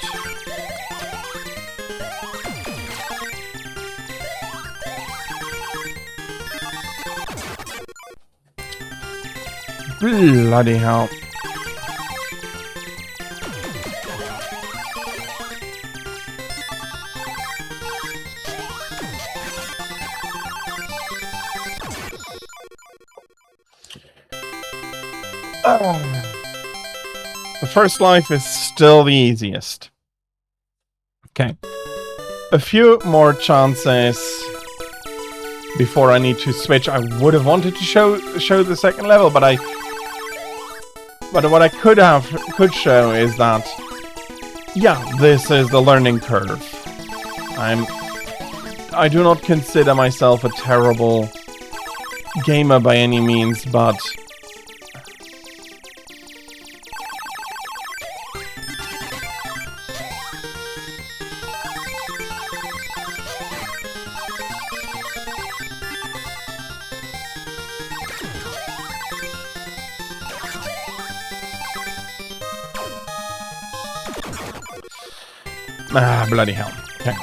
Bloody hell. The first life is still the easiest. Okay. A few more chances before I need to switch. I would have wanted to show the second level, but what I could show is that yeah, this is the learning curve. I do not consider myself a terrible gamer by any means, but bloody hell. Okay.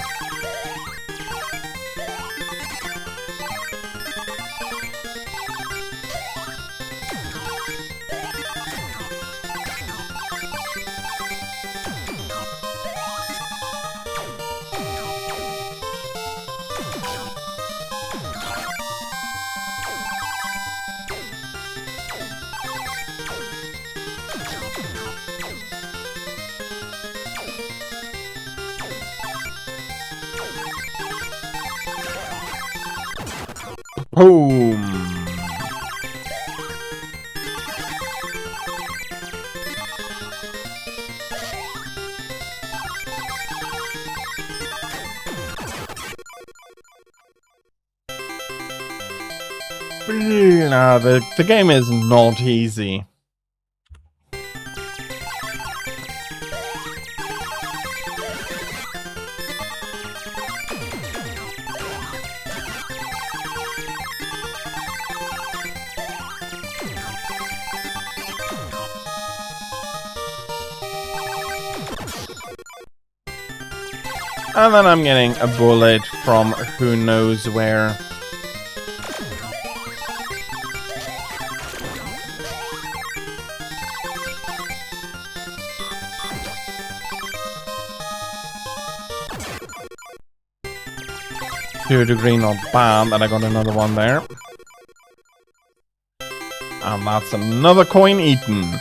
Boom. Nah, the game is not easy. And then I'm getting a bullet from who knows where. To a degree, not bad that I got another one there. And that's another coin eaten.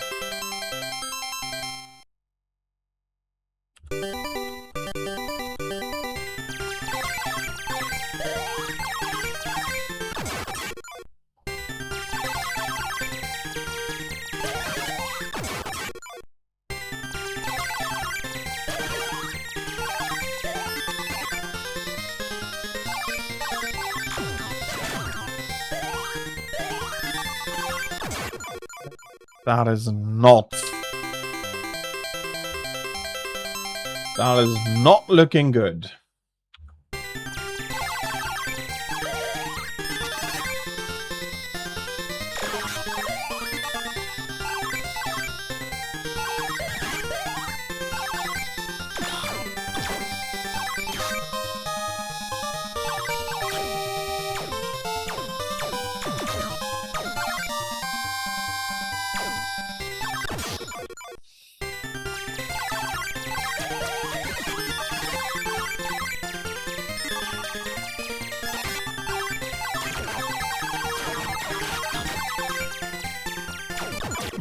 That is not looking good.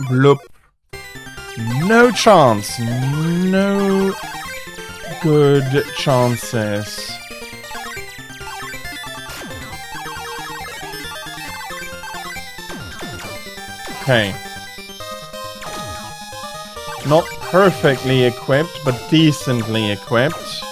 Bloop. No chance. No good chances. Okay. Not perfectly equipped, but decently equipped.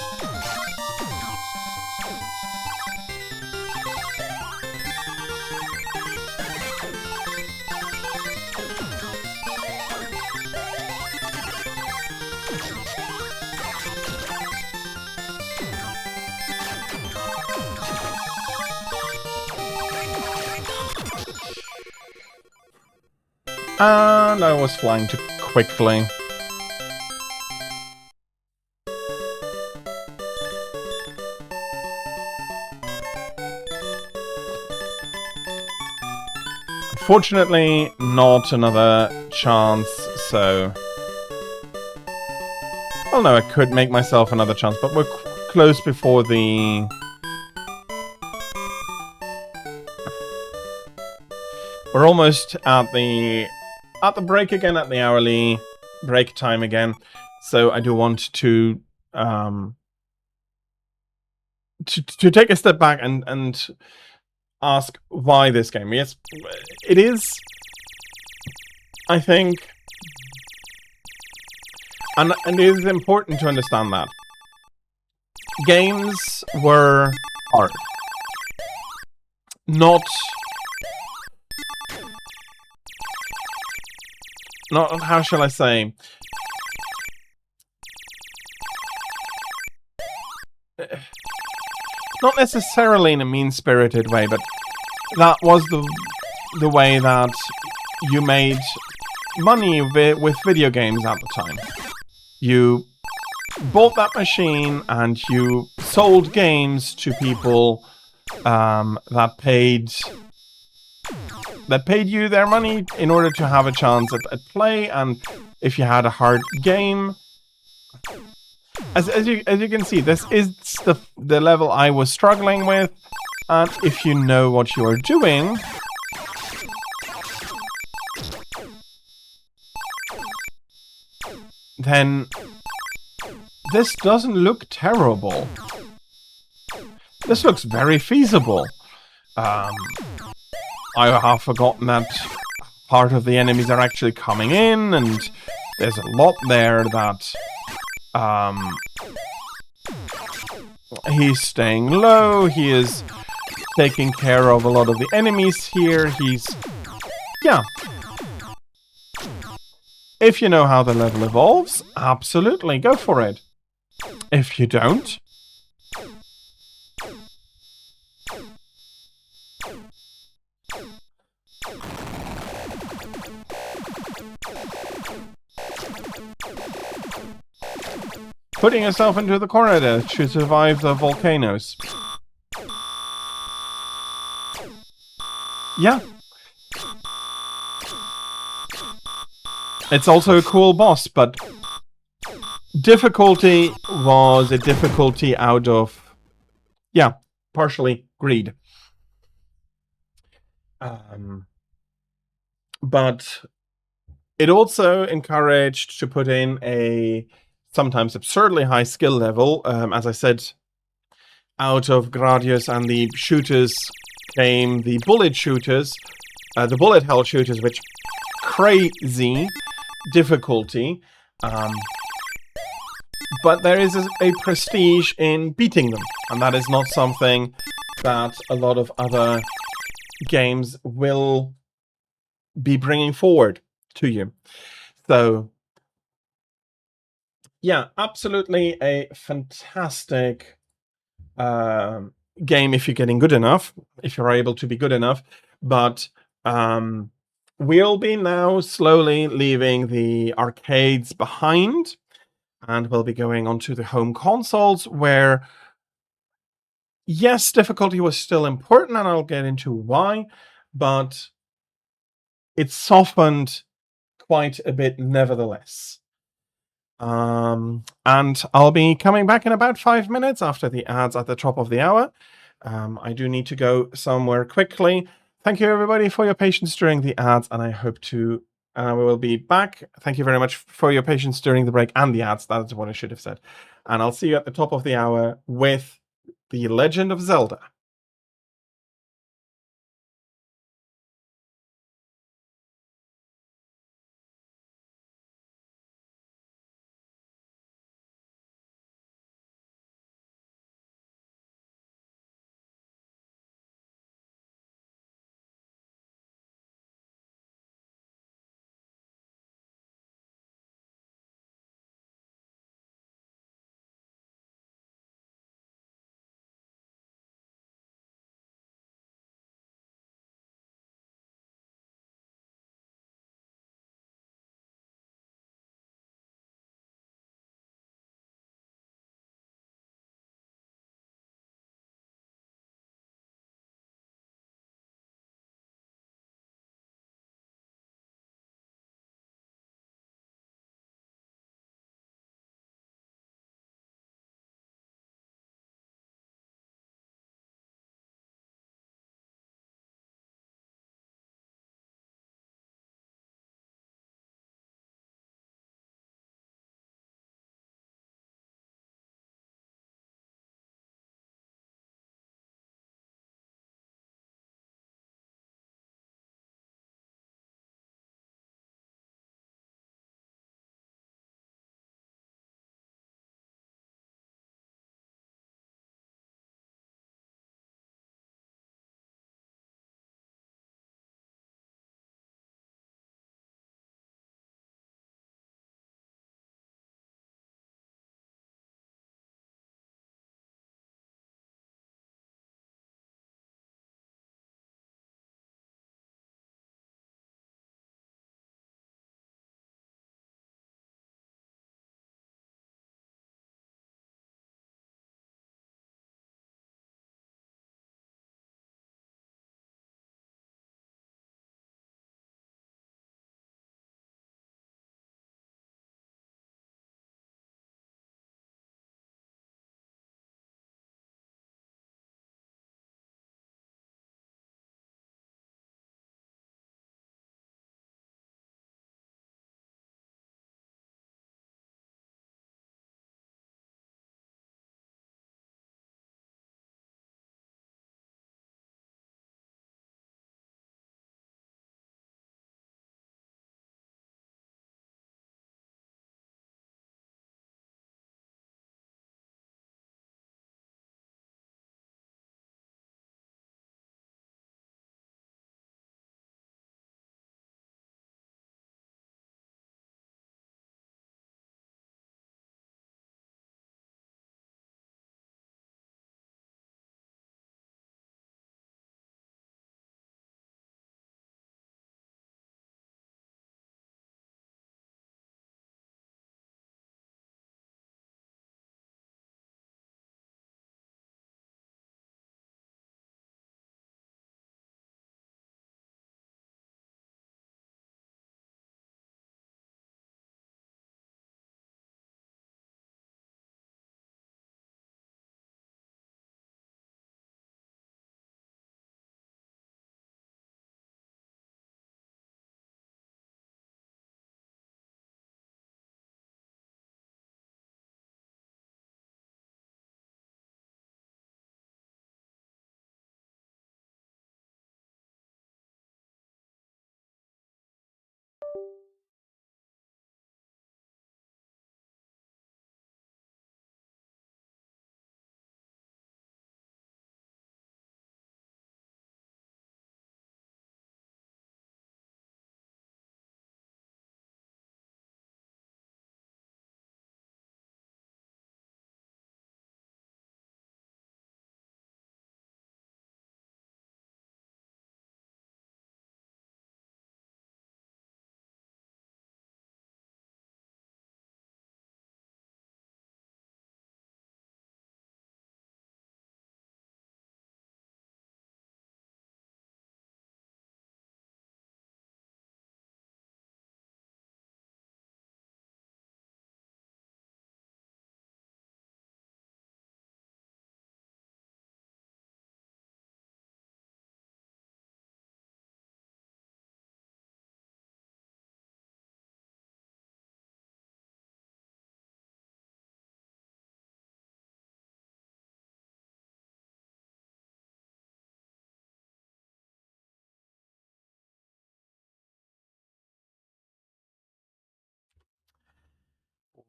And I was flying too quickly. Fortunately, not another chance, so... Well, no, I could make myself another chance, but we're close before the... We're almost at the break again, at the hourly break time again. So I do want to take a step back and ask why this game. Yes, it is, I think, And it is important to understand that. Games were hard. Not, how shall I say? Not necessarily in a mean-spirited way, but that was the way that you made money with video games at the time. You bought that machine and you sold games to people that paid you their money in order to have a chance at play. And if you had a hard game, as you can see, this is the level I was struggling with. And if you know what you are doing, then this doesn't look terrible. This looks very feasible. I have forgotten that part of the enemies are actually coming in, and there's a lot there that he's staying low. He is taking care of a lot of the enemies here. Yeah. If you know how the level evolves, absolutely, go for it. If you don't, putting yourself into the corridor to survive the volcanoes. Yeah. It's also a cool boss, but difficulty was a difficulty out of, yeah, partially greed. But it also encouraged to put in a sometimes absurdly high skill level. As I said, out of Gradius and the shooters came the bullet shooters, the bullet hell shooters, which crazy difficulty. But there is a prestige in beating them, and that is not something that a lot of other games will be bringing forward to you. So, yeah, absolutely a fantastic game if you're getting good enough, if you're able to be good enough. But we'll be now slowly leaving the arcades behind, and we'll be going onto the home consoles where, yes, difficulty was still important, and I'll get into why, but it softened quite a bit nevertheless. And I'll be coming back in about 5 minutes after the ads at the top of the hour. I do need to go somewhere quickly. Thank you, everybody, for your patience during the ads, and I hope to... we will be back. Thank you very much for your patience during the break and the ads. That's what I should have said. And I'll see you at the top of the hour with The Legend of Zelda.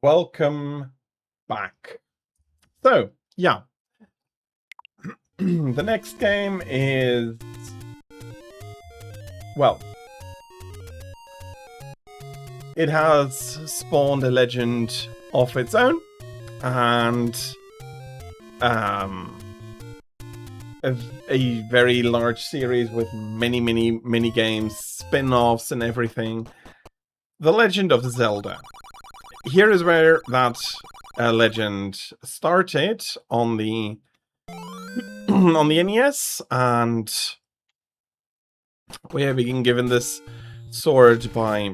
welcome back. So, yeah. The next game is... well, it has spawned a legend of its own, and a very large series with many games, spin-offs and everything. The Legend of Zelda. Here is where that legend started on the on the NES, and we have been given this sword by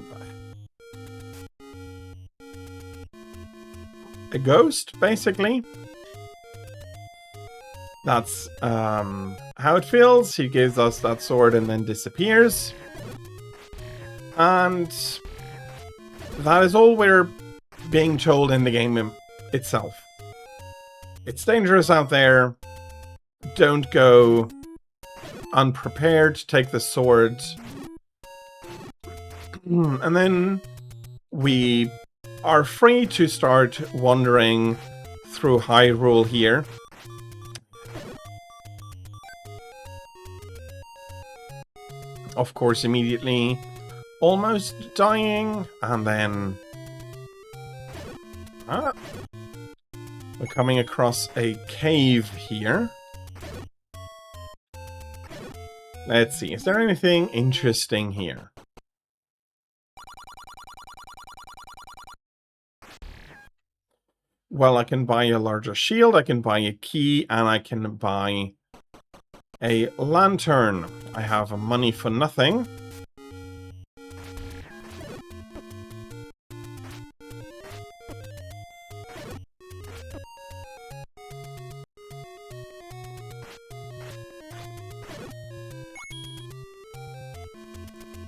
a ghost, basically. That's how it feels. He gives us that sword and then disappears. And that is all we're being told in the game itself. It's dangerous out there. Don't go unprepared. Take the sword. And then we are free to start wandering through Hyrule here. Of course, immediately almost dying, and then we're coming across a cave here. Let's see, is there anything interesting here? Well, I can buy a larger shield, I can buy a key, and I can buy a lantern. I have money for nothing.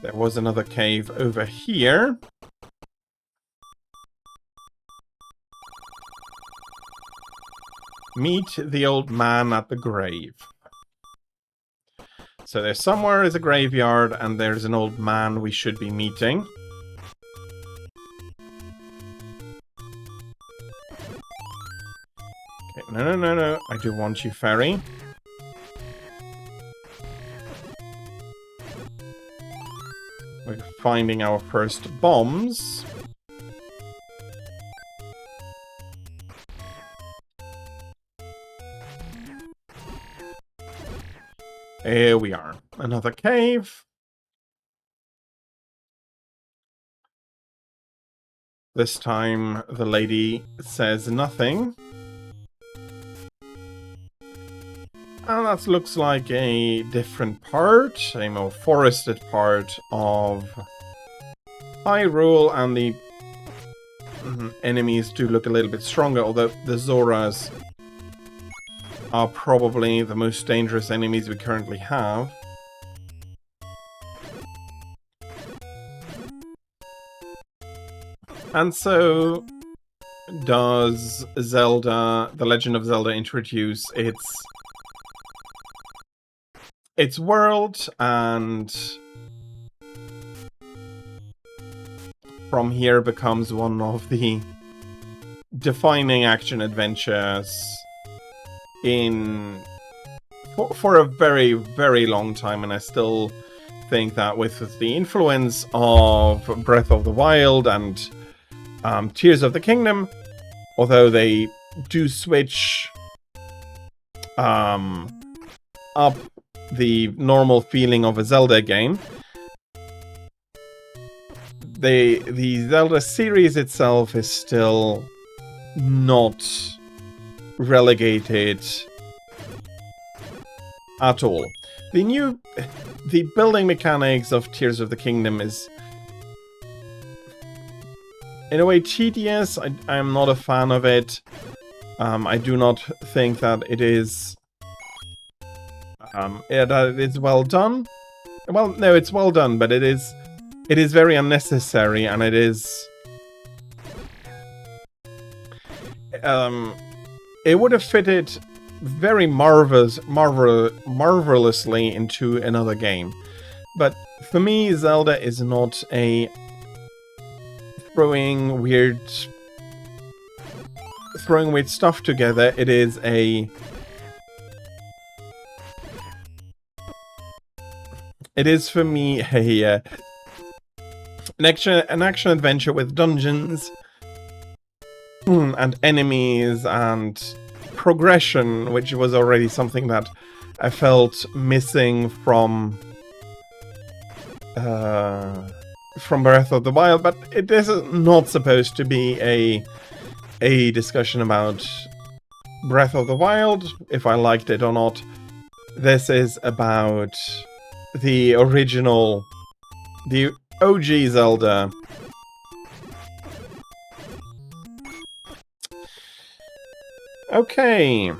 There was another cave over here. Meet the old man at the grave. So there's somewhere is a graveyard, and there's an old man we should be meeting. Okay, no. I do want you, fairy. We're finding our first bombs. Here we are. Another cave. This time the lady says nothing. And that looks like a different part, a more forested part of Hyrule, and the enemies do look a little bit stronger, although the Zoras are probably the most dangerous enemies we currently have. And so does Zelda, The Legend of Zelda, introduce its world, and from here becomes one of the defining action adventures for a very long time, and I still think that with the influence of Breath of the Wild and Tears of the Kingdom, although they do switch up the normal feeling of a Zelda game, the Zelda series itself is still not relegated at all. The building mechanics of Tears of the Kingdom is in a way tedious. I am not a fan of it. I do not think that it is it's well done. Well, no, it's well done, but it is very unnecessary, and it is it would have fitted very marvelously into another game. But for me, Zelda is not a throwing weird throwing weird stuff together. It is a... It is, for me, a an action adventure with dungeons and enemies and progression, which was already something that I felt missing from Breath of the Wild. But it is not supposed to be a discussion about Breath of the Wild, if I liked it or not. This is about the original, the OG Zelda. Okay.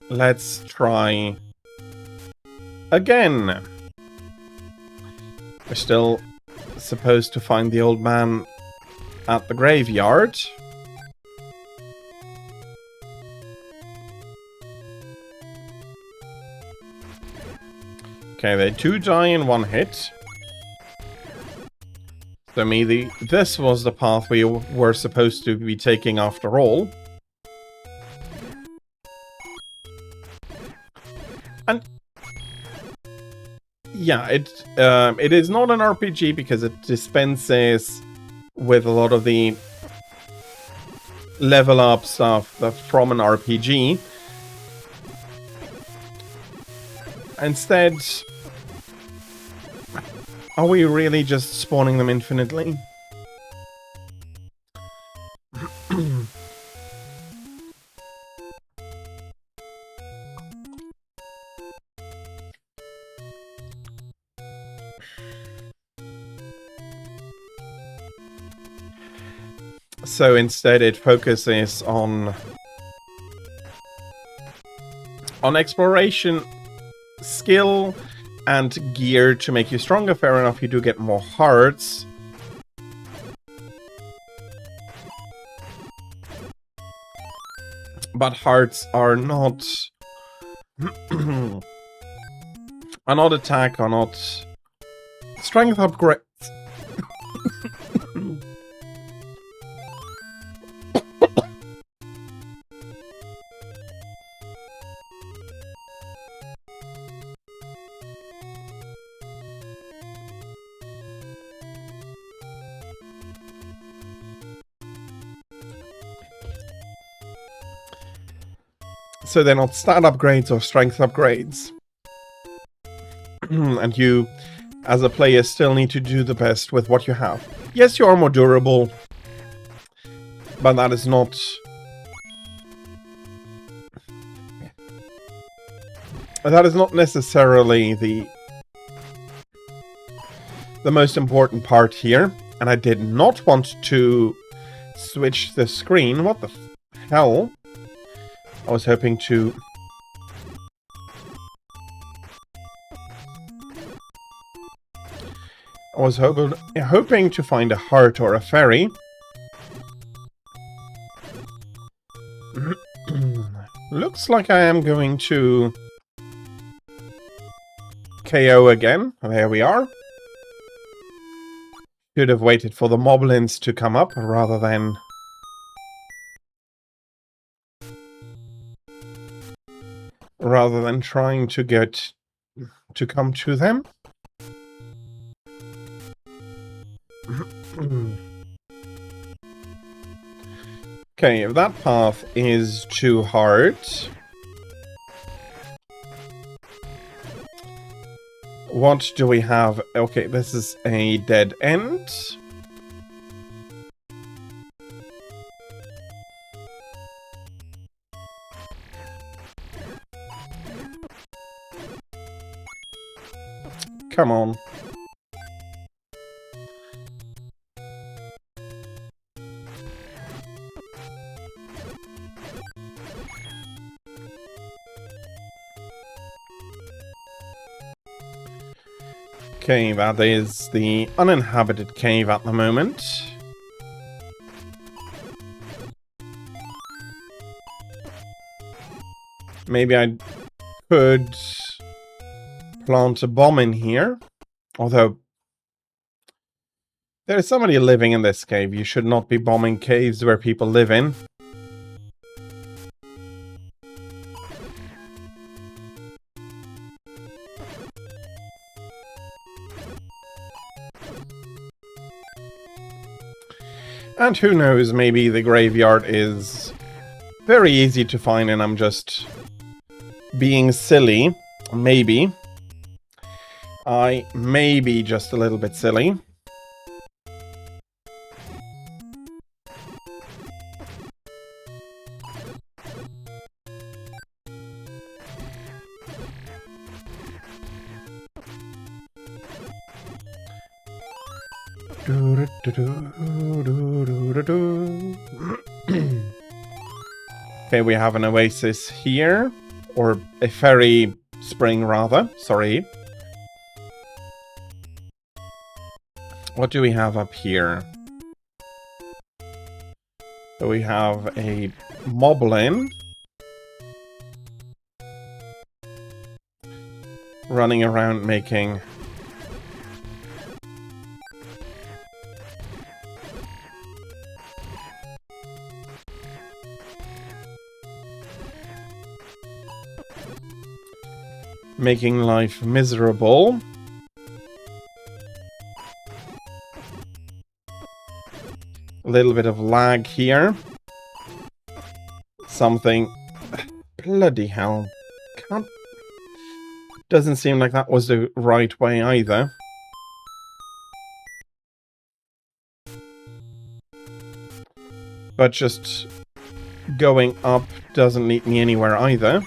Let's try again. We're still supposed to find the old man at the graveyard. Okay, they do die in one hit. So maybe this was the path we were supposed to be taking after all. And yeah, it is not an RPG because it dispenses with a lot of the level up stuff from an RPG. Instead, are we really just spawning them infinitely? So instead it focuses on exploration, skill, and gear to make you stronger. Fair enough, you do get more hearts. But hearts are not... are not attack, are not strength upgrades. So they're not stat upgrades or strength upgrades. And you, as a player, still need to do the best with what you have. Yes, you are more durable, but that is not... that is not necessarily the most important part here. And I did not want to switch the screen. What the hell? I was hoping to... I was hoping to find a heart or a fairy. Looks like I am going to KO again. There we are. Should have waited for the moblins to come up rather than... trying to get to come to them. Okay, if that path is too hard, what do we have? Okay, this is a dead end. Come on. Okay, that is the uninhabited cave at the moment. Maybe I could plant a bomb in here. Although, there is somebody living in this cave. You should not be bombing caves where people live in. And who knows, maybe the graveyard is very easy to find and I'm just being silly. Maybe. I may be just a little bit silly. Okay, we have an oasis here. Or a fairy spring, rather. Sorry. What do we have up here? So we have a moblin. Running around making... making life miserable. A little bit of lag here. Something... Bloody hell. Can't... Doesn't seem like that was the right way either. But just going up doesn't lead me anywhere either.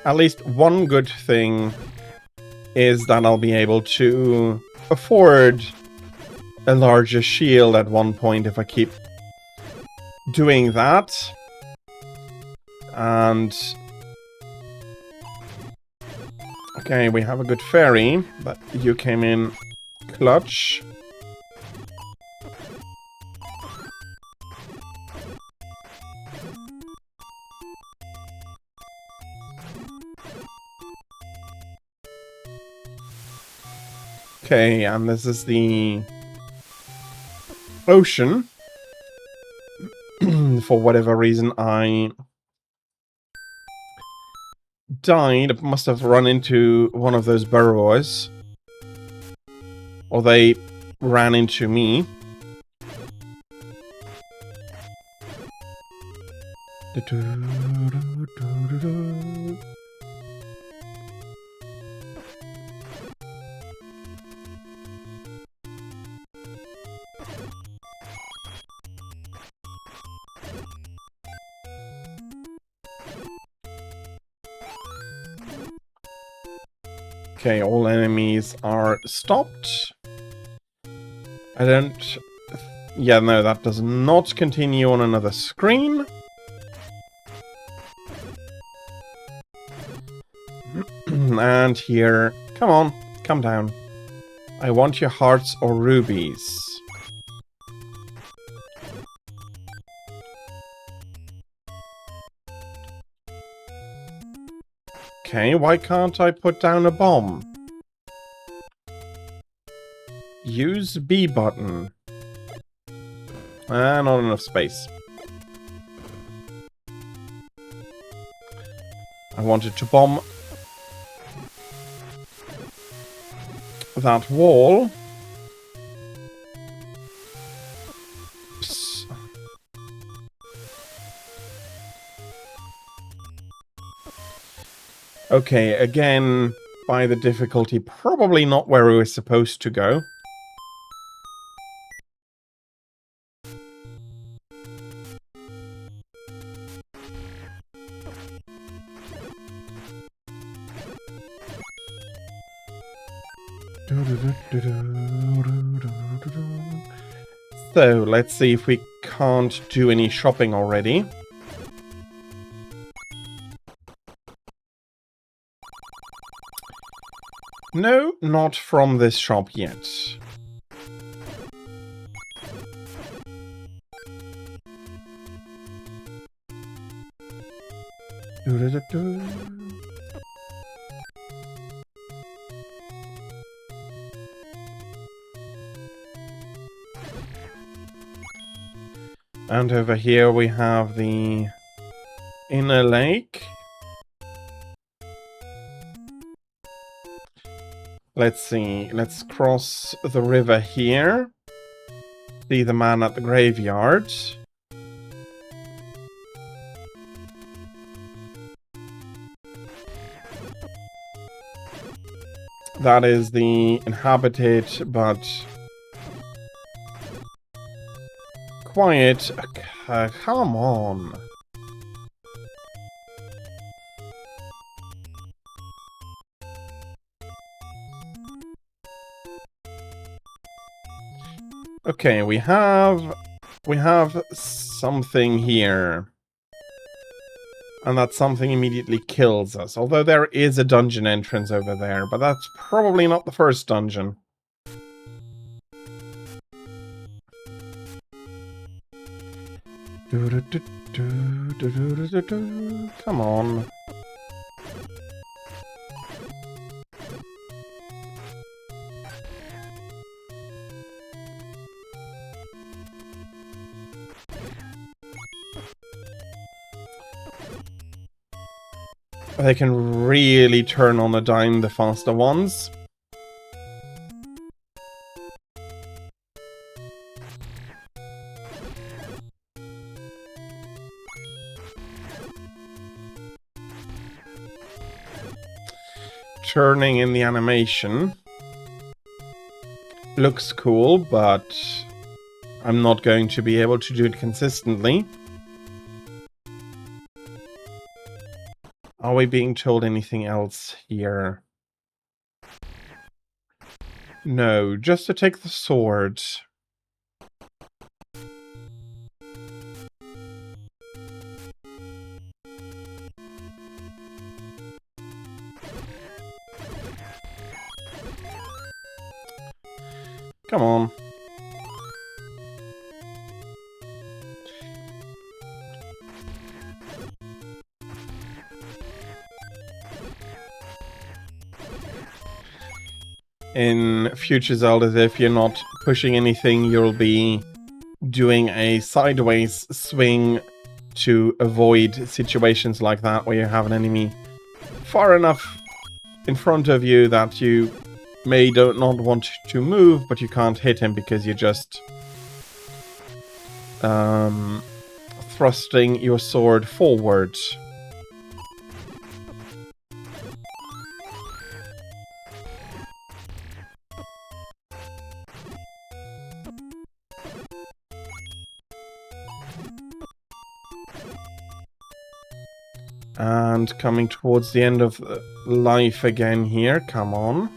At least one good thing is that I'll be able to afford a larger shield at one point if I keep doing that. And... okay, we have a good fairy, but you came in clutch. Okay, and this is the ocean. For whatever reason, I died. Must have run into one of those burrowers. Or they ran into me. Okay, all enemies are stopped. I don't... yeah, no, that does not continue on another screen. And here... come on, come down. I want your hearts or rubies. Okay, why can't I put down a bomb? Use B button. Not enough space. I wanted to bomb that wall. Okay, again, by the difficulty, probably not where we were supposed to go. So, let's see if we can't do any shopping already. No, not from this shop yet. Doo-doo-doo-doo. And over here we have the inner lake. Let's see, let's cross the river here. See the man at the graveyard. That is the inhabited but quiet. Come on. Okay, we have something here. And that something immediately kills us. Although there is a dungeon entrance over there, but that's probably not the first dungeon. Come on. They can really turn on a dime, the faster ones. Turning in the animation looks cool, but I'm not going to be able to do it consistently. Are we being told anything else here? No, just to take the sword. Come on. In future Zeldas, if you're not pushing anything, you'll be doing a sideways swing to avoid situations like that, where you have an enemy far enough in front of you that you may not want to move, but you can't hit him because you're just thrusting your sword forward. And coming towards the end of life again here, come on.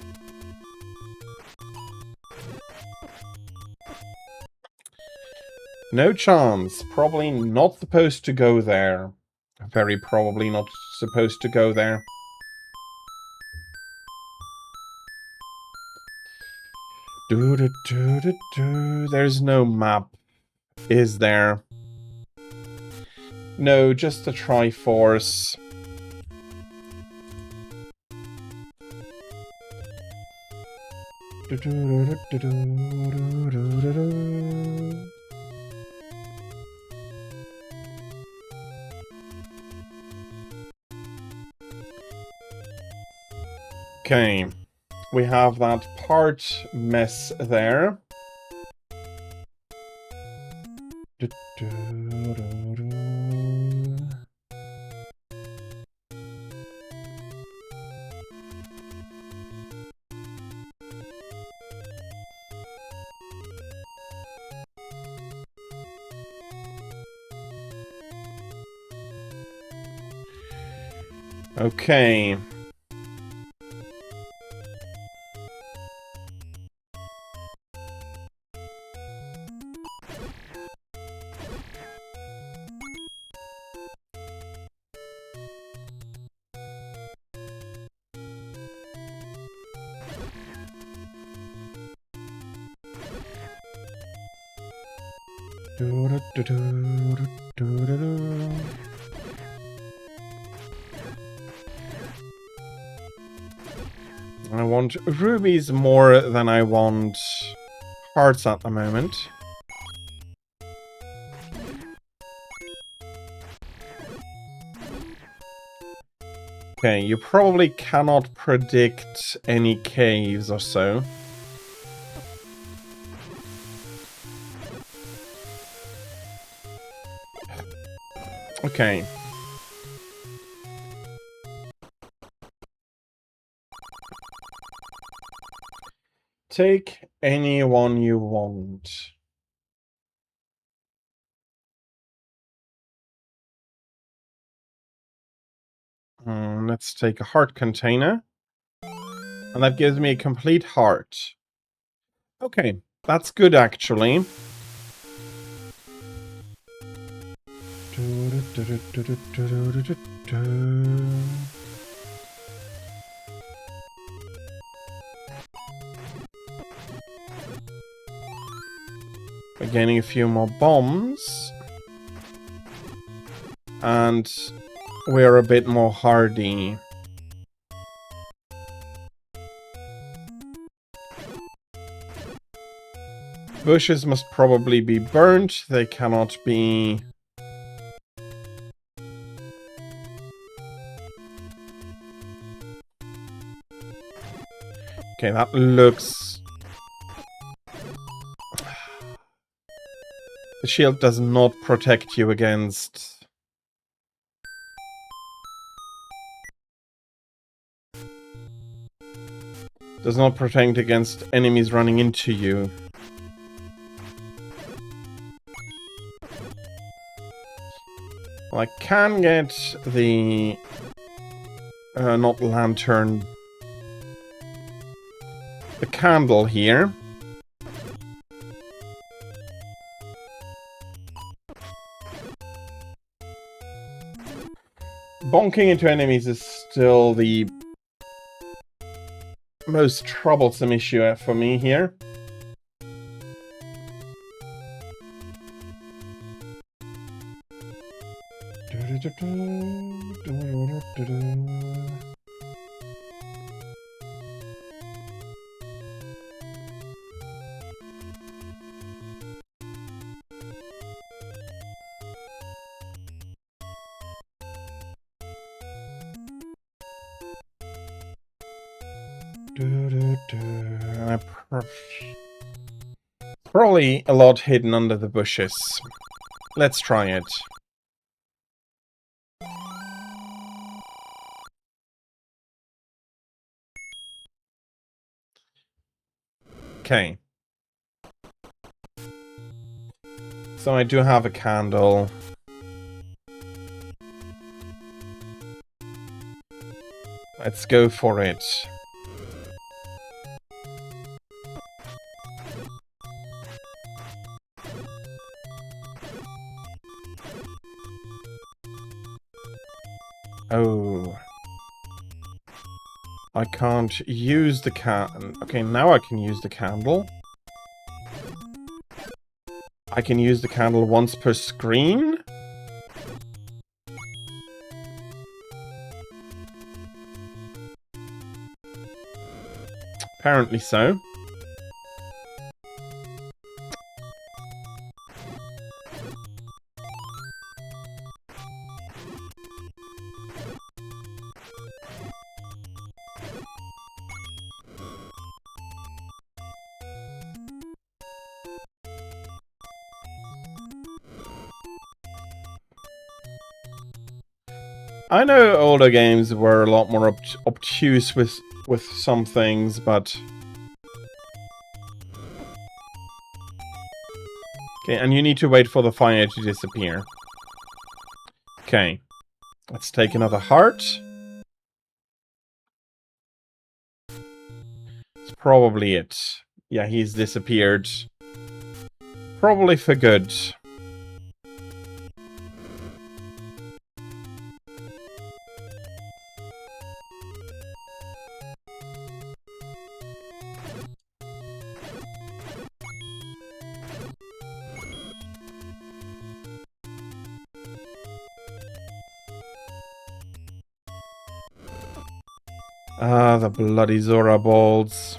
No chance. Probably not supposed to go there. Very probably not supposed to go there. There's no map, is there? No, just a Triforce. Okay, we have that part mess there. Okay. I want rubies more than I want hearts at the moment. Okay, you probably cannot predict any caves or so. Okay. Take anyone you want. Let's take a heart container. And that gives me a complete heart. Okay, that's good actually. We're gaining a few more bombs. And we're a bit more hardy. Bushes must probably be burnt. They cannot be... Okay, that looks... The shield does not protect you against... Does not protect against enemies running into you. Well, I can get the... not lantern... The candle here. Bonking into enemies is still the most troublesome issue for me here. Probably a lot hidden under the bushes. Let's try it. Okay. So I do have a candle. Let's go for it. Oh. I can't use the Okay, now I can use the candle. I can use the candle once per screen? Apparently so. I know older games were a lot more obtuse with some things, but... Okay, and you need to wait for the fire to disappear. Okay. Let's take another heart. It's probably it. Yeah, he's disappeared. Probably for good. Ah, the bloody Zora balls.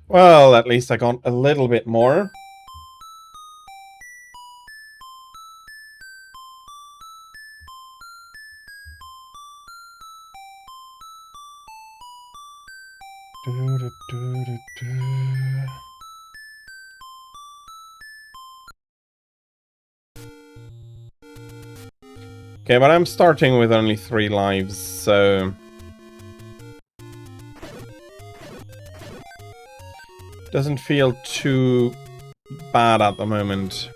Well, at least I got a little bit more. Okay, but I'm starting with only 3 lives, so... doesn't feel too bad at the moment.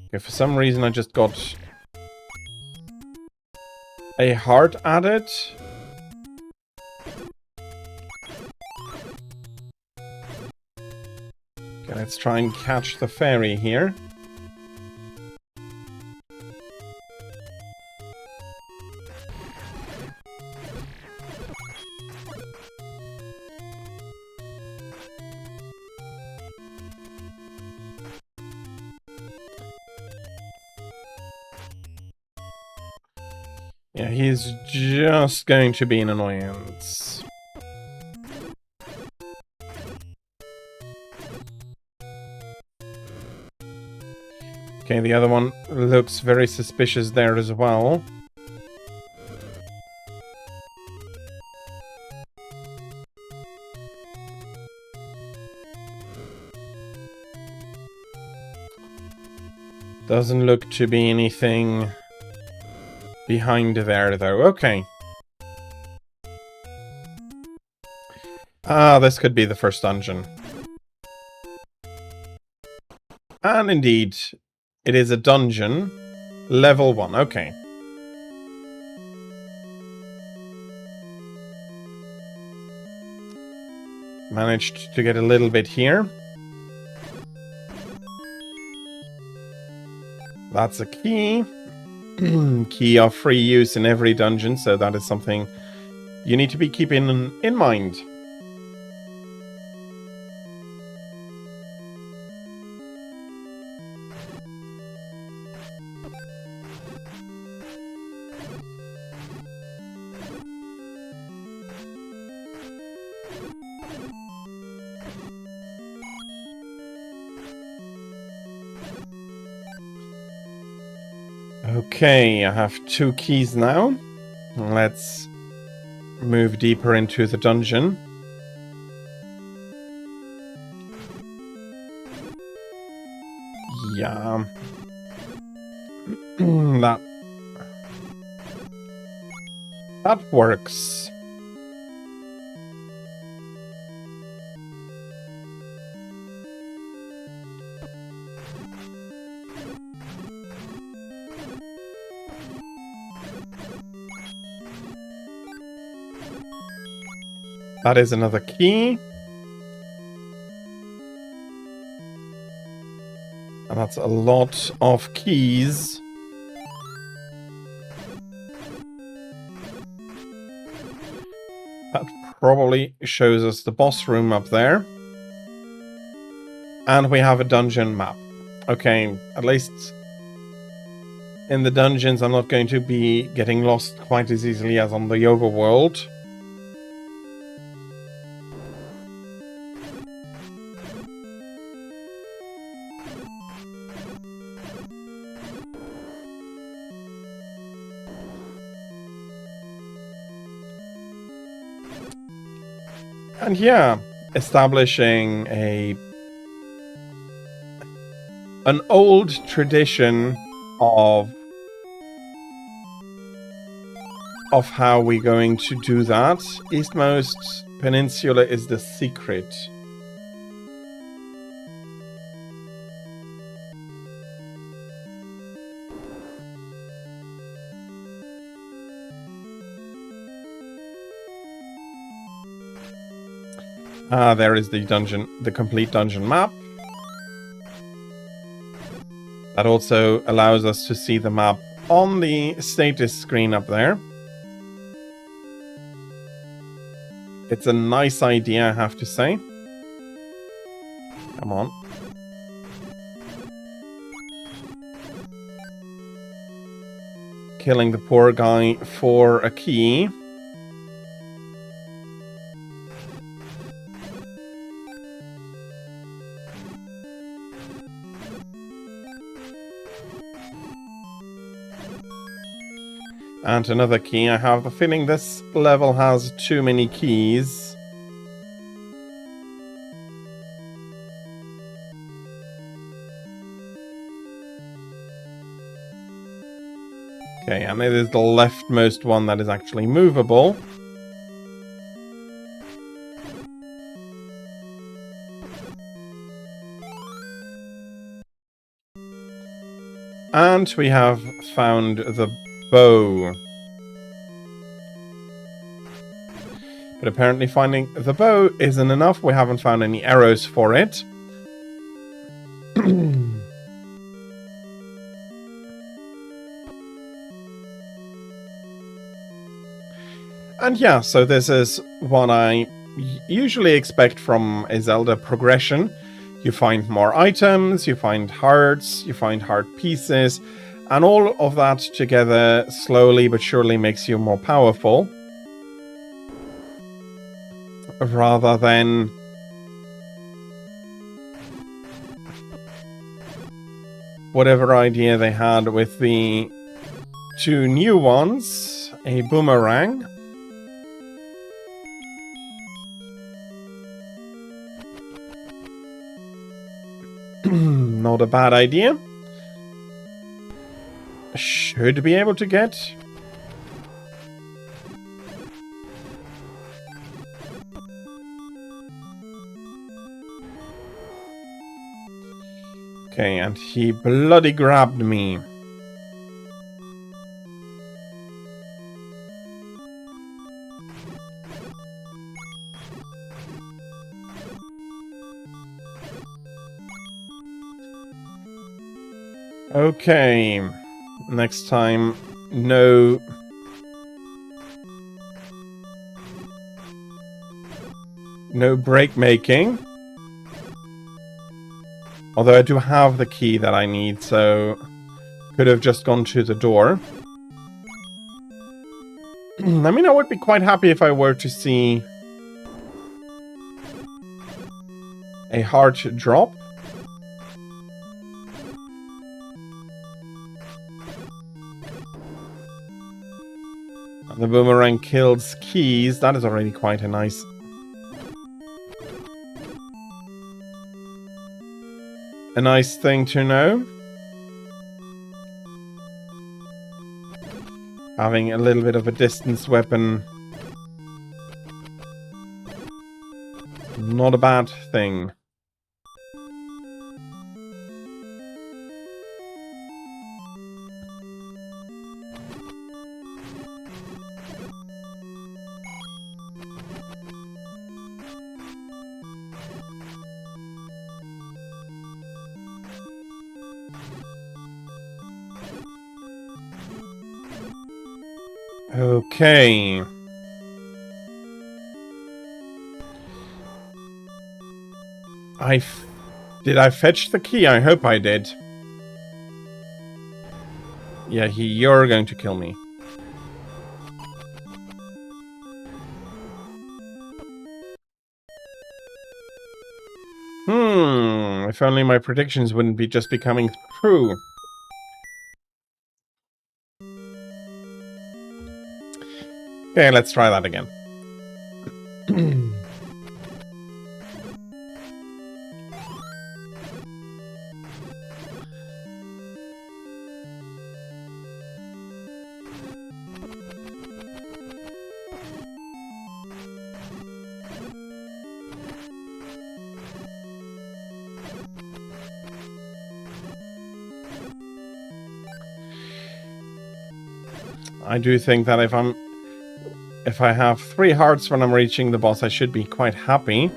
Okay, for some reason I just got a heart added. Okay, let's try and catch the fairy here. Yeah, he's just going to be an annoyance. Okay, the other one looks very suspicious there as well. Doesn't look to be anything behind there, though. Okay. Ah, this could be the first dungeon. And indeed, it is a dungeon. Level 1, okay. Managed to get a little bit here. That's a key. Key of free use in every dungeon, so that is something you need to be keeping in mind. Okay, I have 2 keys now. Let's move deeper into the dungeon. Yeah. That works. That is another key. And that's a lot of keys. That probably shows us the boss room up there. And we have a dungeon map. Okay, at least in the dungeons I'm not going to be getting lost quite as easily as on the overworld. And yeah, establishing an old tradition of how we're going to do that. Eastmost Peninsula is the secret. There is the dungeon, the complete dungeon map. That also allows us to see the map on the status screen up there. It's a nice idea, I have to say. Come on. Killing the poor guy for a key. And another key. I have the feeling this level has too many keys. Okay, and it is the leftmost one that is actually movable. And we have found the bow. But apparently finding the bow isn't enough. We haven't found any arrows for it. And yeah, so this is what I usually expect from a Zelda progression. You find more items, you find hearts, you find heart pieces, and all of that together slowly but surely makes you more powerful. Rather than whatever idea they had with the two new ones, a boomerang. Not a bad idea. Should be able to get. Okay, and he bloody grabbed me. Okay, next time, no break making. Although I do have the key that I need, so could have just gone to the door. I mean, I would be quite happy if I were to see a heart drop. The boomerang kills keys. That is already quite a nice... thing to know. Having a little bit of a distance weapon. Not a bad thing. Okay. Did I fetch the key? I hope I did. Yeah, you're going to kill me. If only my predictions wouldn't be just becoming true. Okay, let's try that again. I do think that if I have 3 hearts when I'm reaching the boss, I should be quite happy.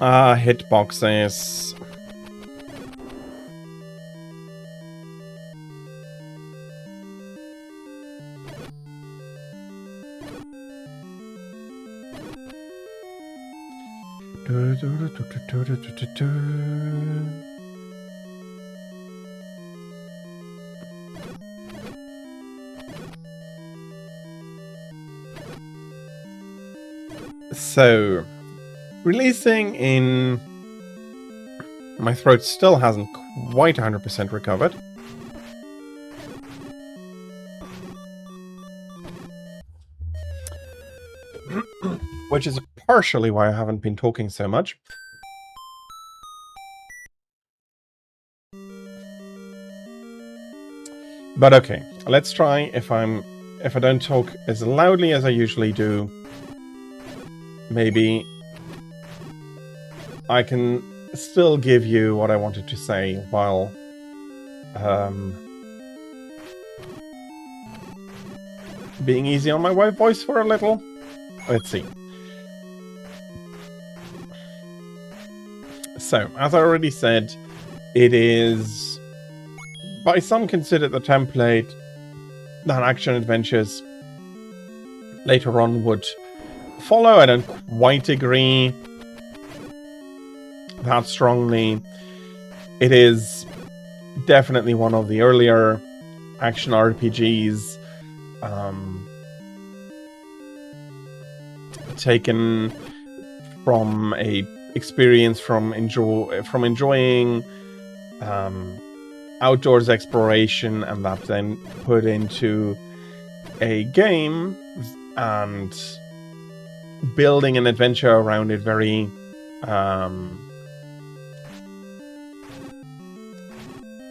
Hitboxes. So, releasing in... My throat still hasn't quite 100% recovered. Which is partially why I haven't been talking so much. But okay, let's try if I don't talk as loudly as I usually do. Maybe I can still give you what I wanted to say while being easy on my voice for a little. Let's see. So, as I already said, it is by some considered the template that action adventures later on would follow. I don't quite agree that strongly. It is definitely one of the earlier action RPGs taken from a experience from enjoying outdoors exploration, and that then put into a game and building an adventure around it very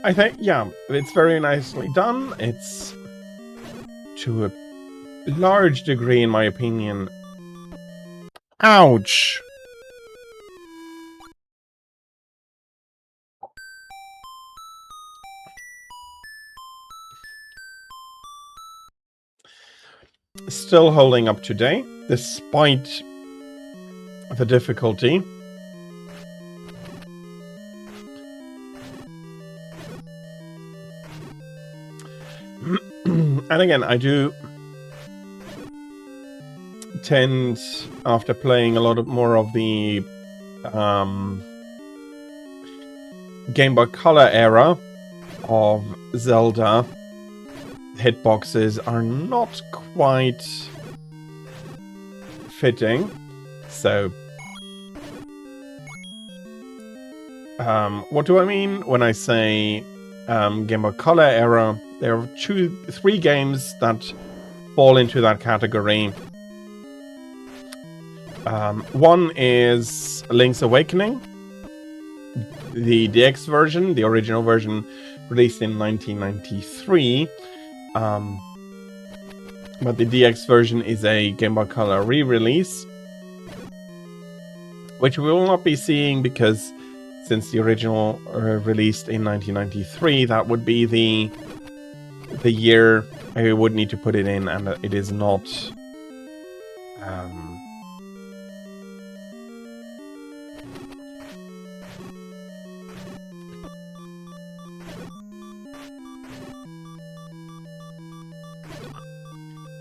I think, yeah, it's very nicely done. It's, to a large degree, in my opinion... Ouch! Still holding up today, despite the difficulty. And again, I do tend, after playing a lot more of the Game Boy Color era of Zelda, hitboxes are not quite fitting. So, what do I mean when I say Game Boy Color era? There are three games that fall into that category. One is Link's Awakening, the DX version, the original version released in 1993. But the DX version is a Game Boy Color re-release, which we will not be seeing because since the original released in 1993, that would be the year I would need to put it in, and it is not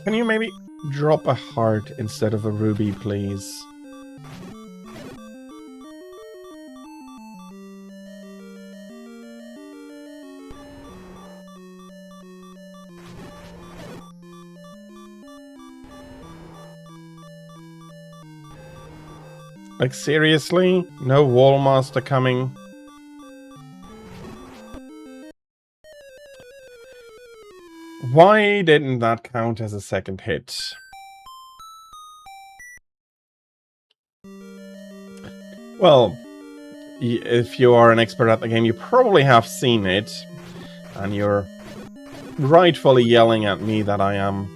Can you maybe drop a heart instead of a ruby, please? Like, seriously? No Wallmaster coming? Why didn't that count as a second hit? Well, if you are an expert at the game, you probably have seen it, and you're rightfully yelling at me that I am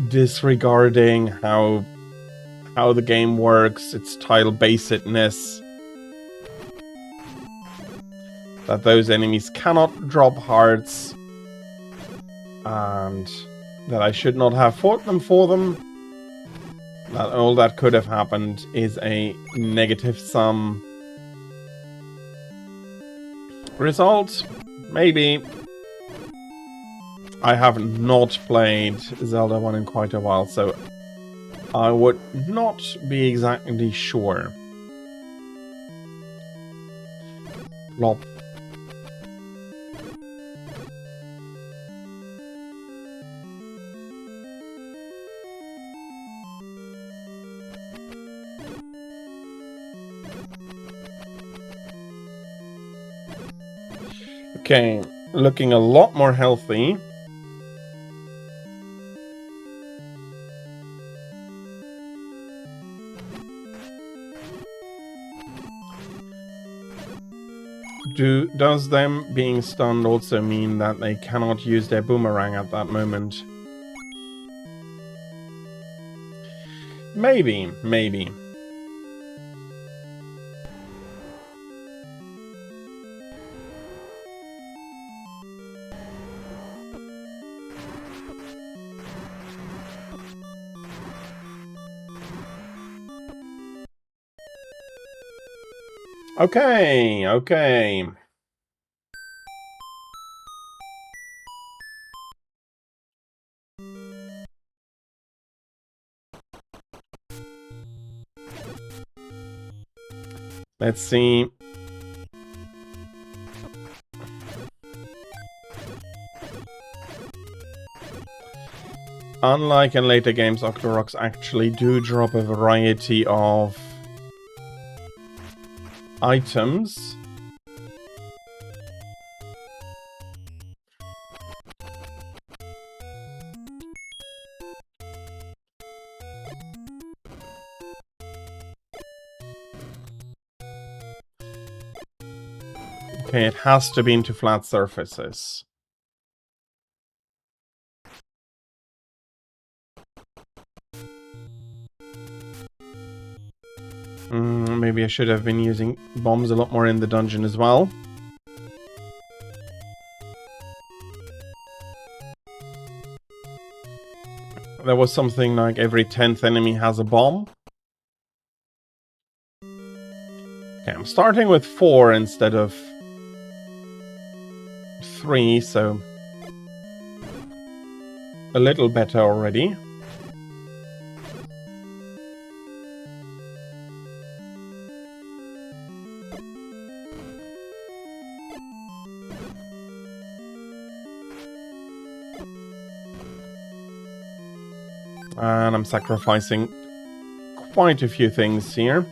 disregarding how the game works, its tile-basedness, that those enemies cannot drop hearts, and that I should not have fought them for them. That all that could have happened is a negative sum result. Maybe. I have not played Zelda 1 in quite a while, so I would not be exactly sure. Plop. Okay, looking a lot more healthy. Does them being stunned also mean that they cannot use their boomerang at that moment? Maybe, maybe. Okay, okay. Let's see. Unlike in later games, Octoroks actually do drop a variety of items. Okay, it has to be into flat surfaces. Maybe I should have been using bombs a lot more in the dungeon as well. There was something like every 10th enemy has a bomb. Okay, I'm starting with 4 instead of 3, so a little better already. And I'm sacrificing quite a few things here.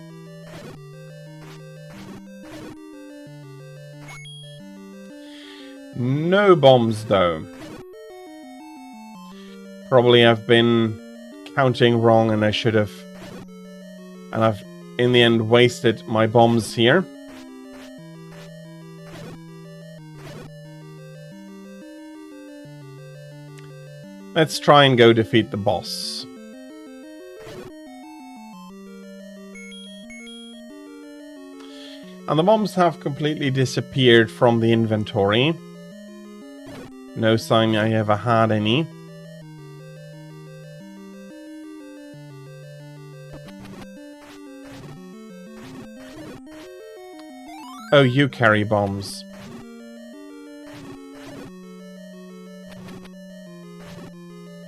No bombs, though. Probably I've been counting wrong and I should have... And I've, in the end, wasted my bombs here. Let's try and go defeat the boss. And the bombs have completely disappeared from the inventory. No sign I ever had any. Oh, you carry bombs.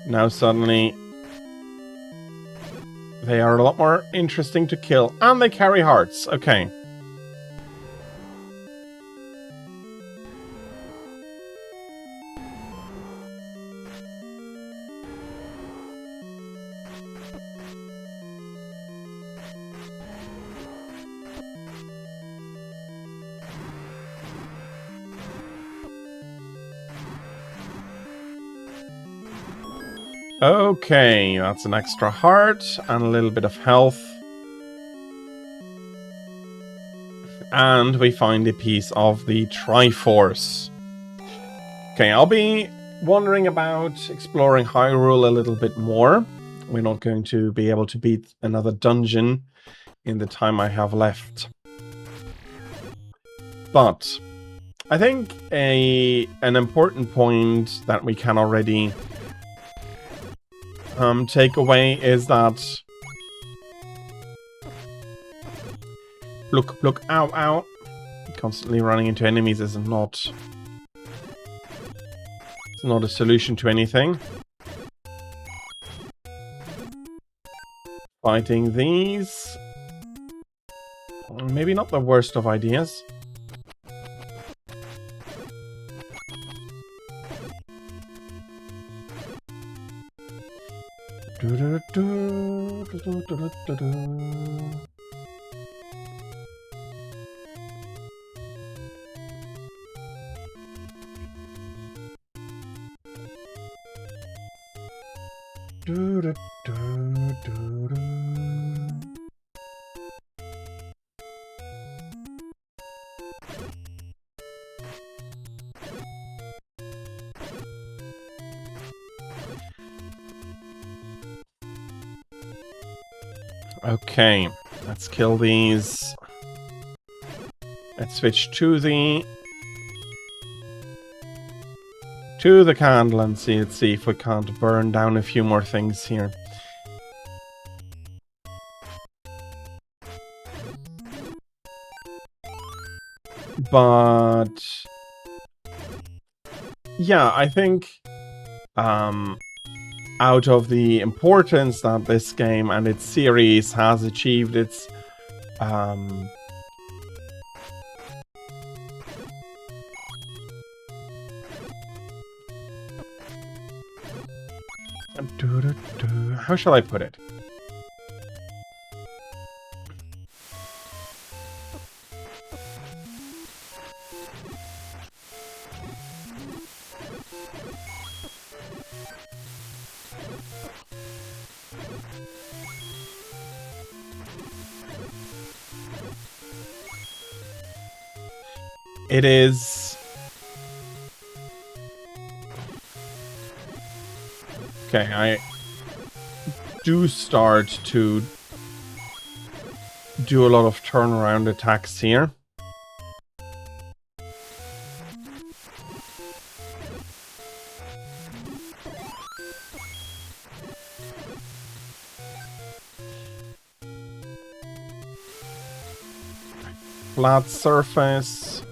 Now suddenly they are a lot more interesting to kill. And they carry hearts. Okay. Okay, that's an extra heart and a little bit of health. And we find a piece of the Triforce. Okay, I'll be wondering about exploring Hyrule a little bit more. We're not going to be able to beat another dungeon in the time I have left. But I think an important point that we can already take away is that Look, look, ow, ow. Constantly running into enemies is not... It's not a solution to anything. Fighting these... Maybe not the worst of ideas. Okay, let's kill these. Let's switch to the candle and see. Let's see if we can't burn down a few more things here. But yeah, I think out of the importance that this game and its series has achieved, it's how shall I put it? It is... Okay, I do start to do a lot of turnaround attacks here. Flat surface.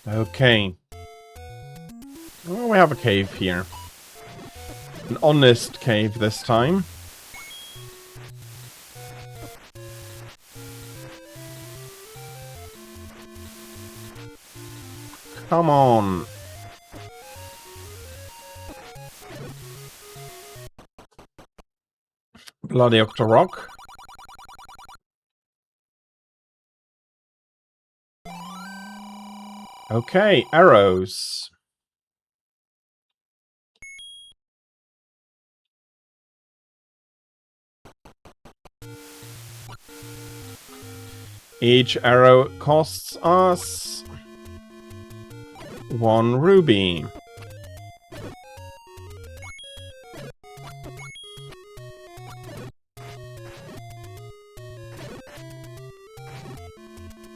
Okay. Well, we have a cave here. An honest cave this time. Come on. Bloody Octorok. Okay, arrows. Each arrow costs us 1 ruby.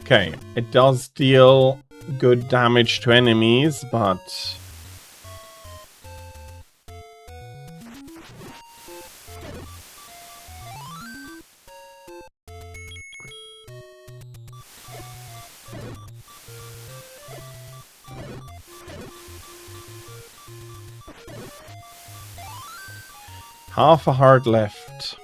Okay, it does deal good damage to enemies, but... half a heart left.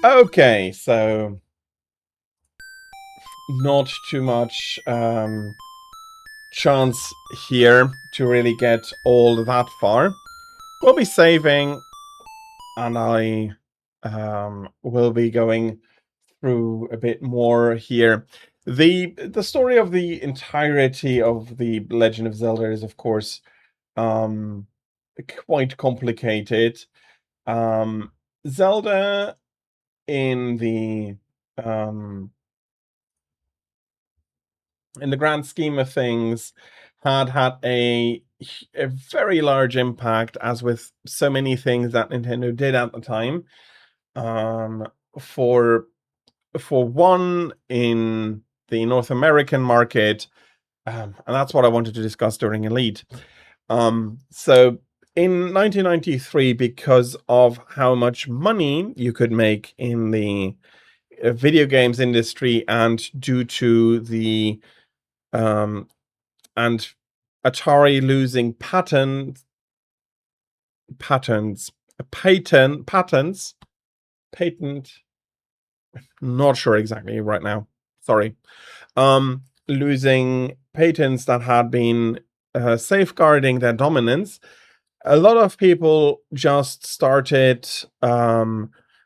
Okay, so not too much chance here to really get all that far. We'll be saving, and I will be going through a bit more here. The story of the entirety of the Legend of Zelda is, of course, quite complicated. Zelda, in the grand scheme of things, had a a very large impact, as with so many things that Nintendo did at the time. For one, in the North American market, and that's what I wanted to discuss during Elite. So in 1993, because of how much money you could make in the video games industry, and due to the and Atari losing patents, not sure exactly right now. Sorry. Losing patents that had been safeguarding their dominance, a lot of people just started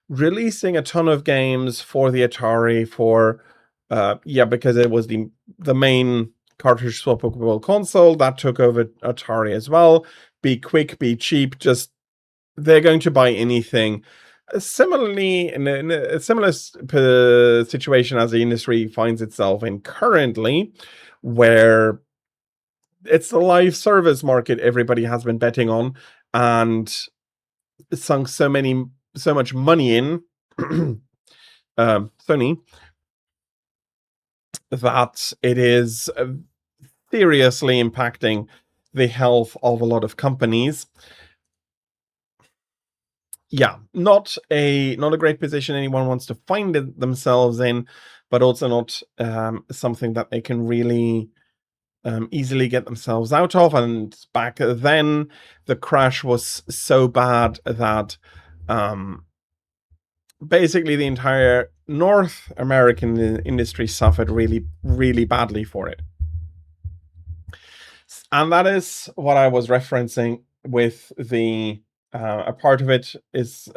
releasing a ton of games for the Atari because it was the main cartridge swappable console that took over Atari as well. Be quick, be cheap, just they're going to buy anything. Similarly, in a similar situation as the industry finds itself in currently, where it's the live service market everybody has been betting on and sunk so much money in, Sony, that it is seriously impacting the health of a lot of companies. Yeah, not a great position anyone wants to find themselves in, but also not something that they can really easily get themselves out of. And back then, the crash was so bad that basically the entire North American industry suffered really, really badly for it. And that is what I was referencing with the a part of it is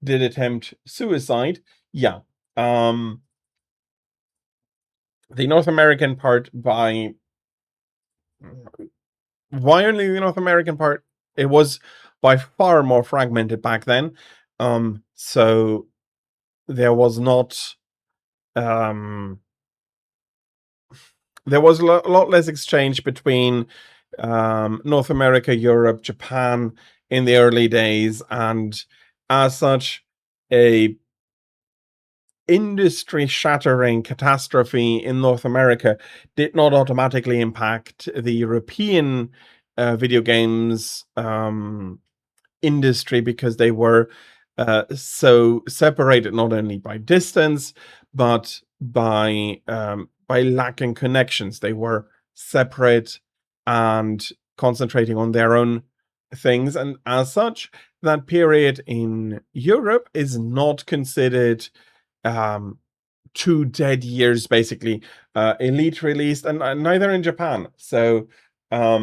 did attempt suicide. Yeah. The North American part, why only the North American part? It was by far more fragmented back then. So there was not there was a lot less exchange between North America, Europe, Japan in the early days, and as such, a industry-shattering catastrophe in North America did not automatically impact the European video games industry, because they were so separated not only by distance but by lacking connections. They were separate and concentrating on their own things, and as such, that period in Europe is not considered 2 dead years, basically. Elite released, and neither in Japan. So a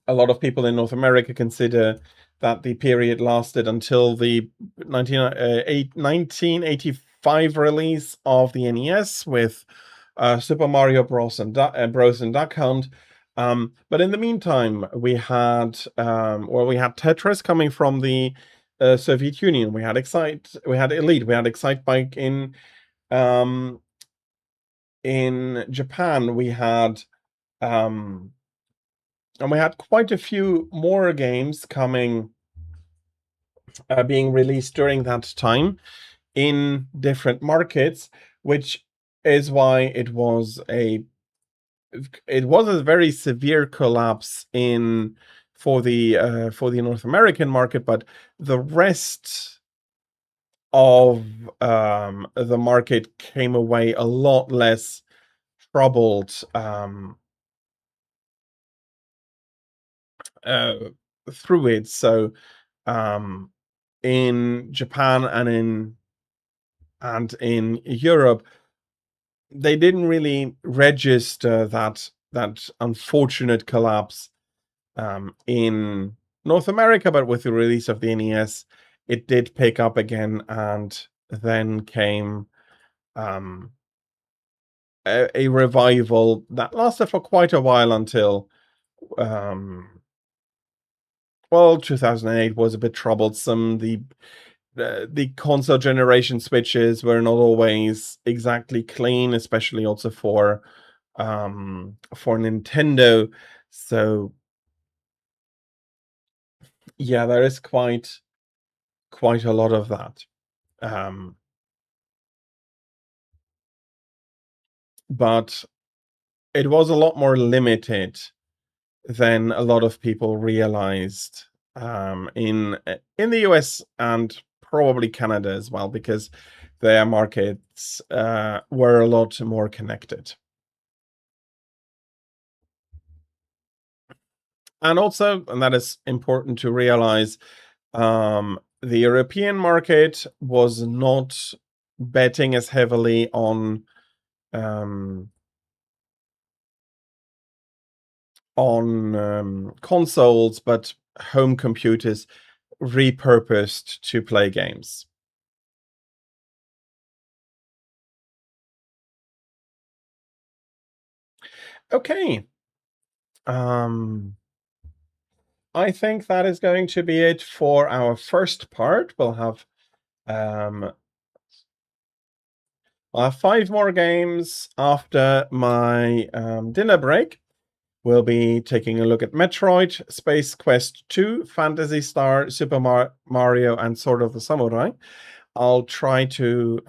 lot of people in North America consider that the period lasted until the 1985 release of the NES with Super Mario Bros. Bros. And Duck Hunt. But in the meantime, we had Tetris coming from the Soviet Union. We had Elite, we had Excitebike in Japan. We had and we had quite a few more games coming, being released during that time in different markets, which is why it was a very severe collapse for the North American market, but the rest of the market came away a lot less troubled through it. So in Japan and in Europe, they didn't really register that unfortunate collapse. In North America, but with the release of the NES, it did pick up again, and then came a revival that lasted for quite a while until 2008 was a bit troublesome. The console generation switches were not always exactly clean, especially also for Nintendo. So yeah, there is quite a lot of that. But it was a lot more limited than a lot of people realized, in the US and probably Canada as well, because their markets were a lot more connected. And also, and that is important to realize, the European market was not betting as heavily on consoles, but home computers repurposed to play games. Okay. I think that is going to be it for our first part. We'll have 5 more games after my dinner break. We'll be taking a look at Metroid, Space Quest 2, Phantasy Star, Super Mario, and Sword of the Samurai. I'll try to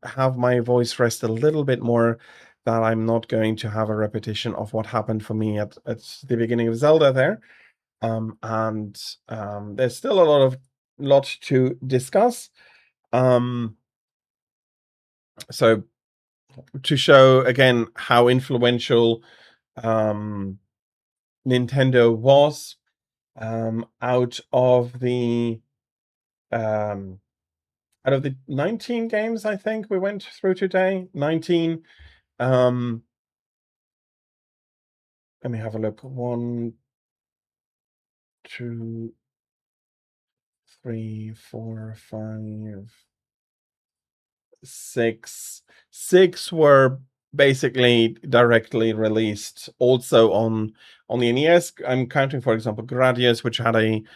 have my voice rest a little bit more, that I'm not going to have a repetition of what happened for me at the beginning of Zelda there. And there's still a lot to discuss. So to show again how influential Nintendo was, out of the 19 games I think we went through today, 19. Let me have a look. 1, 2, 3, 4, 5, 6. 6 were basically directly released also on the NES. I'm counting, for example, Gradius, which had an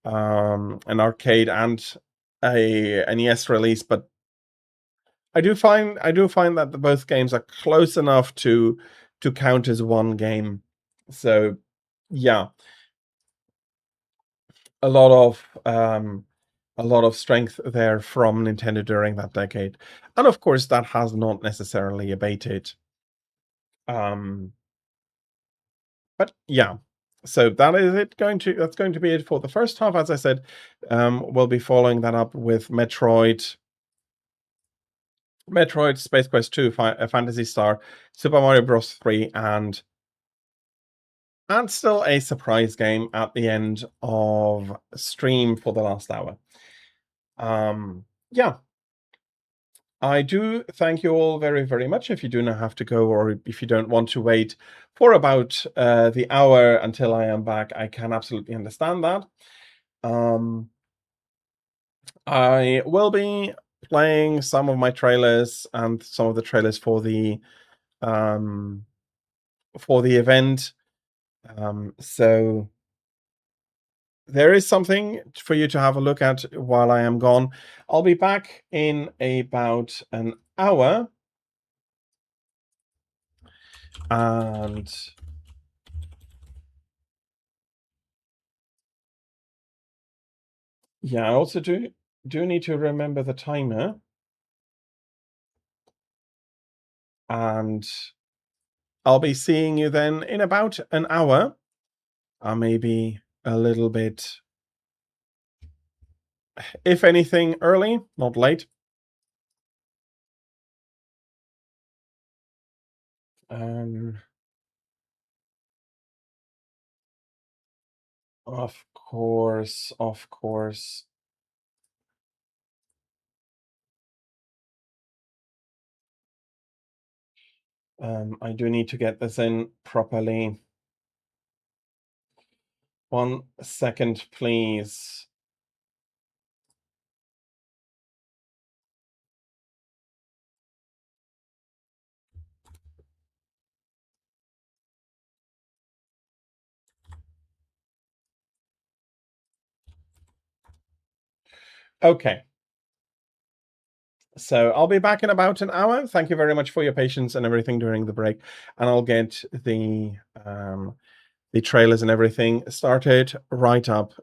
arcade and a NES release, but I do find that both games are close enough to count as one game. So yeah, a lot of strength there from Nintendo during that decade, and of course that has not necessarily abated. But yeah, so that's going to be it for the first half. As I said, we'll be following that up with Metroid, Space Quest 2, Phantasy Star, Super Mario Bros. 3, and still a surprise game at the end of stream for the last hour. Yeah. I do thank you all very, very much. If you do not have to go, or if you don't want to wait for about the hour until I am back, I can absolutely understand that. I will be playing some of my trailers and some of the trailers for the event. So there is something for you to have a look at while I am gone. I'll be back in about an hour. And yeah, I also do need to remember the timer. And I'll be seeing you then in about an hour. Maybe a little bit, if anything, early, not late. Of course, of course. I do need to get this in properly. 1 second, please. Okay. So I'll be back in about an hour. Thank you very much for your patience and everything during the break. And I'll get the the trailers and everything started right up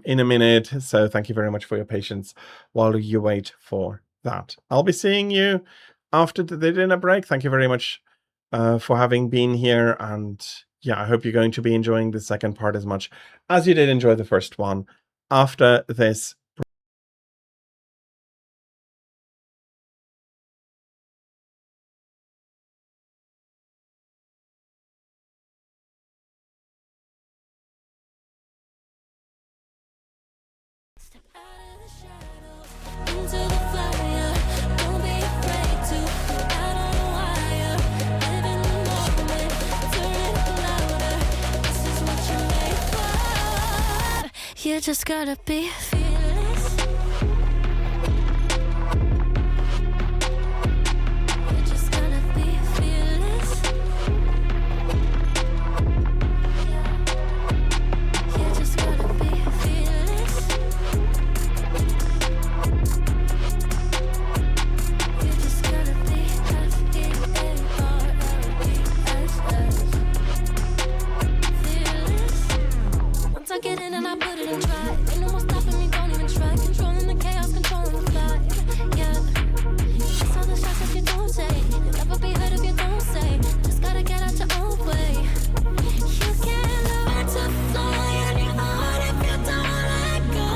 in a minute. So thank you very much for your patience while you wait for that. I'll be seeing you after the dinner break. Thank you very much for having been here. And yeah, I hope you're going to be enjoying the second part as much as you did enjoy the first one. After this Step out of the shadows, into the fire. Don't be afraid to go out on a wire. Live in the moment, turn it up louder. This is what you're made for. You just gotta be fearless. You just gotta be fearless. You just gotta be fearless. You just gotta be fearless. Once I get in and I put it in try, ain't no more stopping me, don't even try. Controlling the chaos, controlling the fly. Yeah, it's all the shots that you don't take. You'll never be hurt if you don't say. Just gotta get out your own way. You can't learn to fly on your own if you don't let go.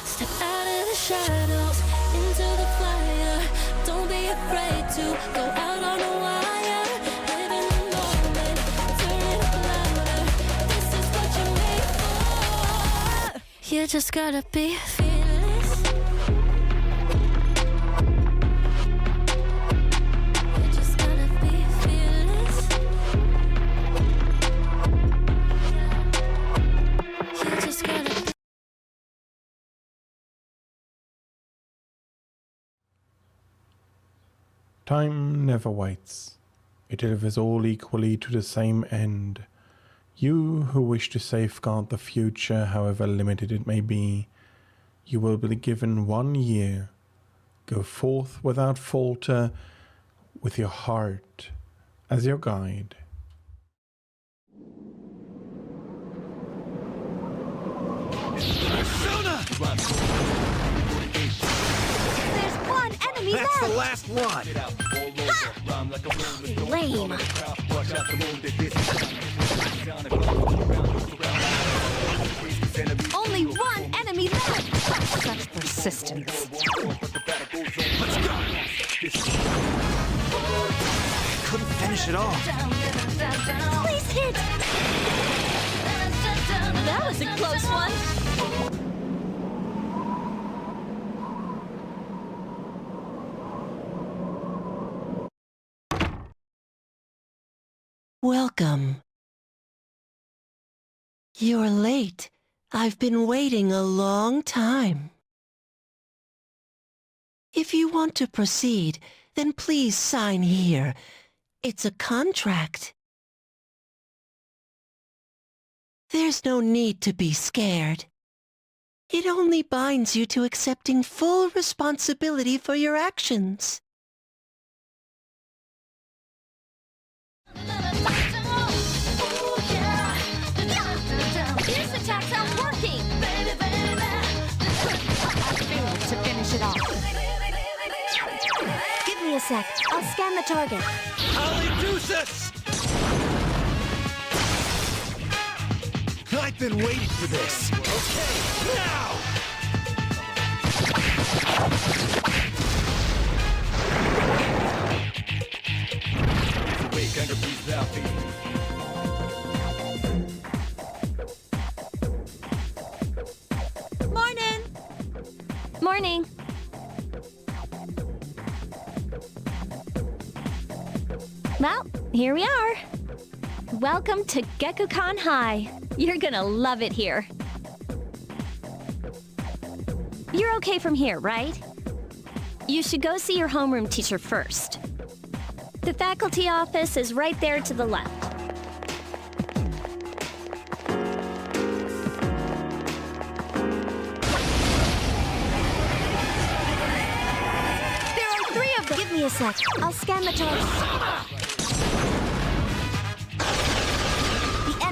Step out of the shadows, into the fire. Don't be afraid to go out on a wire. Live in the moment, turn it up louder. This is what you're made for. You just gotta be fearless. You just gotta be fearless. You just gotta be. Time never waits. It delivers all equally to the same end. You who wish to safeguard the future, however limited it may be, you will be given 1 year. Go forth without falter, with your heart as your guide. There's one enemy That's the left! last one. Lame. Only one enemy left! Such persistence. Couldn't finish it off. Please hit! That was a close one. Welcome. You're late. I've been waiting a long time. If you want to proceed, then please sign here. It's a contract. There's no need to be scared. It only binds you to accepting full responsibility for your actions. Fierce attacks aren't working! I failed to finish it off. Give me a sec. I'll scan the target. Hallelujah! I've been waiting for this. Okay, now! Morning! Morning. Well, here we are. Welcome to Gekukan High. You're gonna love it here. You're okay from here, right? You should go see your homeroom teacher first. The faculty office is right there to the left. There are 3 of them! Give me a sec. I'll scan the target.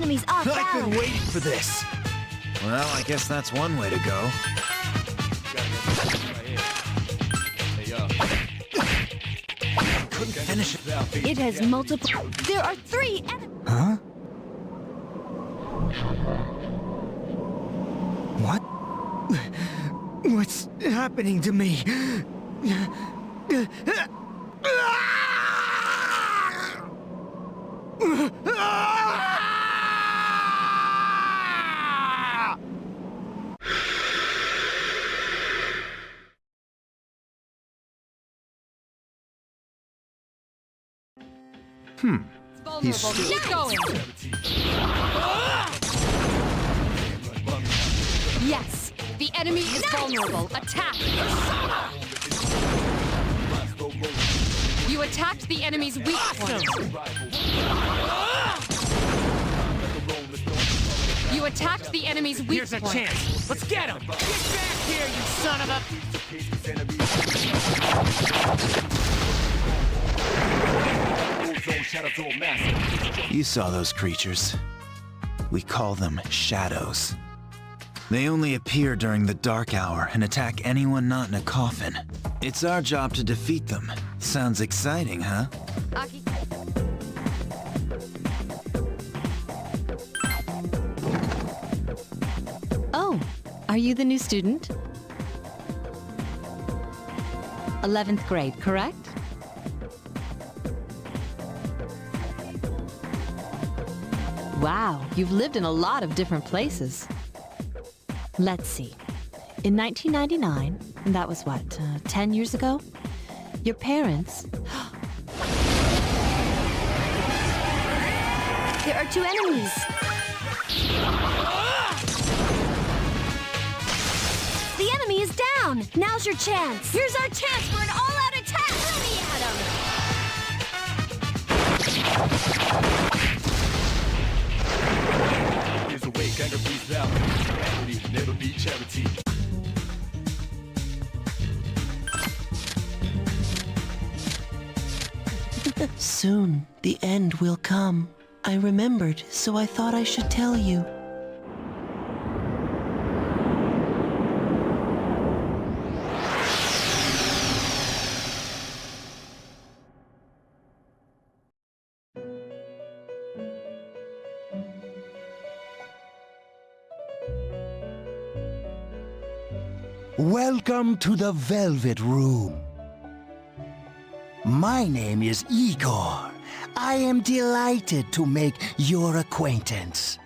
enemies off I've been balance. waiting for this. Well, I guess that's one way to go. Couldn't finish it. It has multiple. There are 3 enemies. Huh? What? What's happening to me? Vulnerable. Keep going. Yes, the enemy is vulnerable. Attack. You attacked the enemy's weak point. You attacked the enemy's weak Here's a point. chance. Let's get him. Get back here, you son of a... You saw those creatures. We call them shadows. They only appear during the dark hour and attack anyone not in a coffin. It's our job to defeat them. Sounds exciting, huh? Aki. Oh, are you the new student? 11th grade, correct? Wow, you've lived in a lot of different places. Let's see. In 1999, that was what, 10 years ago? Your parents... There are 2 enemies. The enemy is down. Now's your chance. Here's our chance for an all-out attack. Let me at him. Here's a way, gang of peace out. Equity, never be charity. Soon, the end will come. I remembered, so I thought I should tell you. Welcome to the Velvet Room. My name is Igor. I am delighted to make your acquaintance.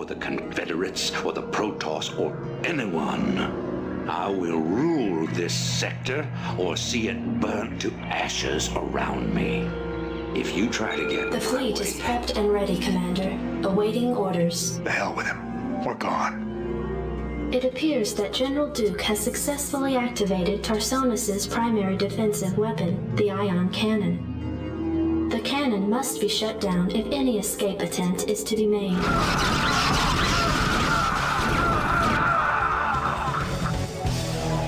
the Confederates or the Protoss or anyone. I will rule this sector or see it burnt to ashes around me. If you try to get The fleet is prepped and ready, Commander. Awaiting orders. The hell with him. We're gone. It appears that General Duke has successfully activated Tarsonis' primary defensive weapon, the ion cannon. The cannon must be shut down if any escape attempt is to be made.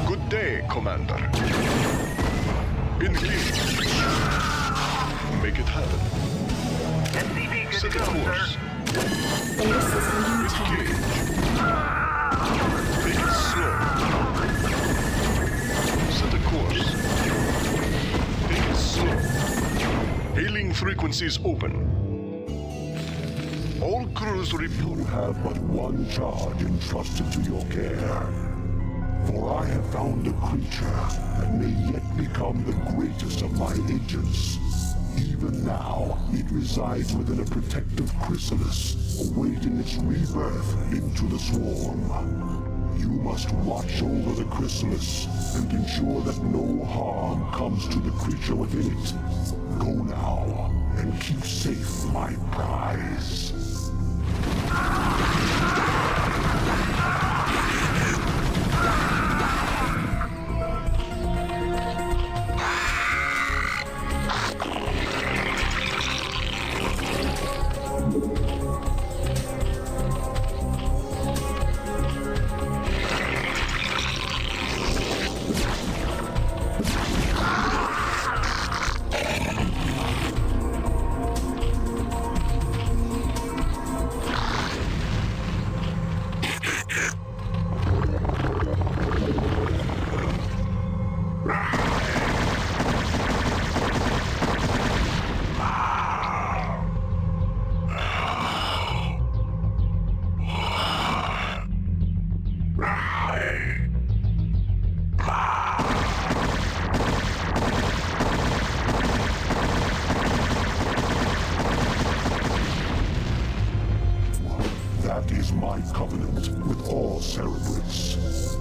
Good day, Commander. Engage. Make it happen. Set a course. Base is under attack. Take it slow. Set a course. Take it slow. Hailing frequencies open. All crews report. You have but one charge entrusted to your care. For I have found a creature that may yet become the greatest of my agents. Even now, it resides within a protective chrysalis, awaiting its rebirth into the swarm. You must watch over the chrysalis and ensure that no harm comes to the creature within it. Go now and keep safe my prize. That is my covenant with all Cerebrates.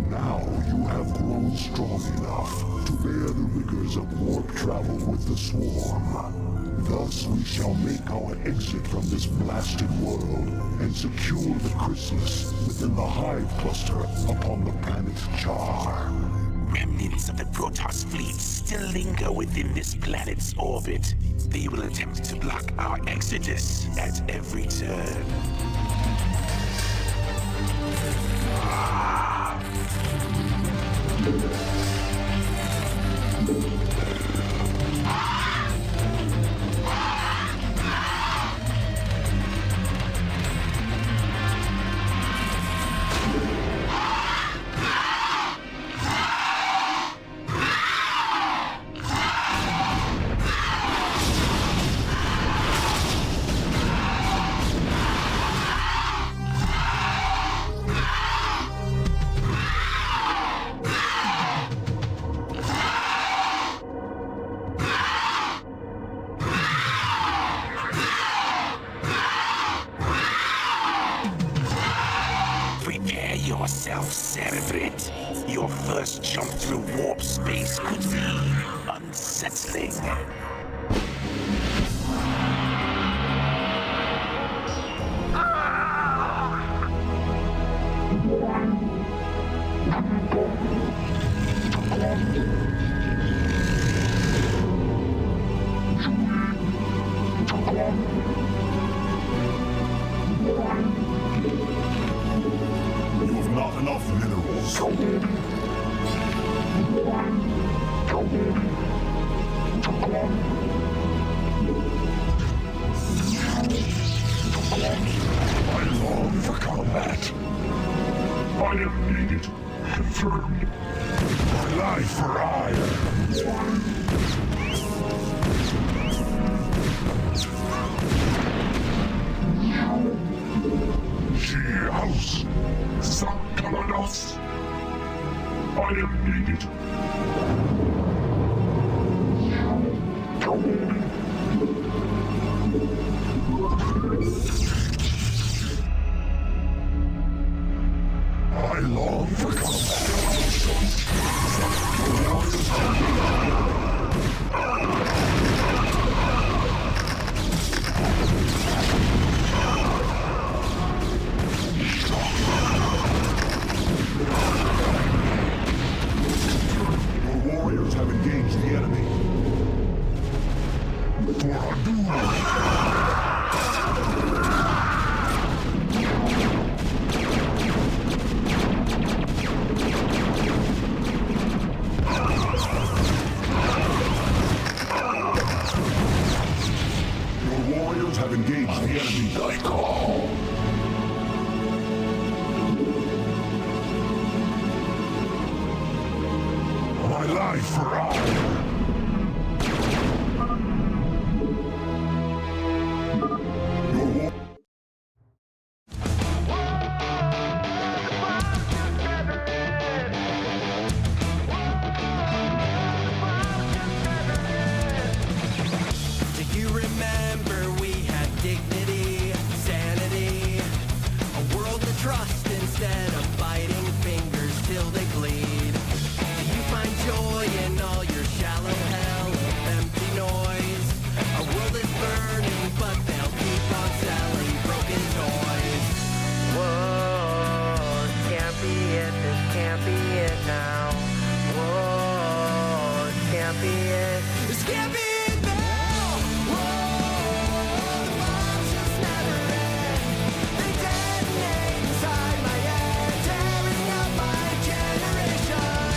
Now you have grown strong enough to bear the rigors of warp travel with the swarm. Thus we shall make our exit from this blasted world and secure the chrysalis within the hive cluster upon the planet Char. Remnants of the Protoss fleet still linger within this planet's orbit. They will attempt to block our exodus at every turn. Prepare yourself, Cerebrate. Your first jump through warp space could be unsettling. You have not enough minerals. I long for combat. I am needed. Confirmed. My life for hire. She house. Sakalanos. I am needed. Your warriors have engaged the enemy. I call. My life for all. Do you remember we had dignity, sanity, a world to trust instead of biting fingers till they bleed? Do you find joy in all your shallow hell of empty noise? Our world is burning, but they'll keep on selling broken toys. Whoa, this can't be it, this can't be it now. Whoa, this can't be it. This can't be it now! Whoa, the bombs just never end. They detonate inside my head, tearing up my generation.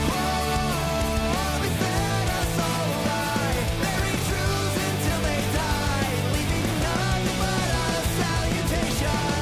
Whoa, they fed us all a lie, buried truths until they die, leaving nothing but a salutation.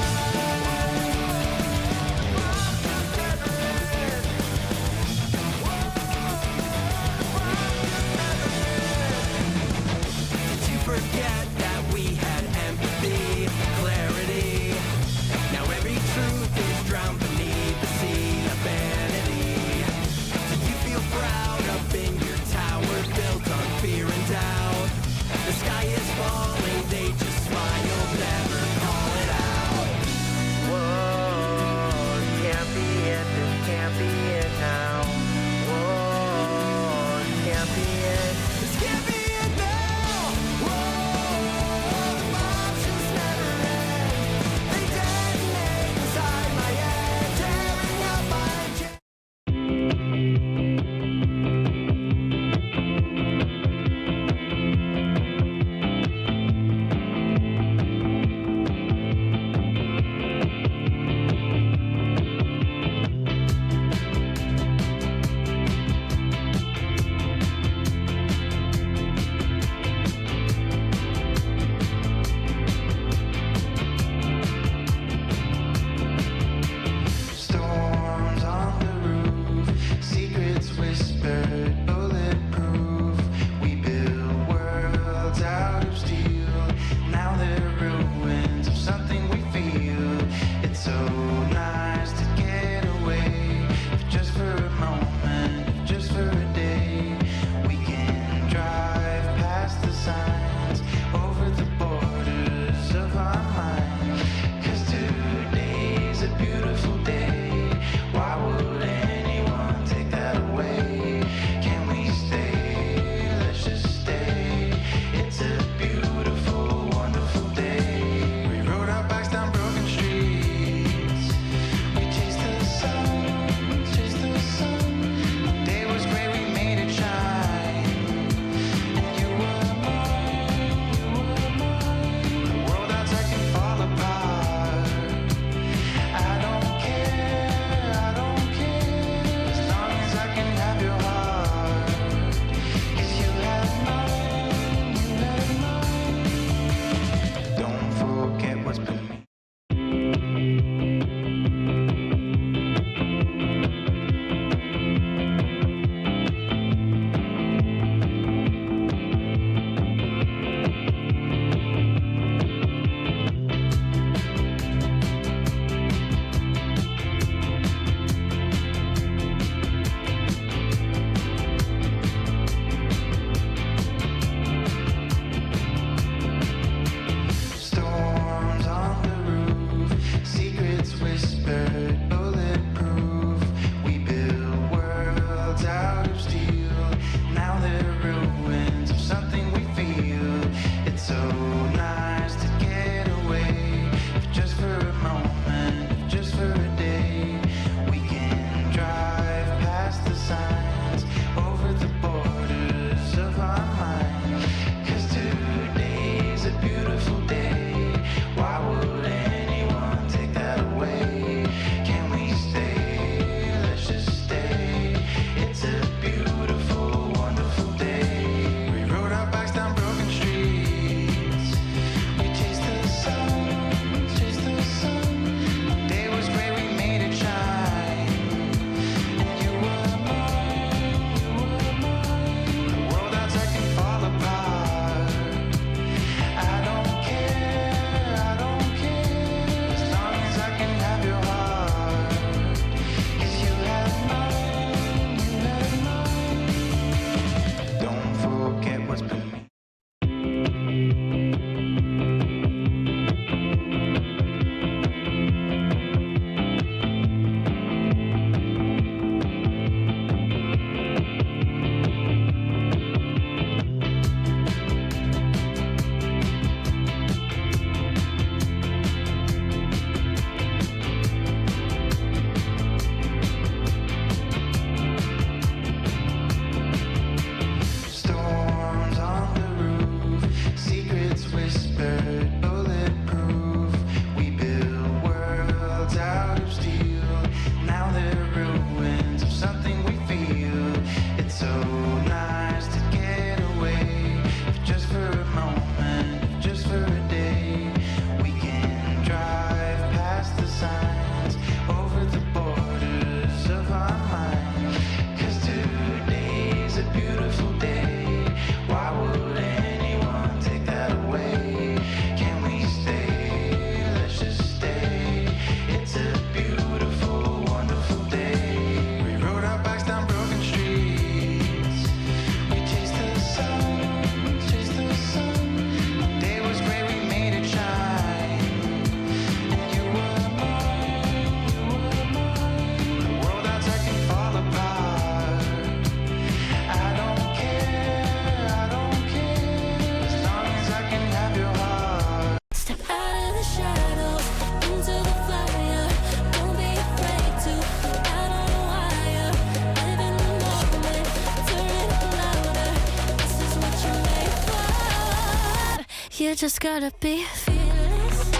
You just gotta be fearless.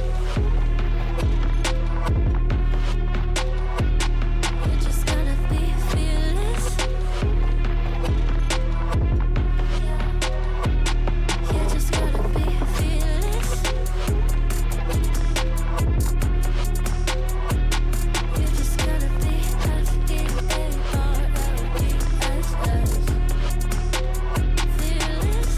You just gotta be fearless. You just gotta be fearless. You just gotta be F-E-A-R-L-E-S-S. Fearless.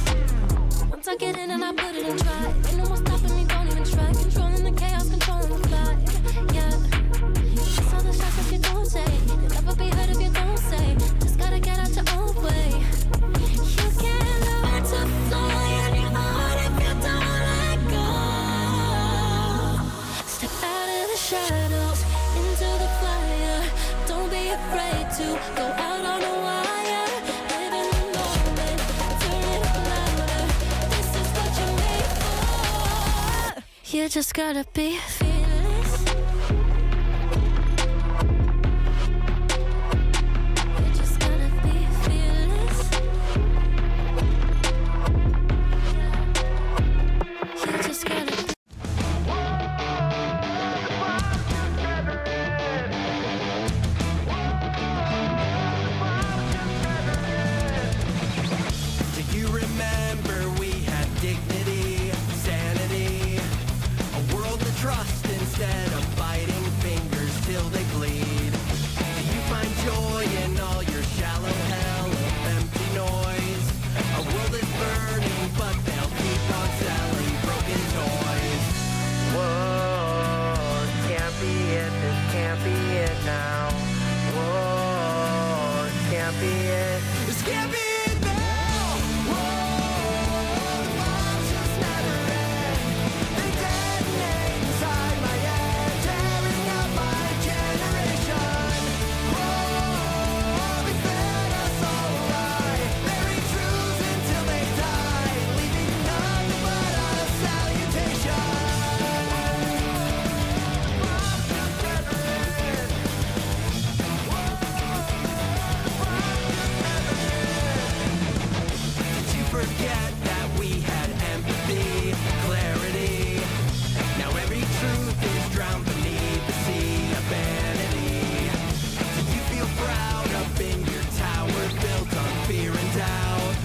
Once I get in and I put it in try. Ain't no more stopping me, don't even try. Controlling the chaos, controlling the vibe. Yeah. Miss all the shots if you don't say. You'll never be heard if you don't say. Just gotta get out your own way. You can't learn to fly in your heart if you don't let go. Step out of the shadows, into the fire. Don't be afraid to go out on a wire. Live in the moment, turn it up louder. This is what you're made for. You just gotta be fearless. You just gotta be fearless. You just gotta be. Do you remember we had dignity, sanity, a world to trust instead of biting fingers till they bleed? Do you find joy in all your shallow hell of empty noise? Our world is burning, but they'll keep on selling broken toys. Whoa, this can't be it, this can't be it now. Whoa, this can't be it. This can't be it now! Whoa, the bombs just never end. They detonate inside my head, tearing up my generation. Whoa, they fed us all a lie, bury truths until they die, leaving nothing but a salutation. Bombs just never end. Did you forget that we had empathy, clarity? Now every truth is drowned beneath the sea of vanity. Do you feel proud up in your tower built on fear and doubt?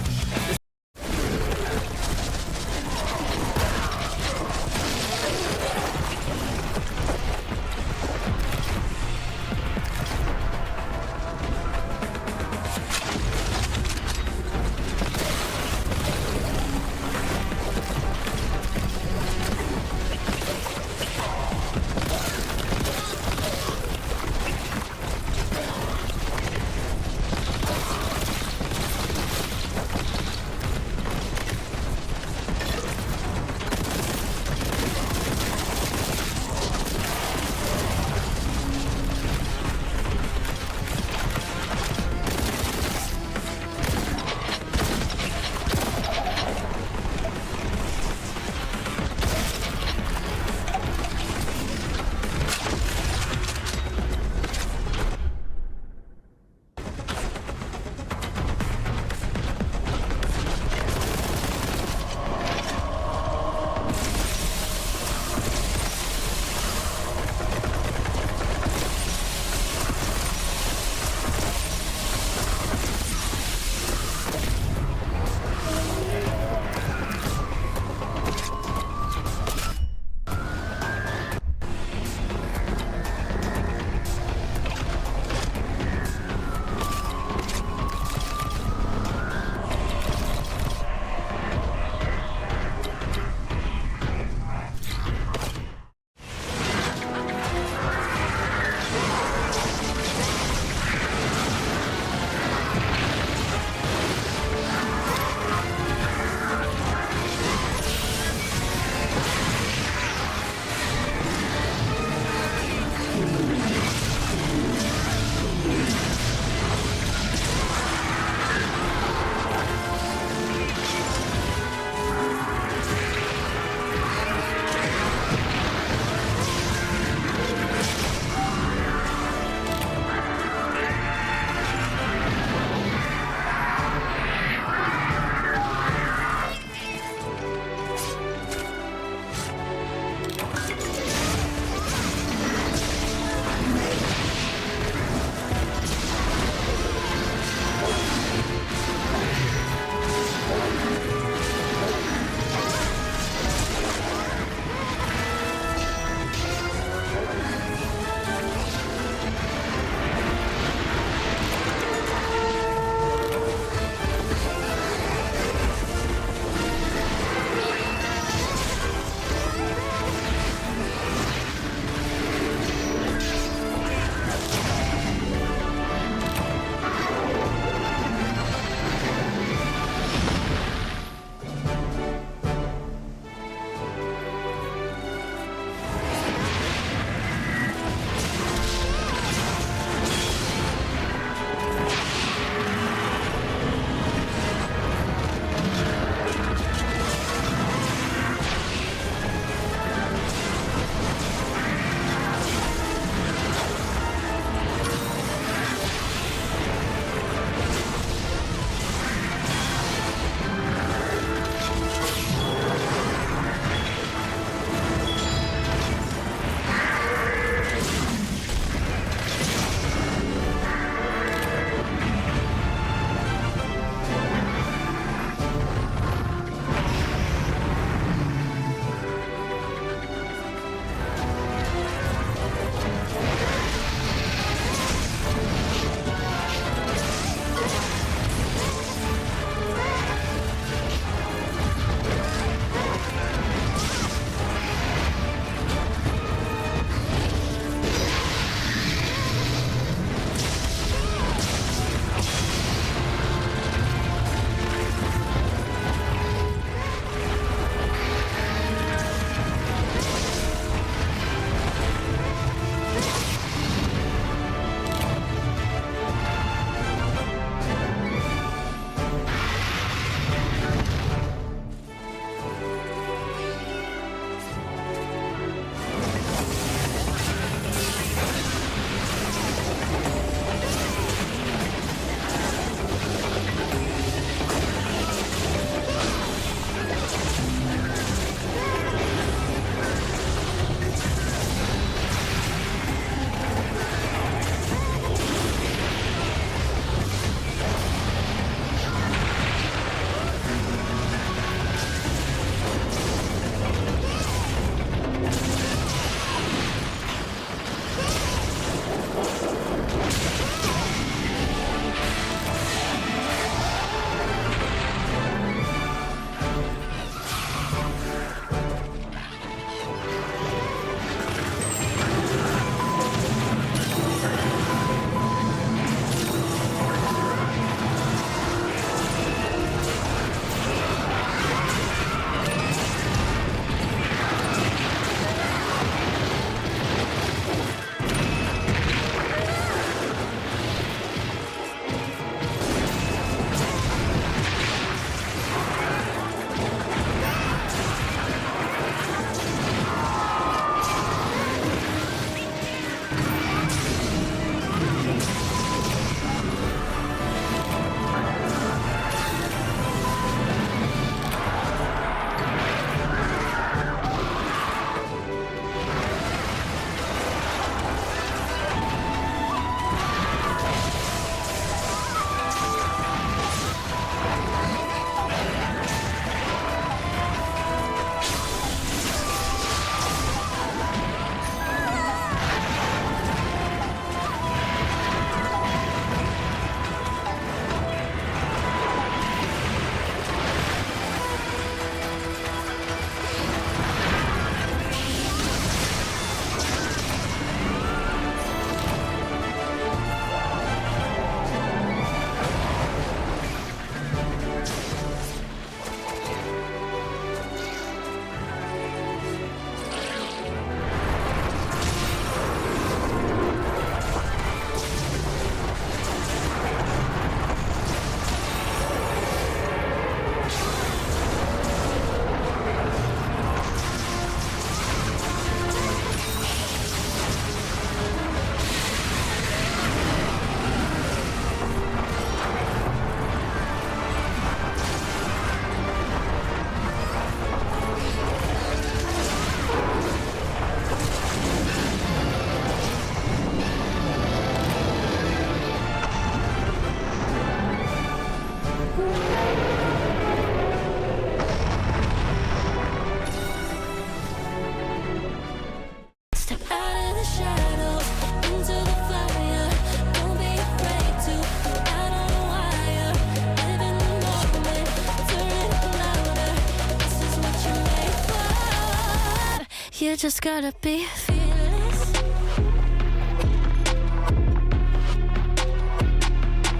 You just gotta be fearless.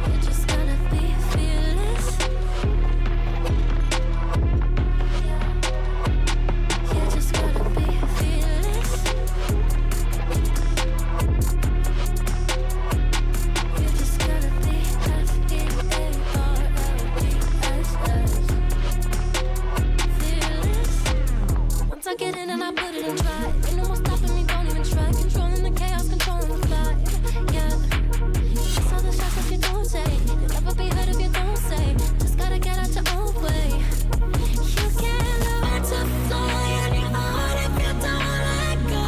You just gotta be fearless. You just gotta be fearless. You just gotta be fearless. Once I get in and I put it in try. Ain't no more stopping me, don't even try. Controlling the chaos, controlling the vibe. Yeah. That's all the shots that you don't take. You'll never be heard if you don't say. Just gotta get out your own way. You can't learn to fly on your own if you don't let go.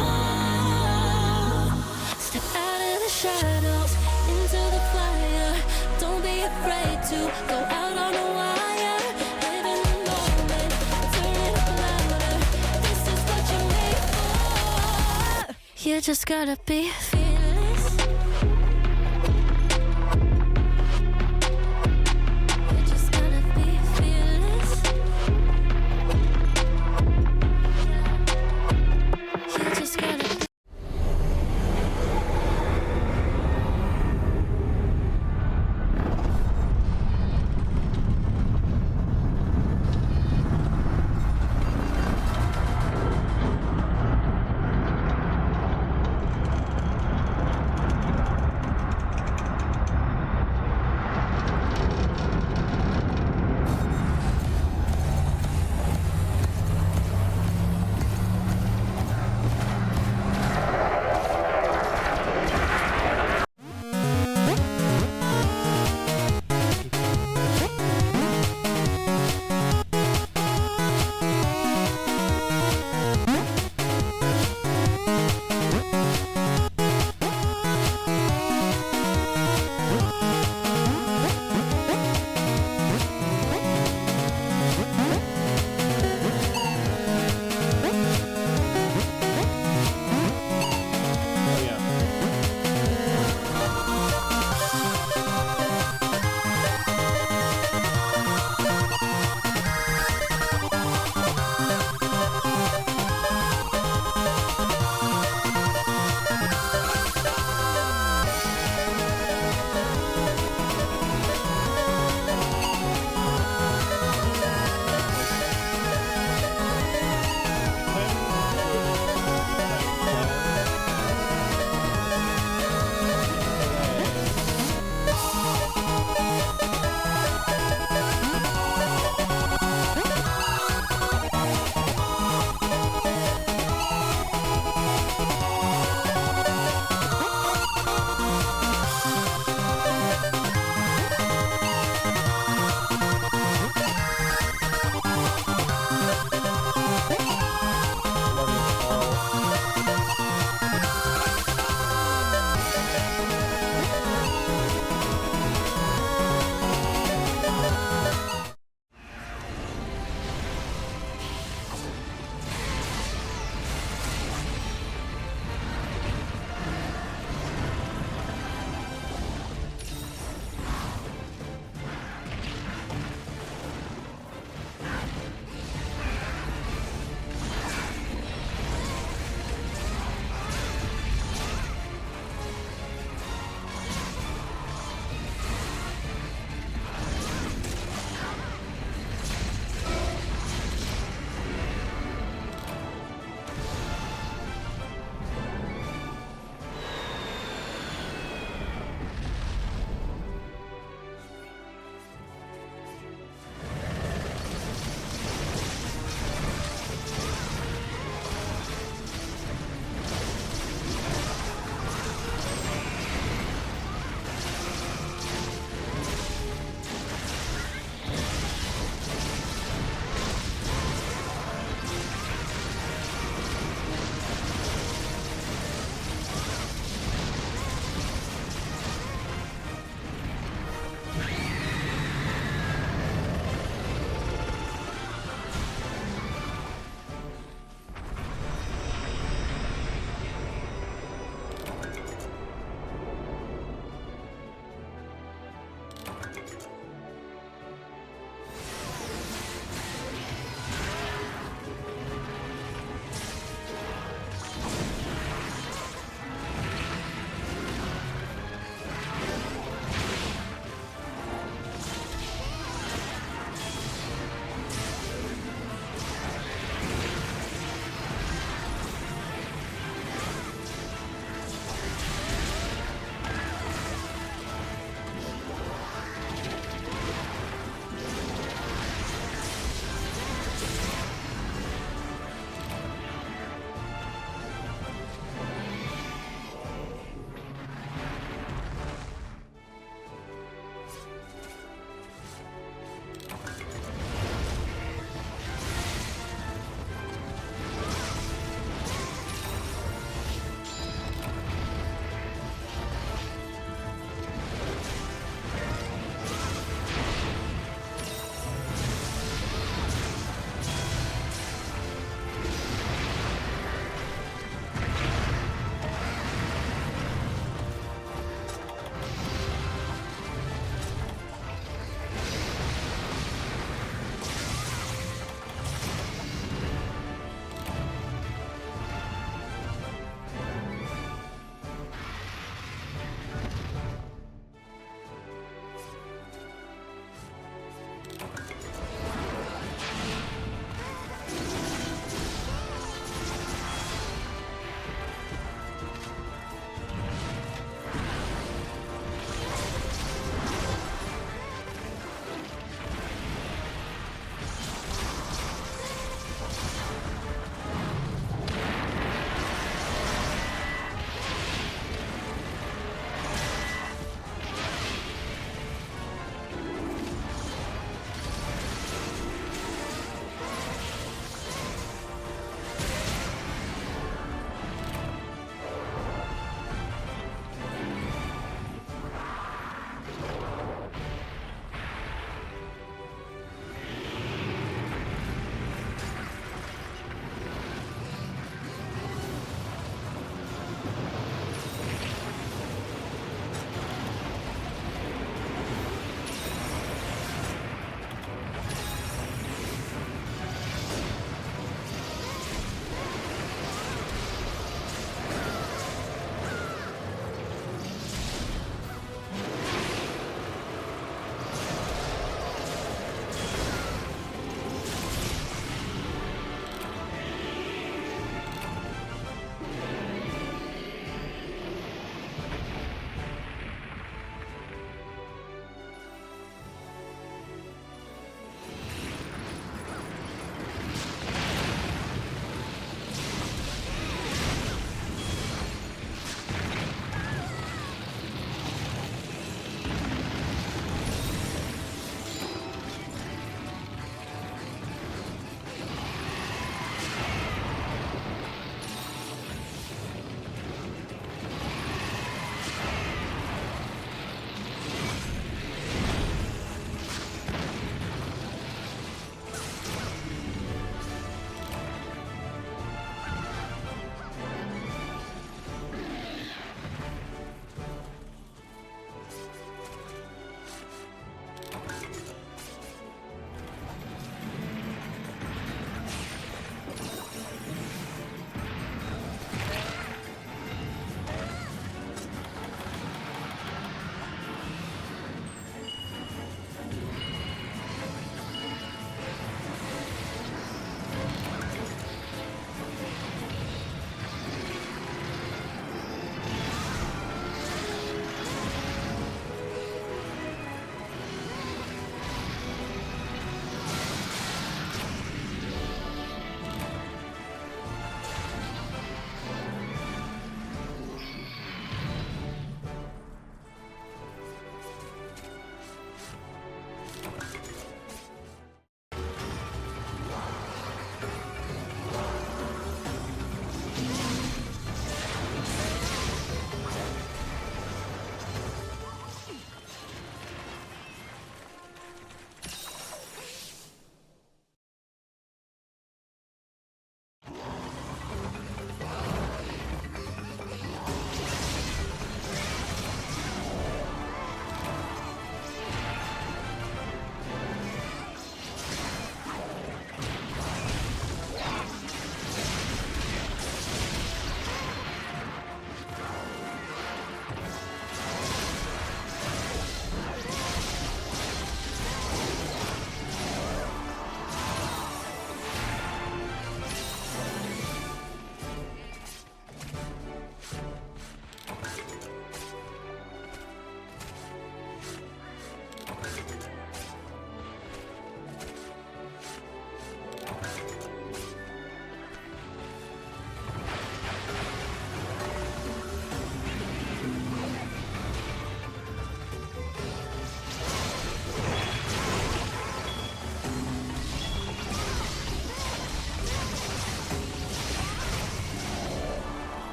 Step out of the shadows, into the fire. Don't be afraid to go out on a wire. Live in the moment, turn it up louder. This is what you're made for. You just gotta be fearless. You just gotta be fearless. You just gotta be.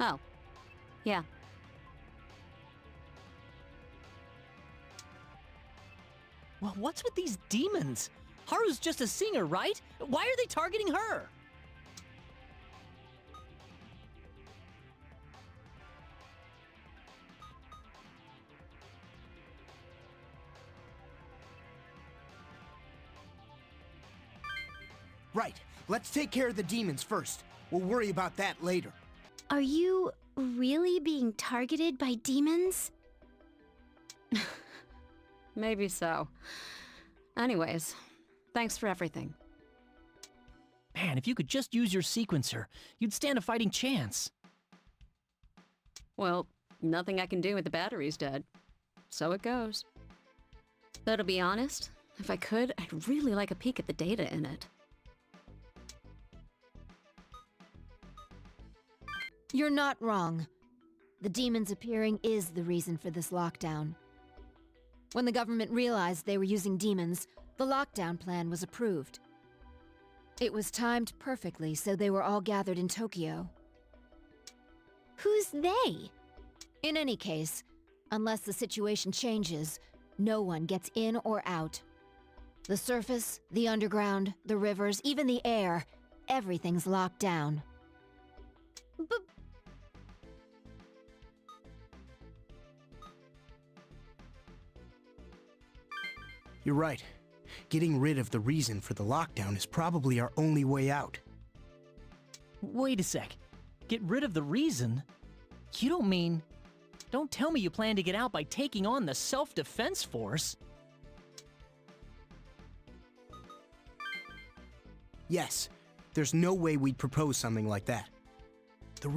Oh. Yeah. Well, what's with these demons? Haru's just a singer, right? Why are they targeting her? Right. Let's take care of the demons first. We'll worry about that later. Are you really being targeted by demons? Maybe so. Anyways, thanks for everything. Man, if you could just use your sequencer, you'd stand a fighting chance. Well, nothing I can do with the batteries dead. So it goes. Though to be honest, if I could, I'd really like a peek at the data in it. You're not wrong. The demons appearing is the reason for this lockdown. When the government realized they were using demons, the lockdown plan was approved. It was timed perfectly, so they were all gathered in Tokyo. Who's they? In any case, unless the situation changes, no one gets in or out. The surface, the underground, the rivers, even the air, everything's locked down. But You're right. Getting rid of the reason for the lockdown is probably our only way out. Wait a sec. Get rid of the reason? You don't mean... Don't tell me you plan to get out by taking on the self-defense force. Yes, there's no way we'd propose something like that. The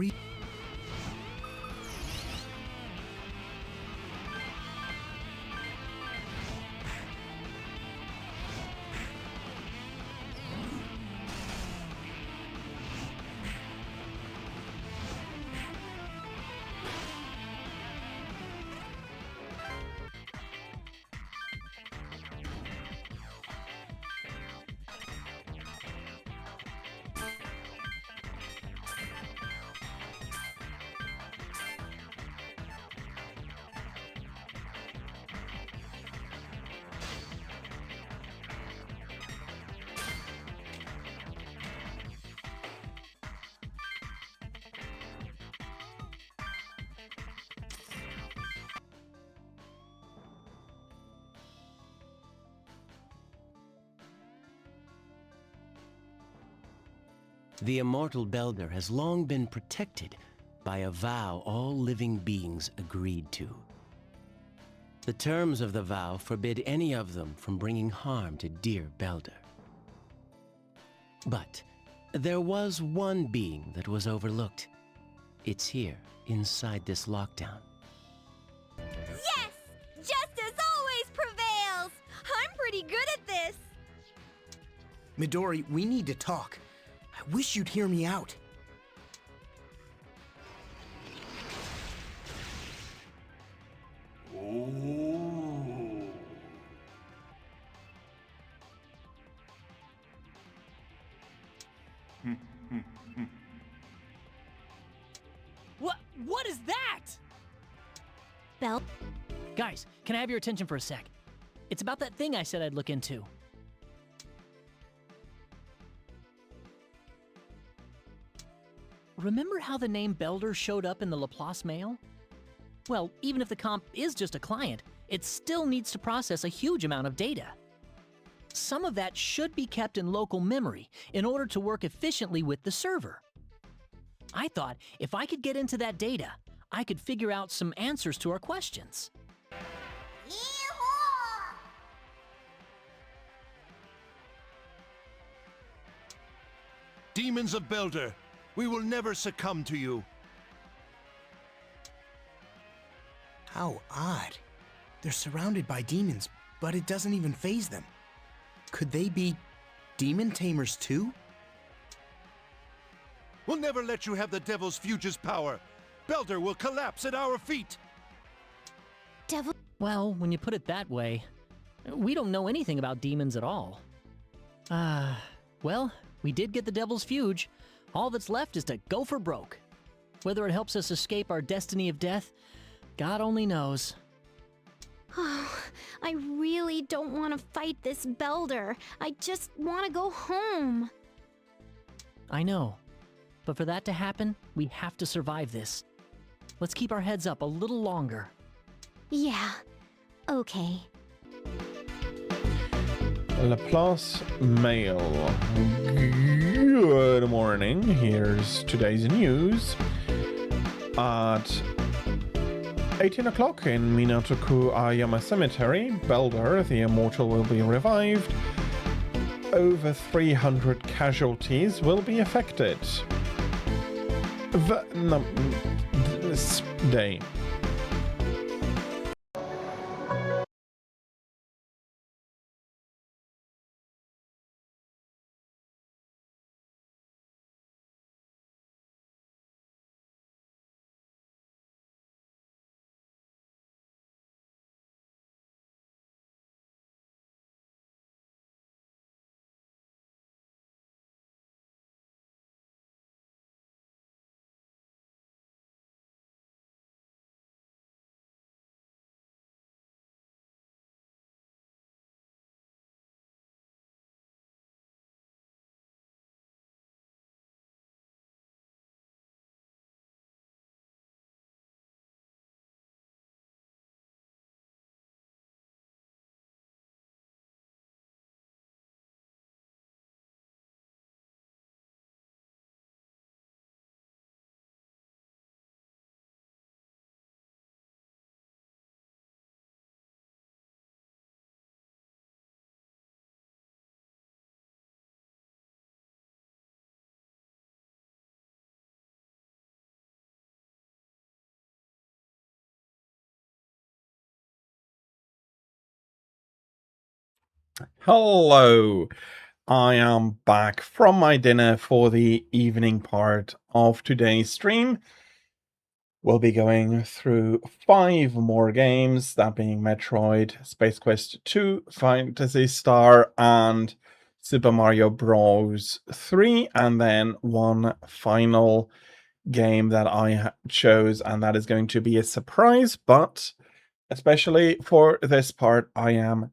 The immortal Belder has long been protected by a vow all living beings agreed to. The terms of the vow forbid any of them from bringing harm to dear Belder. But there was one being that was overlooked. It's here, inside this lockdown. Yes! Justice always prevails! I'm pretty good at this! Midori, we need to talk. I wish you'd hear me out. What is that? Bell? Guys, can I have your attention for a sec? It's about that thing I said I'd look into. Remember how the name Belder showed up in the Laplace mail? Well, even if the comp is just a client, it still needs to process a huge amount of data. Some of that should be kept in local memory in order to work efficiently with the server. I thought if I could get into that data, I could figure out some answers to our questions. Demons of Belder, we will never succumb to you. How odd. They're surrounded by demons, but it doesn't even faze them. Could they be demon tamers too? We'll never let you have the Devil's Fuge's power. Belder will collapse at our feet. Devil? Well, when you put it that way, we don't know anything about demons at all. Well, we did get the Devil's Fuge. All that's left is to go for broke. Whether it helps us escape our destiny of death, God only knows. Oh, I really don't want to fight this Belder. I just want to go home. I know. But for that to happen, we have to survive this. Let's keep our heads up a little longer. Yeah, okay. Laplace Mail. Good morning. Here's today's news. At 18 o'clock in Minatoku Ayama Cemetery, Belder, the Immortal, will be revived. Over 300 casualties will be affected. This day. Hello, I am back from my dinner for the evening part of today's stream. We'll be going through 5 more games, that being Metroid, Space Quest 2, Phantasy Star, and Super Mario Bros. 3, and then one final game that I chose, and that is going to be a surprise, but especially for this part, I am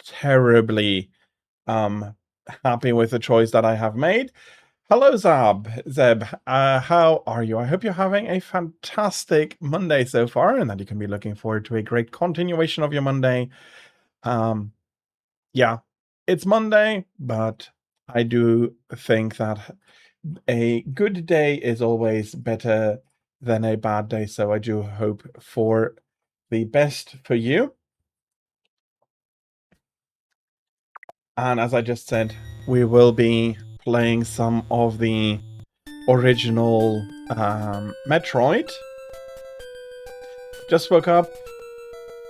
terribly happy with the choice that I have made. Hello, Zeb. How are you? I hope you're having a fantastic Monday so far, and that you can be looking forward to a great continuation of your Monday. Yeah, it's Monday, but I do think that a good day is always better than a bad day, so I do hope for the best for you. And as I just said, we will be playing some of the original Metroid. Just woke up.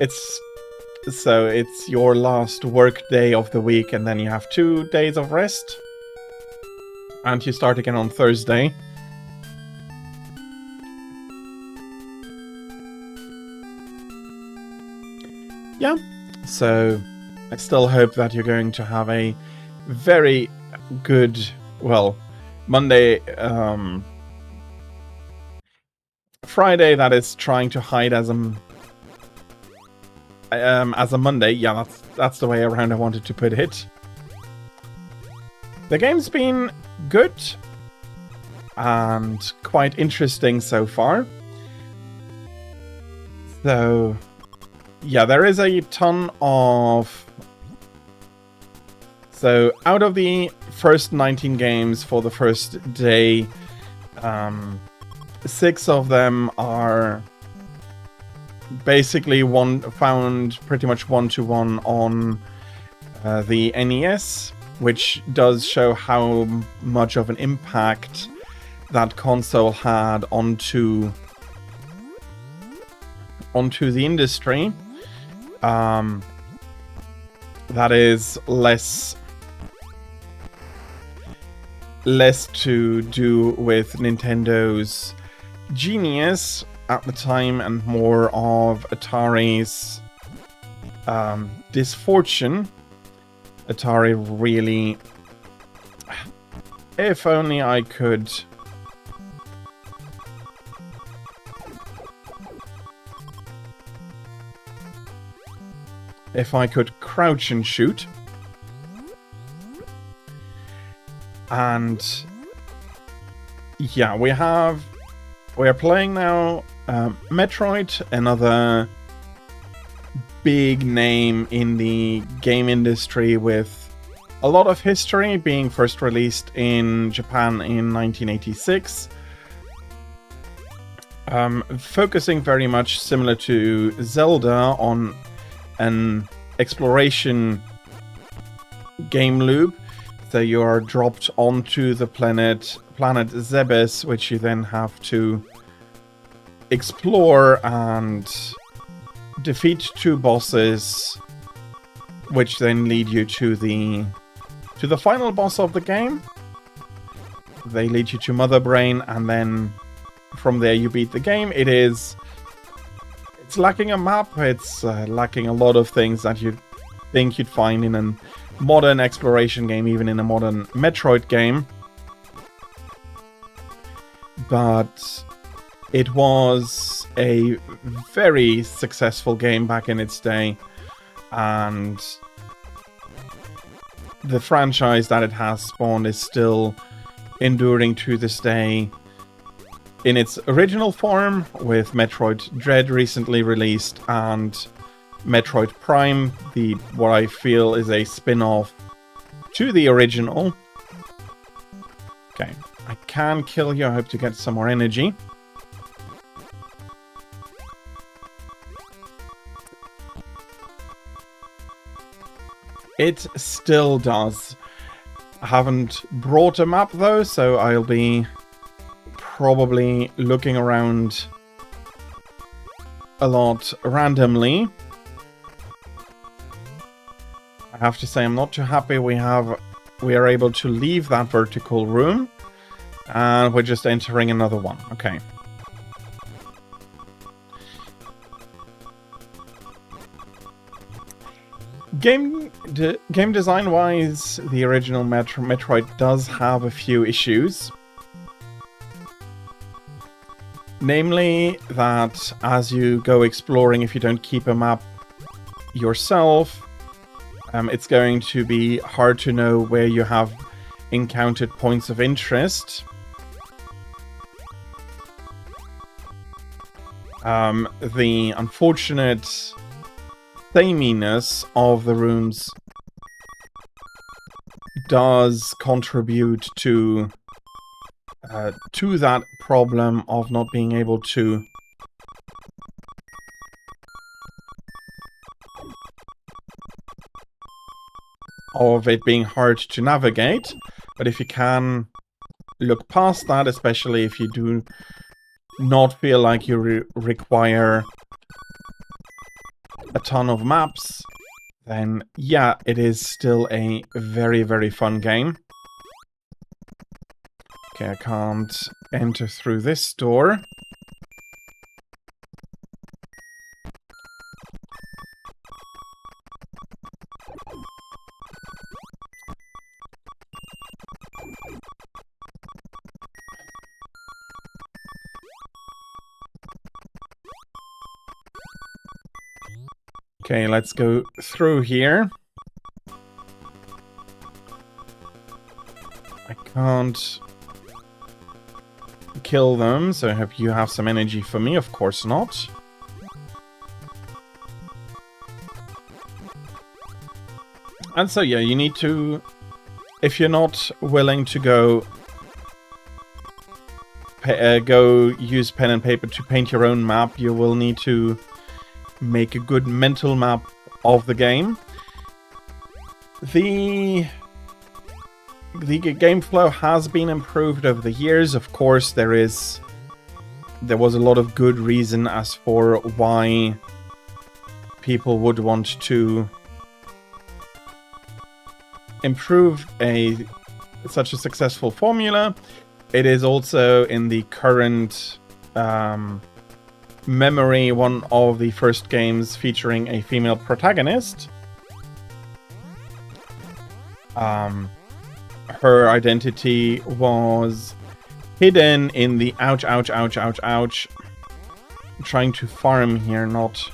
It's your last work day of the week, and then you have 2 days of rest. And you start again on Thursday. Yeah, so I still hope that you're going to have a very good, well, Monday, Friday that is trying to hide as a Monday. Yeah, that's the way around I wanted to put it. The game's been good and quite interesting so far. So yeah, there is a ton of... So out of the first 19 games for the first day, 6 of them are basically found pretty much one-to-one on the NES, which does show how much of an impact that console had onto the industry. That is less to do with Nintendo's genius at the time and more of Atari's disfortune. Atari really... If only I could if I could crouch and shoot. And yeah, we are playing now Metroid, another big name in the game industry with a lot of history, being first released in Japan in 1986. Focusing very much similar to Zelda on an exploration game loop. So you are dropped onto the planet Zebes, which you then have to explore and defeat 2 bosses, which then lead you to the final boss of the game. They lead you to Mother Brain, and then from there you beat the game. It's lacking a map, it's lacking a lot of things that you'd think you'd find in a modern exploration game, even in a modern Metroid game. But it was a very successful game back in its day, and the franchise that it has spawned is still enduring to this day in its original form, with Metroid Dread recently released and Metroid Prime, what I feel is a spin-off to the original. Okay, I can kill you. I hope to get some more energy. It still does. I haven't brought a map though, so I'll be probably looking around a lot randomly. I have to say I'm not too happy we are able to leave that vertical room, and we're just entering another one. Okay. Game design wise, the original Metroid does have a few issues. Namely, that as you go exploring, if you don't keep a map yourself, it's going to be hard to know where you have encountered points of interest. The unfortunate sameness of the rooms does contribute to that problem of not being able to of it being hard to navigate. But if you can look past that, especially if you do not feel like you require a ton of maps, then yeah, it is still a very, very fun game. Okay, I can't enter through this door. Okay, let's go through here. I can't kill them, so I hope you have some energy for me. Of course not. And so yeah, you need to, if you're not willing to go use pen and paper to paint your own map, you will need to make a good mental map of the game. The game flow has been improved over the years. Of course, there was a lot of good reason as for why people would want to improve such a successful formula. It is also in the current memory one of the first games featuring a female protagonist. Her identity was hidden in the ouch, ouch, ouch, ouch, ouch. I'm trying to farm here, not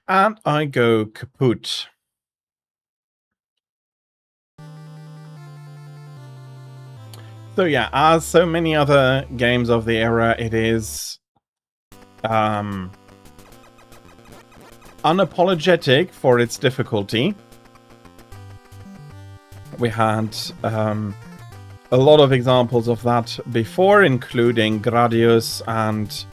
And I go kaput. So yeah, as so many other games of the era, it is unapologetic for its difficulty. We had a lot of examples of that before, including Gradius, and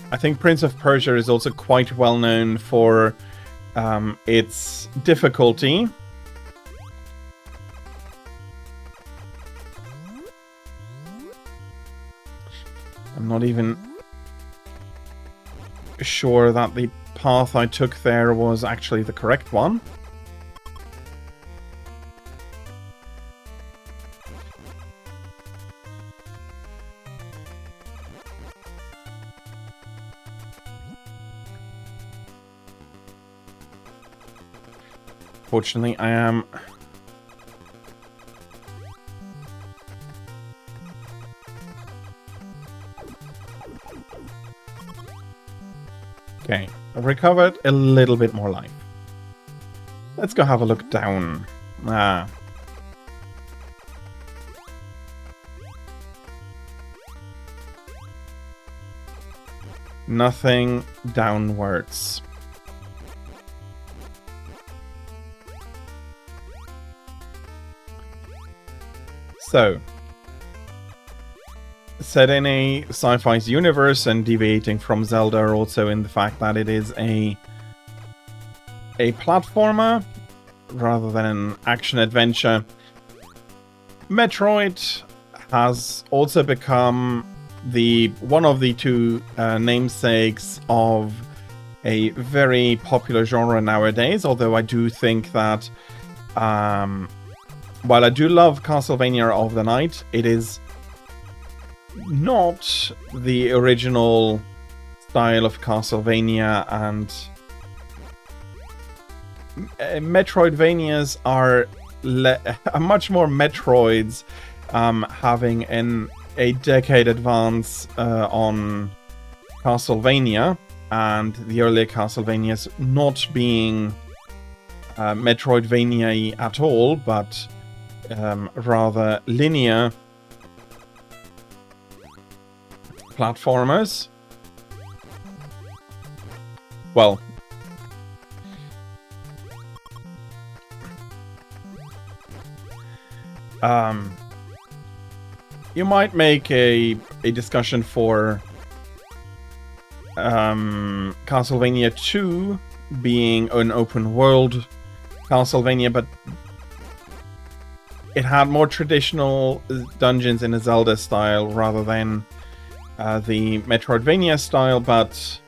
I think Prince of Persia is also quite well known for its difficulty. I'm not even sure that the path I took there was actually the correct one. Fortunately, I am... Okay, I've recovered a little bit more life. Let's go have a look down. Ah. Nothing downwards. So, set in a sci-fi universe and deviating from Zelda also in the fact that it is a platformer rather than an action-adventure. Metroid has also become one of the two namesakes of a very popular genre nowadays, although I do think that while I do love Castlevania of the Night, it is not the original style of Castlevania, and Metroidvanias are much more Metroids, having a decade advance on Castlevania, and the earlier Castlevanias not being Metroidvania at all, but rather linear platformers. Well, you might make a discussion for Castlevania 2 being an open world Castlevania, but it had more traditional dungeons in a Zelda style rather than the Metroidvania style, but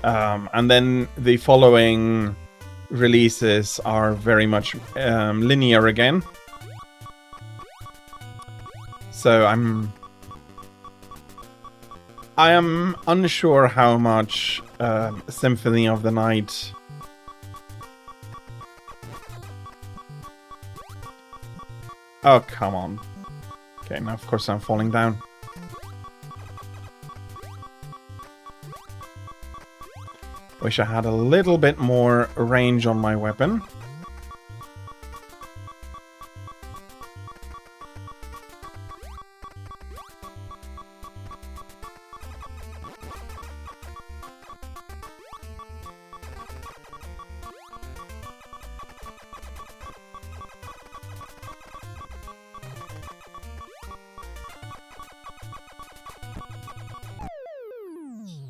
and then the following releases are very much linear again. So I am unsure how much Symphony of the Night oh, come on. Okay, now of course I'm falling down. Wish I had a little bit more range on my weapon.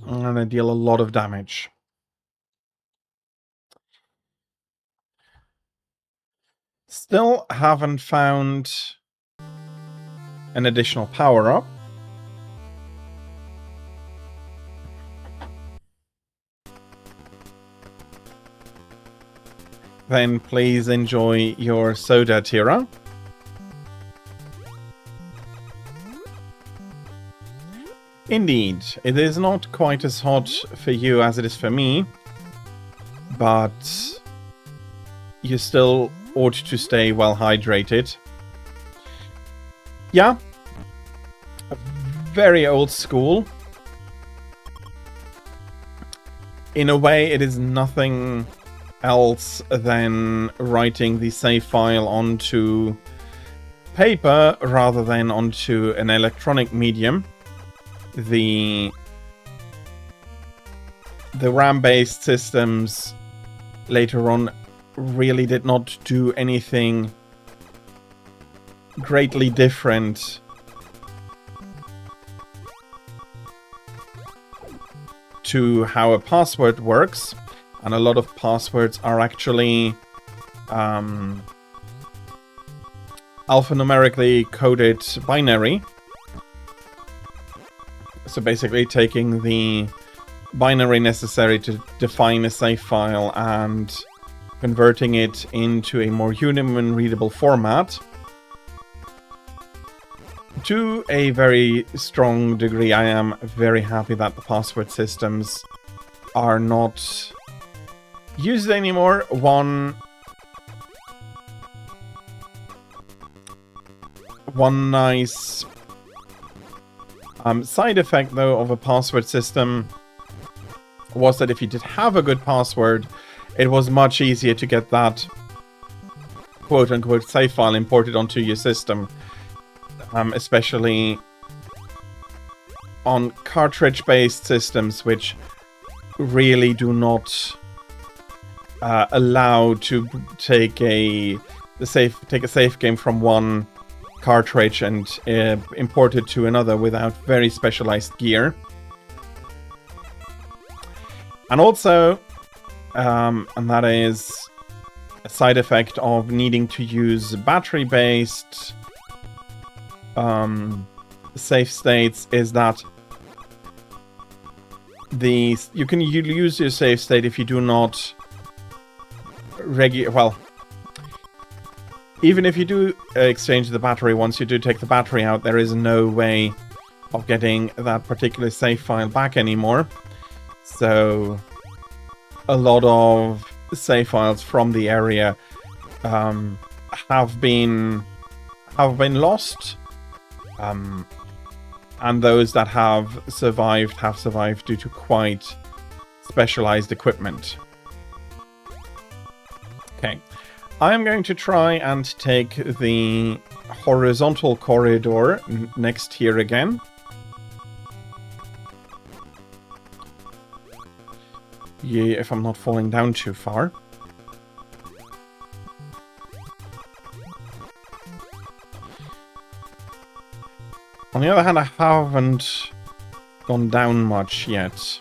I'm gonna deal a lot of damage. Still haven't found an additional power-up. Then please enjoy your soda, Tira. Indeed, it is not quite as hot for you as it is for me, but you still ought to stay well hydrated. Yeah, very old school. in a way, it is nothing else than writing the save file onto paper rather than onto an electronic medium. The RAM-based systems later on really did not do anything greatly different to how a password works, and a lot of passwords are actually alphanumerically coded binary. So basically taking the binary necessary to define a save file and converting it into a more human readable format. To a very strong degree, I am very happy that the password systems are not used anymore. One nice side effect, though, of a password system was that if you did have a good password, it was much easier to get that quote-unquote save file imported onto your system, especially on cartridge-based systems, which really do not allow to take a save game from one cartridge and import it to another without very specialized gear. And also, and that is a side effect of needing to use battery-based save states, is that you can use your save state if you do not even if you do exchange the battery, once you do take the battery out, there is no way of getting that particular save file back anymore. So a lot of save files from the area have been lost, and those that have survived due to quite specialized equipment. Okay, I am going to try and take the horizontal corridor next here again. Yeah, if I'm not falling down too far. On the other hand, I haven't gone down much yet.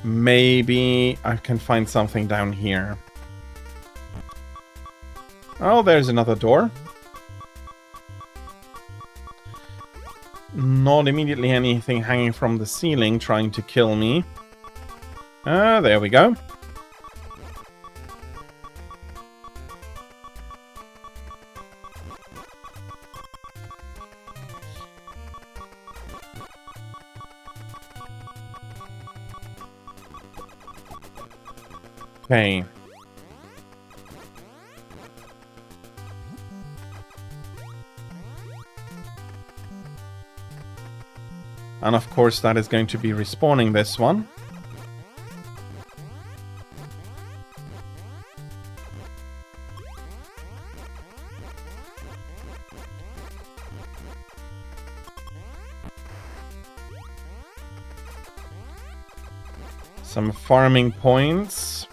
Maybe I can find something down here. Oh, there's another door. Not immediately anything hanging from the ceiling trying to kill me. There we go. Okay. And of course that is going to be respawning this one. Some farming points.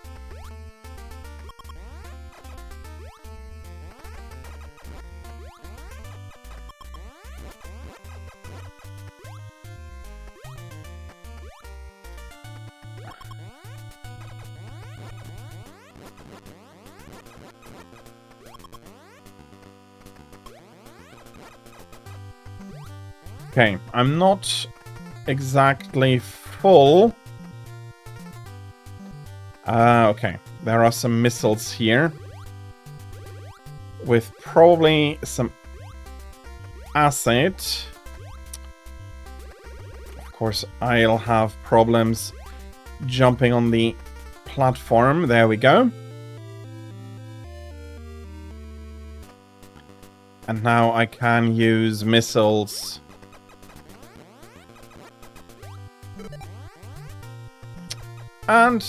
Okay, I'm not exactly full. Okay, there are some missiles here with probably some acid. Of course, I'll have problems jumping on the platform. There we go. And now I can use missiles And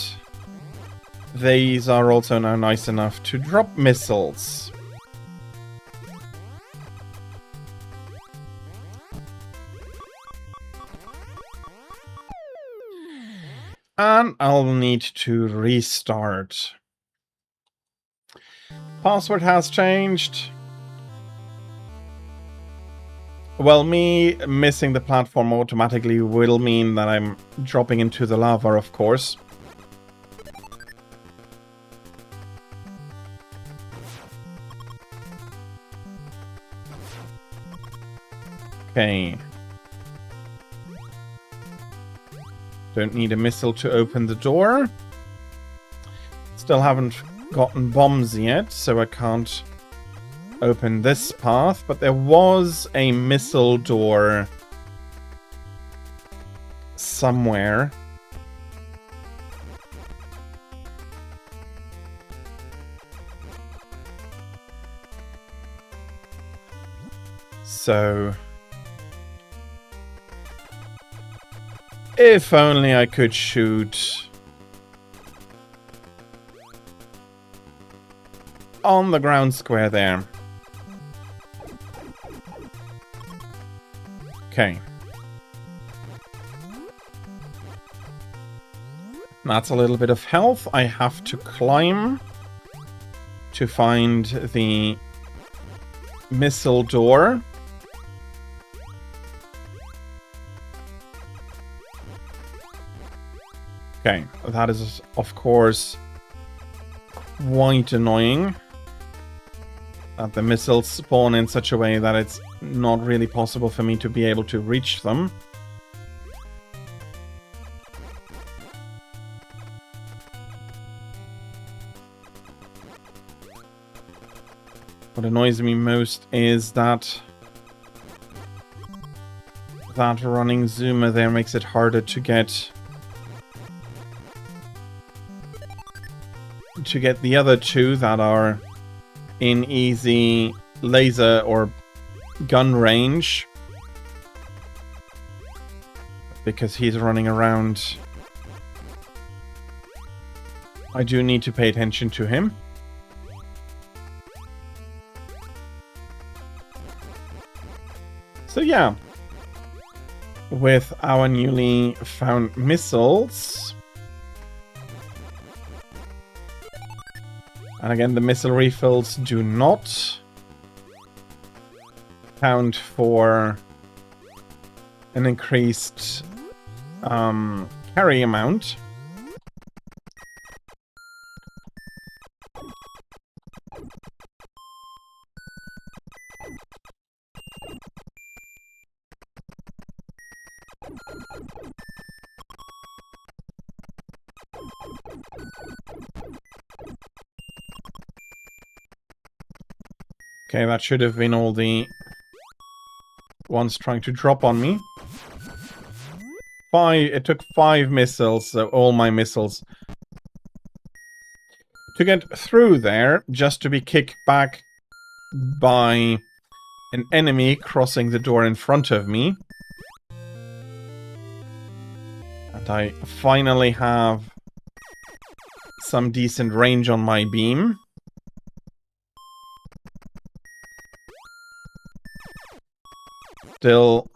these are also now nice enough to drop missiles. And I'll need to restart. Password has changed. Well, me missing the platform automatically will mean that I'm dropping into the lava, of course. Okay. Don't need a missile to open the door. Still haven't gotten bombs yet, so I can't open this path. But there was a missile door somewhere. So if only I could shoot on the ground square there. Okay. That's a little bit of health. I have to climb to find the missile door. Okay, that is, of course, quite annoying. That the missiles spawn in such a way that it's not really possible for me to be able to reach them. What annoys me most is that running zoomer there makes it harder to get the other two that are in easy laser or gun range, because he's running around. I do need to pay attention to him. So yeah, with our newly found missiles, and again, the missile refills do not count for an increased carry amount. Okay, that should have been all the ones trying to drop on me. It took 5 missiles, so all my missiles, to get through there, just to be kicked back by an enemy crossing the door in front of me. And I finally have some decent range on my beam. Still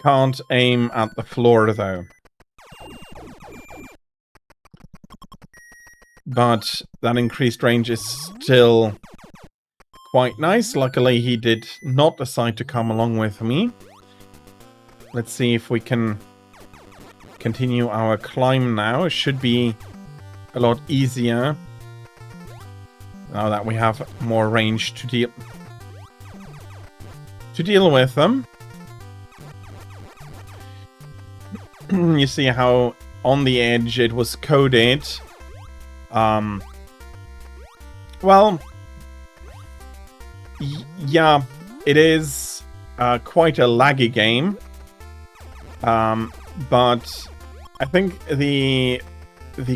can't aim at the floor though. But that increased range is still quite nice. Luckily he did not decide to come along with me. Let's see if we can continue our climb now. It should be a lot easier now that we have more range to deal with them. You see how on the edge it was coded. Well, yeah, it is quite a laggy game. But I think the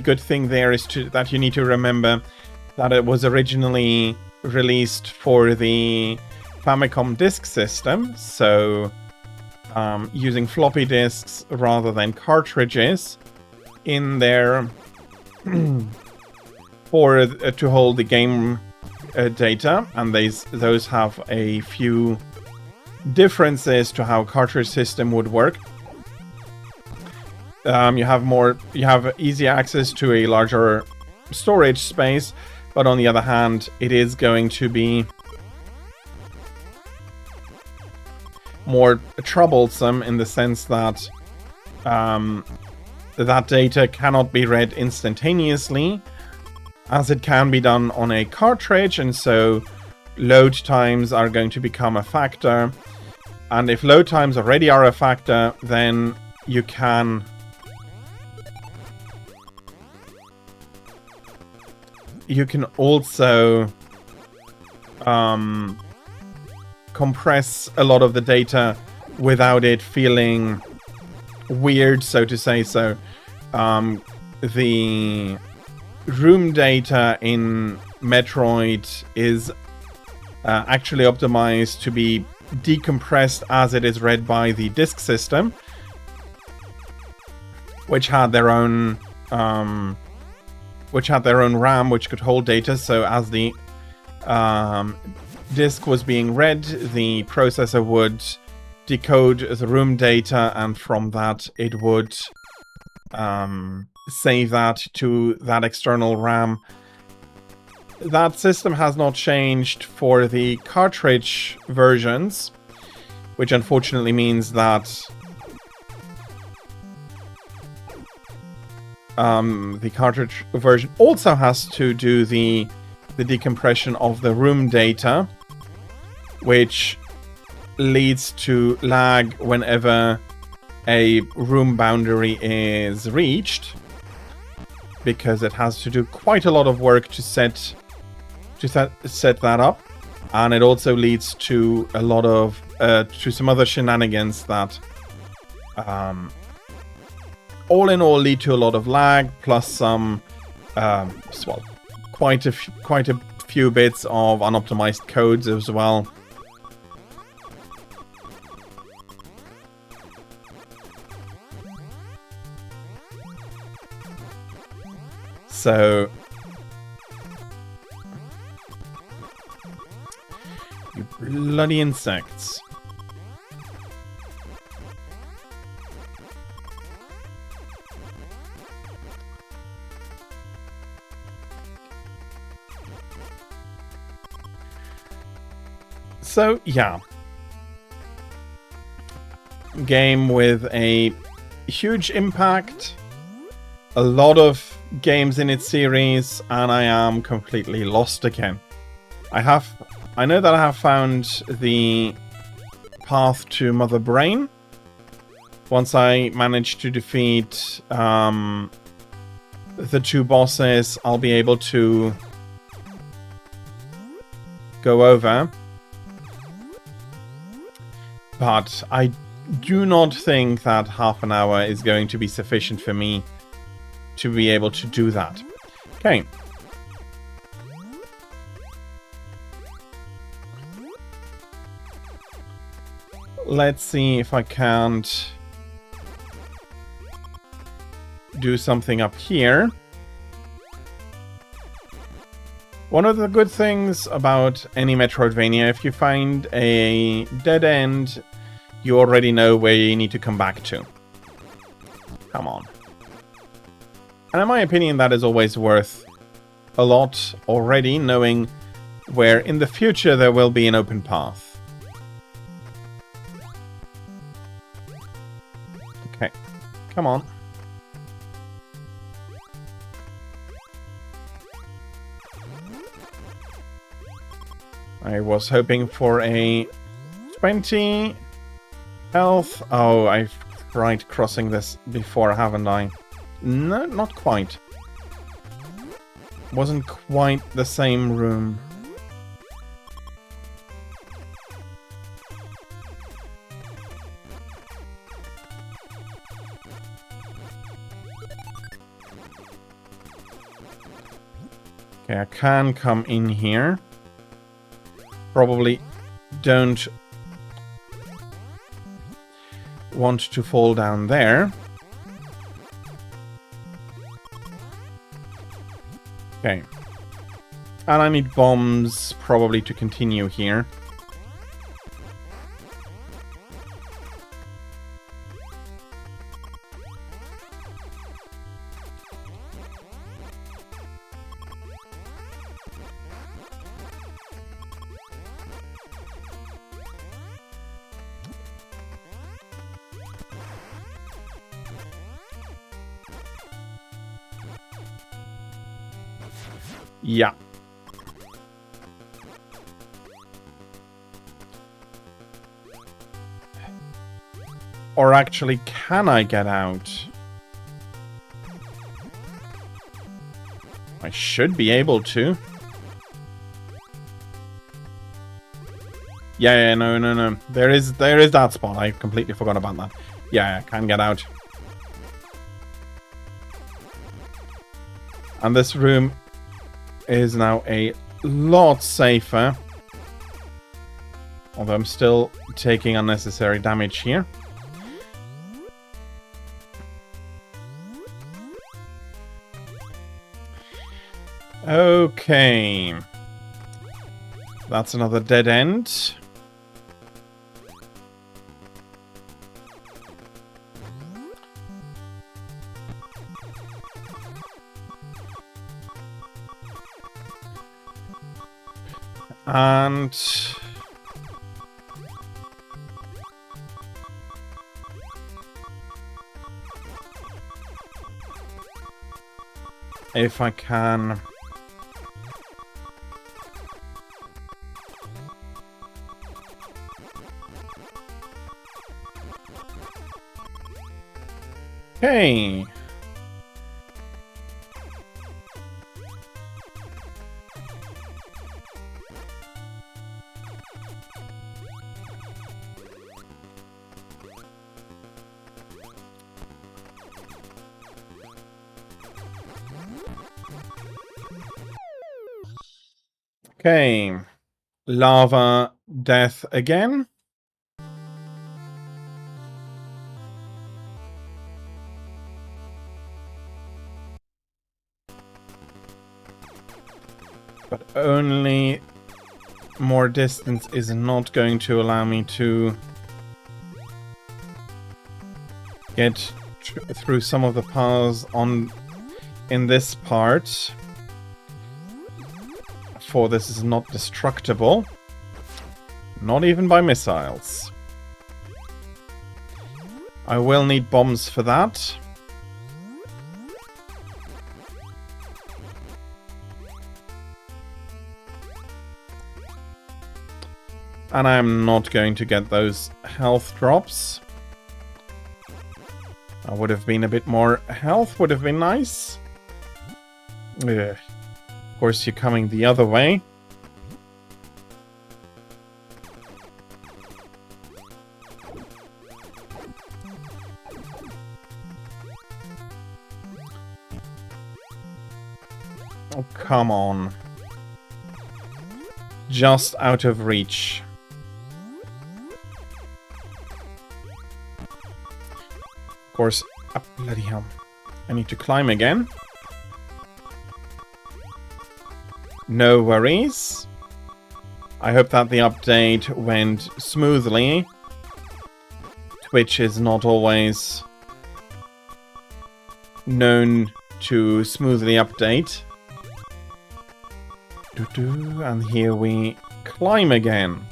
good thing there is that you need to remember that it was originally released for the Famicom disk system, so using floppy disks rather than cartridges in there for to hold the game data, and those have a few differences to how cartridge system would work. You have easy access to a larger storage space, but on the other hand, it is going to be more troublesome in the sense that that data cannot be read instantaneously as it can be done on a cartridge, and so load times are going to become a factor. And if load times already are a factor, then you can also compress a lot of the data without it feeling weird, so to say. So the room data in Metroid is actually optimized to be decompressed as it is read by the disk system, which had their own RAM, which could hold data. So as the disk was being read, the processor would decode the room data, and from that it would save that to that external RAM. That system has not changed for the cartridge versions, which unfortunately means that the cartridge version also has to do the decompression of the room data, which leads to lag whenever a room boundary is reached, because it has to do quite a lot of work to set that up, and it also leads to a lot of to some other shenanigans that all in all lead to a lot of lag, plus some well, quite a few bits of unoptimized codes as well. So you bloody insects. So, yeah. Game with a huge impact. A lot of games in its series, and I am completely lost again. I know that I have found the path to Mother Brain. Once I manage to defeat the two bosses, I'll be able to go over. But I do not think that half an hour is going to be sufficient for me to be able to do that. Okay. Let's see if I can't do something up here. One of the good things about any Metroidvania, if you find a dead end, you already know where you need to come back to. Come on. And in my opinion, that is always worth a lot already, knowing where in the future there will be an open path. Okay, come on. I was hoping for a 20 health. Oh, I've tried crossing this before, haven't I? No, not quite. Wasn't quite the same room. Okay, I can come in here. probably don't want to fall down there. Okay. And I need bombs probably to continue here. Yeah. Or actually, can I get out? I should be able to. Yeah, no. There is that spot. I completely forgot about that. Yeah, I can get out. And this room is now a lot safer. Although I'm still taking unnecessary damage here. Okay. That's another dead end. And if I can okay. Okay. Lava death again. But only more distance is not going to allow me to get through some of the paths in this part. For this is not destructible. Not even by missiles. I will need bombs for that. And I'm not going to get those health drops. I would have been a bit more health, would have been nice. Ugh. Of course, you're coming the other way. Oh, come on. Just out of reach. Of course, bloody hell. I need to climb again. No worries. I hope that the update went smoothly. Twitch is not always known to smoothly update. And here we climb again.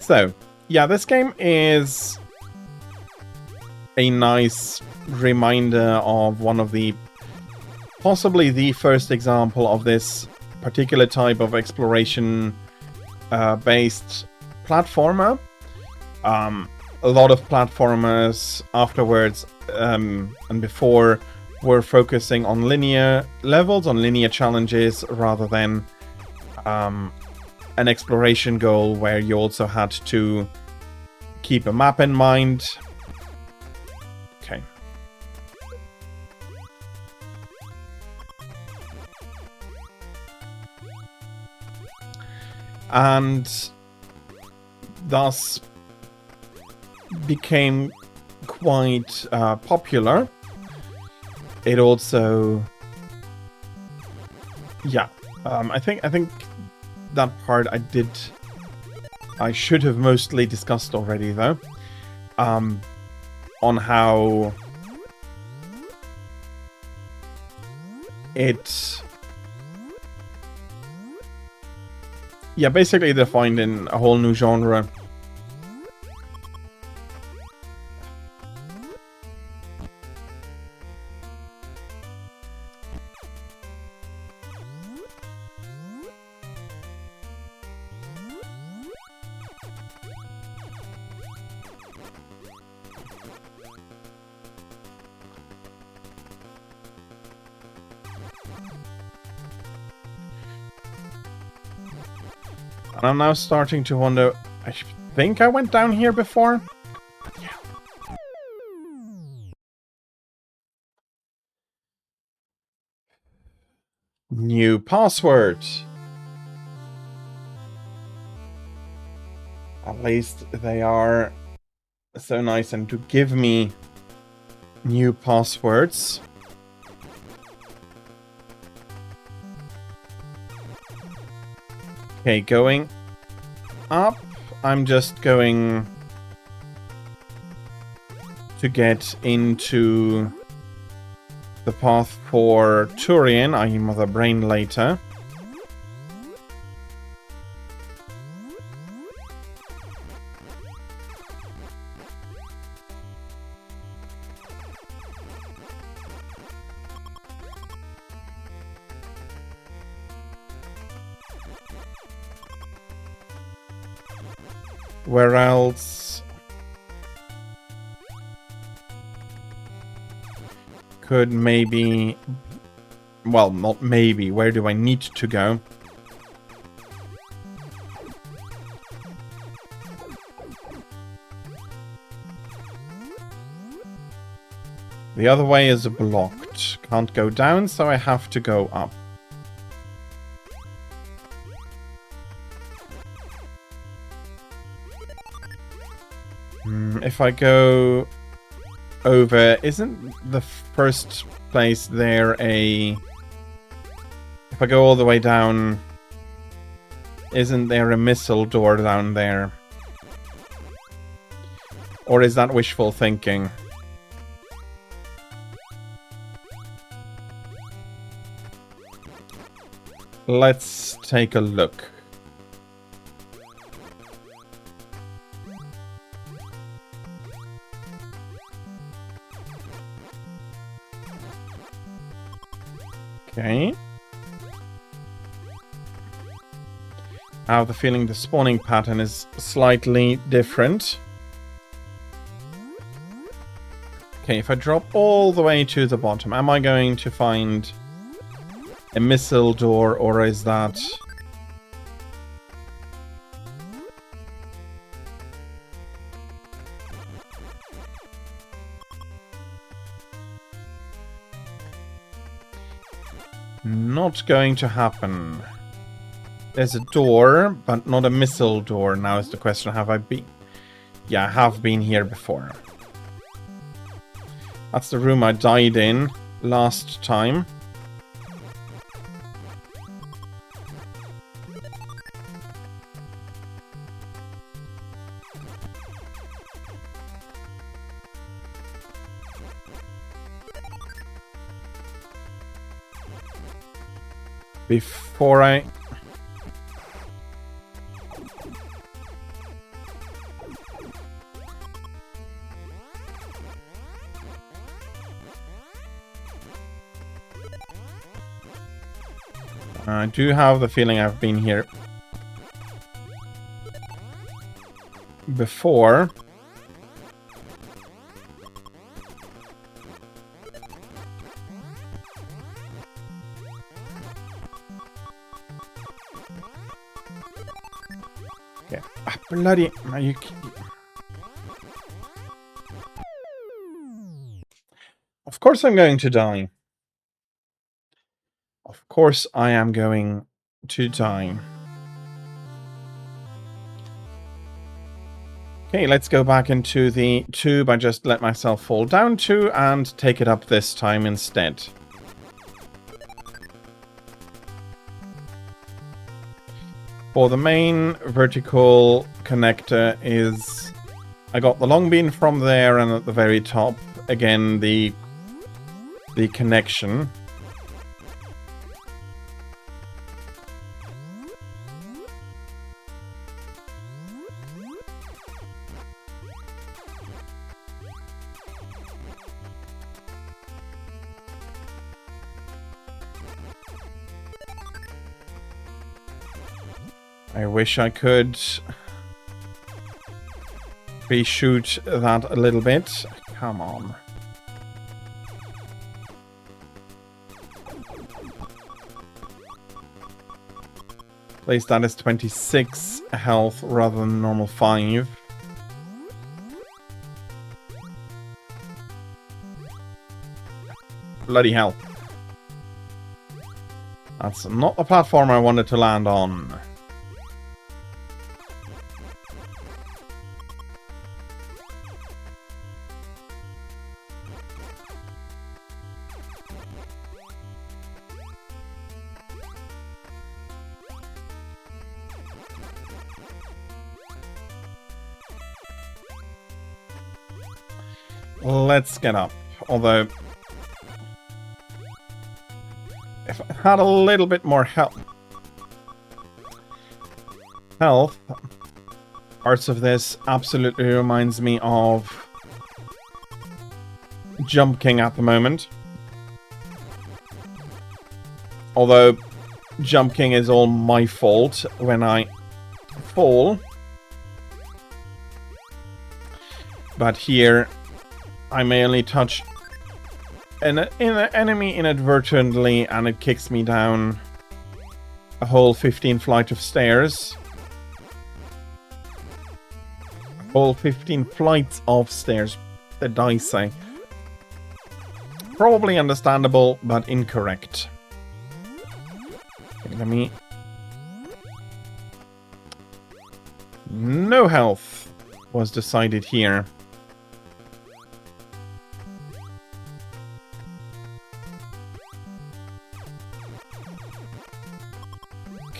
So, yeah, this game is a nice reminder of one of the possibly the first example of this particular type of exploration based platformer. A lot of platformers afterwards and before were focusing on linear levels, on linear challenges, rather than an exploration goal where you also had to keep a map in mind. Okay. and thus became quite popular. It also, yeah, I think that part I should have mostly discussed already, though, on how it, yeah, basically defined in a whole new genre. And I'm now starting to wonder, I think I went down here before? Yeah. New password. At least they are so nice and to give me new passwords. Okay, going up, I'm just going to get into the path for Turian, i.e. Mother Brain later. Where else could maybe... Well, not maybe. Where do I need to go? The other way is blocked. Can't go down, so I have to go up. If I go over, isn't the first place there a... If I go all the way down, isn't there a missile door down there? Or is that wishful thinking? Let's take a look. Okay. I have the feeling the spawning pattern is slightly different. Okay, if I drop all the way to the bottom, am I going to find a missile door, or is that... not going to happen? There's a door, but not a missile door. Now is the question, have I been... Yeah, I have been here before. That's the room I died in last time. Before I... I do have the feeling I've been here before. Okay. Ah, bloody... Are you... Of course I'm going to die. Of course I am going to die. Okay, let's go back into the tube I just let myself fall down to and take it up this time instead. For the main vertical connector is... I got the long beam from there, and at the very top, again, the connection. I wish I could reshoot that a little bit. Come on. At least that is 26 health rather than normal 5. Bloody hell. That's not the platform I wanted to land on. Let's get up. Although, if I had a little bit more health, parts of this absolutely reminds me of Jump King at the moment. Although, Jump King is all my fault when I fall. But here, I may only touch an enemy inadvertently and it kicks me down a whole 15 flight of stairs. A whole 15 flights of stairs, the dice say. Probably understandable, but incorrect. Okay, let me... No health was decided here.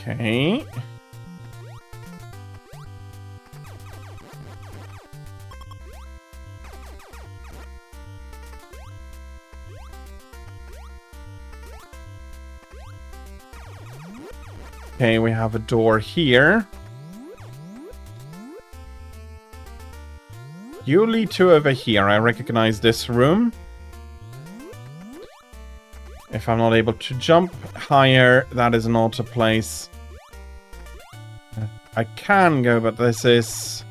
Okay. Okay, we have a door here. You lead to over here. I recognize this room. If I'm not able to jump higher, that is not a place I can go, but this is...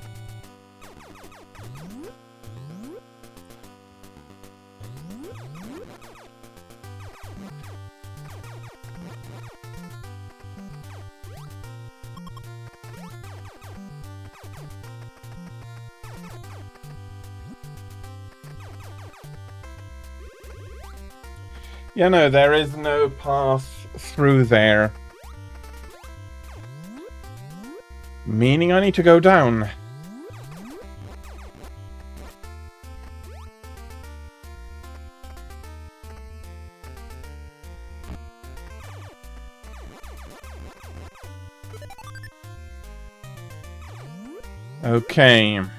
Yeah, no, there is no path through there. Meaning I need to go down. Okay. I'm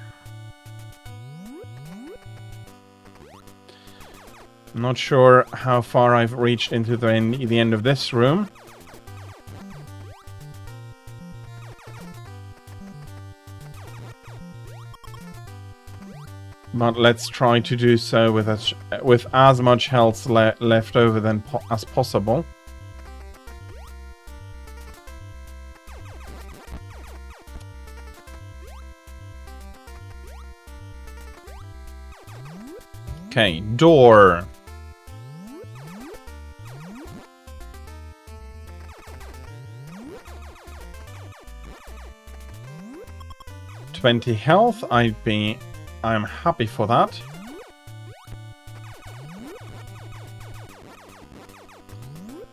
not sure how far I've reached into the end of this room. But let's try to do so with as much health left over as possible. Okay, door. $20 health. I'm happy for that.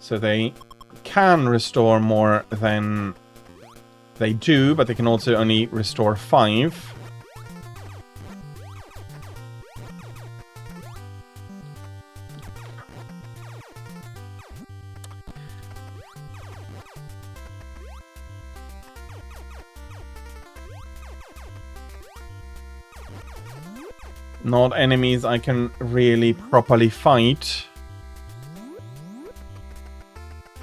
So they can restore more than they do, but they can also only restore 5. Not enemies I can really properly fight.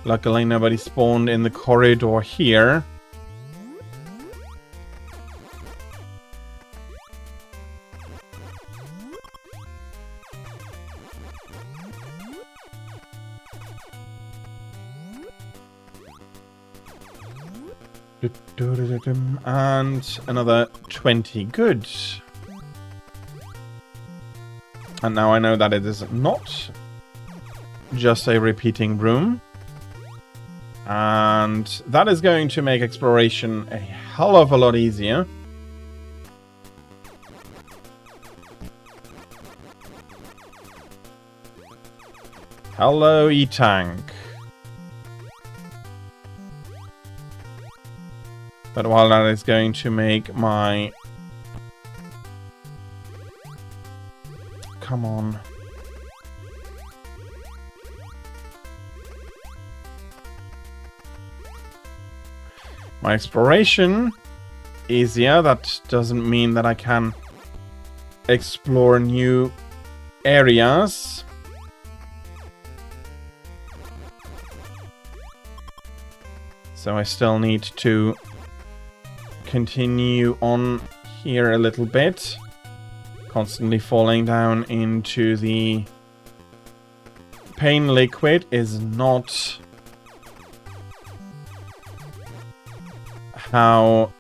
Luckily nobody spawned in the corridor here. And another 20. Good. And now I know that it is not just a repeating room. And that is going to make exploration a hell of a lot easier. Hello, E-Tank. But while that is going to make my... Come on. My exploration easier, that doesn't mean that I can explore new areas. So I still need to continue on here a little bit. Constantly falling down into the pain liquid is not how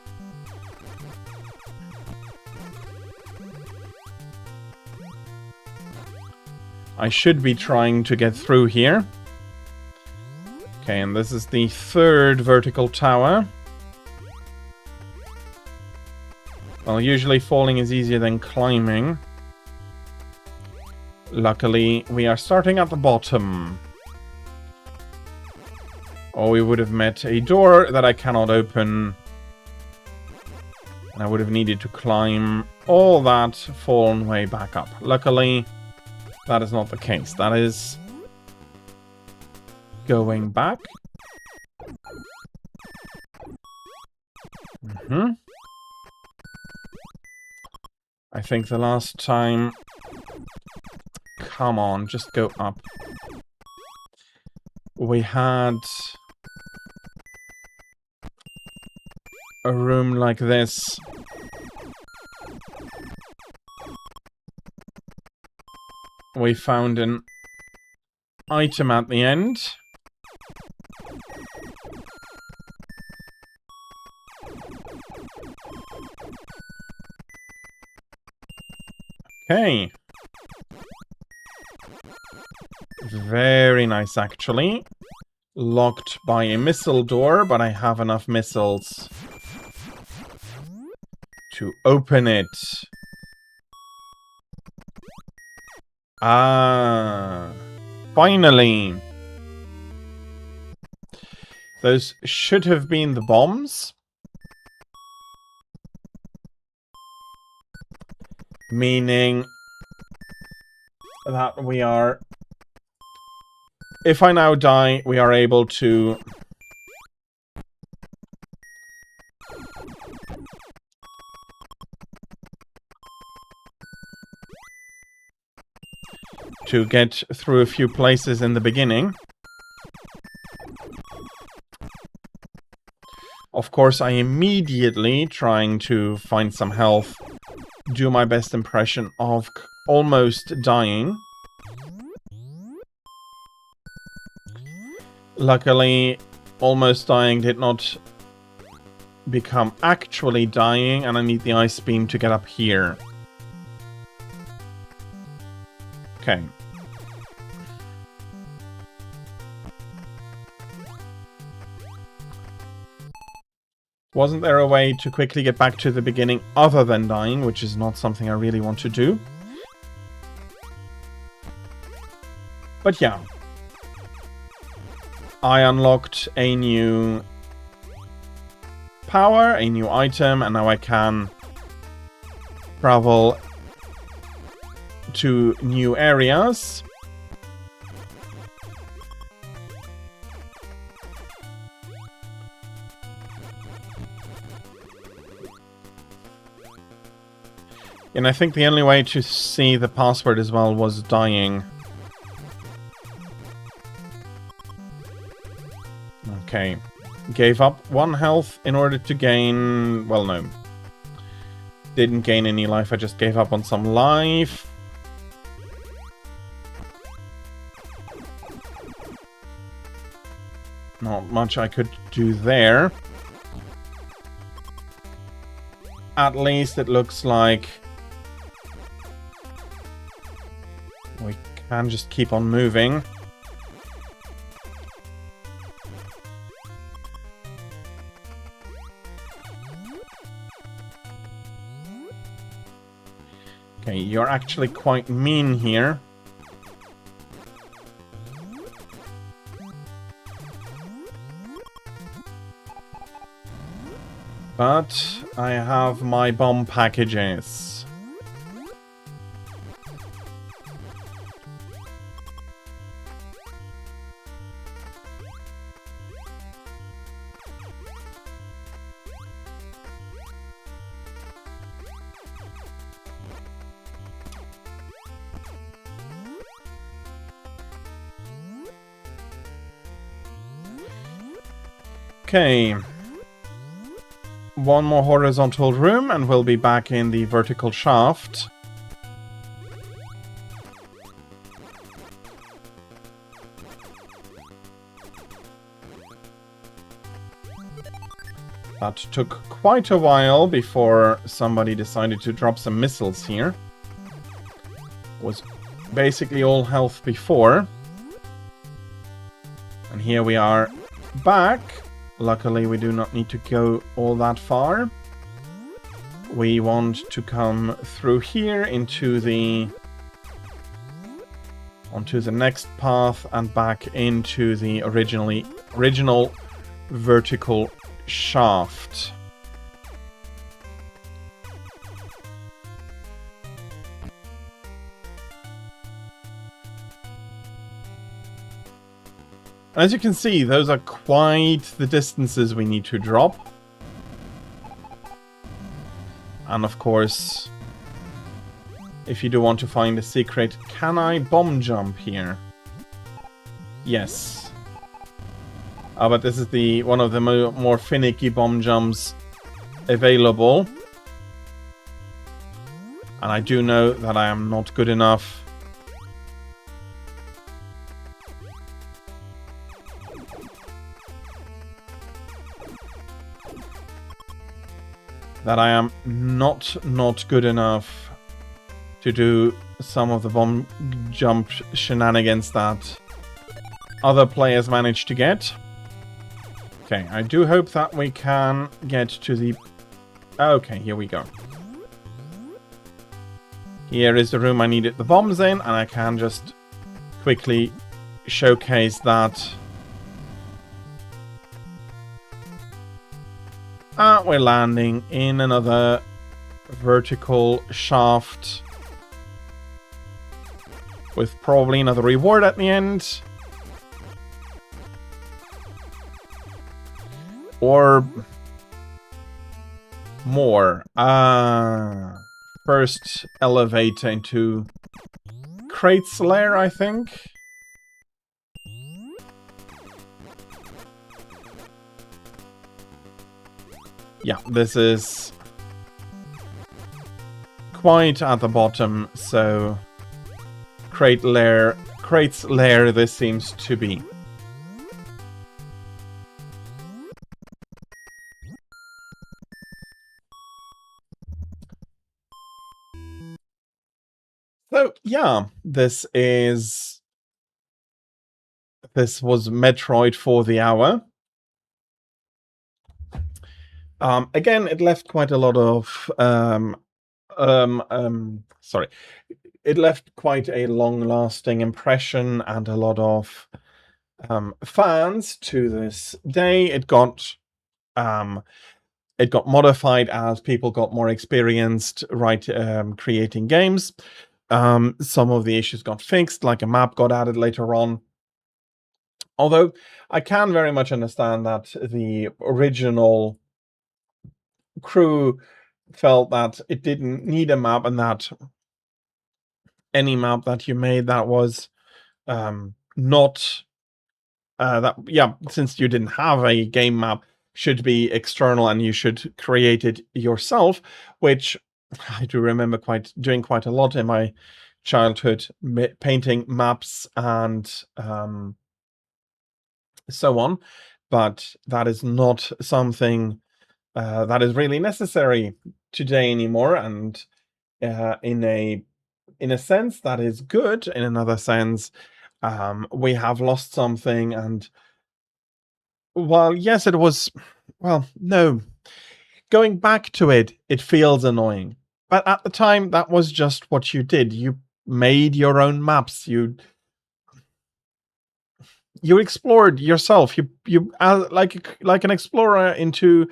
I should be trying to get through here. Okay, and this is the third vertical tower. Well, usually falling is easier than climbing. Luckily, we are starting at the bottom. Or we would have met a door that I cannot open. And I would have needed to climb all that fallen way back up. Luckily, that is not the case. That is going back. I think the last time... Come on, just go up. We had a room like this. We found an item at the end. Okay. Very nice, actually. Locked by a missile door, but I have enough missiles to open it. Ah, finally. Those should have been the bombs. Meaning that we are... If I now die, we are able to... to get through a few places in the beginning. Of course, I immediately trying to find some health, do my best impression of almost dying. Luckily, almost dying did not become actually dying, and I need the ice beam to get up here. Okay. Wasn't there a way to quickly get back to the beginning other than dying, which is not something I really want to do. But yeah. I unlocked a new power, a new item, and now I can travel to new areas. And I think the only way to see the password as well was dying. Okay. Gave up 1 health in order to gain... Well, no. Didn't gain any life, I just gave up on some life. Not much I could do there. At least it looks like we can just keep on moving. Okay, you're actually quite mean here. But I have my bomb packages. Okay. 1 more horizontal room and we'll be back in the vertical shaft. That took quite a while before somebody decided to drop some missiles here. Was basically all health before. And here we are back. Luckily, we do not need to go all that far. We want to come through here onto the next path and back into the original vertical shaft. As you can see, those are quite the distances we need to drop. And of course, if you do want to find a secret, can I bomb jump here? Yes. But this is one of the more finicky bomb jumps available. And I do know that I am not good enough. That I am not good enough to do some of the bomb jump shenanigans that other players managed to get. Okay, I do hope that we can get to the... Okay, here we go. Here is the room I needed the bombs in, and I can just quickly showcase that. We're landing in another vertical shaft with probably another reward at the end. Or more. First elevator into Crate's lair, I think. Yeah, this is quite at the bottom, so Crate's lair this seems to be. So yeah, this was Metroid for the hour. Again, it left quite a lot of sorry. It left quite a long-lasting impression and a lot of fans to this day. It got modified as people got more experienced creating games. Some of the issues got fixed, like a map got added later on. Although I can very much understand that the original crew felt that it didn't need a map, and that any map that you made that was not since you didn't have a game map, should be external and you should create it yourself, which I do remember doing quite a lot in my childhood, painting maps and so on. But that is not something that is really necessary today anymore, and in a sense that is good. In another sense, we have lost something, and while yes, it was, well, no, going back to it, it feels annoying. But at the time, that was just what you did. You made your own maps. You explored yourself. You like an explorer into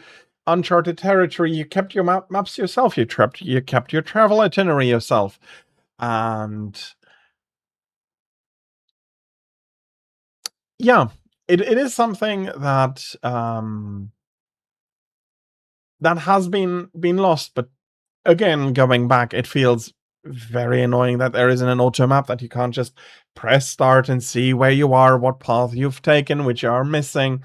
uncharted territory. You kept your maps yourself. You kept your travel itinerary yourself, and yeah, it is something that that has been lost. But again, going back, it feels very annoying that there isn't an auto map, that you can't just press start and see where you are, what path you've taken, which you are missing.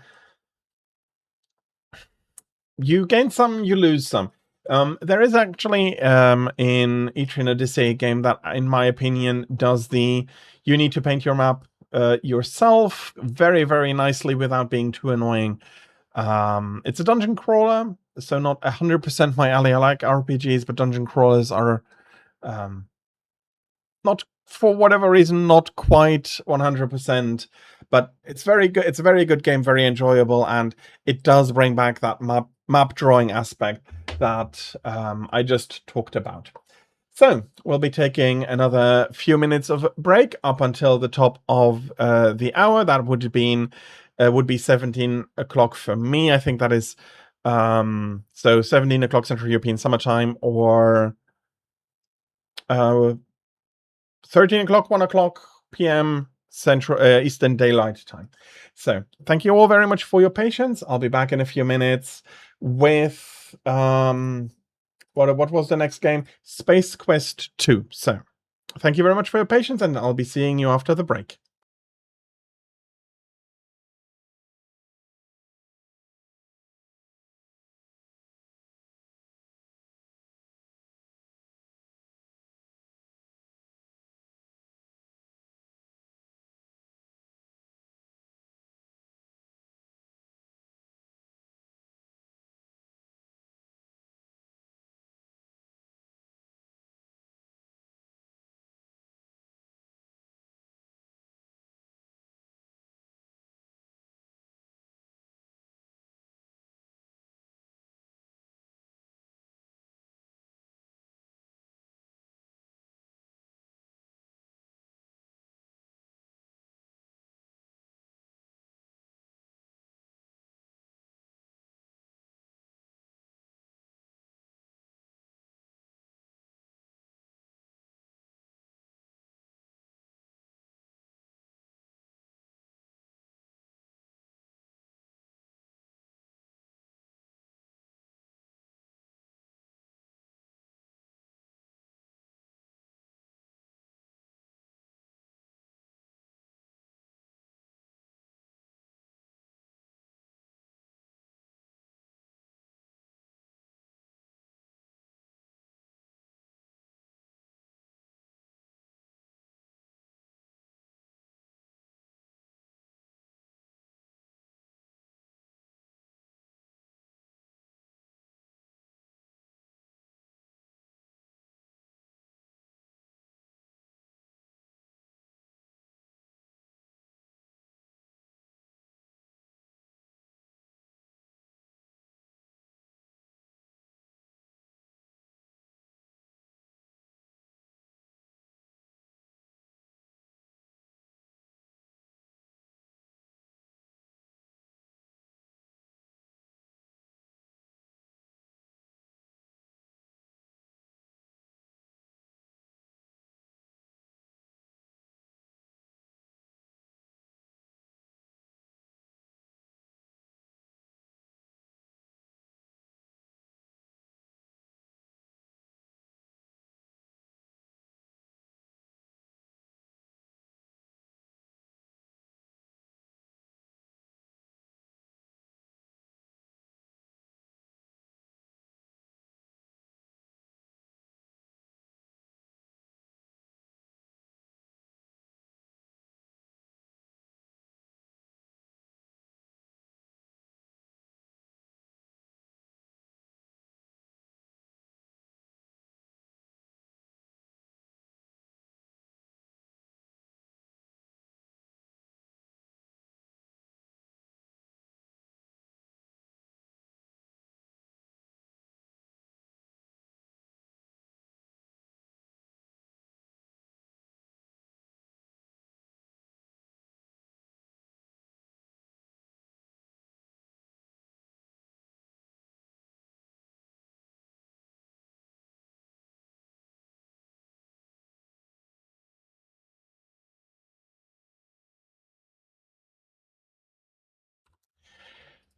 You gain some, you lose some. There is actually in Etrian Odyssey a game that, in my opinion, does the you need to paint your map yourself very, very nicely without being too annoying. It's a dungeon crawler, so not 100% my alley. I like RPGs, but dungeon crawlers are not, for whatever reason, not quite 100%. But it's very good. It's a very good game, very enjoyable, and it does bring back that map drawing aspect that I just talked about. So we'll be taking another few minutes of break up until the top of the hour. That would be 17 o'clock for me. I think that is so 17 o'clock Central European Summertime, or 13 o'clock, 1 o'clock p.m. Central Eastern Daylight Time. So thank you all very much for your patience. I'll be back in a few minutes with what was the next game? Space Quest 2. So thank you very much for your patience, and I'll be seeing you after the break.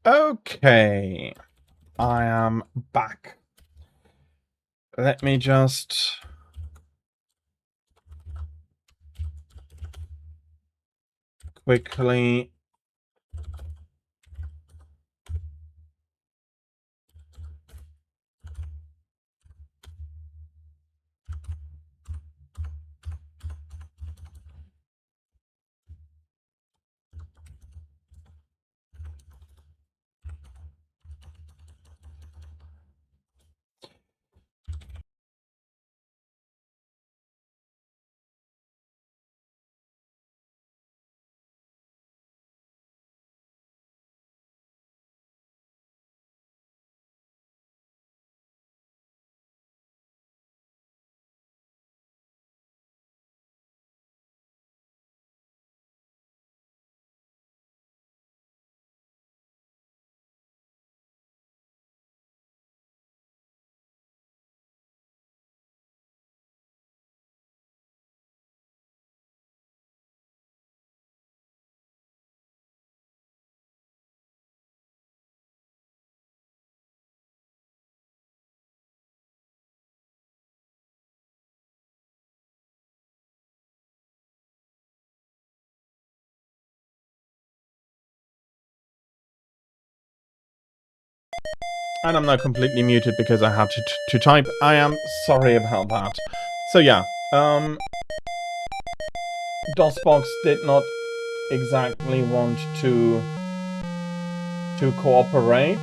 Okay, I am back. Let me just quickly and I'm now completely muted because I had to type. I am sorry about that. So yeah, DOSBox did not exactly want to cooperate.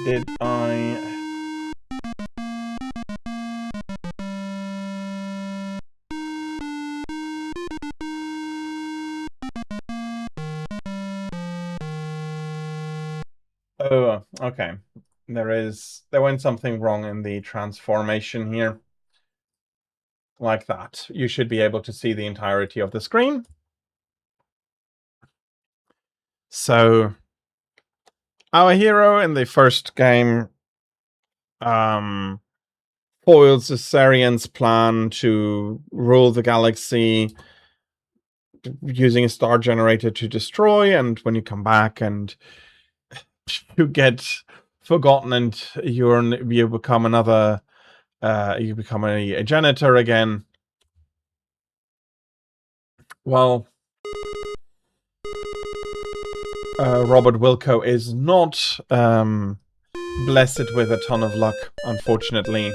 Did I... Oh, okay. There went something wrong in the transformation here. Like that. You should be able to see the entirety of the screen. So, our hero in the first game foils Caesarian's plan to rule the galaxy using a star generator to destroy, and when you come back and you get forgotten and you become another you become a janitor again. Well, Robert Wilco is not blessed with a ton of luck, unfortunately.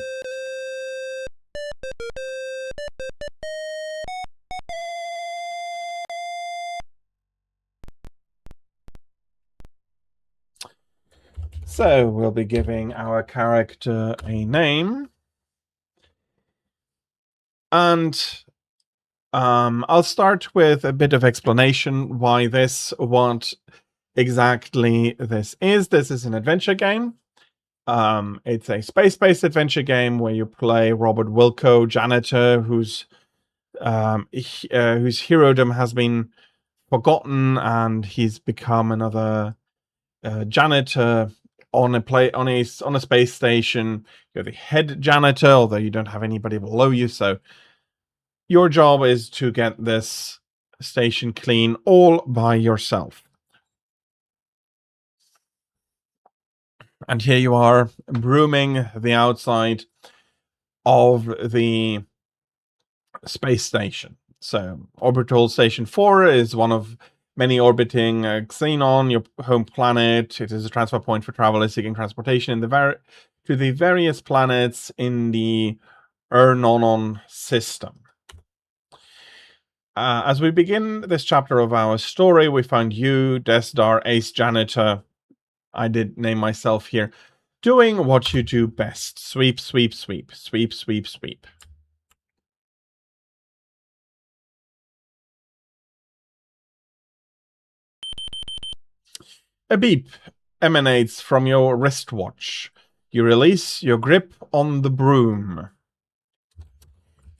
So we'll be giving our character a name. And I'll start with a bit of explanation why what exactly this is. This is an adventure game. It's a space-based adventure game where you play Robert Wilco, janitor, whose herodom has been forgotten, and he's become another janitor on a space station. You're the head janitor, although you don't have anybody below you, so your job is to get this station clean all by yourself. And here you are, brooming the outside of the space station. So, Orbital Station 4 is one of many orbiting Xenon, your home planet. It is a transfer point for travelers seeking transportation to the various planets in the Ernonon system. As we begin this chapter of our story, we find you, Desdar, Ace Janitor, I did name myself here, doing what you do best. Sweep, sweep, sweep, sweep, sweep, sweep. A beep emanates from your wristwatch. You release your grip on the broom.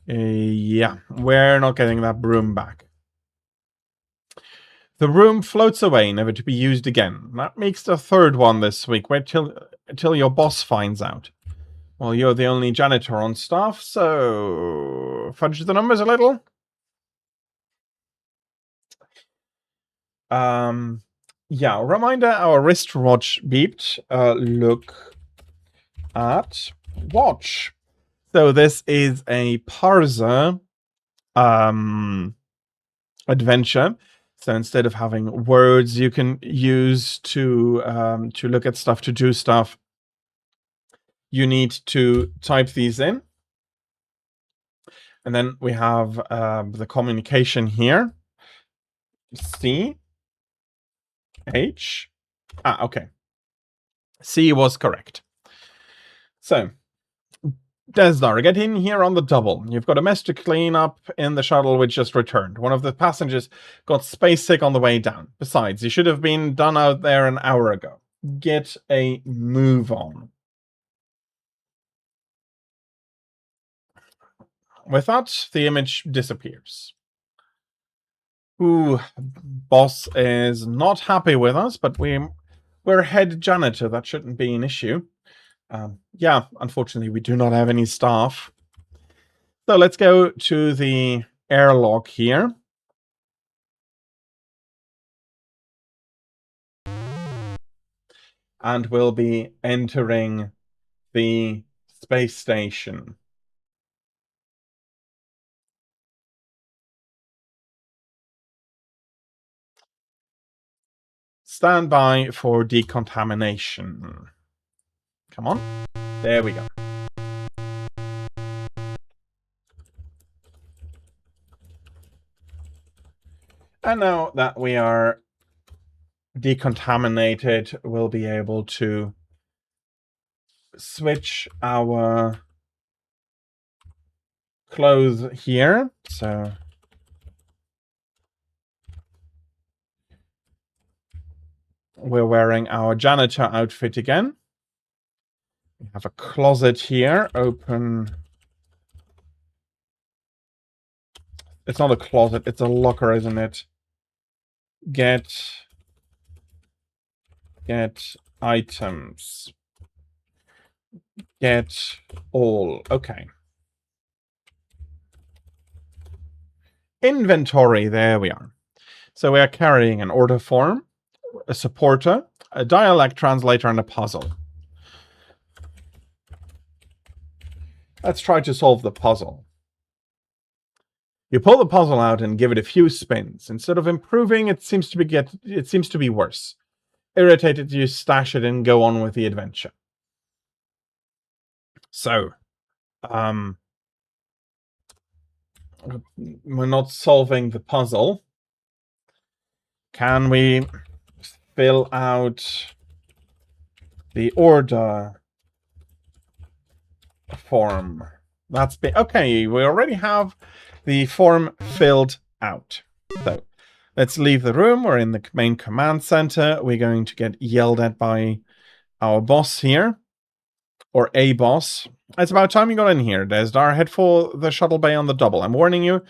Yeah, we're not getting that broom back. The room floats away, never to be used again. That makes the third one this week. Wait till your boss finds out. Well, you're the only janitor on staff, so fudge the numbers a little. Yeah, reminder, our wristwatch beeped. Look at watch. So this is a parser adventure. So instead of having words you can use to look at stuff, to do stuff, you need to type these in. And then we have the communication here. C H. Okay. C was correct. So, Desdar, get in here on the double. You've got a mess to clean up in the shuttle which just returned. One of the passengers got space sick on the way down. Besides, you should have been done out there an hour ago. Get a move on. With that, the image disappears. Ooh, boss is not happy with us, but we're head janitor. That shouldn't be an issue. Yeah, unfortunately, we do not have any staff. So let's go to the airlock here. And we'll be entering the space station. Stand by for decontamination. Come on. There we go. And now that we are decontaminated, we'll be able to switch our clothes here. So we're wearing our janitor outfit again. We have a closet here. Open. It's not a closet, it's a locker, isn't it? Get items. Get all. Okay. Inventory. There we are. So we are carrying an order form, a supporter, a dialect translator, and a puzzle. Let's try to solve the puzzle. You pull the puzzle out and give it a few spins. Instead of improving, it seems to be worse. Irritated, you stash it and go on with the adventure. So, we're not solving the puzzle. Can we fill out the order form? That's okay. We already have the form filled out. So let's leave the room. We're in the main command center. We're going to get yelled at by our boss here, or a boss. It's about time you got in here, Desdar. Head for the shuttle bay on the double. I'm warning you,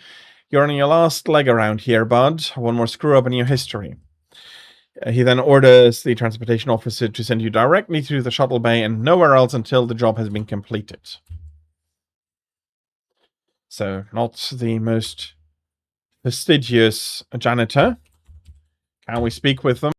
you're on your last leg around here, bud. One more screw up in your history. He then orders the transportation officer to send you directly to the shuttle bay and nowhere else until the job has been completed. So, not the most fastidious janitor. Can we speak with them?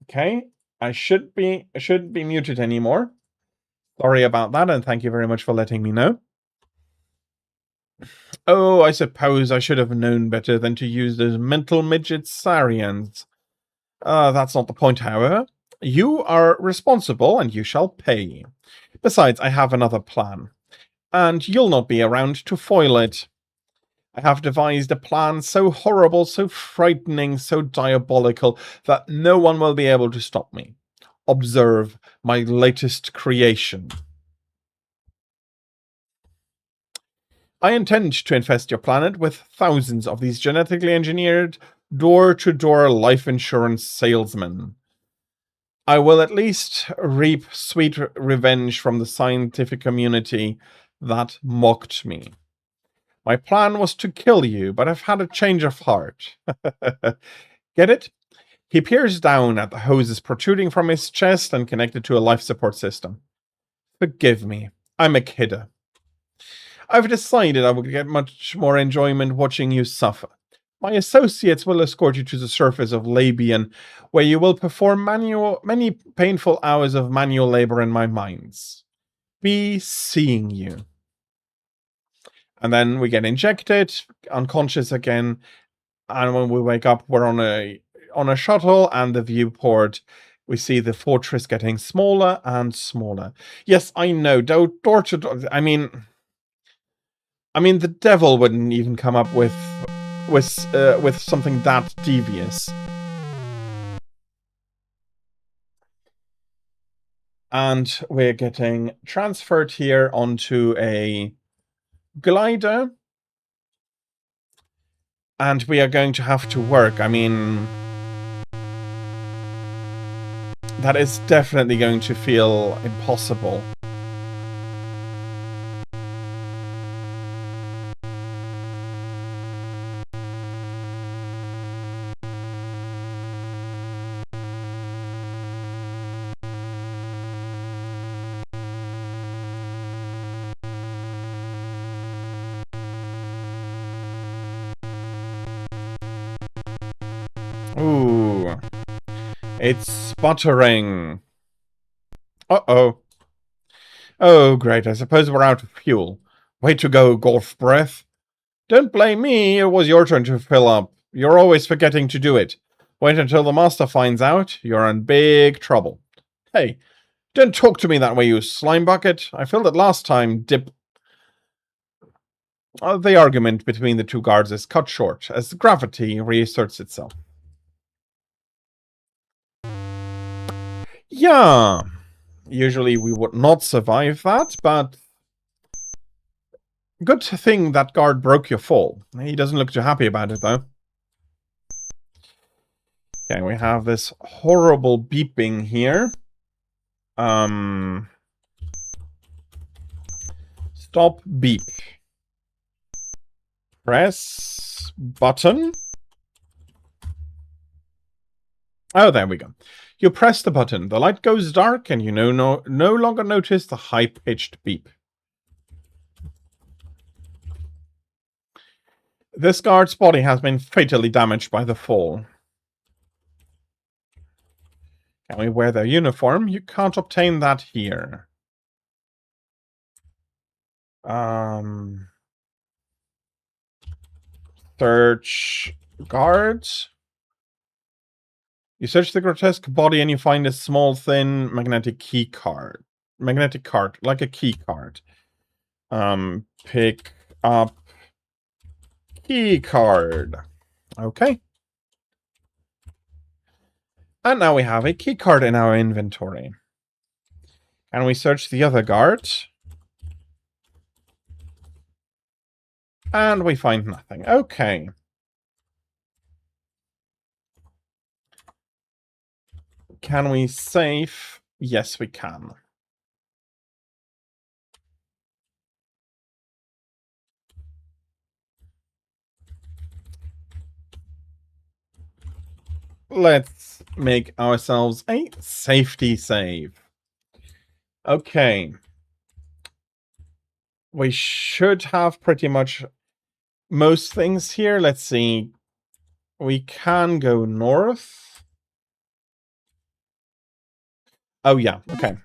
Okay, I shouldn't be muted anymore. Sorry about that, and thank you very much for letting me know. Oh, I suppose I should have known better than to use those mental midget Sarians. That's not the point, however. You are responsible, and you shall pay. Besides, I have another plan, and you'll not be around to foil it. I have devised a plan so horrible, so frightening, so diabolical, that no one will be able to stop me. Observe my latest creation. I intend to infest your planet with thousands of these genetically engineered, door-to-door life insurance salesmen. I will at least reap sweet revenge from the scientific community that mocked me. My plan was to kill you, but I've had a change of heart. Get it? He peers down at the hoses protruding from his chest and connected to a life support system. Forgive me, I'm a kidder. I've decided I will get much more enjoyment watching you suffer. My associates will escort you to the surface of Labian, where you will perform many painful hours of manual labor in my mines. Be seeing you. And then we get injected, unconscious again, and when we wake up, we're on a shuttle, and the viewport, we see the fortress getting smaller and smaller. Yes, I know, door to door. I mean, the devil wouldn't even come up with something that devious. And we're getting transferred here onto a glider. And we are going to have to work. I mean, that is definitely going to feel impossible. Ooh. It's sputtering. Uh-oh. Oh, great. I suppose we're out of fuel. Way to go, Golf Breath. Don't blame me. It was your turn to fill up. You're always forgetting to do it. Wait until the master finds out. You're in big trouble. Hey, don't talk to me that way, you slime bucket. I filled it last time, Dip. The argument between the two guards is cut short as gravity reasserts itself. Yeah. Usually we would not survive that, but good thing that guard broke your fall. He doesn't look too happy about it, though. Okay, we have this horrible beeping here. Stop beep. Press button. Oh, there we go. You press the button, the light goes dark, and you no longer notice the high-pitched beep. This guard's body has been fatally damaged by the fall. Can we wear their uniform? You can't obtain that here. Search guards. You search the grotesque body and you find a small, thin magnetic key card. Magnetic card, like a key card. Pick up key card. Okay. And now we have a key card in our inventory. And we search the other guard. And we find nothing. Okay. Can we save? Yes, we can. Let's make ourselves a safety save. Okay. We should have pretty much most things here. Let's see. We can go north. Oh, yeah. Okay.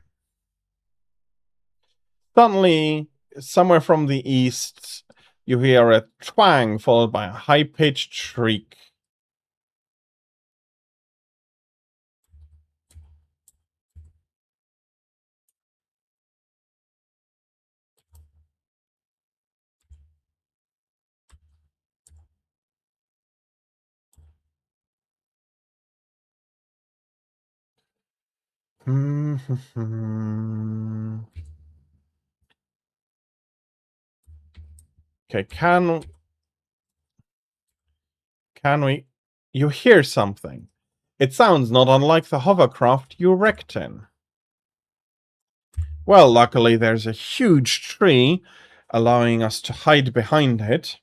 Suddenly, somewhere from the east, you hear a twang followed by a high-pitched shriek. Okay, can we... You hear something. It sounds not unlike the hovercraft you wrecked in. Well, luckily there's a huge tree, allowing us to hide behind it.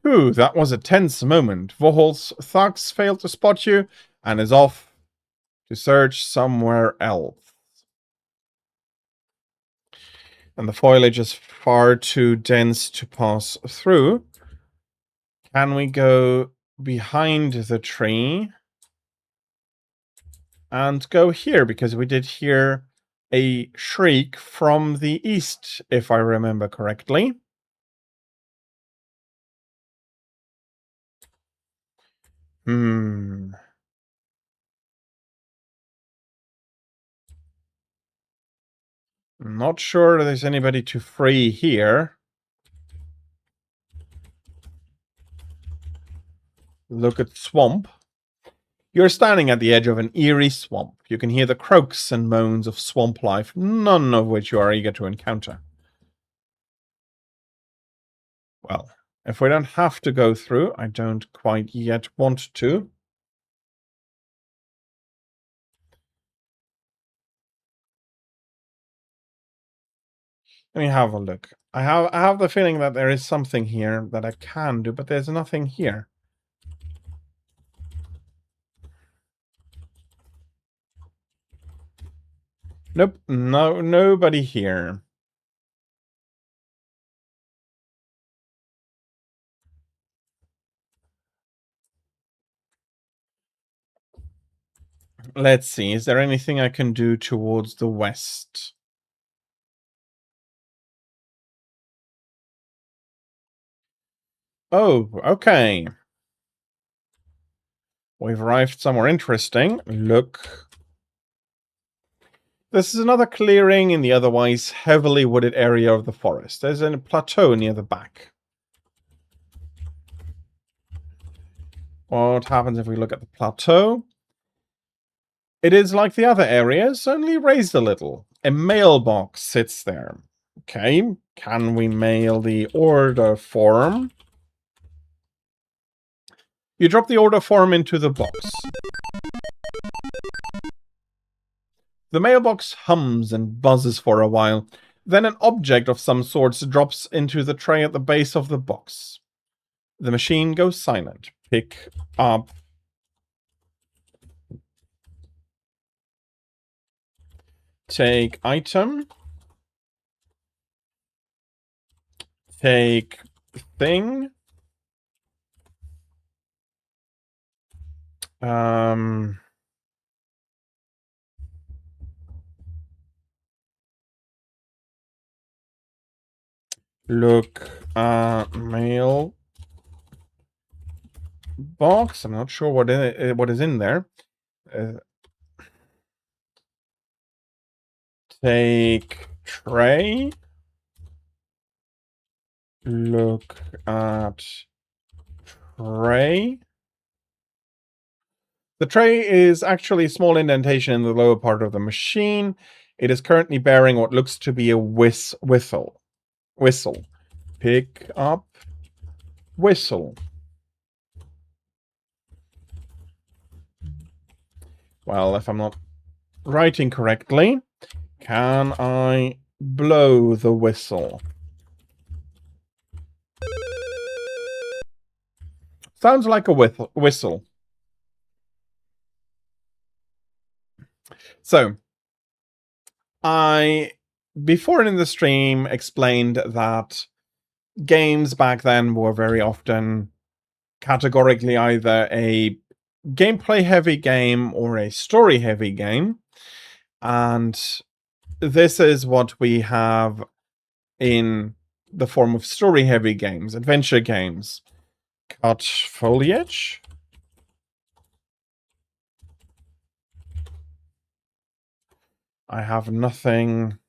Ooh, that was a tense moment. Vohol's thugs failed to spot you and is off to search somewhere else. And the foliage is far too dense to pass through. Can we go behind the tree and go here? Because we did hear a shriek from the east, if I remember correctly. I'm not sure there's anybody to free here. Look at swamp. You're standing at the edge of an eerie swamp. You can hear the croaks and moans of swamp life, none of which you are eager to encounter. Well, if we don't have to go through, I don't quite yet want to. Let me have a look. I have the feeling that there is something here that I can do, but there's nothing here. Nope, nobody here. Let's see, is there anything I can do towards the west? Oh, okay. We've arrived somewhere interesting. Look. This is another clearing in the otherwise heavily wooded area of the forest. There's a plateau near the back. What happens if we look at the plateau? It is like the other areas, only raised a little. A mailbox sits there. Okay, can we mail the order form? You drop the order form into the box. The mailbox hums and buzzes for a while. Then an object of some sorts drops into the tray at the base of the box. The machine goes silent. Pick up. Take item. take thing. Look mail box. I'm not sure what is in there. Take tray. Look at tray. The tray is actually a small indentation in the lower part of the machine. It is currently bearing what looks to be a whistle. Pick up whistle. Well, if I'm not writing correctly, can I blow the whistle? Sounds like a whistle. So, I, before in the stream, explained that games back then were very often categorically either a gameplay heavy game or a story heavy game. And this is what we have in the form of story heavy games, adventure games. Cut foliage. I have nothing.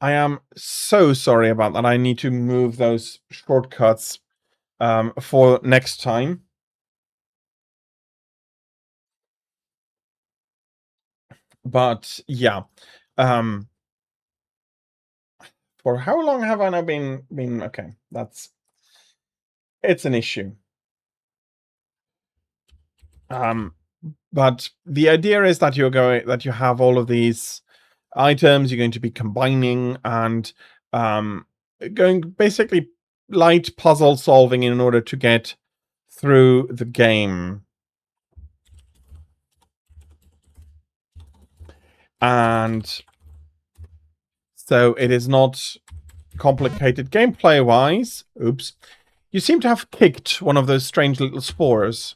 I am so sorry about that. I need to move those shortcuts for next time. But yeah, for how long have I now been okay? It's an issue. But the idea is that you have all of these items you're going to be combining and going basically light puzzle solving in order to get through the game. And so it is not complicated gameplay-wise. Oops. You seem to have kicked one of those strange little spores.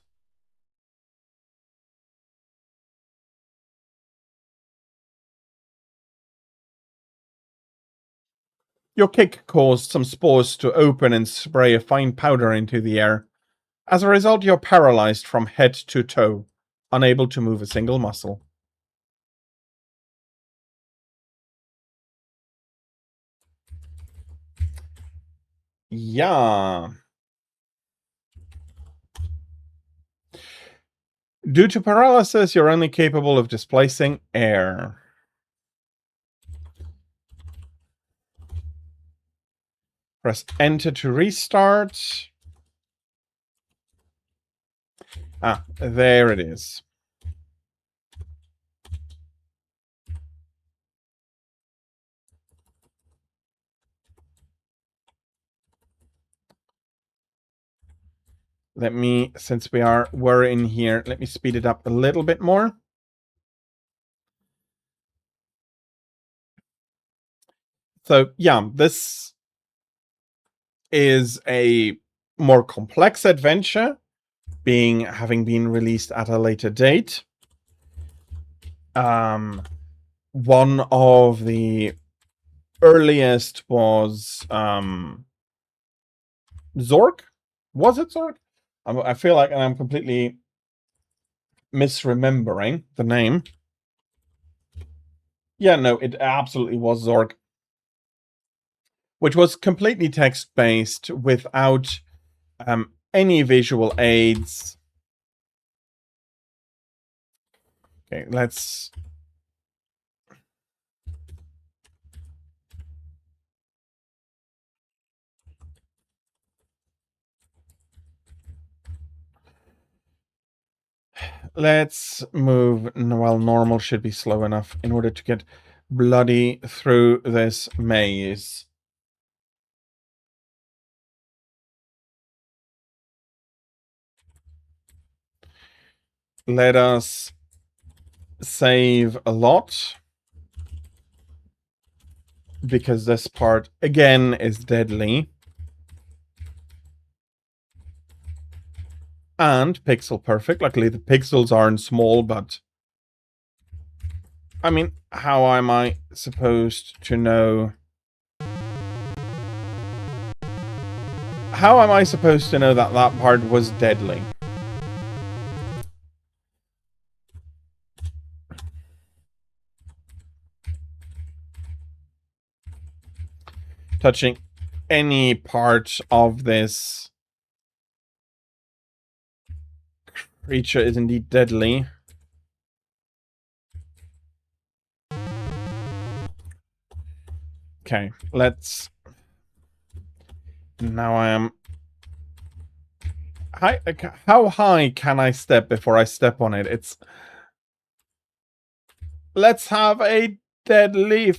Your kick caused some spores to open and spray a fine powder into the air. As a result, you're paralyzed from head to toe, unable to move a single muscle. Yeah. Due to paralysis, you're only capable of displacing air. Press enter to restart. Ah, there it is. Let me, since we're in here, let me speed it up a little bit more. So yeah, this is a more complex adventure, having been released at a later date. One of the earliest was Zork. Was it Zork? I feel like I'm completely misremembering the name. Yeah, no, it absolutely was Zork. Which was completely text-based without any visual aids. Okay, let's... Let's move... Well, normal should be slow enough in order to get bloody through this maze. Let us save a lot. Because this part, again, is deadly. And pixel perfect. Luckily, the pixels aren't small, but... I mean, how am I supposed to know... How am I supposed to know that that part was deadly? Touching any part of this creature is indeed deadly. Okay, let's... Now I am... How high can I step before I step on it? It's... Let's have a deadly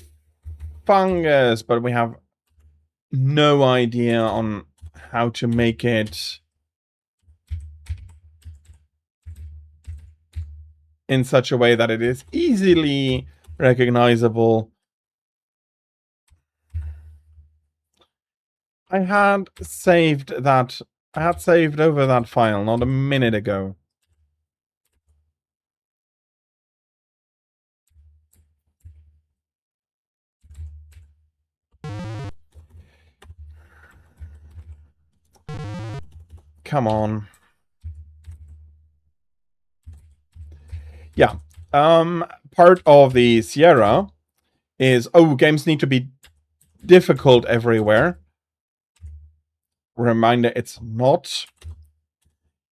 fungus, but we have no idea on how to make it in such a way that it is easily recognizable. I had saved over that file not a minute ago. Come on. Yeah. Part of the Sierra is, games need to be difficult everywhere. Reminder, it's not.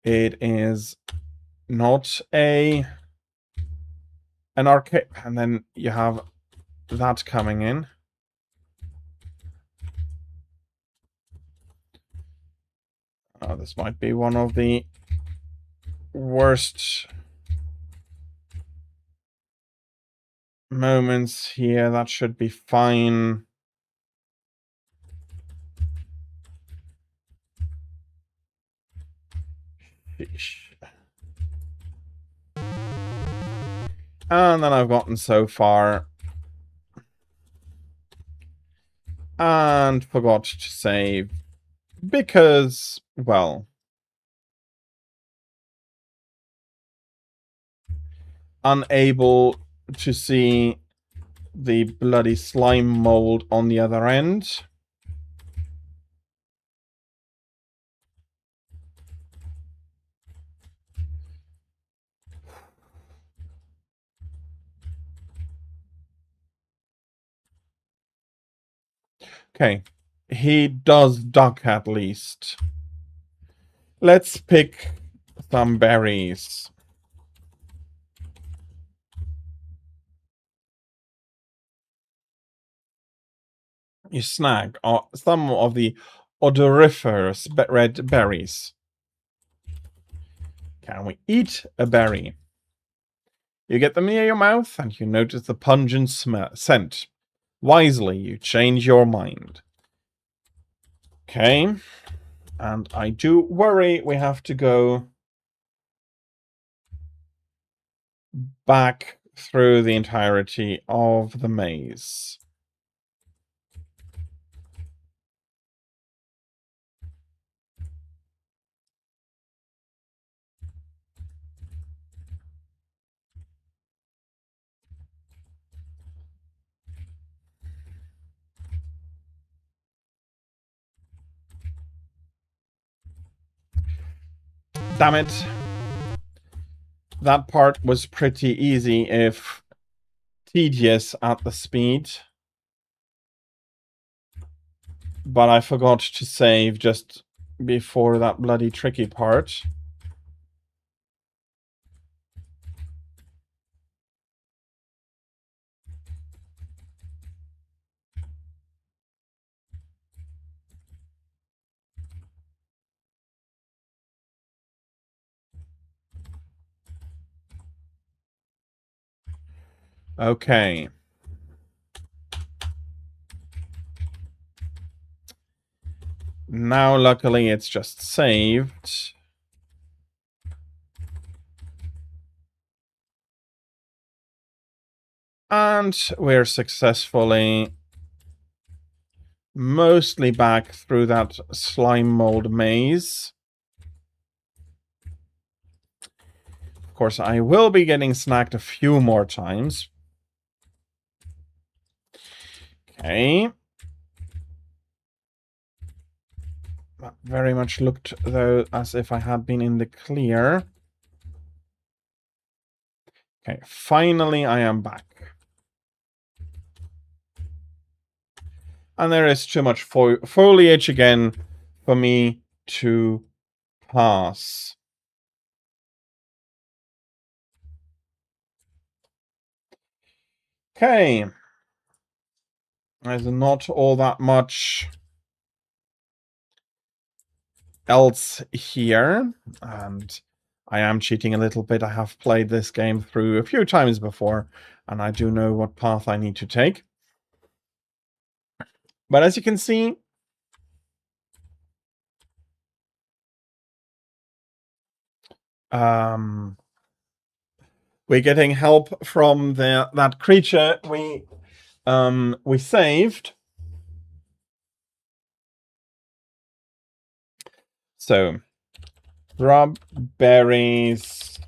It is not an arcade. And then you have that coming in. This might be one of the worst moments here. That should be fine. And then I've gotten so far. And forgot to save. Because, well, unable to see the bloody slime mold on the other end. Okay, he does duck at least. Let's pick some berries. You snag some of the odoriferous red berries. Can we eat a berry? You get them near your mouth and you notice the pungent scent. Wisely, you change your mind. Okay. And I do worry we have to go back through the entirety of the maze. Damn it. That part was pretty easy, if tedious at the speed. But I forgot to save just before that bloody tricky part. Okay. Now, luckily, it's just saved. And we're successfully mostly back through that slime mold maze. Of course, I will be getting snacked a few more times. Okay. That very much looked, though, as if I had been in the clear. Okay, finally I am back. And there is too much foliage again for me to pass. Okay. There's not all that much else here. And I am cheating a little bit. I have played this game through a few times before, and I do know what path I need to take. But as you can see, we're getting help from that creature we saved. So, rub berries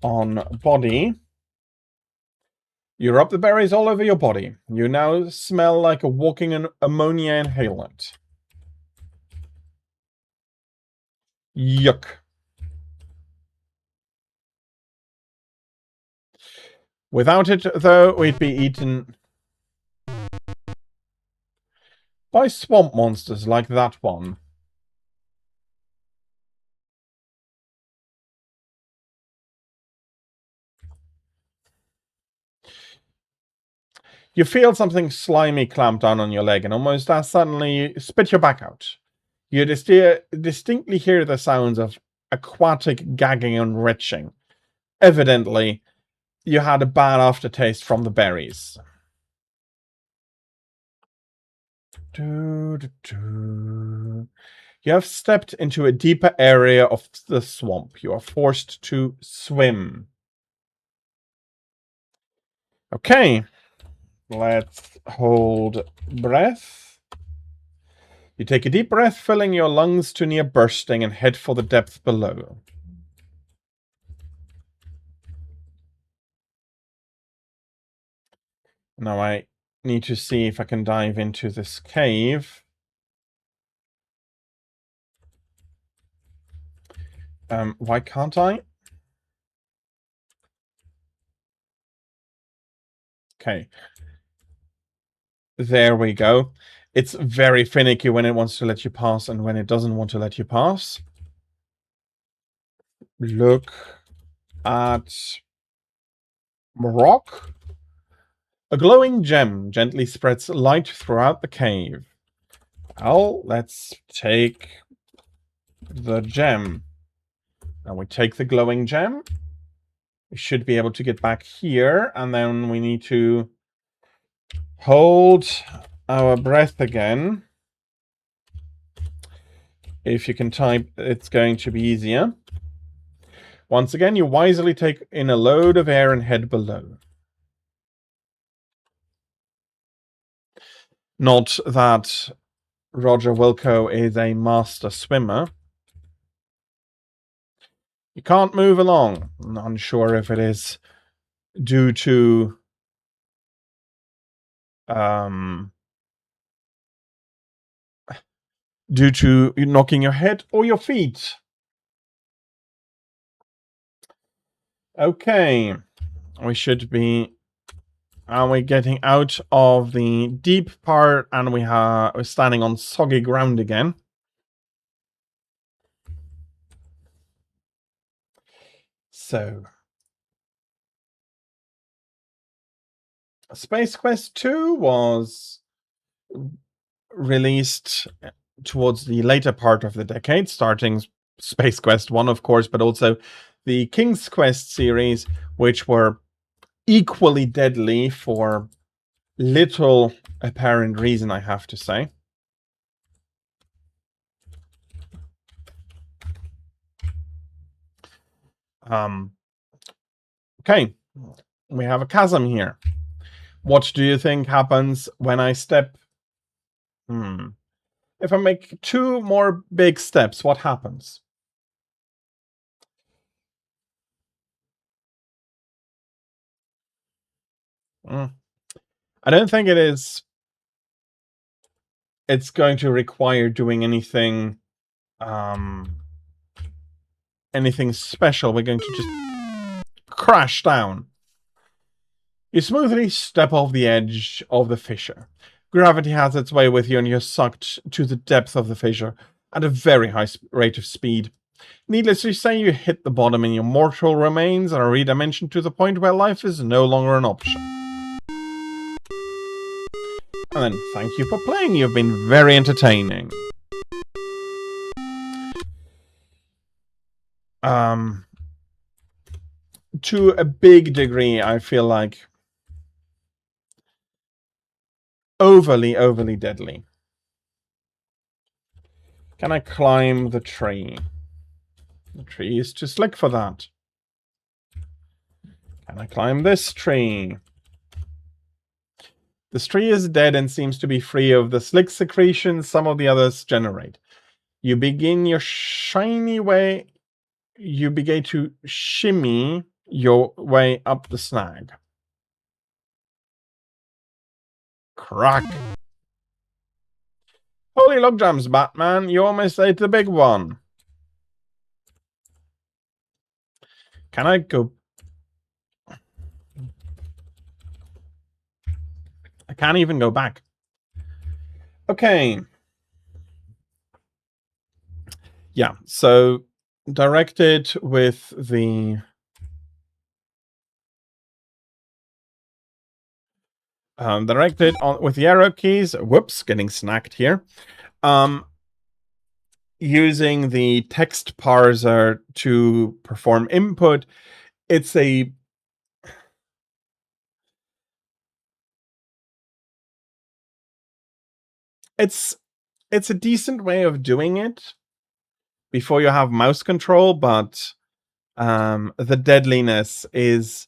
on body. You rub the berries all over your body. You now smell like a walking ammonia inhalant. Yuck. Without it, though, we'd be eaten by swamp monsters like that one. You feel something slimy clamp down on your leg, and almost as suddenly you spit your back out. You distinctly hear the sounds of aquatic gagging and retching. Evidently, you had a bad aftertaste from the berries. You have stepped into a deeper area of the swamp. You are forced to swim. Okay. Let's hold breath. You take a deep breath, filling your lungs to near bursting, and head for the depth below. Now I need to see if I can dive into this cave. Why can't I? Okay. There we go. It's very finicky when it wants to let you pass and when it doesn't want to let you pass. Look at rock. A glowing gem gently spreads light throughout the cave. Well, let's take the gem. Now we take the glowing gem. We should be able to get back here, and then we need to hold our breath again. If you can type, it's going to be easier. Once again, you wisely take in a load of air and head below. Not that Roger Wilco is a master swimmer. You can't move along. I'm unsure if it is due to knocking your head or your feet. Okay, we should be. Are we getting out of the deep part and we're standing on soggy ground again? So, Space Quest 2 was released towards the later part of the decade, starting Space Quest 1, of course, but also the King's Quest series, which were equally deadly for little apparent reason, I have to say. Okay, we have a chasm here. What do you think happens when I step? If I make 2 more big steps, what happens? I don't think it is. It's going to require doing anything anything special. We're going to just crash down. You smoothly step off the edge of the fissure. Gravity has its way with you and you're sucked to the depth of the fissure at a very high rate of speed. Needless to say, you hit the bottom in your mortal remains and are redimensioned to the point where life is no longer an option. And then, thank you for playing. You've been very entertaining. To a big degree, I feel like overly deadly. Can I climb the tree? The tree is too slick for that. Can I climb this tree? This tree is dead and seems to be free of the slick secretions some of the others generate. You begin your shiny way. You begin to shimmy your way up the snag. Crack. Holy log jams, Batman. You almost ate the big one. Can I go? I can't even go back. Okay. Yeah, so directed with the with the arrow keys. Whoops, getting snacked here. Using the text parser to perform input. It's it's a decent way of doing it before you have mouse control, but the deadliness is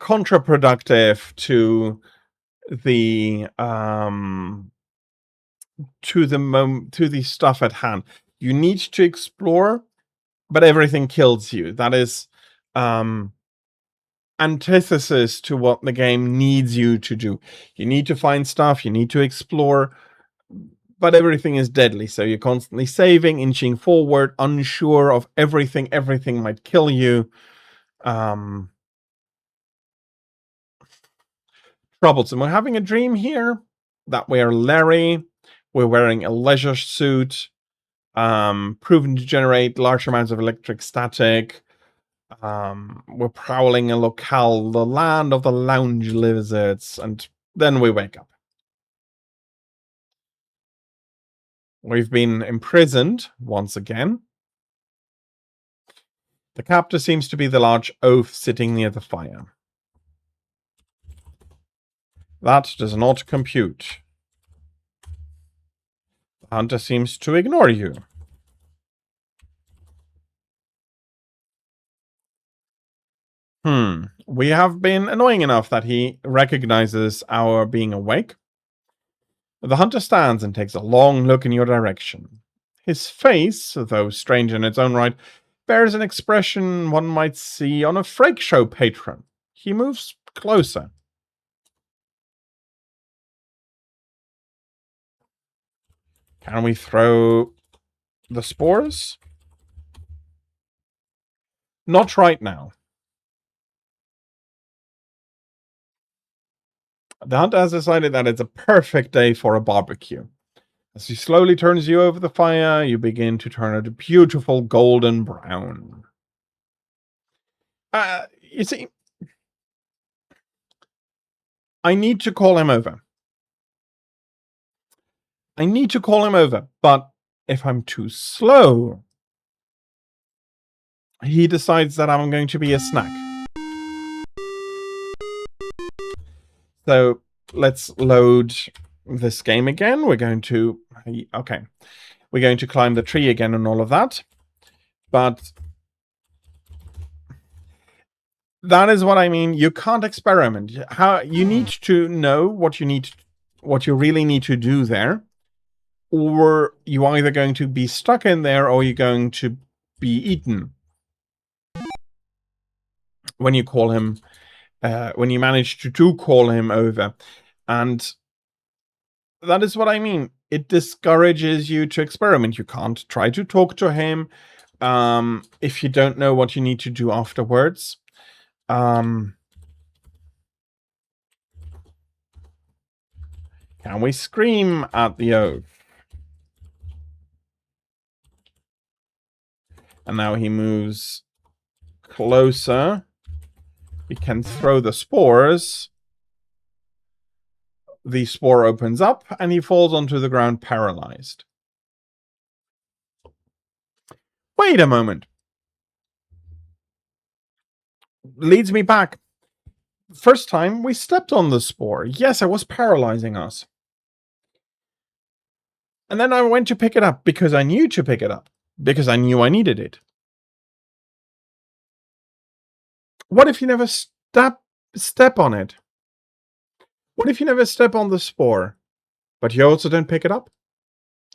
contraproductive to the to the stuff at hand. You need to explore, but everything kills you. That is antithesis to what the game needs you to do. You need to find stuff, you need to explore, but everything is deadly. So you're constantly saving, inching forward, unsure of everything. Everything might kill you. Troublesome. We're having a dream here that we are Larry. We're wearing a leisure suit, proven to generate large amounts of electric static. We're prowling a locale, the land of the lounge lizards, and then we wake up. We've been imprisoned once again. The captor seems to be the large oaf sitting near the fire. That does not compute. The hunter seems to ignore you. We have been annoying enough that he recognizes our being awake. The hunter stands and takes a long look in your direction. His face, though strange in its own right, bears an expression one might see on a freak show patron. He moves closer. Can we throw the spores? Not right now. The hunter has decided that it's a perfect day for a barbecue. As he slowly turns you over the fire, you begin to turn it a beautiful golden brown. You see, I need to call him over. But if I'm too slow, he decides that I'm going to be a snack. So let's load this game again. We're going to climb the tree again and all of that. But that is what I mean. You can't experiment. You need to know what you really need to do there, or you're either going to be stuck in there or you're going to be eaten. When you call him, when you manage to call him over, and that is what I mean. It discourages you to experiment. You can't try to talk to him if you don't know what you need to do afterwards. Can we scream at the oaf? And now he moves closer. We can throw the spores. The spore opens up and he falls onto the ground paralyzed. Wait a moment. Leads me back. First time we stepped on the spore. Yes, it was paralyzing us. And then I went to pick it up because I knew to pick it up. Because I knew I needed it. What if you never step on it? What if you never step on the spore, but you also don't pick it up?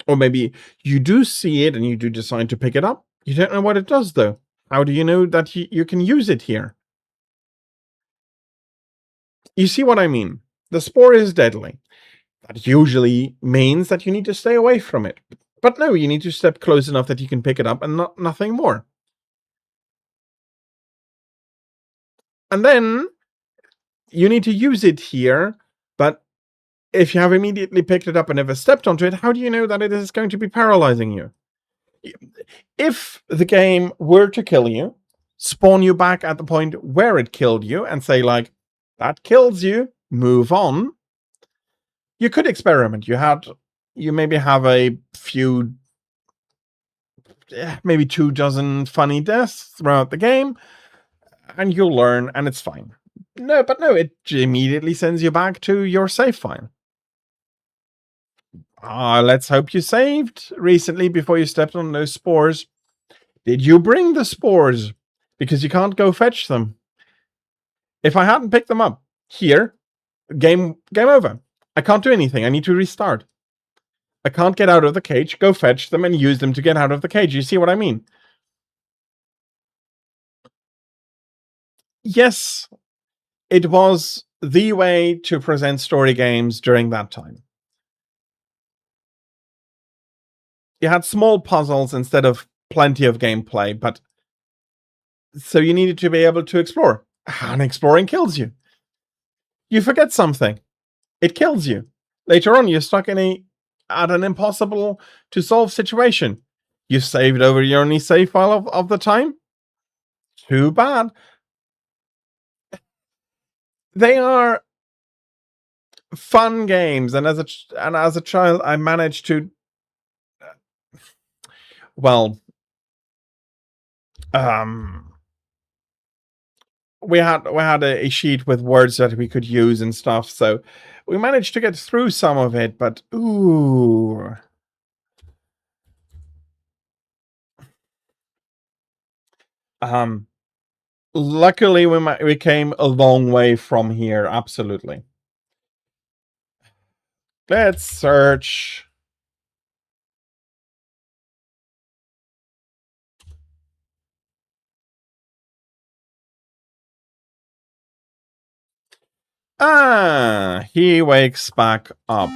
Or maybe you do see it and you do decide to pick it up. You don't know what it does, though. How do you know that you can use it here? You see what I mean? The spore is deadly. That usually means that you need to stay away from it. But no, you need to step close enough that you can pick it up and nothing more. And then you need to use it here, but if you have immediately picked it up and never stepped onto it, how do you know that it is going to be paralyzing you? If the game were to kill you, spawn you back at the point where it killed you and say, like, that kills you, move on, you could experiment. You maybe have a few, maybe 24 funny deaths throughout the game, and you'll learn, and it's fine. No, it immediately sends you back to your save file. Let's hope you saved recently before you stepped on those spores. Did you bring the spores? Because you can't go fetch them. If I hadn't picked them up here, game over. I can't do anything. I need to restart. I can't get out of the cage, go fetch them, and use them to get out of the cage. You see what I mean? Yes, it was the way to present story games during that time. You had small puzzles instead of plenty of gameplay, but so you needed to be able to explore. And exploring kills you. You forget something. It kills you. Later on, you're stuck at an impossible to solve situation. You saved over your only save file of the time? Too bad. They are fun games, and as a child, I managed to, well, we had a sheet with words that we could use and stuff, so we managed to get through some of it. But ooh, luckily we came a long way from here. Absolutely. Let's search. He wakes back up.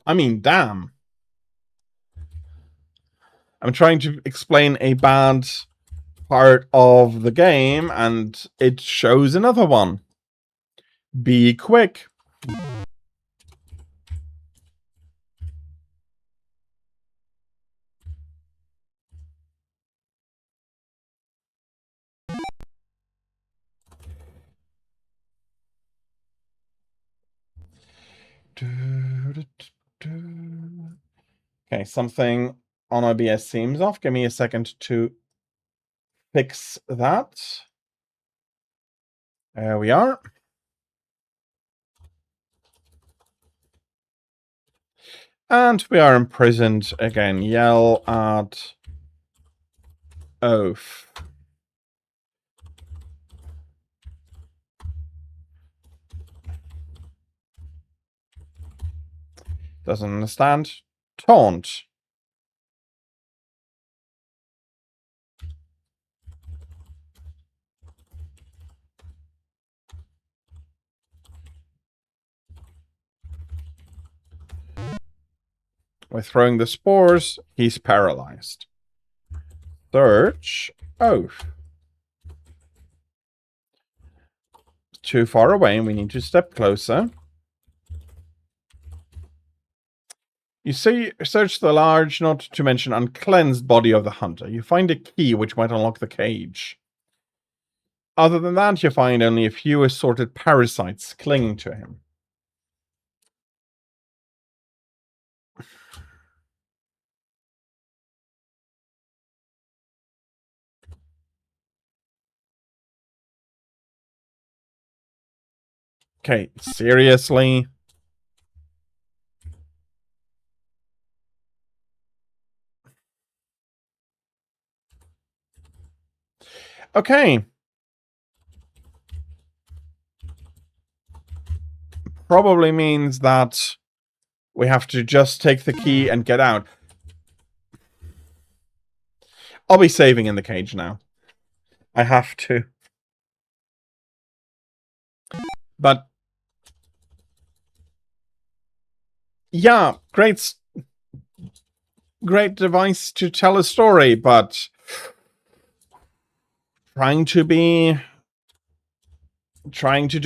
I mean, damn. I'm trying to explain a bad part of the game, and it shows another one. Be quick. Okay, something on OBS seems off. Give me a second to fix that. There we are. And we are imprisoned again. Yell at oath. Doesn't understand. Taunt. We're throwing the spores. He's paralyzed. Search oath. Too far away, and we need to step closer. You see, search the large, not to mention uncleansed body of the hunter. You find a key which might unlock the cage. Other than that, you find only a few assorted parasites clinging to him. Okay, seriously? Okay. Probably means that we have to just take the key and get out. I'll be saving in the cage now. I have to. But yeah, great device to tell a story, but trying to do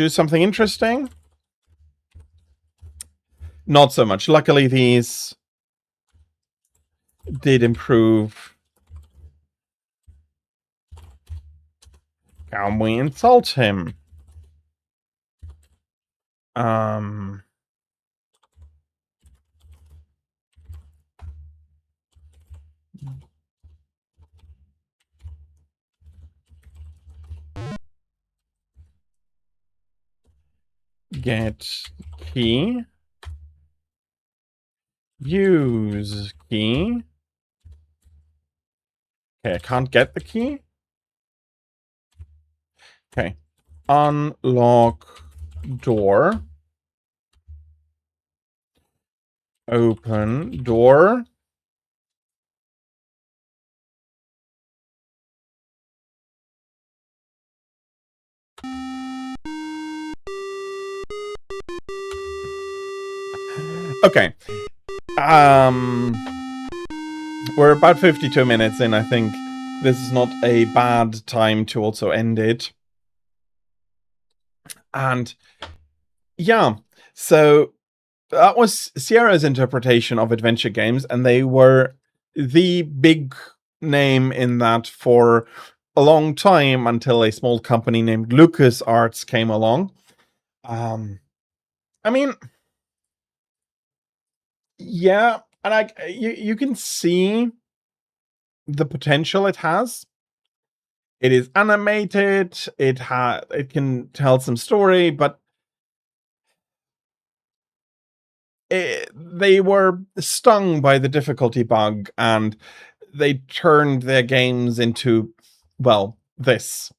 something interesting? Not so much. Luckily, these did improve. Can we insult him? get key. Use key. Okay, I can't get the key. Okay. Unlock door. Open door. Okay. We're about 52 minutes in. I think this is not a bad time to also end it. And yeah, so that was Sierra's interpretation of adventure games, and they were the big name in that for a long time until a small company named LucasArts came along. I mean, yeah, and you can see the potential it has. It is animated. It can tell some story, but they were stung by the difficulty bug, and they turned their games into, well, this.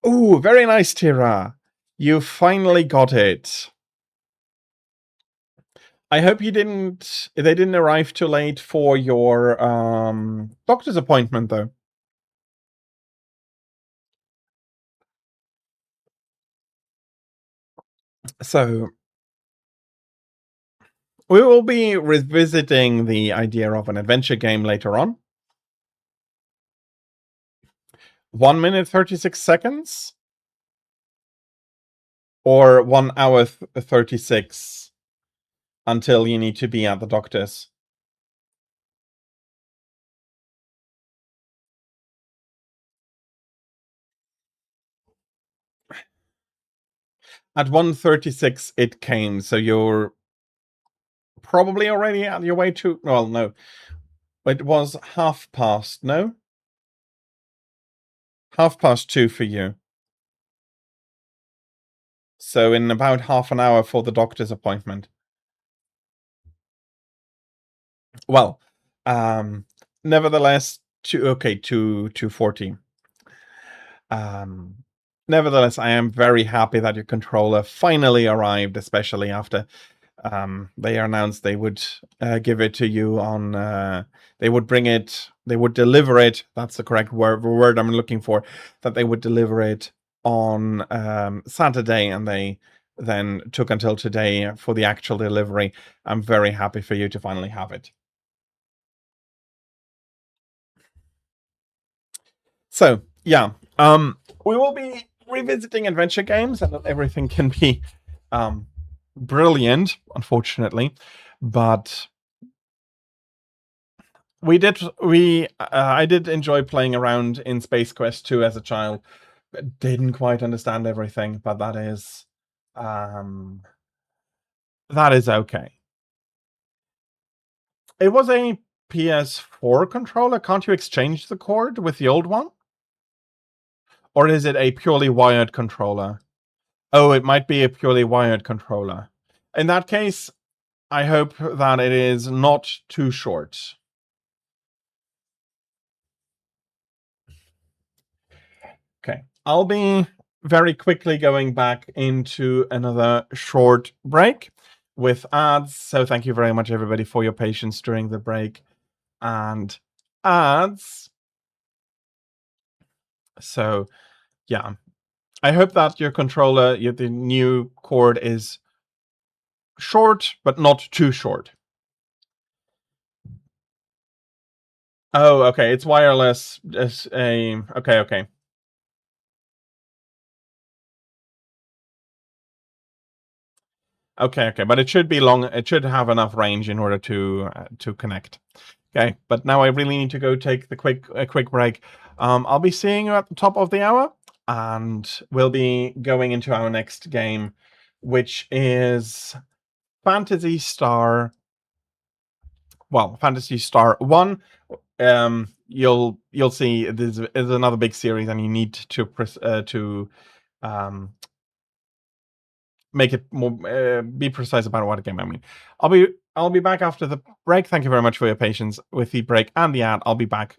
Ooh, very nice, Tira. You finally got it. I hope they didn't arrive too late for your doctor's appointment, though. So we will be revisiting the idea of an adventure game later on. 1 minute 36 seconds? Or 1 hour 36 until you need to be at the doctor's? At 1:36 it came, so you're probably already on your way to... Well, no. It was 2:30, no? 2:30 for you. So in about half an hour for the doctor's appointment. Well, nevertheless, 2:40. Nevertheless, I am very happy that your controller finally arrived, especially after they announced they would give it to you on... they would deliver it, that's the correct word I'm looking for, that they would deliver it on Saturday, and they then took until today for the actual delivery. I'm very happy for you to finally have it. So, yeah, we will be revisiting adventure games, and not everything can be brilliant, unfortunately, but I did enjoy playing around in Space Quest 2 as a child. Didn't quite understand everything, but that is okay. It was a PS4 controller. Can't you exchange the cord with the old one? Or is it a purely wired controller? Oh, it might be a purely wired controller. In that case, I hope that it is not too short. Okay, I'll be very quickly going back into another short break with ads. So thank you very much, everybody, for your patience during the break and ads. So, yeah, I hope that your controller, the new cord, is short, but not too short. Oh, okay, it's wireless. Okay. Okay, but it should be long. It should have enough range in order to connect. Okay, but now I really need to go take a quick break. I'll be seeing you at the top of the hour, and we'll be going into our next game, which is Phantasy Star. Well, Phantasy Star 1. You'll see this is another big series, and you need to make it more be precise about what game I mean. I'll be back after the break. Thank you very much for your patience with the break and the ad. I'll be back.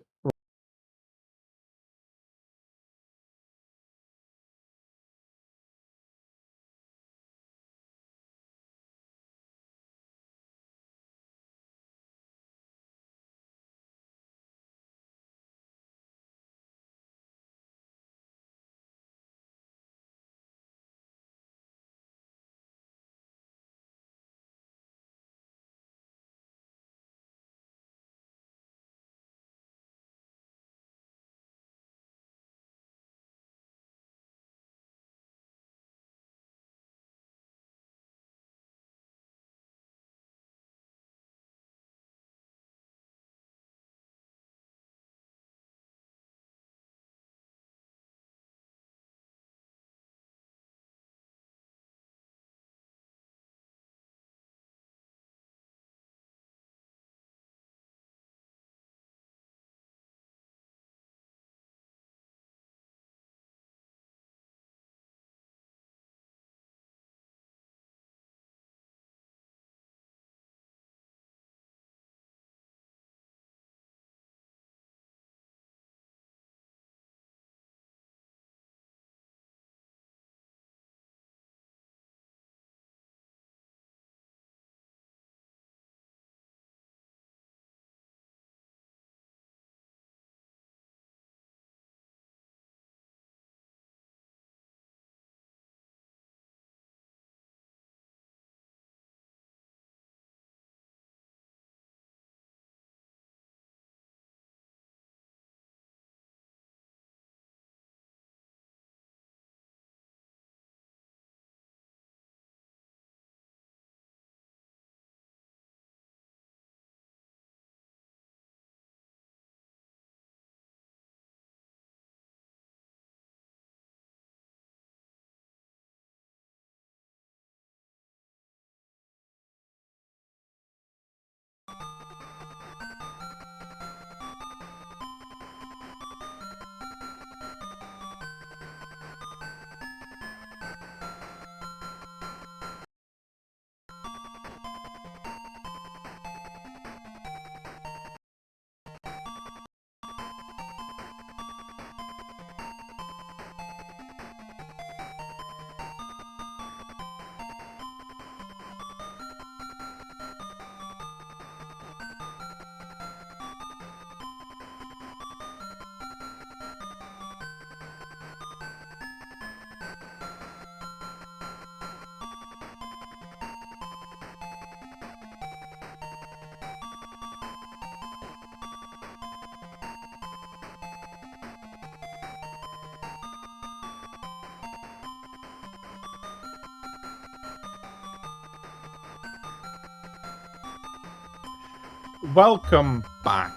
Welcome back.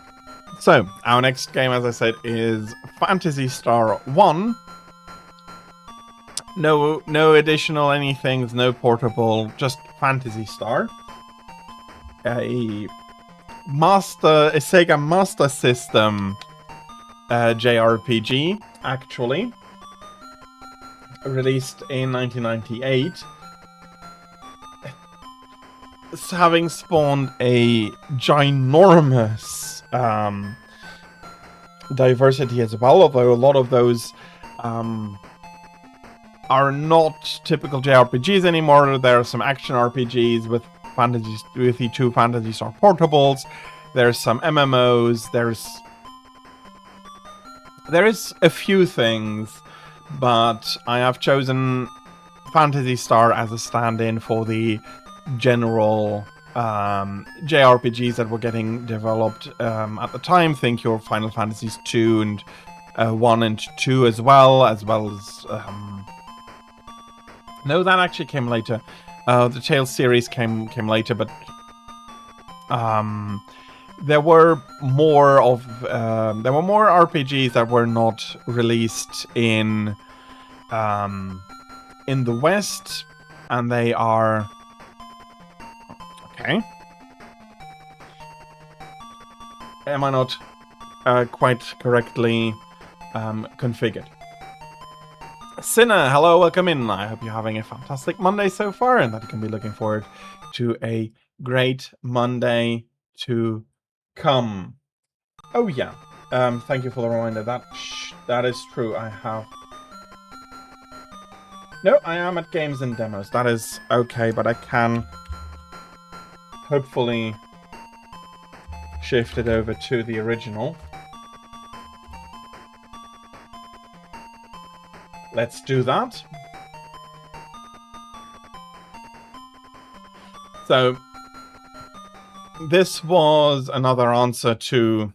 So, our next game, as I said, is Phantasy Star 1. No additional anything, no portable, just Phantasy Star. A Sega Master System JRPG, actually. Released in 1998. Having spawned a ginormous diversity as well, although a lot of those are not typical JRPGs anymore. There are some action RPGs with the two Phantasy Star portables. There's some MMOs. There is a few things, but I have chosen Phantasy Star as a stand-in for the general JRPGs that were getting developed at the time. Think your Final Fantasies 2 and 1 and 2 as well as no, that actually came later. The Tales series came later, but there were more RPGs that were not released in the West, and they are okay. Am I not quite correctly configured? Sinner, hello, welcome in. I hope you're having a fantastic Monday so far and that you can be looking forward to a great Monday to come. Oh yeah, thank you for the reminder. That is true. No, I am at games and demos. That is okay, but I can hopefully shift it over to the original. Let's do that. So, this was another answer to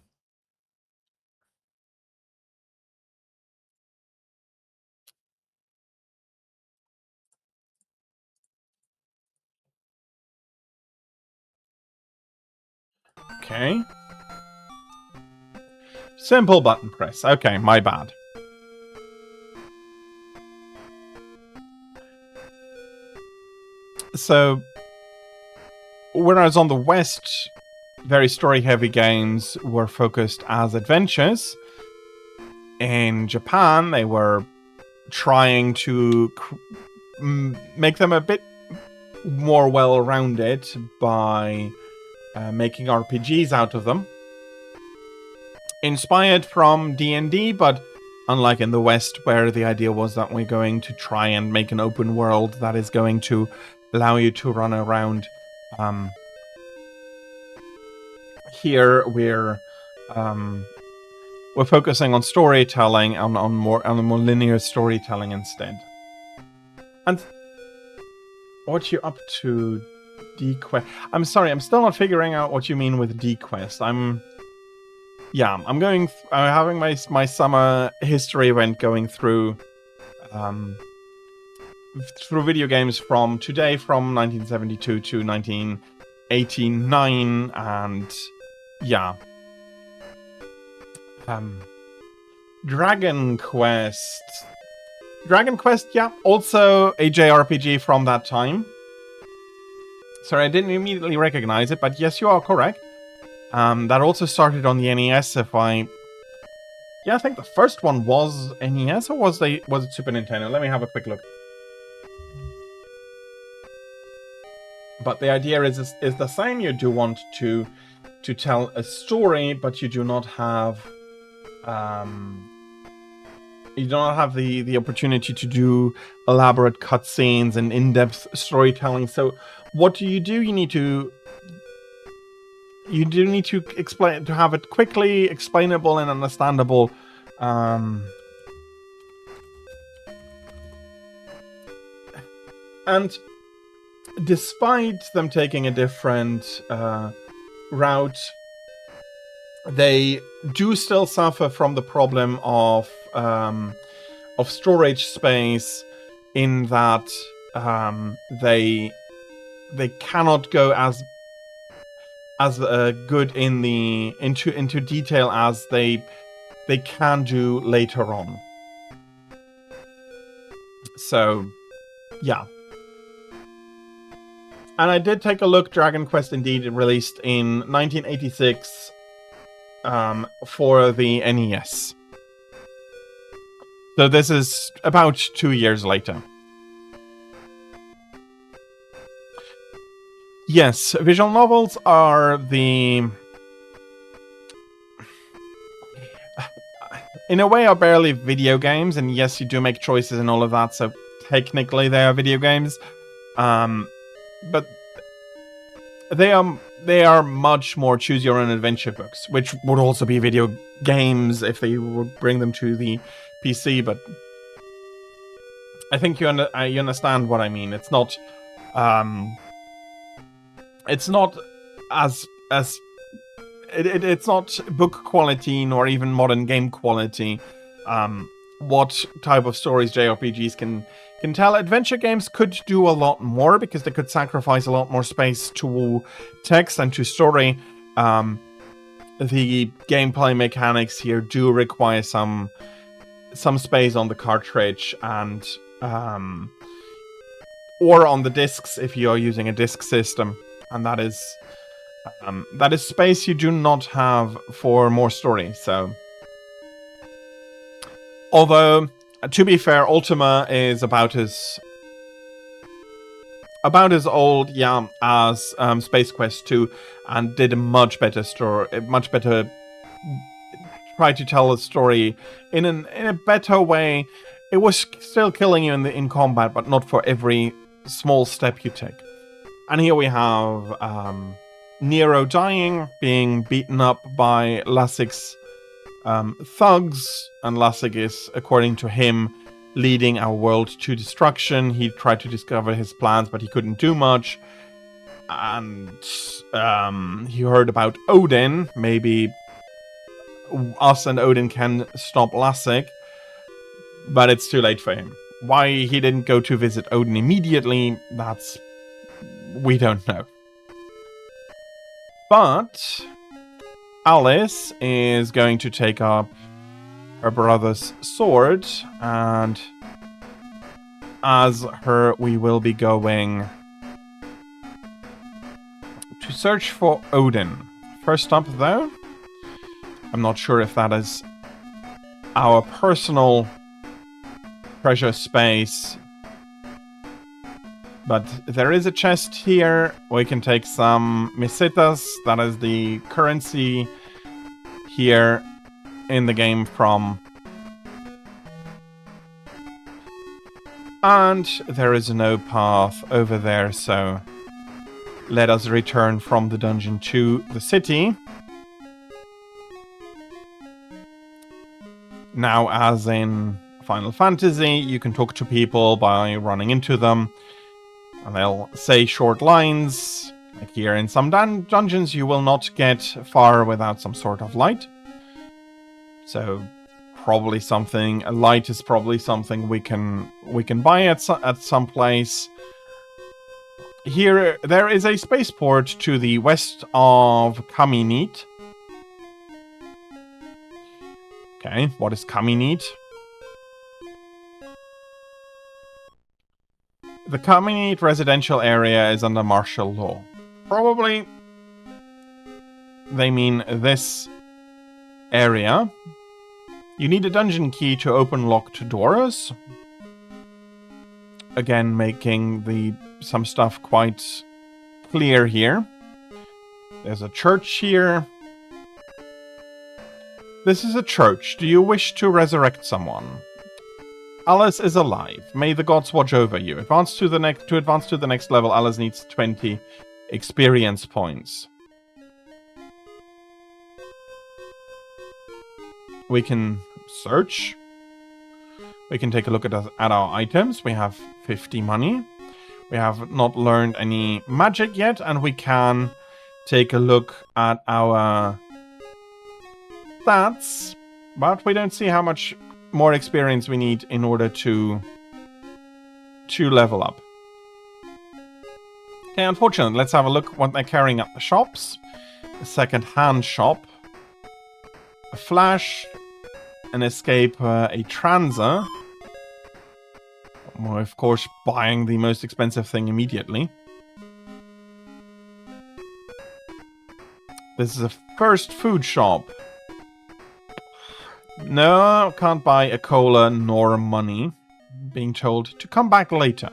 okay. Simple button press. Okay, my bad. So, whereas on the West, very story-heavy games were focused as adventures, in Japan, they were trying to make them a bit more well-rounded by making RPGs out of them. Inspired from D&D, but unlike in the West, where the idea was that we're going to try and make an open world that is going to allow you to run around. Here we're focusing on storytelling, on a more linear storytelling instead. And what you up to, D-Quest? I'm sorry, I'm still not figuring out what you mean with D-Quest. I'm having my summer history event going through video games from 1972 to 1989, and yeah. Dragon Quest, yeah, also a JRPG from that time. Sorry, I didn't immediately recognize it, but yes, you are correct. That also started on the NES, I think the first one was NES, or was it Super Nintendo? Let me have a quick look. But the idea is the same. You do want to tell a story, but you do not have the opportunity to do elaborate cutscenes and in-depth storytelling. So what do? You need to explain, to have it quickly explainable and understandable. And despite them taking a different route, they do still suffer from the problem of storage space, in that they cannot go as good into detail as they can do later on. So, yeah. And I did take a look. Dragon Quest indeed released in 1986 for the NES. So this is about 2 years later. Yes, visual novels are in a way, are barely video games, and yes, you do make choices and all of that, so technically they are video games. But they are much more choose-your-own-adventure books, which would also be video games if they would bring them to the PC. But I think you understand what I mean. It's not it's not it's not book quality nor even modern game quality. What type of stories JRPGs can tell. Adventure games could do a lot more because they could sacrifice a lot more space to text and to story. The gameplay mechanics here do require some space on the cartridge and or on the discs if you are using a disc system, and that is space you do not have for more story. So, although To be fair, Ultima is about as old, yeah, as Space Quest 2, and did a much better story, try to tell a story in a better way. It was still killing you in combat, but not for every small step you take. And here we have Nero dying, being beaten up by Lassig's thugs, and Lassig is, according to him, leading our world to destruction. He tried to discover his plans, but he couldn't do much. And he heard about Odin. Maybe us and Odin can stop Lassig, but it's too late for him. Why he didn't go to visit Odin immediately, we don't know. But Alice is going to take up her brother's sword, and as her, we will be going to search for Odin. First up, though, I'm not sure if that is our personal treasure space, but there is a chest here. We can take some misitas, that is the currency here in the game from. And there is no path over there, so let us return from the dungeon to the city. Now, as in Final Fantasy, you can talk to people by running into them, and they'll say short lines. Like here in some dungeons, you will not get far without some sort of light. So probably a light is probably something we can buy at some place. Here, there is a spaceport to the west of Kaminit. Okay, what is Kaminit? The Kaminit residential area is under martial law. Probably they mean this area. You need a dungeon key to open locked doors. Again, making some stuff quite clear here. There's a church here. This is a church. Do you wish to resurrect someone? Alice is alive. May the gods watch over you. To advance to the next level, Alice needs 20 experience points. We can search. We can take a look at our items. We have 50 money. We have not learned any magic yet, and we can take a look at our stats, but we don't see how much more experience we need in order to level up. Okay, unfortunately, let's have a look what they're carrying at the shops. A second-hand shop. A flash. An escape, a transer. We're, of course, buying the most expensive thing immediately. This is a first food shop. No, can't buy a cola nor money. Being told to come back later.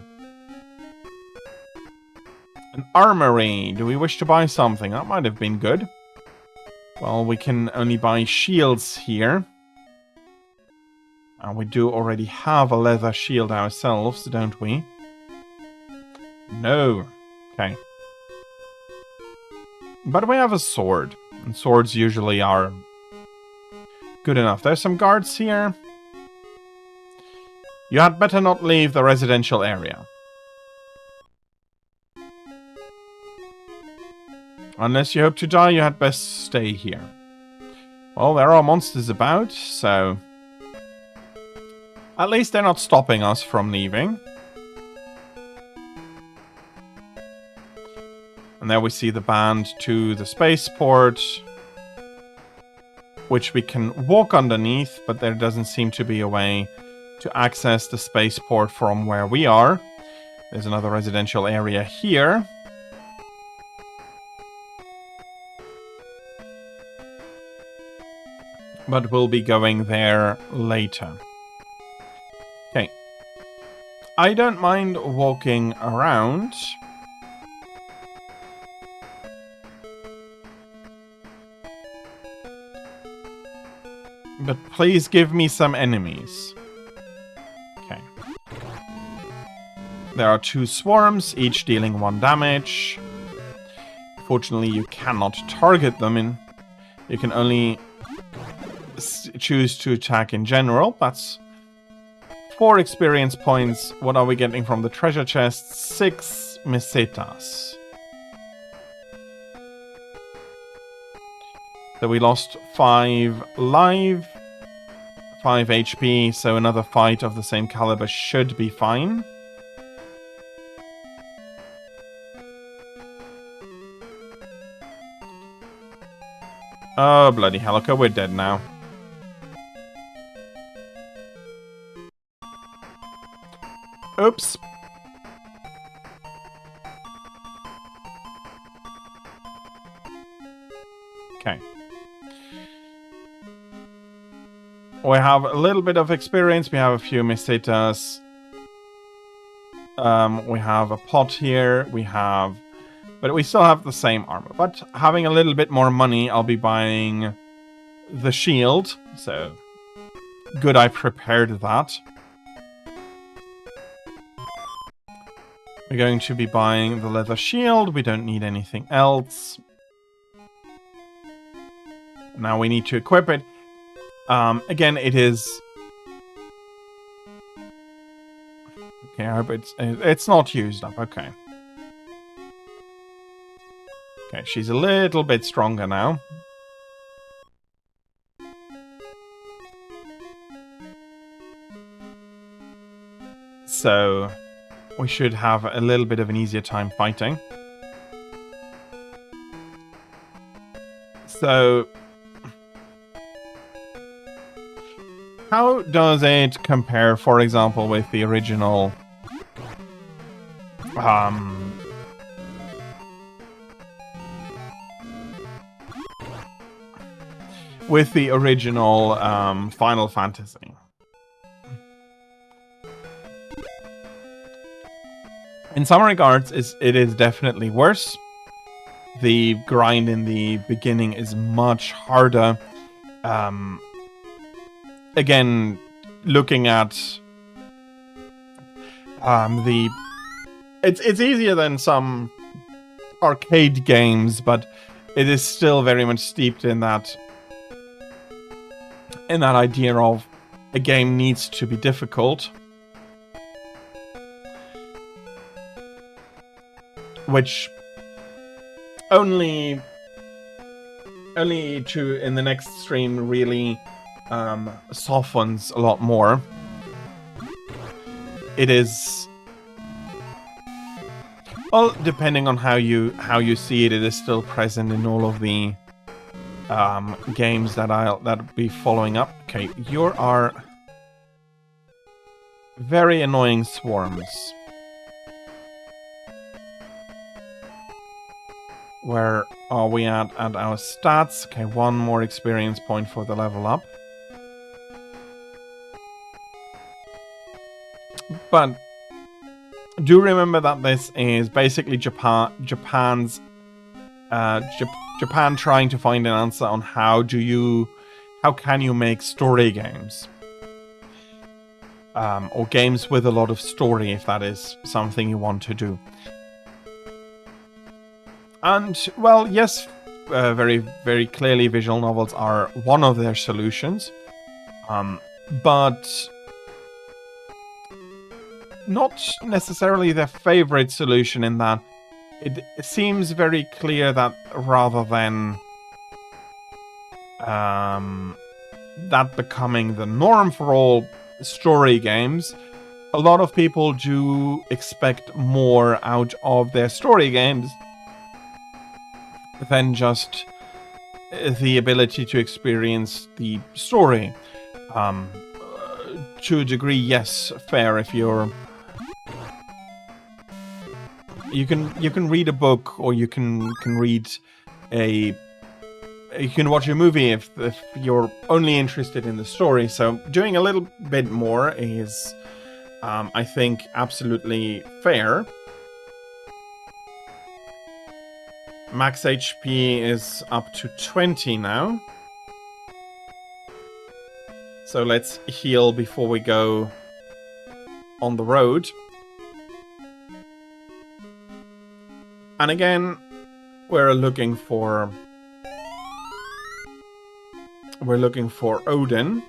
An armory. Do we wish to buy something? That might have been good. Well, we can only buy shields here. And we do already have a leather shield ourselves, don't we? No. Okay. But we have a sword. And swords usually are good enough. There's some guards here. You had better not leave the residential area. Unless you hope to die, you had best stay here. Well, there are monsters about, so at least they're not stopping us from leaving. And there we see the band to the spaceport, which we can walk underneath, but there doesn't seem to be a way to access the spaceport from where we are. There's another residential area here. But we'll be going there later. I don't mind walking around. But please give me some enemies. Okay. There are 2 swarms, each dealing 1 damage. Fortunately, you cannot target them in... You can only choose to attack in general. That's 4 experience points. What are we getting from the treasure chest? 6 mesetas. So we lost 5 live, 5 HP, so another fight of the same caliber should be fine. Oh, bloody hell. Okay, we're dead now. Oops. Okay. We have a little bit of experience. We have a few mesetas. We have a pot here. We have... But we still have the same armor. But having a little bit more money, I'll be buying the shield. So, good I prepared that. We're going to be buying the leather shield. We don't need anything else. Now we need to equip it. Again, it is... Okay, I hope it's not used up. Okay. Okay, she's a little bit stronger now. So, we should have a little bit of an easier time fighting. So, how does it compare, for example, with the original... with the original Final Fantasy? In some regards, it is definitely worse. The grind in the beginning is much harder. Again, looking at it's easier than some arcade games, but it is still very much steeped in that idea of a game needs to be difficult. Which only in the next stream really softens a lot more. It is, well, depending on how you see it, it is still present in all of the games that I'll be following up. Okay, you are very annoying swarms. Where are we at our stats? Okay, 1 more experience point for the level up. But do remember that this is basically Japan trying to find an answer on how can you make story games. Or games with a lot of story, if that is something you want to do. And, well, yes, very, very clearly visual novels are one of their solutions. But not necessarily their favorite solution, in that it seems very clear that rather than that becoming the norm for all story games, a lot of people do expect more out of their story games than just the ability to experience the story. To a degree, yes, fair. If you can read a book, or you can read you can watch a movie if you're only interested in the story. So doing a little bit more is I think absolutely fair. Max HP is up to 20 now. So let's heal before we go on the road. And again, we're looking for Odin.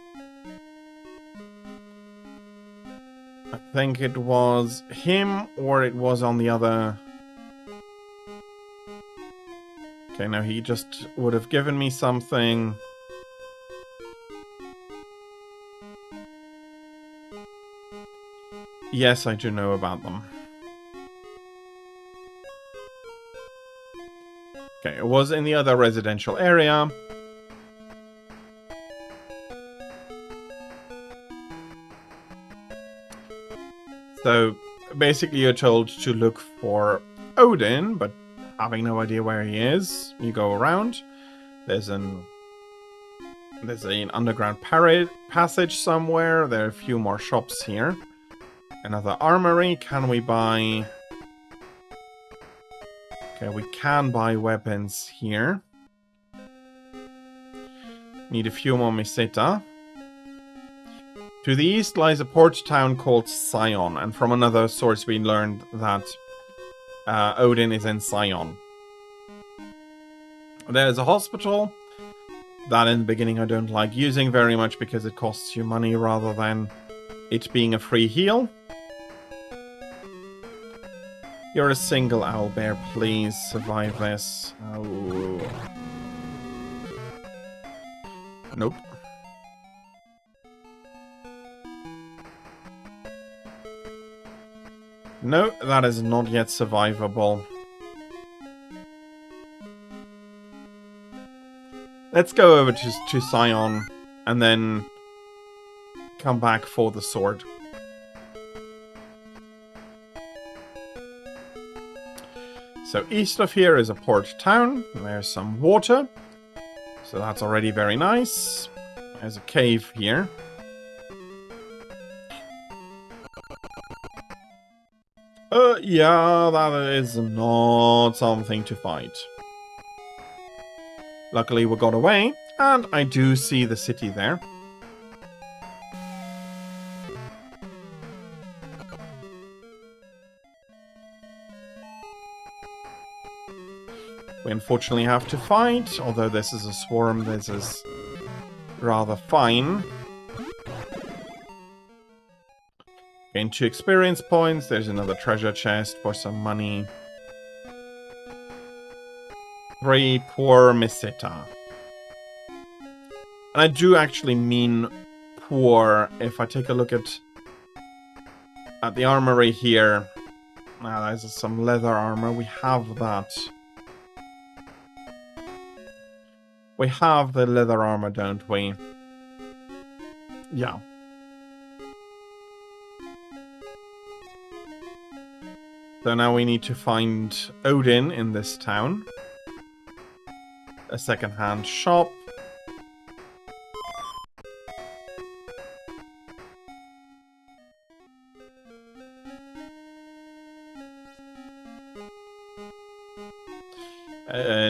I think it was him, or it was on the other. Okay, now he just would have given me something. Yes, I do know about them. Okay, it was in the other residential area. So, basically you're told to look for Odin, but having no idea where he is, you go around. There's an underground passage somewhere. There are a few more shops here. Another armory. Can we buy... Okay, we can buy weapons here. Need a few more Meseta. To the east lies a port town called Sion, and from another source we learned that Odin is in Sion. There's a hospital that in the beginning I don't like using very much because it costs you money rather than it being a free heal. You're a single owlbear, please survive this. Oh. Nope. No, that is not yet survivable. Let's go over to Sion and then come back for the sword. So east of here is a port town. There's some water. So that's already very nice. There's a cave here. Yeah, that is not something to fight. Luckily we got away, and I do see the city there. We unfortunately have to fight, although this is a swarm, this is rather fine. Gain 2 experience points, there's another treasure chest for some money. 3 poor Meseta. And I do actually mean poor. If I take a look at the armory here. There's some leather armor, we have that. We have the leather armor, don't we? Yeah. So now we need to find Odin in this town. A second-hand shop.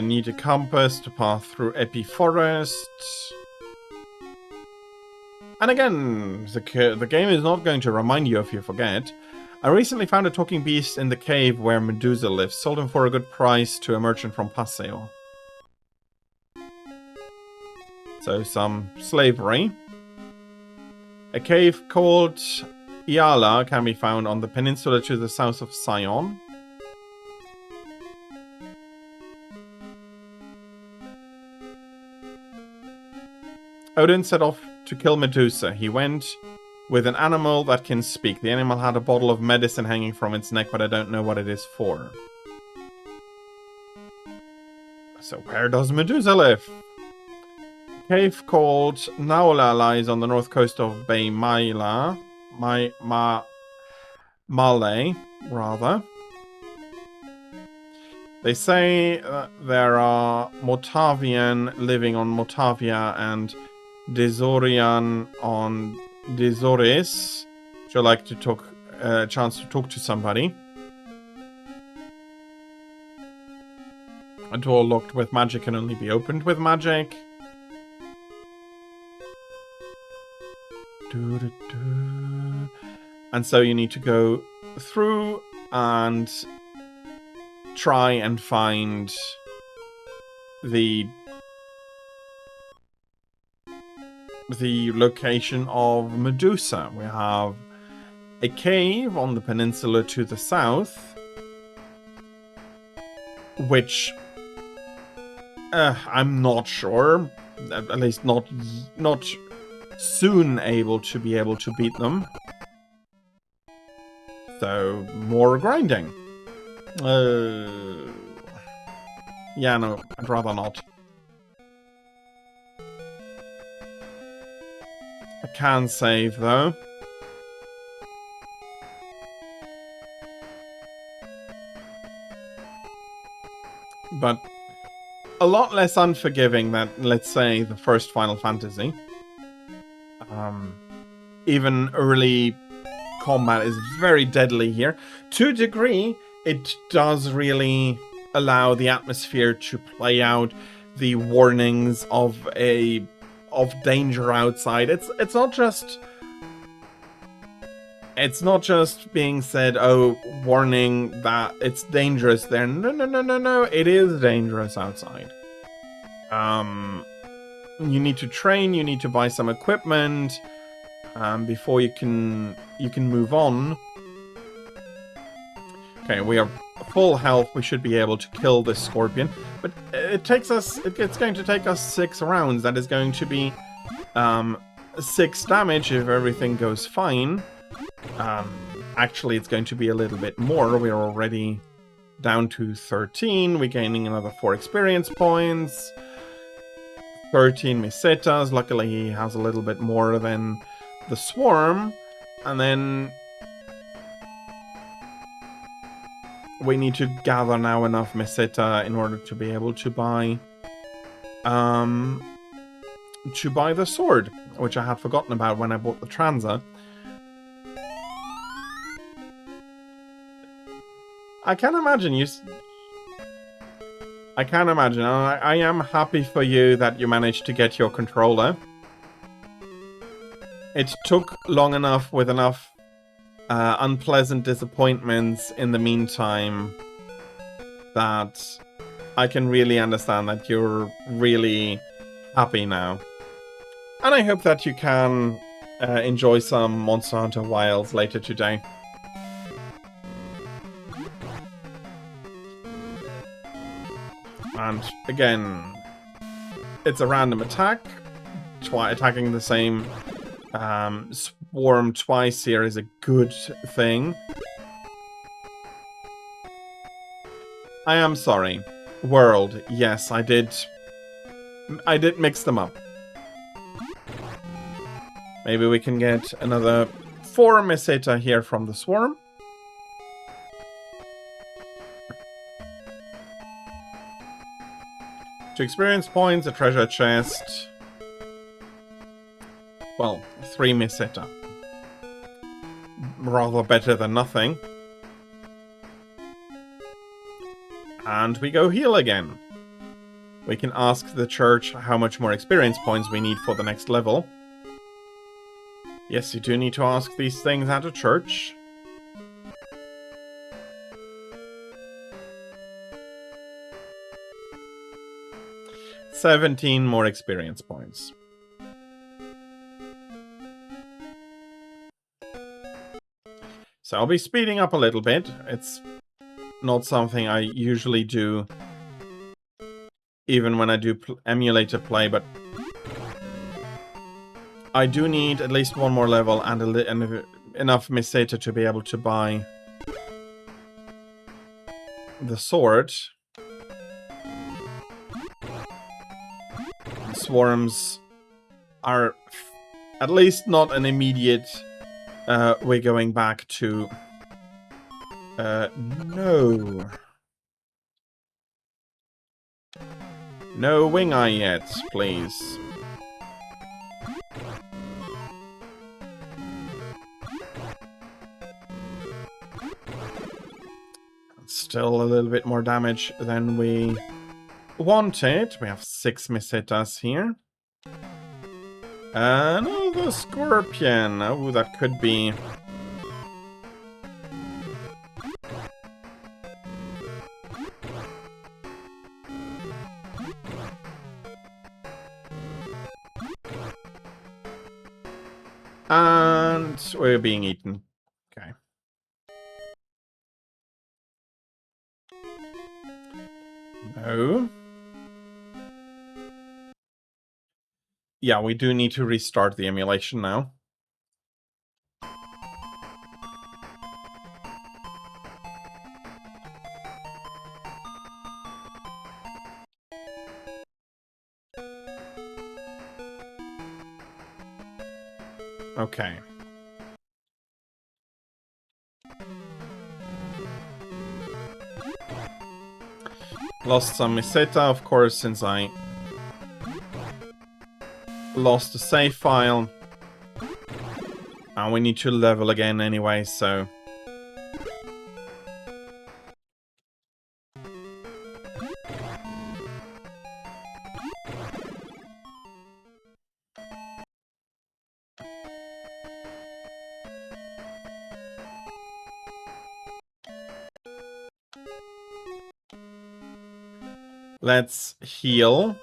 Need a compass to pass through Epi Forest. And again, the game is not going to remind you if you forget. I recently found a talking beast in the cave where Medusa lives. Sold him for a good price to a merchant from Paseo. So some slavery. A cave called Iala can be found on the peninsula to the south of Sion. Odin set off to kill Medusa. He went with an animal that can speak. The animal had a bottle of medicine hanging from its neck, but I don't know what it is for. So where does Medusa live? A cave called Naula lies on the north coast of Bay Male, rather. They say there are Motavian living on Motavia and Desorian on Desoris. Would you like to talk, a chance to talk to somebody? A door locked with magic can only be opened with magic. And so you need to go through and try and find the location of Medusa. We have a cave on the peninsula to the south, which I'm not sure, at least not soon able to beat them. So more grinding. Yeah, no, I'd rather not. I can save though. But a lot less unforgiving than, let's say, the first Final Fantasy. Even early combat is very deadly here. To a degree, it does really allow the atmosphere to play out the warnings of danger outside. It's not just being said, oh, warning that it's dangerous there. No. It is dangerous outside. You need to train, you need to buy some equipment before you can move on. Okay, we are full health. We should be able to kill this scorpion, but it's going to take us 6 rounds. That is going to be 6 damage if everything goes fine. Actually, it's going to be a little bit more. We're already down to 13. We're gaining another 4 experience points. 13 Misetas. Luckily, he has a little bit more than the swarm. And then we need to gather now enough Miseta in order to be able to buy the sword, which I had forgotten about when I bought the Transa. I can imagine you. I can imagine. I am happy for you that you managed to get your controller. It took long enough with enough unpleasant disappointments in the meantime that I can really understand that you're really happy now. And I hope that you can enjoy some Monster Hunter Wilds later today. And again, it's a random attack. Attacking the same swarm twice here is a good thing. I am sorry. World, yes, I did mix them up. Maybe we can get another 4 Meseta here from the swarm. Two experience points, a treasure chest. Well, 3 Meseta. Rather better than nothing. And we go heal again. We can ask the church how much more experience points we need for the next level. Yes, you do need to ask these things at a church. $17 more experience points. So I'll be speeding up a little bit. It's not something I usually do, even when I do emulator play, but I do need at least 1 more level and enough Meseta to be able to buy the sword. The swarms are at least not an immediate we're going back to... no. No wing eye yet, please. still a little bit more damage than we wanted. We have 6 Misitas here. And oh, the Scorpion. Oh, that could be... And we're being eaten. Okay. No. Yeah, we do need to restart the emulation now. Okay. Lost some Miseta, of course, since I lost the save file. And we need to level again anyway, so... Let's heal.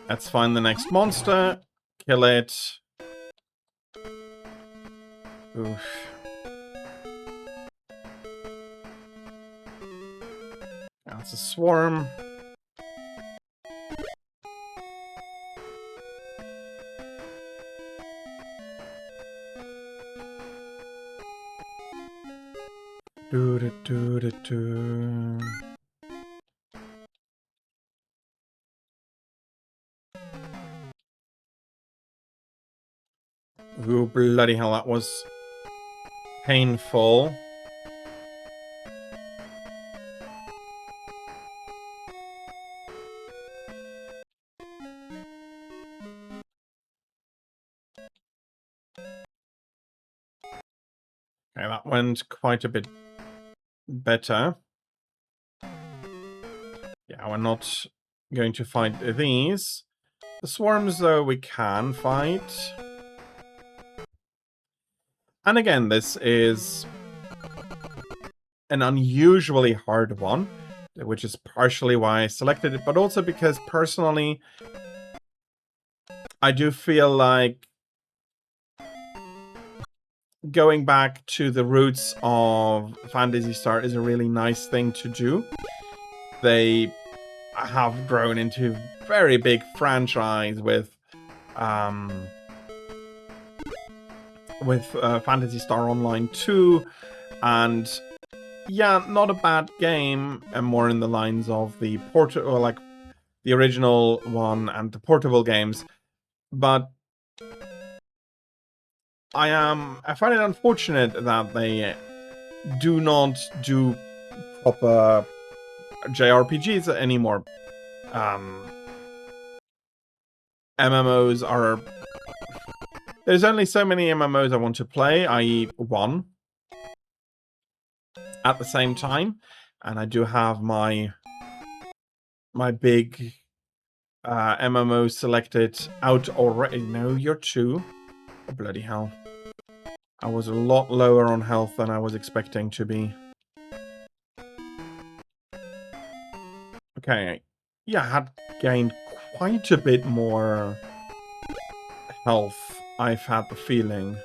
Let's find the next monster. Kill it. Oof. That's a swarm. Do-do-do-do-do. Ooh, bloody hell, that was painful. Okay, that went quite a bit better. Yeah, we're not going to fight these. The swarms, though, we can fight. And again, this is an unusually hard one, which is partially why I selected it, but also because personally, I do feel like going back to the roots of Phantasy Star is a really nice thing to do. They have grown into a very big franchise with Phantasy Star Online 2, and yeah, not a bad game, and more in the lines of the like the original one and the portable games, but I find it unfortunate that they do not do proper JRPGs anymore. MMOs are... There's only so many MMOs I want to play, i.e. one, at the same time. And I do have my big MMO selected out already. No, you're 2. Oh, bloody hell. I was a lot lower on health than I was expecting to be. Okay. Yeah, I had gained quite a bit more health, I've had the feeling.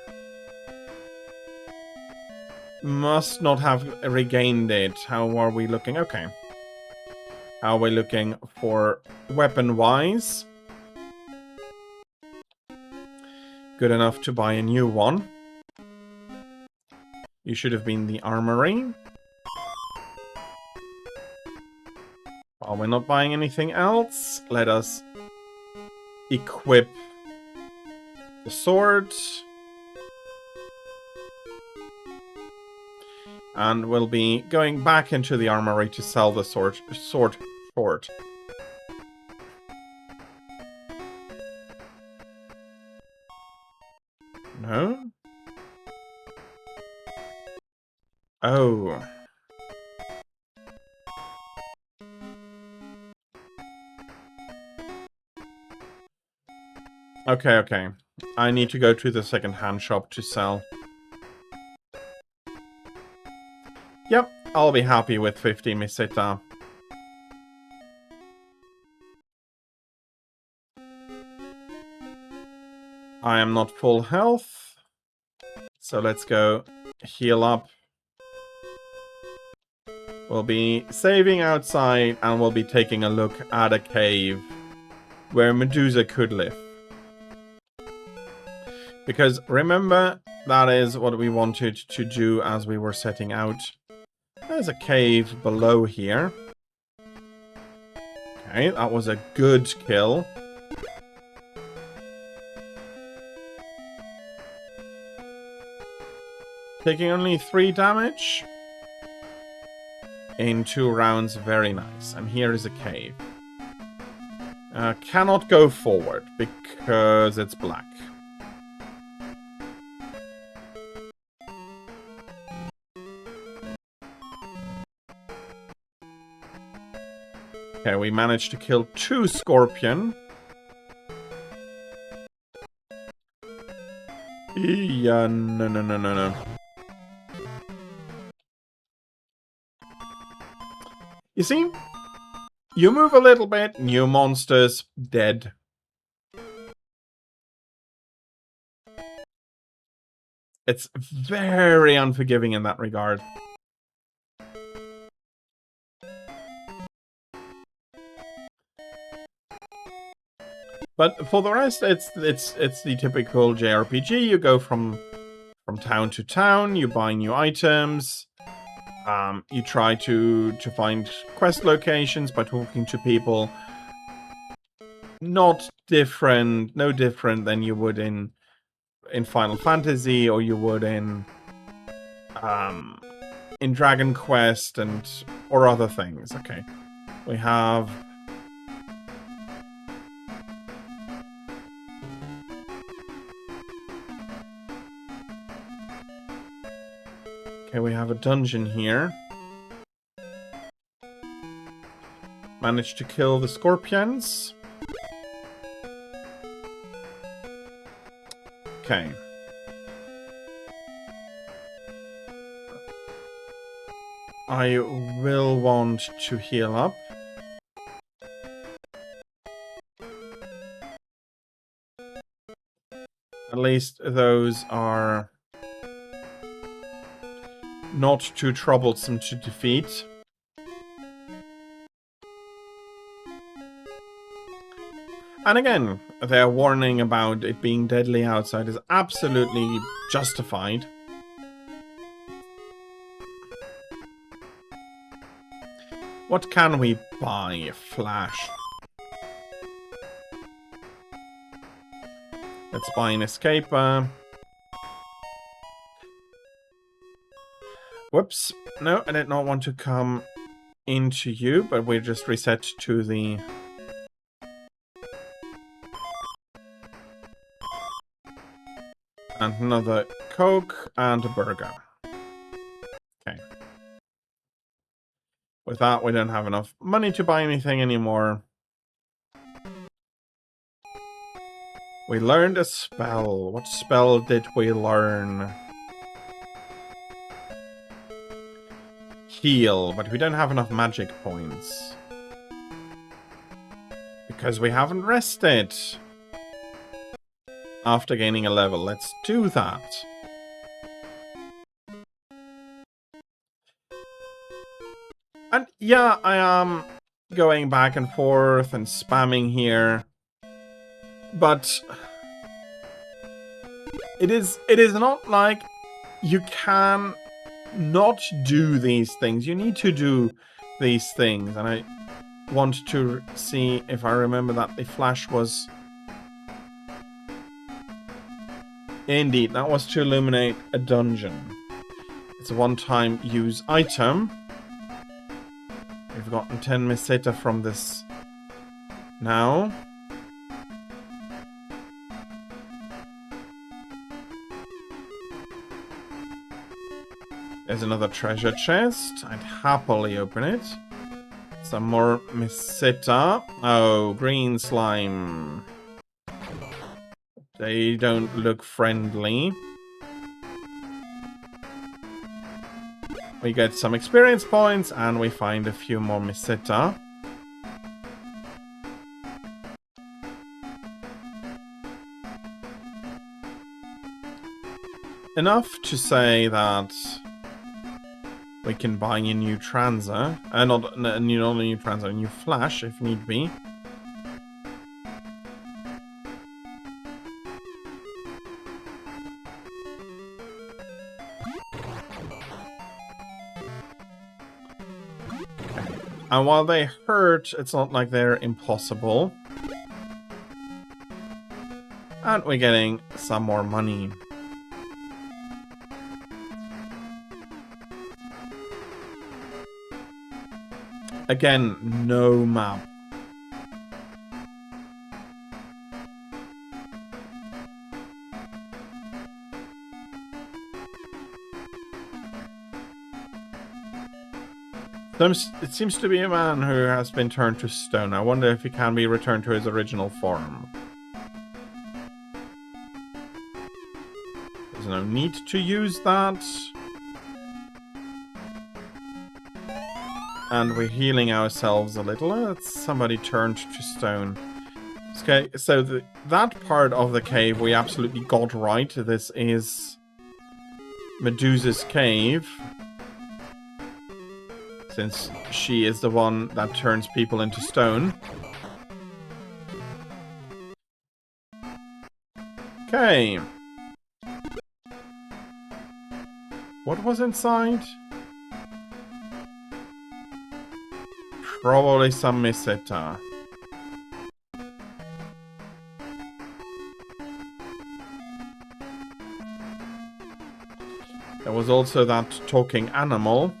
Must not have regained it. How are we looking? Okay. How are we looking for weapon-wise? Good enough to buy a new one. You should have been the armory. While we're not buying anything else, let us equip the sword. And we'll be going back into the armory to sell the sword short. No? Oh. Okay, okay. I need to go to the second-hand shop to sell. Yep, I'll be happy with 50 meseta. I am not full health. So let's go heal up. We'll be saving outside and we'll be taking a look at a cave where Medusa could live. Because remember, that is what we wanted to do as we were setting out. There's a cave below here. Okay, that was a good kill. Taking only 3 damage. In 2 rounds, very nice. And here is a cave. Cannot go forward because it's black. Okay, we managed to kill 2 scorpion. Yeah, no. You see? You move a little bit, new monsters, dead. It's very unforgiving in that regard. But for the rest, it's the typical JRPG. You go from town to town, you buy new items, you try to find quest locations by talking to people. No different than you would in Final Fantasy or you would in Dragon Quest or other things. Okay, we have. Okay, we have a dungeon here. Managed to kill the scorpions. Okay. I will want to heal up. At least those are not too troublesome to defeat. And again, their warning about it being deadly outside is absolutely justified. What can we buy? Flash. Let's buy an escaper. Whoops. No, I did not want to come into you, but we just reset to the... And another Coke and a burger. Okay. With that, we don't have enough money to buy anything anymore. We learned a spell. What spell did we learn? Heal, but we don't have enough magic points. Because we haven't rested. After gaining a level, let's do that. And yeah, I am going back and forth and spamming here. But it is not like you can not do these things. You need to do these things. And I want to see if I remember that the flash was... Indeed, that was to illuminate a dungeon. It's a one-time use item. We've gotten 10 meseta from this now. There's another treasure chest. I'd happily open it. Some more Misita. Oh, green slime. They don't look friendly. We get some experience points and we find a few more Misita. Enough to say that we can buy a new Transer. Not a new Transer, a new Flash if need be. And while they hurt, it's not like they're impossible. And we're getting some more money. Again, no map. It seems to be a man who has been turned to stone. I wonder if he can be returned to his original form. There's no need to use that. And we're healing ourselves a little. It's somebody turned to stone. Okay, so that part of the cave we absolutely got right. This is Medusa's cave. Since she is the one that turns people into stone. Okay. What was inside? Probably some Misita. There was also that talking animal.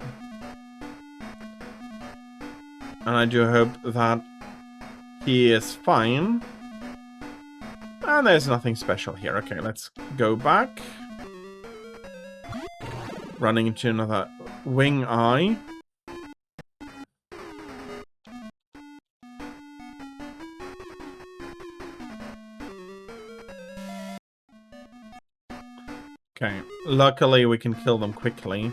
And I do hope that he is fine. And there's nothing special here. Okay, let's go back. Running into another wing eye. Okay, luckily we can kill them quickly.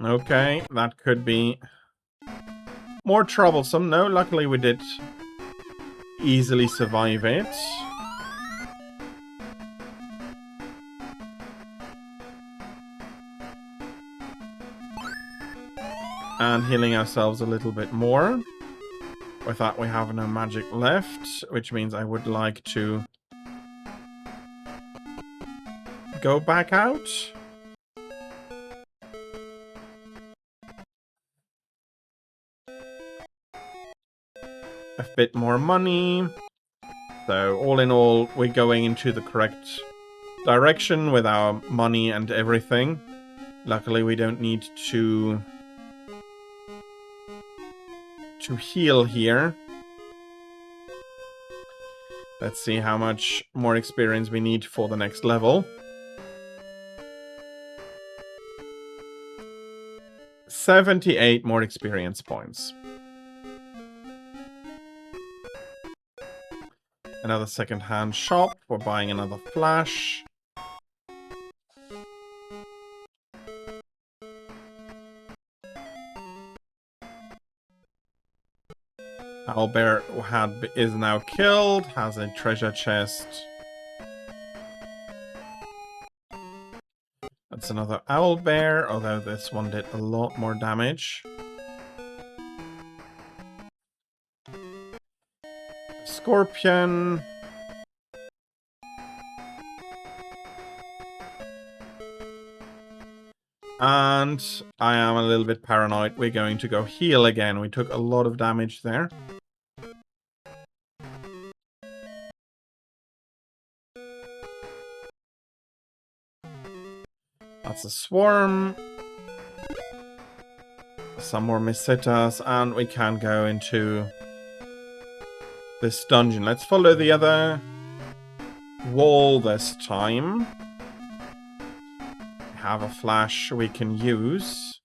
Okay, that could be more troublesome. No, luckily we did easily survive it. And healing ourselves a little bit more. With that we have no magic left, which means I would like to go back out. A bit more money. So all in all, we're going into the correct direction with our money and everything. Luckily we don't need to heal here. Let's see how much more experience we need for the next level. 78 more experience points. Another second-hand shop. We're buying another flash. Owlbear is now killed, has a treasure chest. That's another owlbear, although this one did a lot more damage. Scorpion. And I am a little bit paranoid. We're going to go heal again. We took a lot of damage there. That's a swarm. Some more Misitas, and we can go into this dungeon. Let's follow the other wall this time. We have a flash we can use.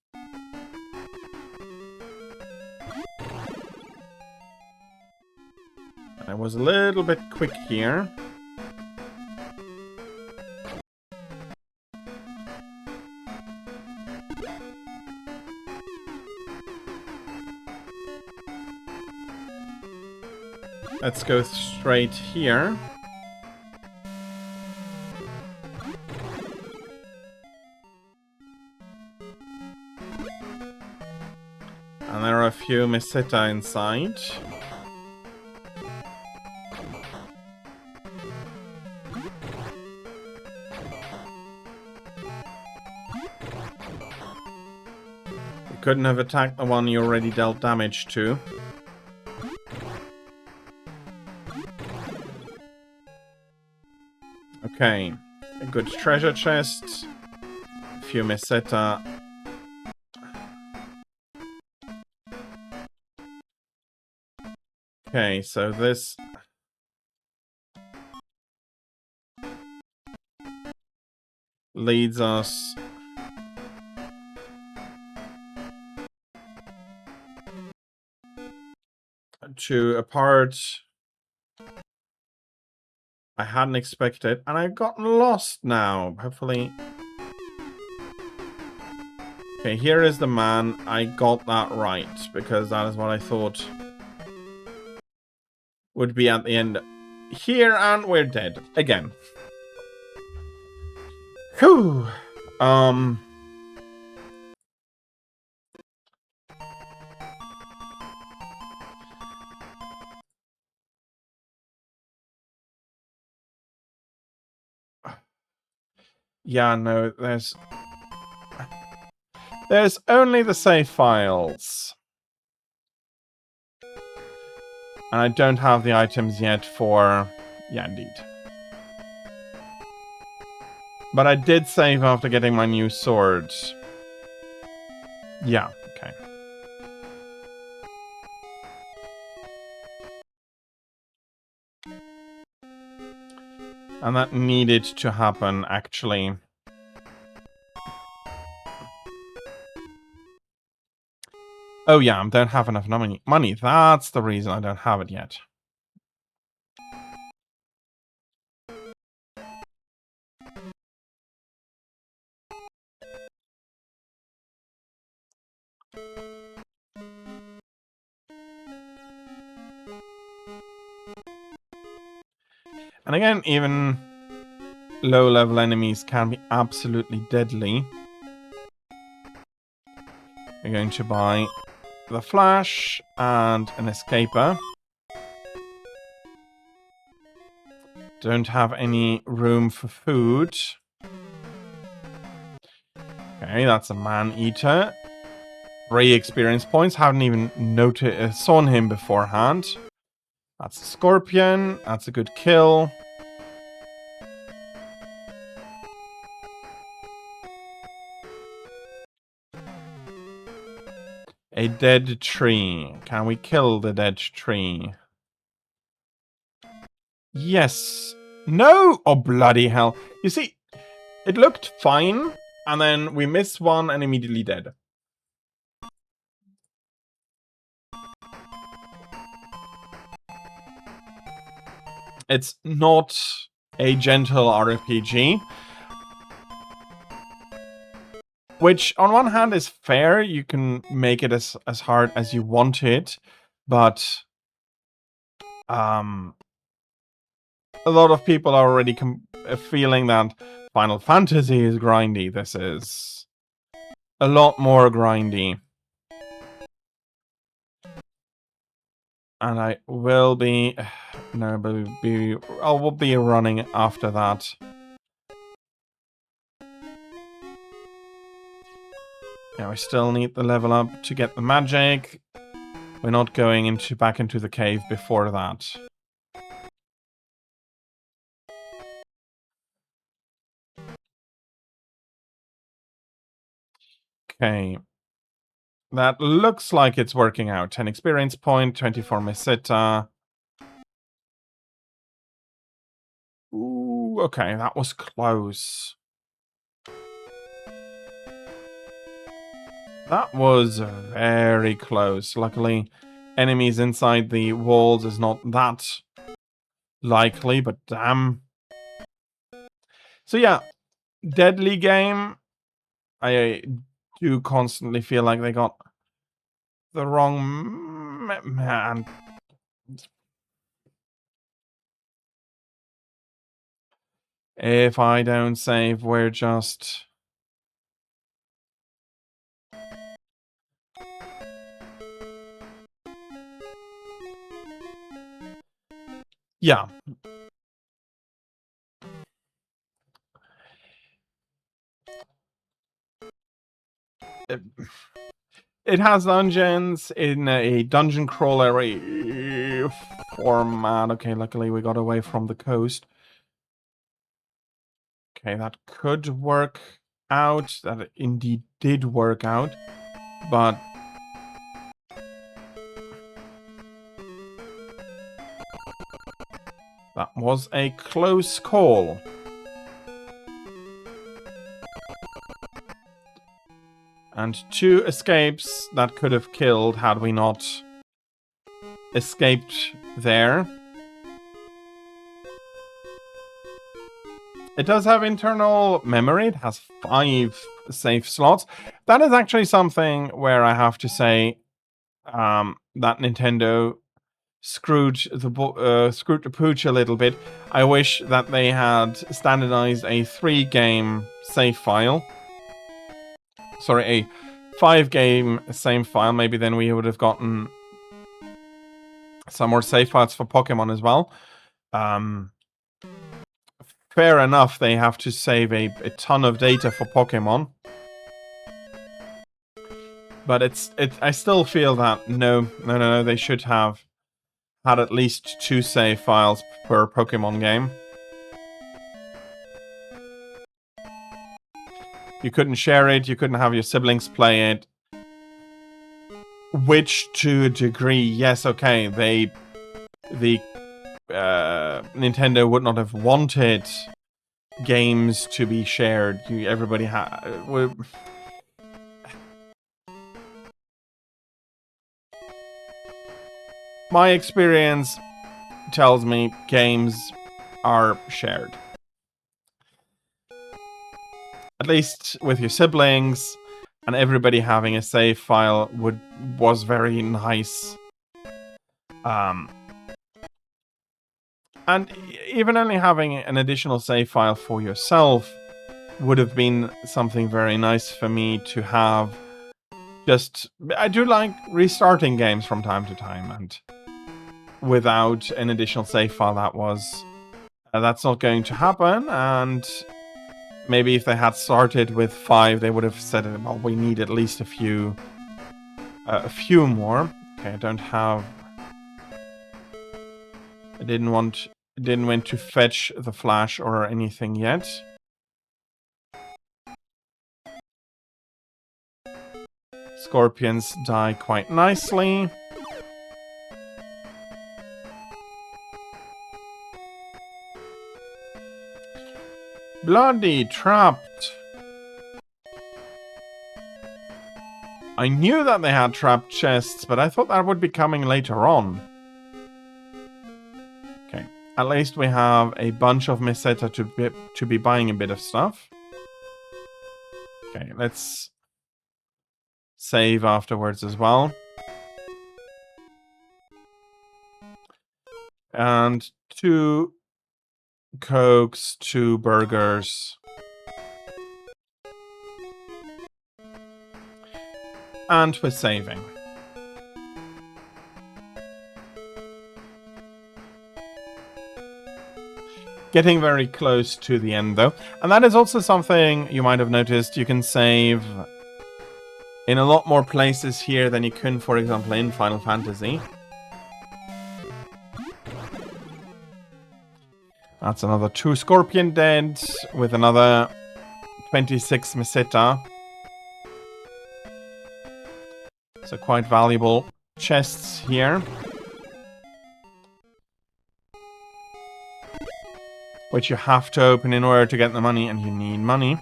I was a little bit quick here. Let's go straight here. And there are a few Meseta inside. You couldn't have attacked the one you already dealt damage to. Okay, a good treasure chest, a few Meseta. Okay, so this leads us to a part I hadn't expected, and I've gotten lost now. Hopefully. Okay, here is the man. I got that right, because that is what I thought would be at the end here, and we're dead again. Whew. Yeah, no, there's only the save files. And I don't have the items yet for... Yeah, indeed. But I did save after getting my new sword. Yeah, okay. And that needed to happen, actually. Oh yeah, I don't have enough money. That's the reason I don't have it yet. And again, even low-level enemies can be absolutely deadly. We're going to buy the flash and an escaper. Don't have any room for food. Okay, that's a man-eater. 3 experience points. Haven't even saw him beforehand. That's a scorpion. That's a good kill. A dead tree. Can we kill the dead tree? Yes. No! Oh, bloody hell. You see, it looked fine, and then we missed one and immediately dead. It's not a gentle RPG. Which, on one hand, is fair. You can make it as hard as you want it. But... a lot of people are already feeling that Final Fantasy is grindy. This is a lot more grindy. And I will be... No, but I will be running after that. Yeah, we still need the level up to get the magic. We're not going back into the cave before that. Okay. That looks like it's working out. 10 experience point, 24 meseta. Ooh, okay, that was close. That was very close. Luckily, enemies inside the walls is not that likely, but damn. So yeah, deadly game. I do constantly feel like they got the wrong man. If I don't save, we're just... Yeah. It has dungeons in a dungeon crawler format. Okay, luckily we got away from the coast. Okay, that could work out. That indeed did work out. But... that was a close call. And 2 escapes that could have killed had we not escaped there. It does have internal memory. It has 5 save slots. That is actually something where I have to say that Nintendo screwed the pooch a little bit. I wish that they had standardized a 3-game save file. Sorry, a 5-game save file. Maybe then we would have gotten some more save files for Pokemon as well. Fair enough, they have to save a ton of data for Pokemon. But I still feel that no, they should have had at least 2 save files per Pokemon game. You couldn't share it, you couldn't have your siblings play it. Which, to a degree, yes, okay, Nintendo would not have wanted games to be shared. Everybody my experience tells me games are shared. At least with your siblings, and everybody having a save file was very nice. And even only having an additional save file for yourself would have been something very nice for me to have. I do like restarting games from time to time, and without an additional save file, that's not going to happen. And maybe if they had started with 5, they would have said, well, we need at least a few more. Okay, I don't have... I didn't want to fetch the flash or anything yet. Scorpions die quite nicely. Bloody trapped. I knew that they had trapped chests, but I thought that would be coming later on. Okay, at least we have a bunch of meseta to be buying a bit of stuff. Okay, let's save afterwards as well. And 2 Cokes, 2 burgers. And we're saving. Getting very close to the end though. And that is also something you might have noticed. You can save in a lot more places here than you can, for example, in Final Fantasy. That's another 2 Scorpion dead with another 26 meseta. So quite valuable chests here. Which you have to open in order to get the money, and you need money.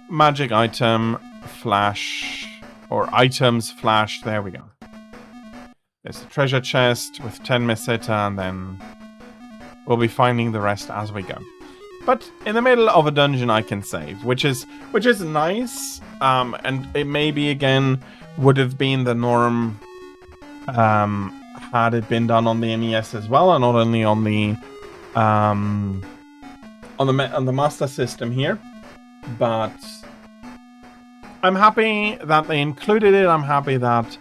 Magic item, flash, or items, flash, there we go. There's a treasure chest with 10 meseta, and then we'll be finding the rest as we go. But in the middle of a dungeon I can save, which is nice, and it maybe again would have been the norm had it been done on the NES as well, and not only on the Master System here. But I'm happy that they included it. I'm happy that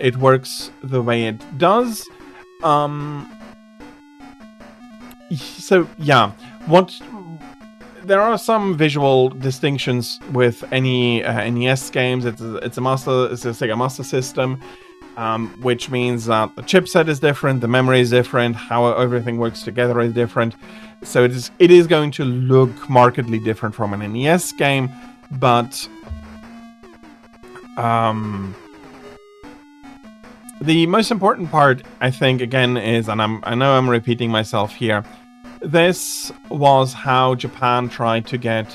it works the way it does. So yeah, there are some visual distinctions with any NES games. It's a Sega Master System, which means that the chipset is different, the memory is different, how everything works together is different. So it is going to look markedly different from an NES game, but the most important part, I think, again, is, and I know I'm repeating myself here, this was how Japan tried to get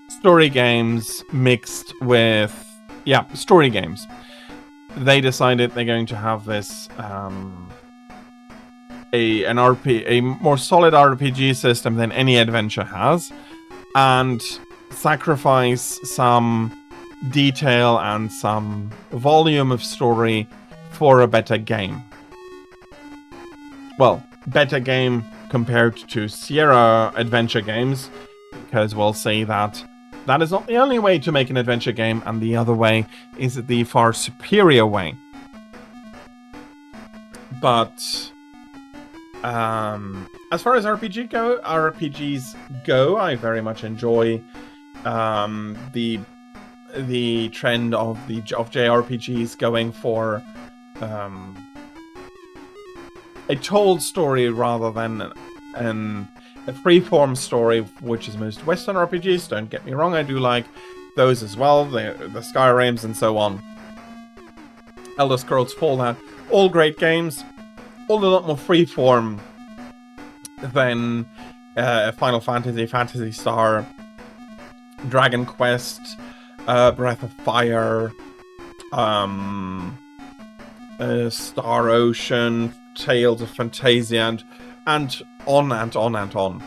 story games mixed with, story games. They decided they're going to have this a more solid RPG system than any adventure has, and sacrifice some detail and some volume of story for a better game. Well, better game compared to Sierra adventure games, because we'll say that that is not the only way to make an adventure game, and the other way is the far superior way. But as far as RPGs go, I very much enjoy the trend of JRPGs going for a told story rather than a freeform story, which is most Western RPGs. Don't get me wrong, I do like those as well, the Skyrims and so on. Elder Scrolls Fallout, all great games, all a lot more freeform than Final Fantasy, Phantasy Star, Dragon Quest, Breath of Fire, Star Ocean, Tales of Phantasia, and on and on and on.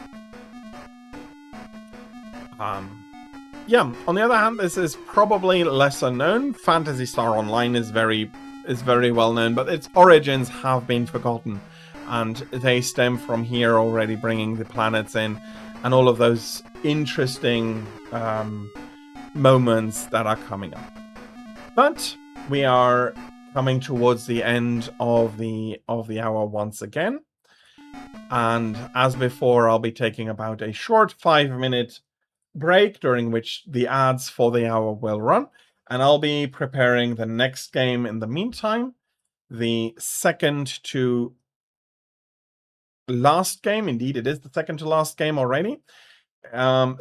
On the other hand, this is probably lesser known. Phantasy Star Online is very well known, but its origins have been forgotten, and they stem from here already, bringing the planets in and all of those interesting moments that are coming up. But we are coming towards the end of the hour once again, and as before, I'll be taking about a short 5-minute break during which the ads for the hour will run, and I'll be preparing the next game in the meantime, the second to last game. Indeed, it is the second to last game already.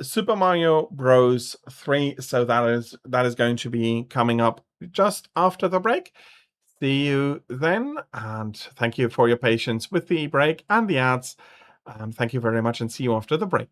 Super Mario Bros. 3, so that is going to be coming up just after the break. See you then, and thank you for your patience with the break and the ads. Thank you very much, and see you after the break.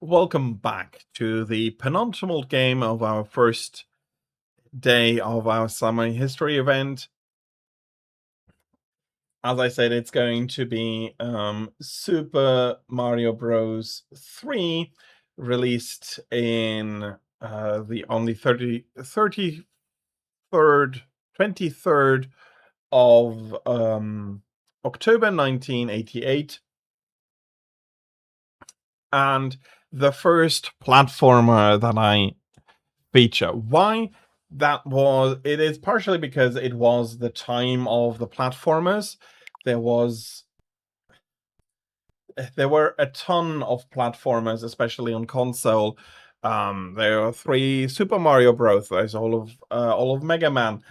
Welcome back to the penultimate game of our first day of our summer history event. As I said, it's going to be Super Mario Bros. 3, released in on the 23rd of October 1988. And the first platformer that I feature. Why that was? It is partially because it was the time of the platformers. There were a ton of platformers, especially on console. There are 3 Super Mario Bros. There's all of Mega Man.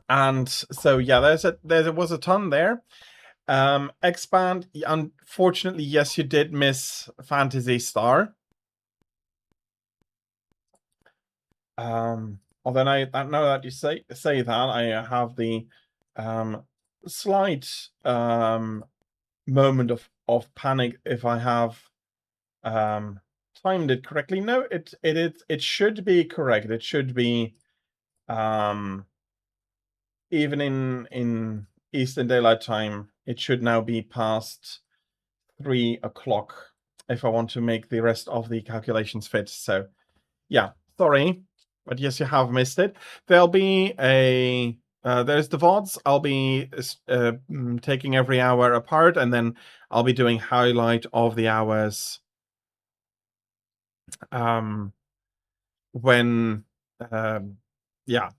And so yeah, there was a ton there. Expand, unfortunately, yes, you did miss Phantasy Star. Although now that you say that, I have the slight moment of panic if I have timed it correctly. No, it should be correct. It should be even in Eastern Daylight Time, it should now be past 3 o'clock if I want to make the rest of the calculations fit. So yeah, sorry, but yes, you have missed it. There'll be there's the VODs. I'll be taking every hour apart, and then I'll be doing highlight of the hours when yeah,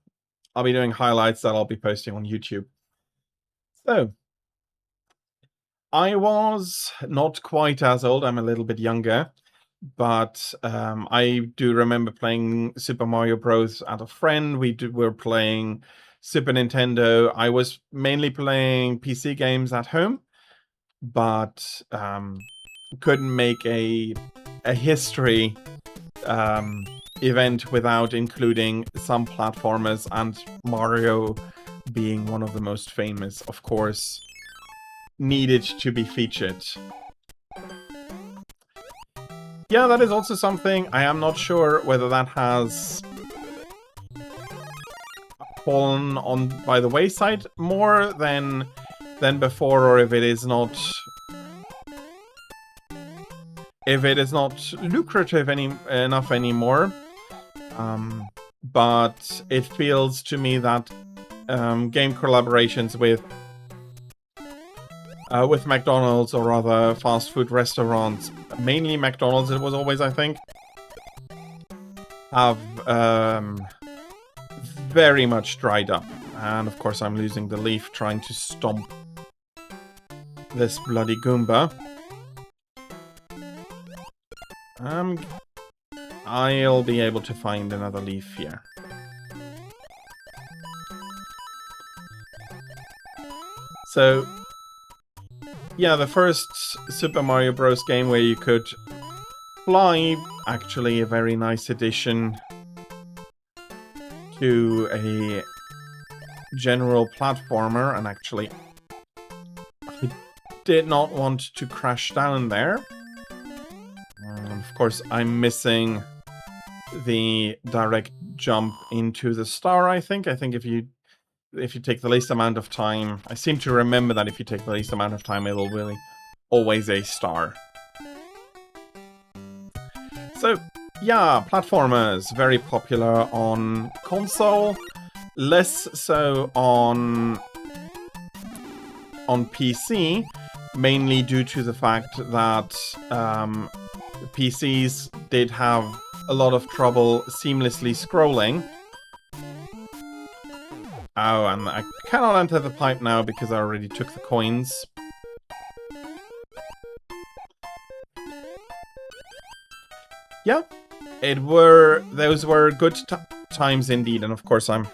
I'll be doing highlights that I'll be posting on YouTube. So I was not quite as old. I'm a little bit younger, but I do remember playing Super Mario Bros. At a friend. We were playing Super Nintendo. I was mainly playing PC games at home, but couldn't make a history event without including some platformers, and Mario being one of the most famous, of course, needed to be featured. Yeah, that is also something. I am not sure whether that has fallen on by the wayside more than before, or if it is not lucrative enough anymore. But it feels to me that game collaborations with McDonald's or other fast food restaurants, mainly McDonald's it was always, I think, have very much dried up. And of course I'm losing the leaf trying to stomp this bloody Goomba. I'll be able to find another leaf here. So yeah, the first Super Mario Bros. Game where you could fly, actually a very nice addition to a general platformer, and actually I did not want to crash down there. Of course, I'm missing the direct jump into the star, I think if you take the least amount of time, I seem to remember that if you take the least amount of time, it'll really always a star. So yeah, platformers, very popular on console, less so on PC, mainly due to the fact that PCs did have a lot of trouble seamlessly scrolling. Oh, and I cannot enter the pipe now because I already took the coins. Yeah, those were good times indeed, and of course I'm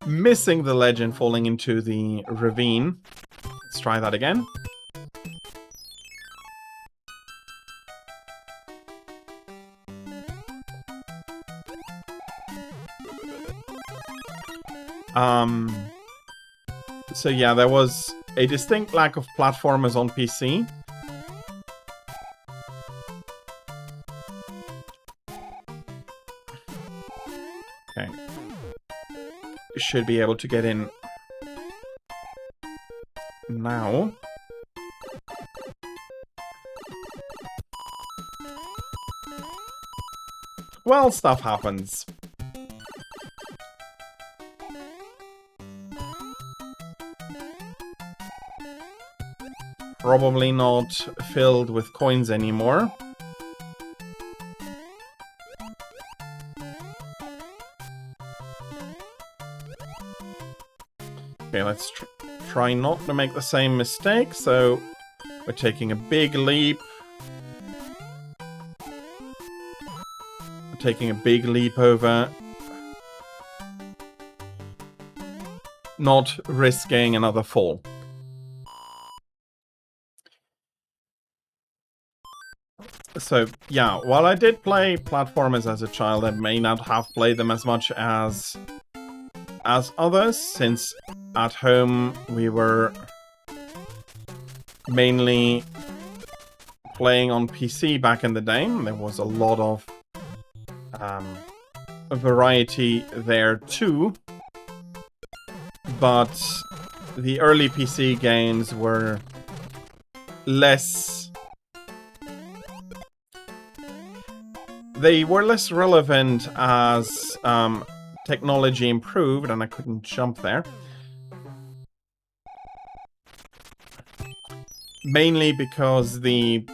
missing the legend falling into the ravine. Let's try that again. So yeah, there was a distinct lack of platformers on PC. Okay. Should be able to get in now. Well, stuff happens. Probably not filled with coins anymore. Okay, let's try not to make the same mistake. So we're taking a big leap. Taking a big leap over. Not risking another fall. So, yeah, while I did play platformers as a child, I may not have played them as much as others, since at home we were mainly playing on PC back in the day. There was a lot of variety there too, but the early PC games were less... They were less relevant as technology improved, and I couldn't jump there. Mainly because they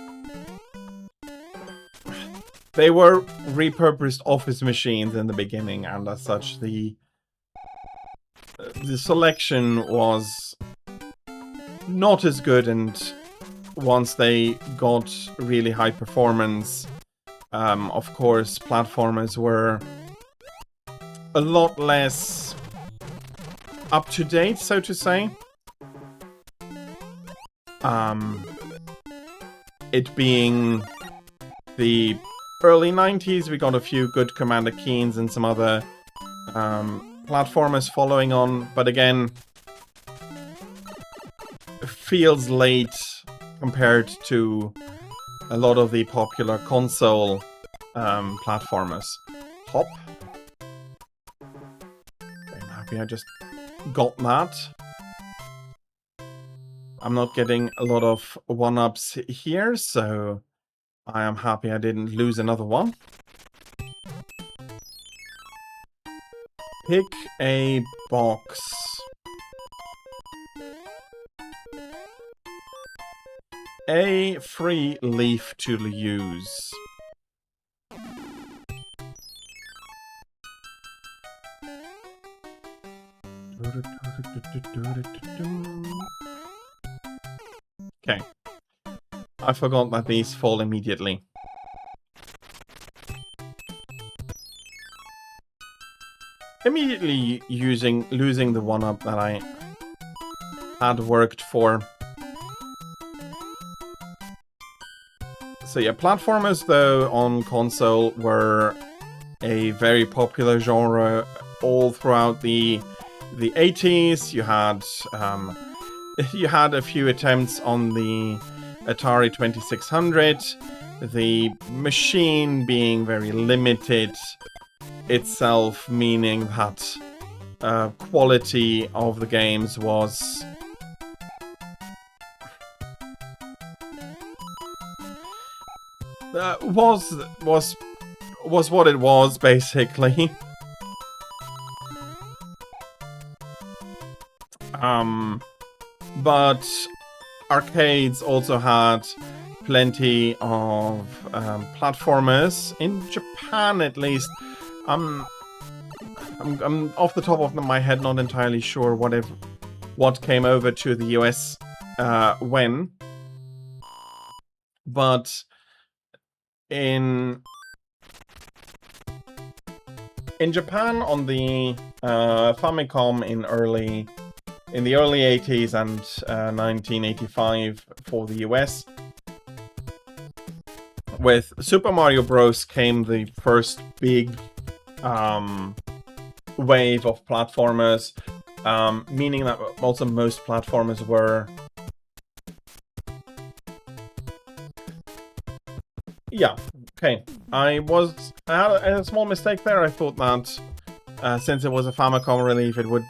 were repurposed office machines in the beginning, and as such the selection was not as good, and once they got really high performance, of course, platformers were a lot less up to date, so to say. It being the early 90s, we got a few good Commander Keens and some other platformers following on, but again, feels late compared to a lot of the popular console platformers. Hop. I'm happy I just got that. I'm not getting a lot of one-ups here, so I am happy I didn't lose another one. Pick a box. A free leaf to use. Okay. I forgot that these fall immediately. Immediately losing the one-up that I had worked for. So yeah, platformers though on console were a very popular genre all throughout the 80s. You had a few attempts on the Atari 2600, the machine being very limited itself, meaning that quality of the games was what it was, basically. But arcades also had plenty of platformers. In Japan, at least, I'm off the top of my head not entirely sure what came over to the US when, but in Japan on the Famicom in the early 80s and 1985 for the US. With Super Mario Bros. Came the first big wave of platformers. meaning that also most platformers were... Yeah, okay. I had a small mistake there. I thought that since it was a Famicom release, it would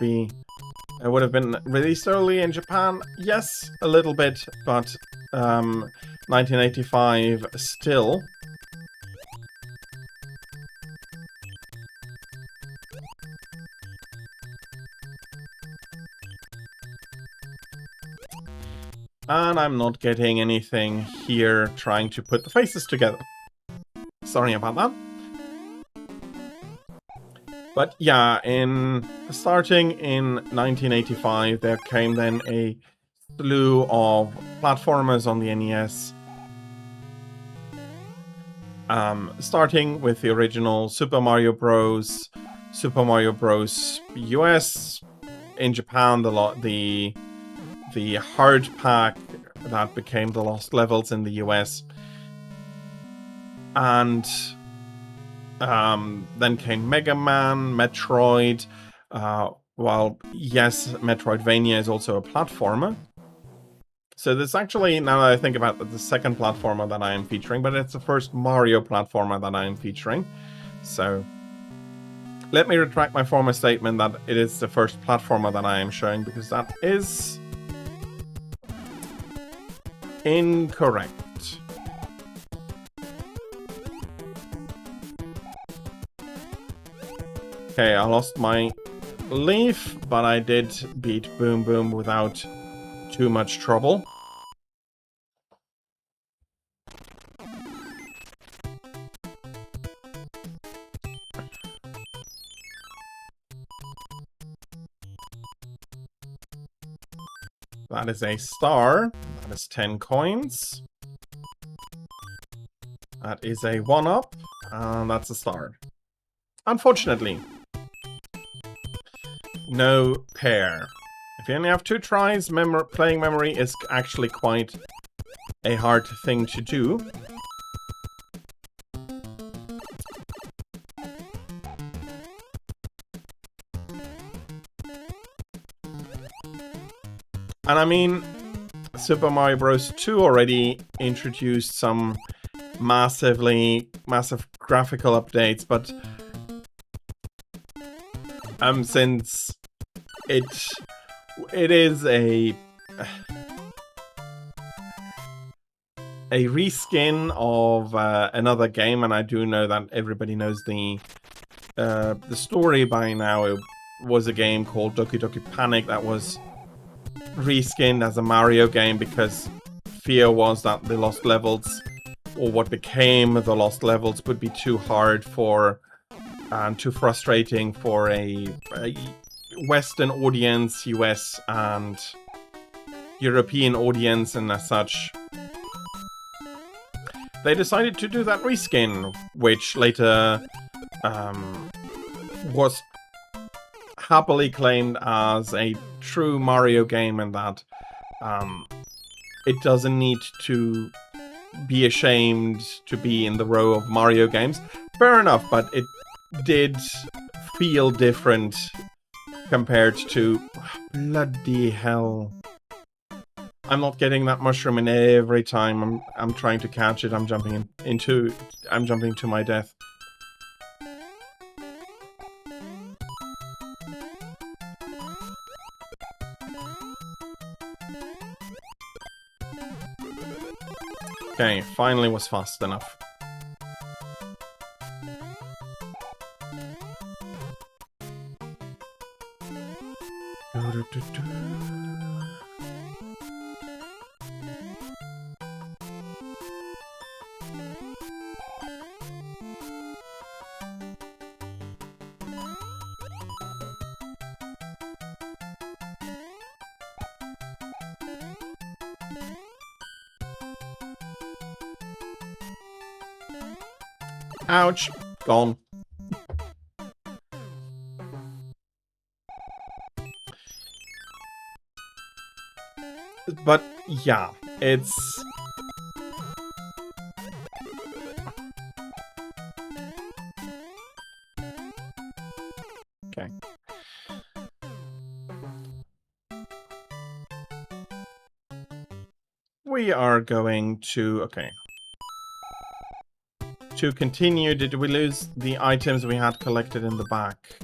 have been released early in Japan. Yes, a little bit, but 1985 still. And I'm not getting anything here trying to put the faces together. Sorry about that. But yeah, starting in 1985, there came then a slew of platformers on the NES. Starting with the original Super Mario Bros., Super Mario Bros. US, in Japan, the hard pack that became the Lost Levels in the US, and then came Mega Man, Metroid. While yes, Metroidvania is also a platformer. So this actually, now that I think about it, the second platformer that I am featuring, but it's the first Mario platformer that I am featuring. So let me retract my former statement that it is the first platformer that I am showing, because that is incorrect. Okay, I lost my leaf, but I did beat Boom Boom without too much trouble. That is a star. That is 10 coins. That is a 1-up. And that's a star. Unfortunately, no pair. If you only have 2 tries, playing memory is actually quite a hard thing to do. And I mean, Super Mario Bros. 2 already introduced some massive graphical updates, but since it is a reskin of another game, and I do know that everybody knows the story by now. It was a game called Doki Doki Panic that was reskinned as a Mario game because fear was that the Lost Levels, or what became the Lost Levels, would be too hard for and too frustrating for a Western audience, US and European audience, and as such they decided to do that reskin, which later was happily claimed as a true Mario game, and that it doesn't need to be ashamed to be in the row of Mario games. Fair enough, but it did feel different compared to... Bloody hell. I'm not getting that mushroom in every time I'm trying to catch it. I'm jumping to my death. Okay, finally was fast enough. Ouch. Gone. But yeah, it's... Okay. we are going to... Okay. To continue, did we lose the items we had collected in the back?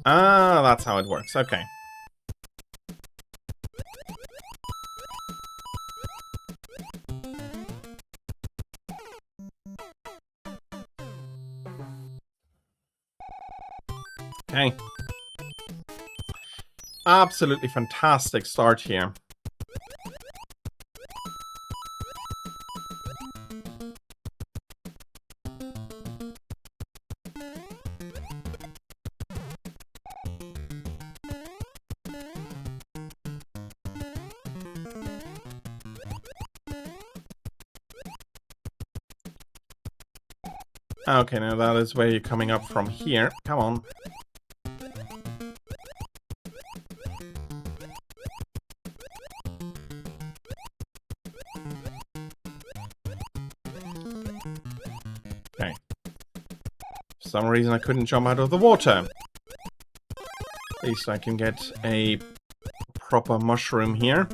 Ah, that's how it works. Okay. Okay. Absolutely fantastic start here. Okay, now that is where you're coming up from here. Come on. Okay. For some reason I couldn't jump out of the water. At least I can get a proper mushroom here.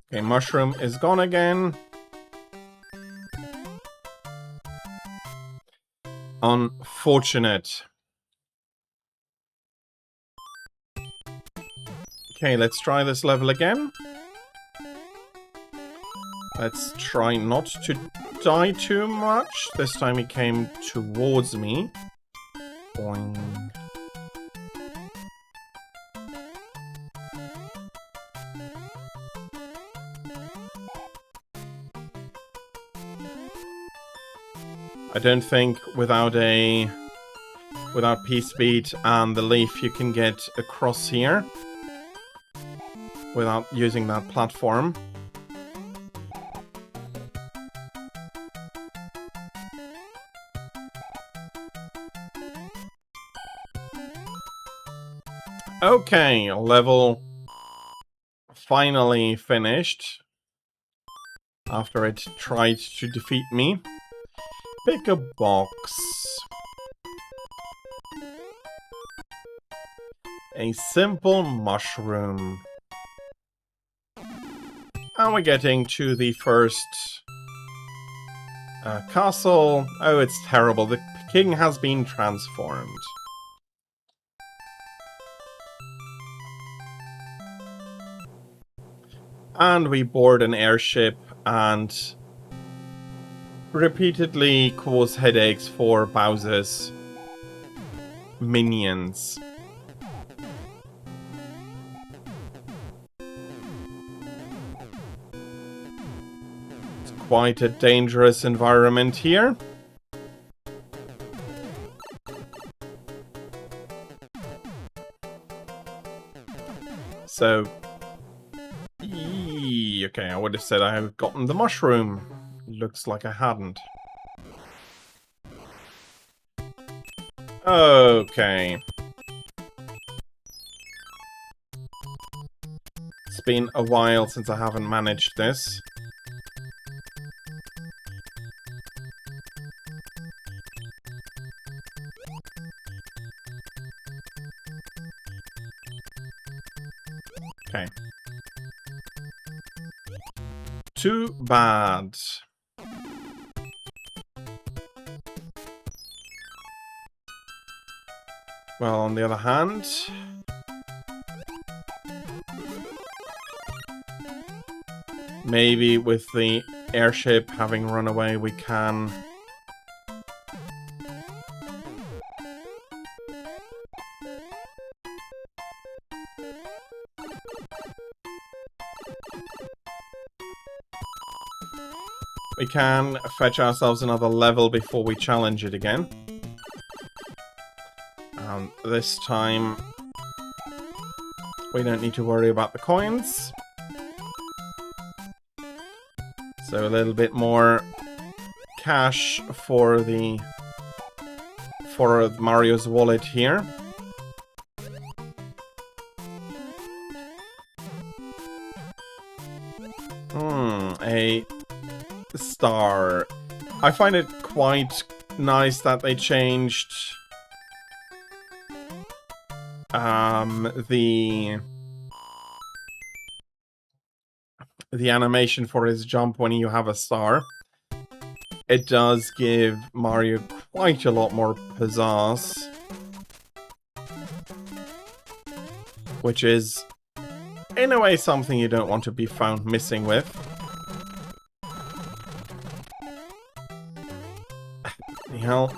Okay, mushroom is gone again. Unfortunate. Okay, let's try this level again. Let's try not to die too much. This time he came towards me. Boing. I don't think without Peace Beat and the leaf you can get across here without using that platform. Okay, level finally finished after it tried to defeat me. Pick a box. A simple mushroom. And we're getting to the first castle. Oh, it's terrible. The king has been transformed. And we board an airship and repeatedly cause headaches for Bowser's minions. It's quite a dangerous environment here. So... okay, I would have said I have gotten the mushroom. Looks like I hadn't. Okay. It's been a while since I haven't managed this. Okay. Too bad. Well, on the other hand... maybe with the airship having run away, we can... we can fetch ourselves another level before we challenge it again. This time, we don't need to worry about the coins. So a little bit more cash for Mario's wallet here. A star. I find it quite nice that they changed the animation for his jump when you have a star. It does give Mario quite a lot more pizzazz, which is in a way something you don't want to be found missing with. The hell?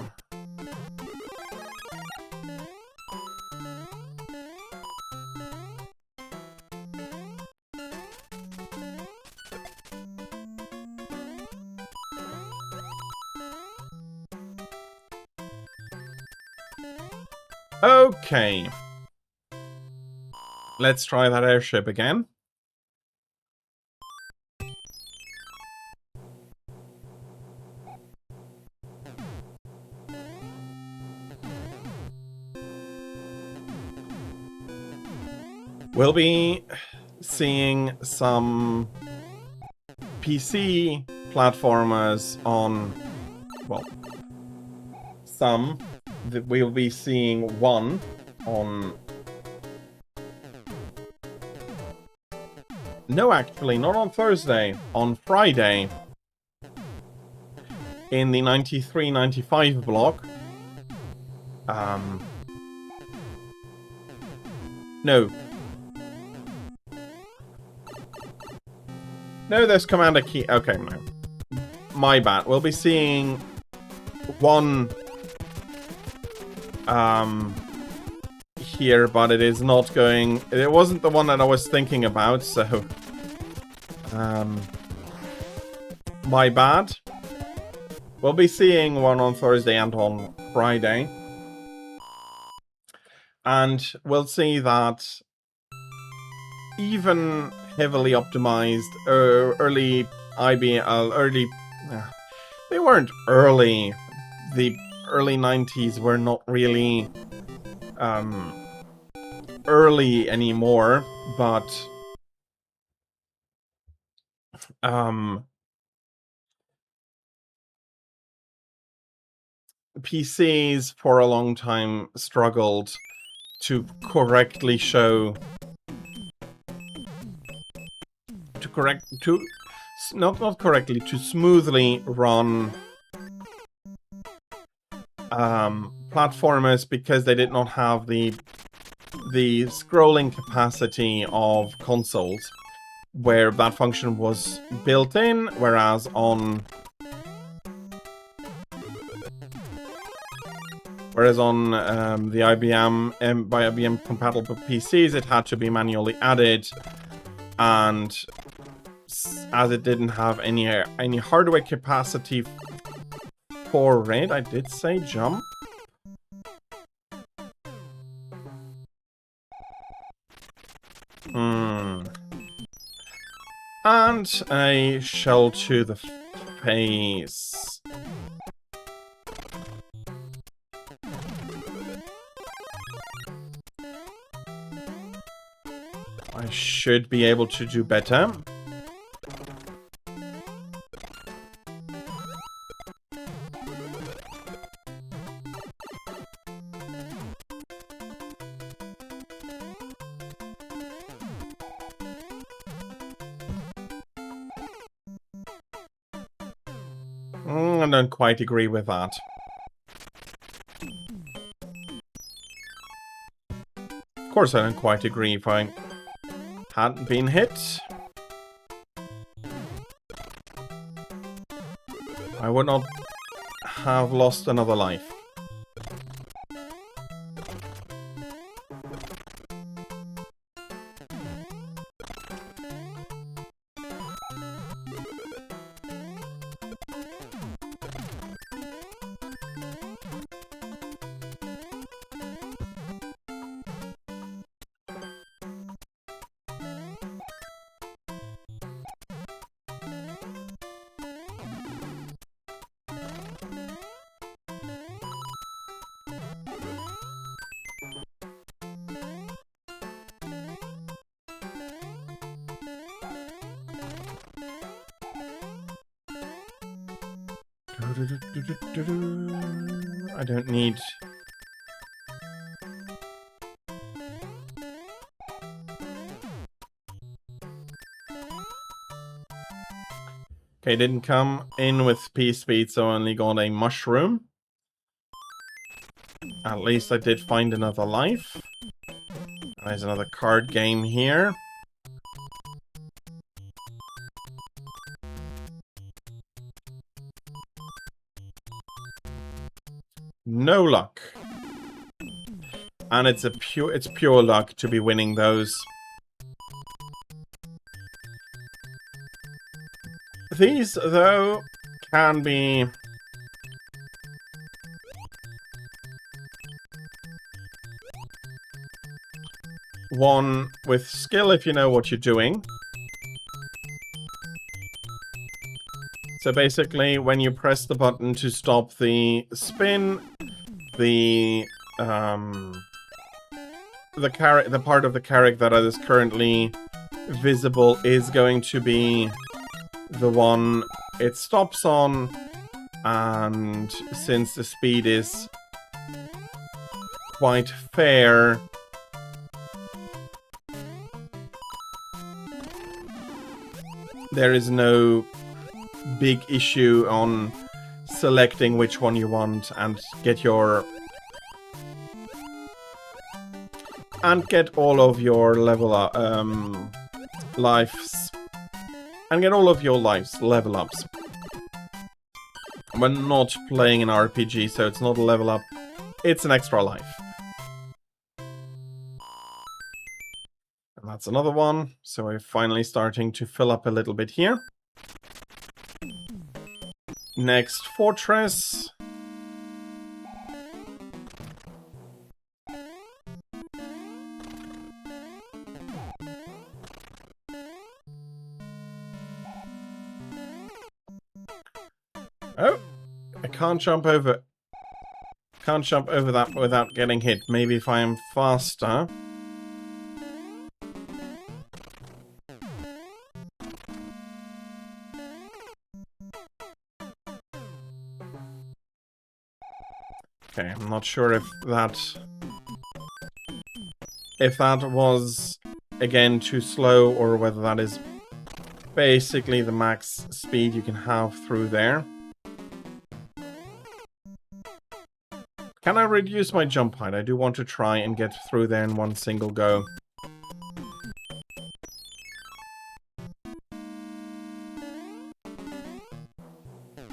Okay. Let's try that airship again. We'll be seeing some PC platformers on, well, some. We'll be seeing one on... No, actually, not on Thursday. On Friday. In the 93-95 block. No. No, there's Commander Key. Okay, no. My bad. We'll be seeing one here, but it is not going... It wasn't the one that I was thinking about, so... my bad. We'll be seeing one on Thursday and on Friday. And we'll see that even heavily optimized early IBM... they weren't early. The early 90s were not really early anymore, but PCs for a long time struggled to correctly show not correctly, to smoothly run platformers, because they did not have the scrolling capacity of consoles, where that function was built in, whereas on the IBM by IBM compatible PCs, it had to be manually added, and as it didn't have any hardware capacity for it, I did say jump. And a shell to the face. I should be able to do better. I don't quite agree with that. Of course I don't quite agree. If I hadn't been hit, I would not have lost another life. I don't need... Okay, didn't come in with P-Speed, so I only got a mushroom. At least I did find another life. There's another card game here. No luck. And it's pure luck to be winning those. These, though, can be won with skill if you know what you're doing. So basically, when you press the button to stop the spin, the part of the character that is currently visible is going to be the one it stops on, and since the speed is quite fair, there is no big issue on selecting which one you want and get your get all of your level up lives and get all of your lives level ups. We're not playing an RPG, so it's not a level up, it's an extra life. And that's another one, so we're finally starting to fill up a little bit here. Next fortress. Oh, I can't jump over. Can't jump over that without getting hit. Maybe if I am faster. Okay, I'm not sure if that was again too slow or whether that is basically the max speed you can have through there. Can I reduce my jump height? I do want to try and get through there in one single go.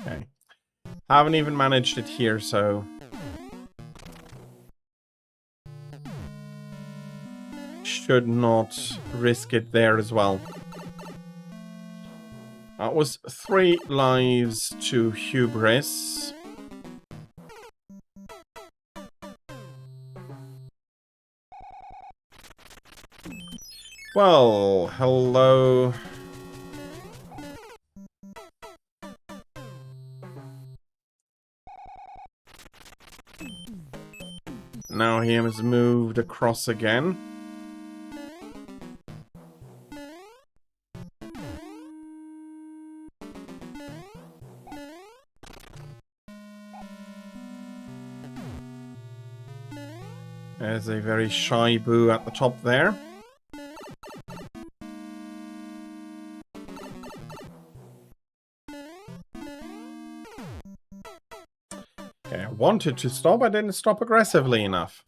Okay. Haven't even managed it here, so... should not risk it there as well. That was 3 lives to Hubris. Well, hello. Now he has moved across again. There's a very shy boo at the top there. Okay, I wanted to stop, I didn't stop aggressively enough.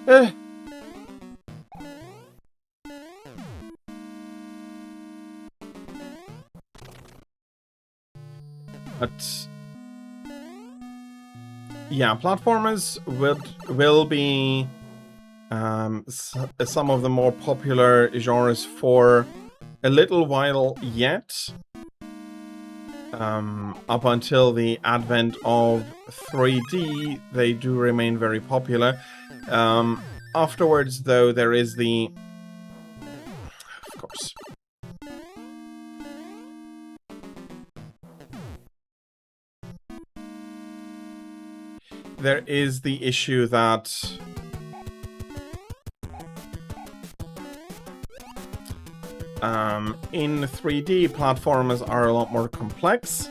But yeah, platformers will be some of the more popular genres for a little while yet. Up until the advent of 3D, they do remain very popular. Afterwards, though, there is the... Of course. There is the issue that... in 3D, platformers are a lot more complex,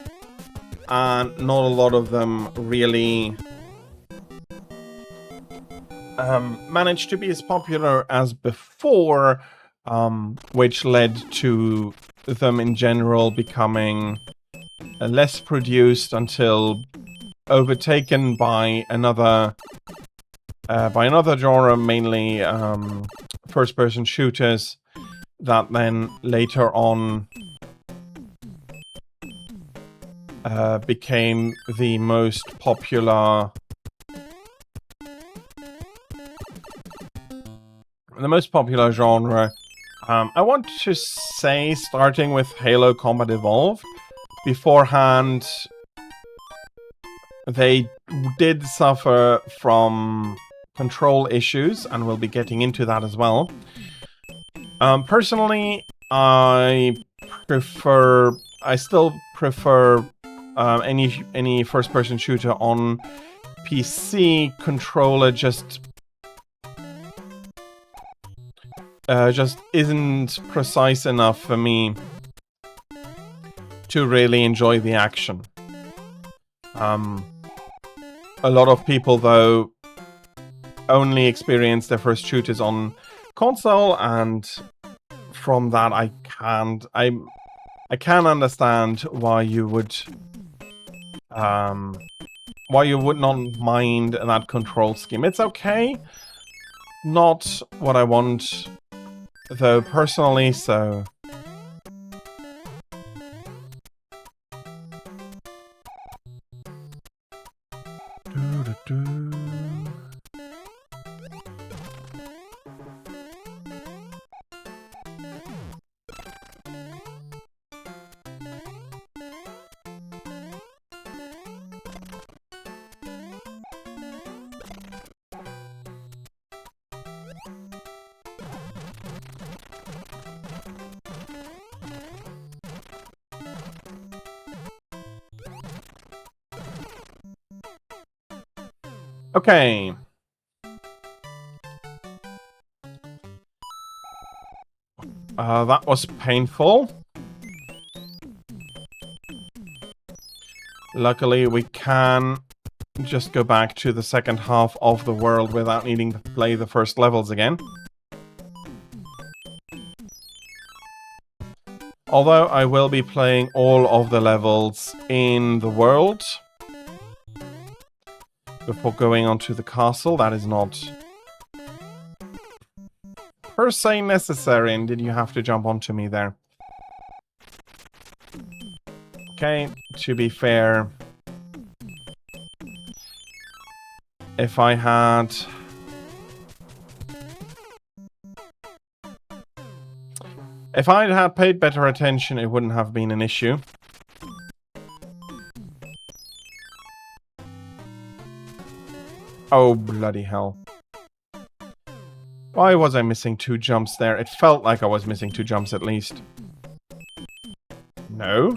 and not a lot of them really managed to be as popular as before, which led to them in general becoming less produced until overtaken by another genre, mainly first-person shooters, that then later on became the most popular genre. I want to say, starting with Halo Combat Evolved, beforehand they did suffer from control issues, and we'll be getting into that as well. Personally, I still prefer any first-person shooter on PC. Controller just isn't precise enough for me to really enjoy the action. A lot of people, though, only experience their first shooters on console, and from that I can understand why you would not mind that control scheme. It's okay. Not what I want, though, personally, so... Okay. That was painful. Luckily, we can just go back to the second half of the world without needing to play the first levels again. Although I will be playing all of the levels in the world before going on to the castle. That is not per se necessary, and did you have to jump onto me there? Okay, to be fair, if I'd had paid better attention, it wouldn't have been an issue. Oh, bloody hell. Why was I missing 2 jumps there? It felt like I was missing 2 jumps at least. No?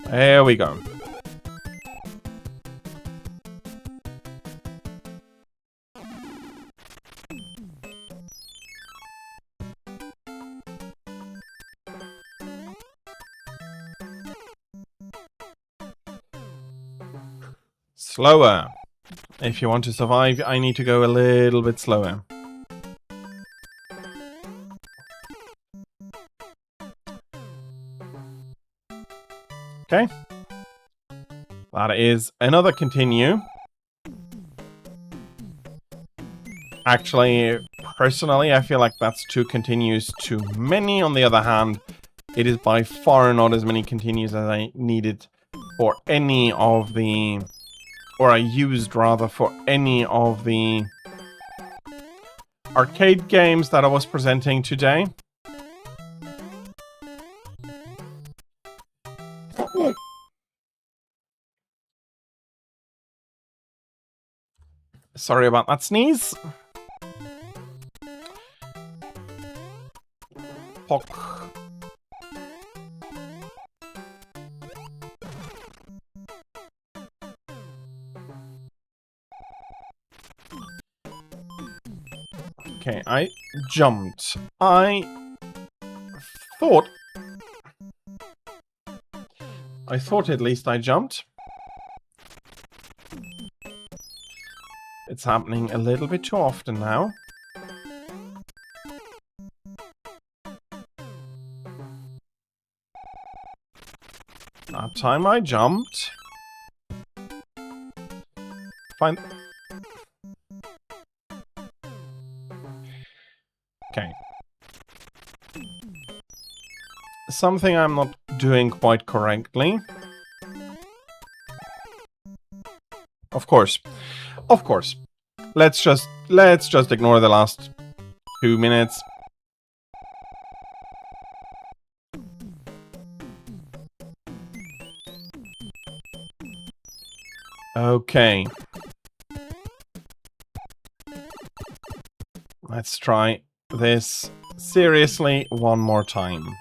There we go. Slower. If you want to survive, I need to go a little bit slower. Okay. That is another continue. Actually, personally, I feel like that's 2 continues too many. On the other hand, it is by far not as many continues as I needed for any of the... or I used, rather, for any of the arcade games that I was presenting today. Sorry about that sneeze. Pock. Okay, I jumped. I thought at least I jumped. It's happening a little bit too often now. That time I jumped. Fine. Okay. Something I'm not doing quite correctly. Of course. Of course. Let's just ignore the last 2 minutes. Okay. Let's try this seriously one more time.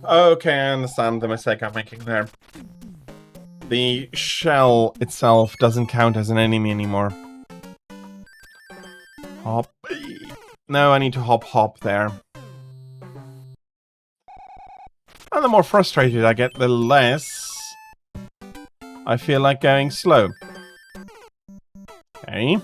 Okay, I understand the mistake I'm making there. The shell itself doesn't count as an enemy anymore. Hop. No, I need to hop there. And the more frustrated I get, the less I feel like going slow. Okay.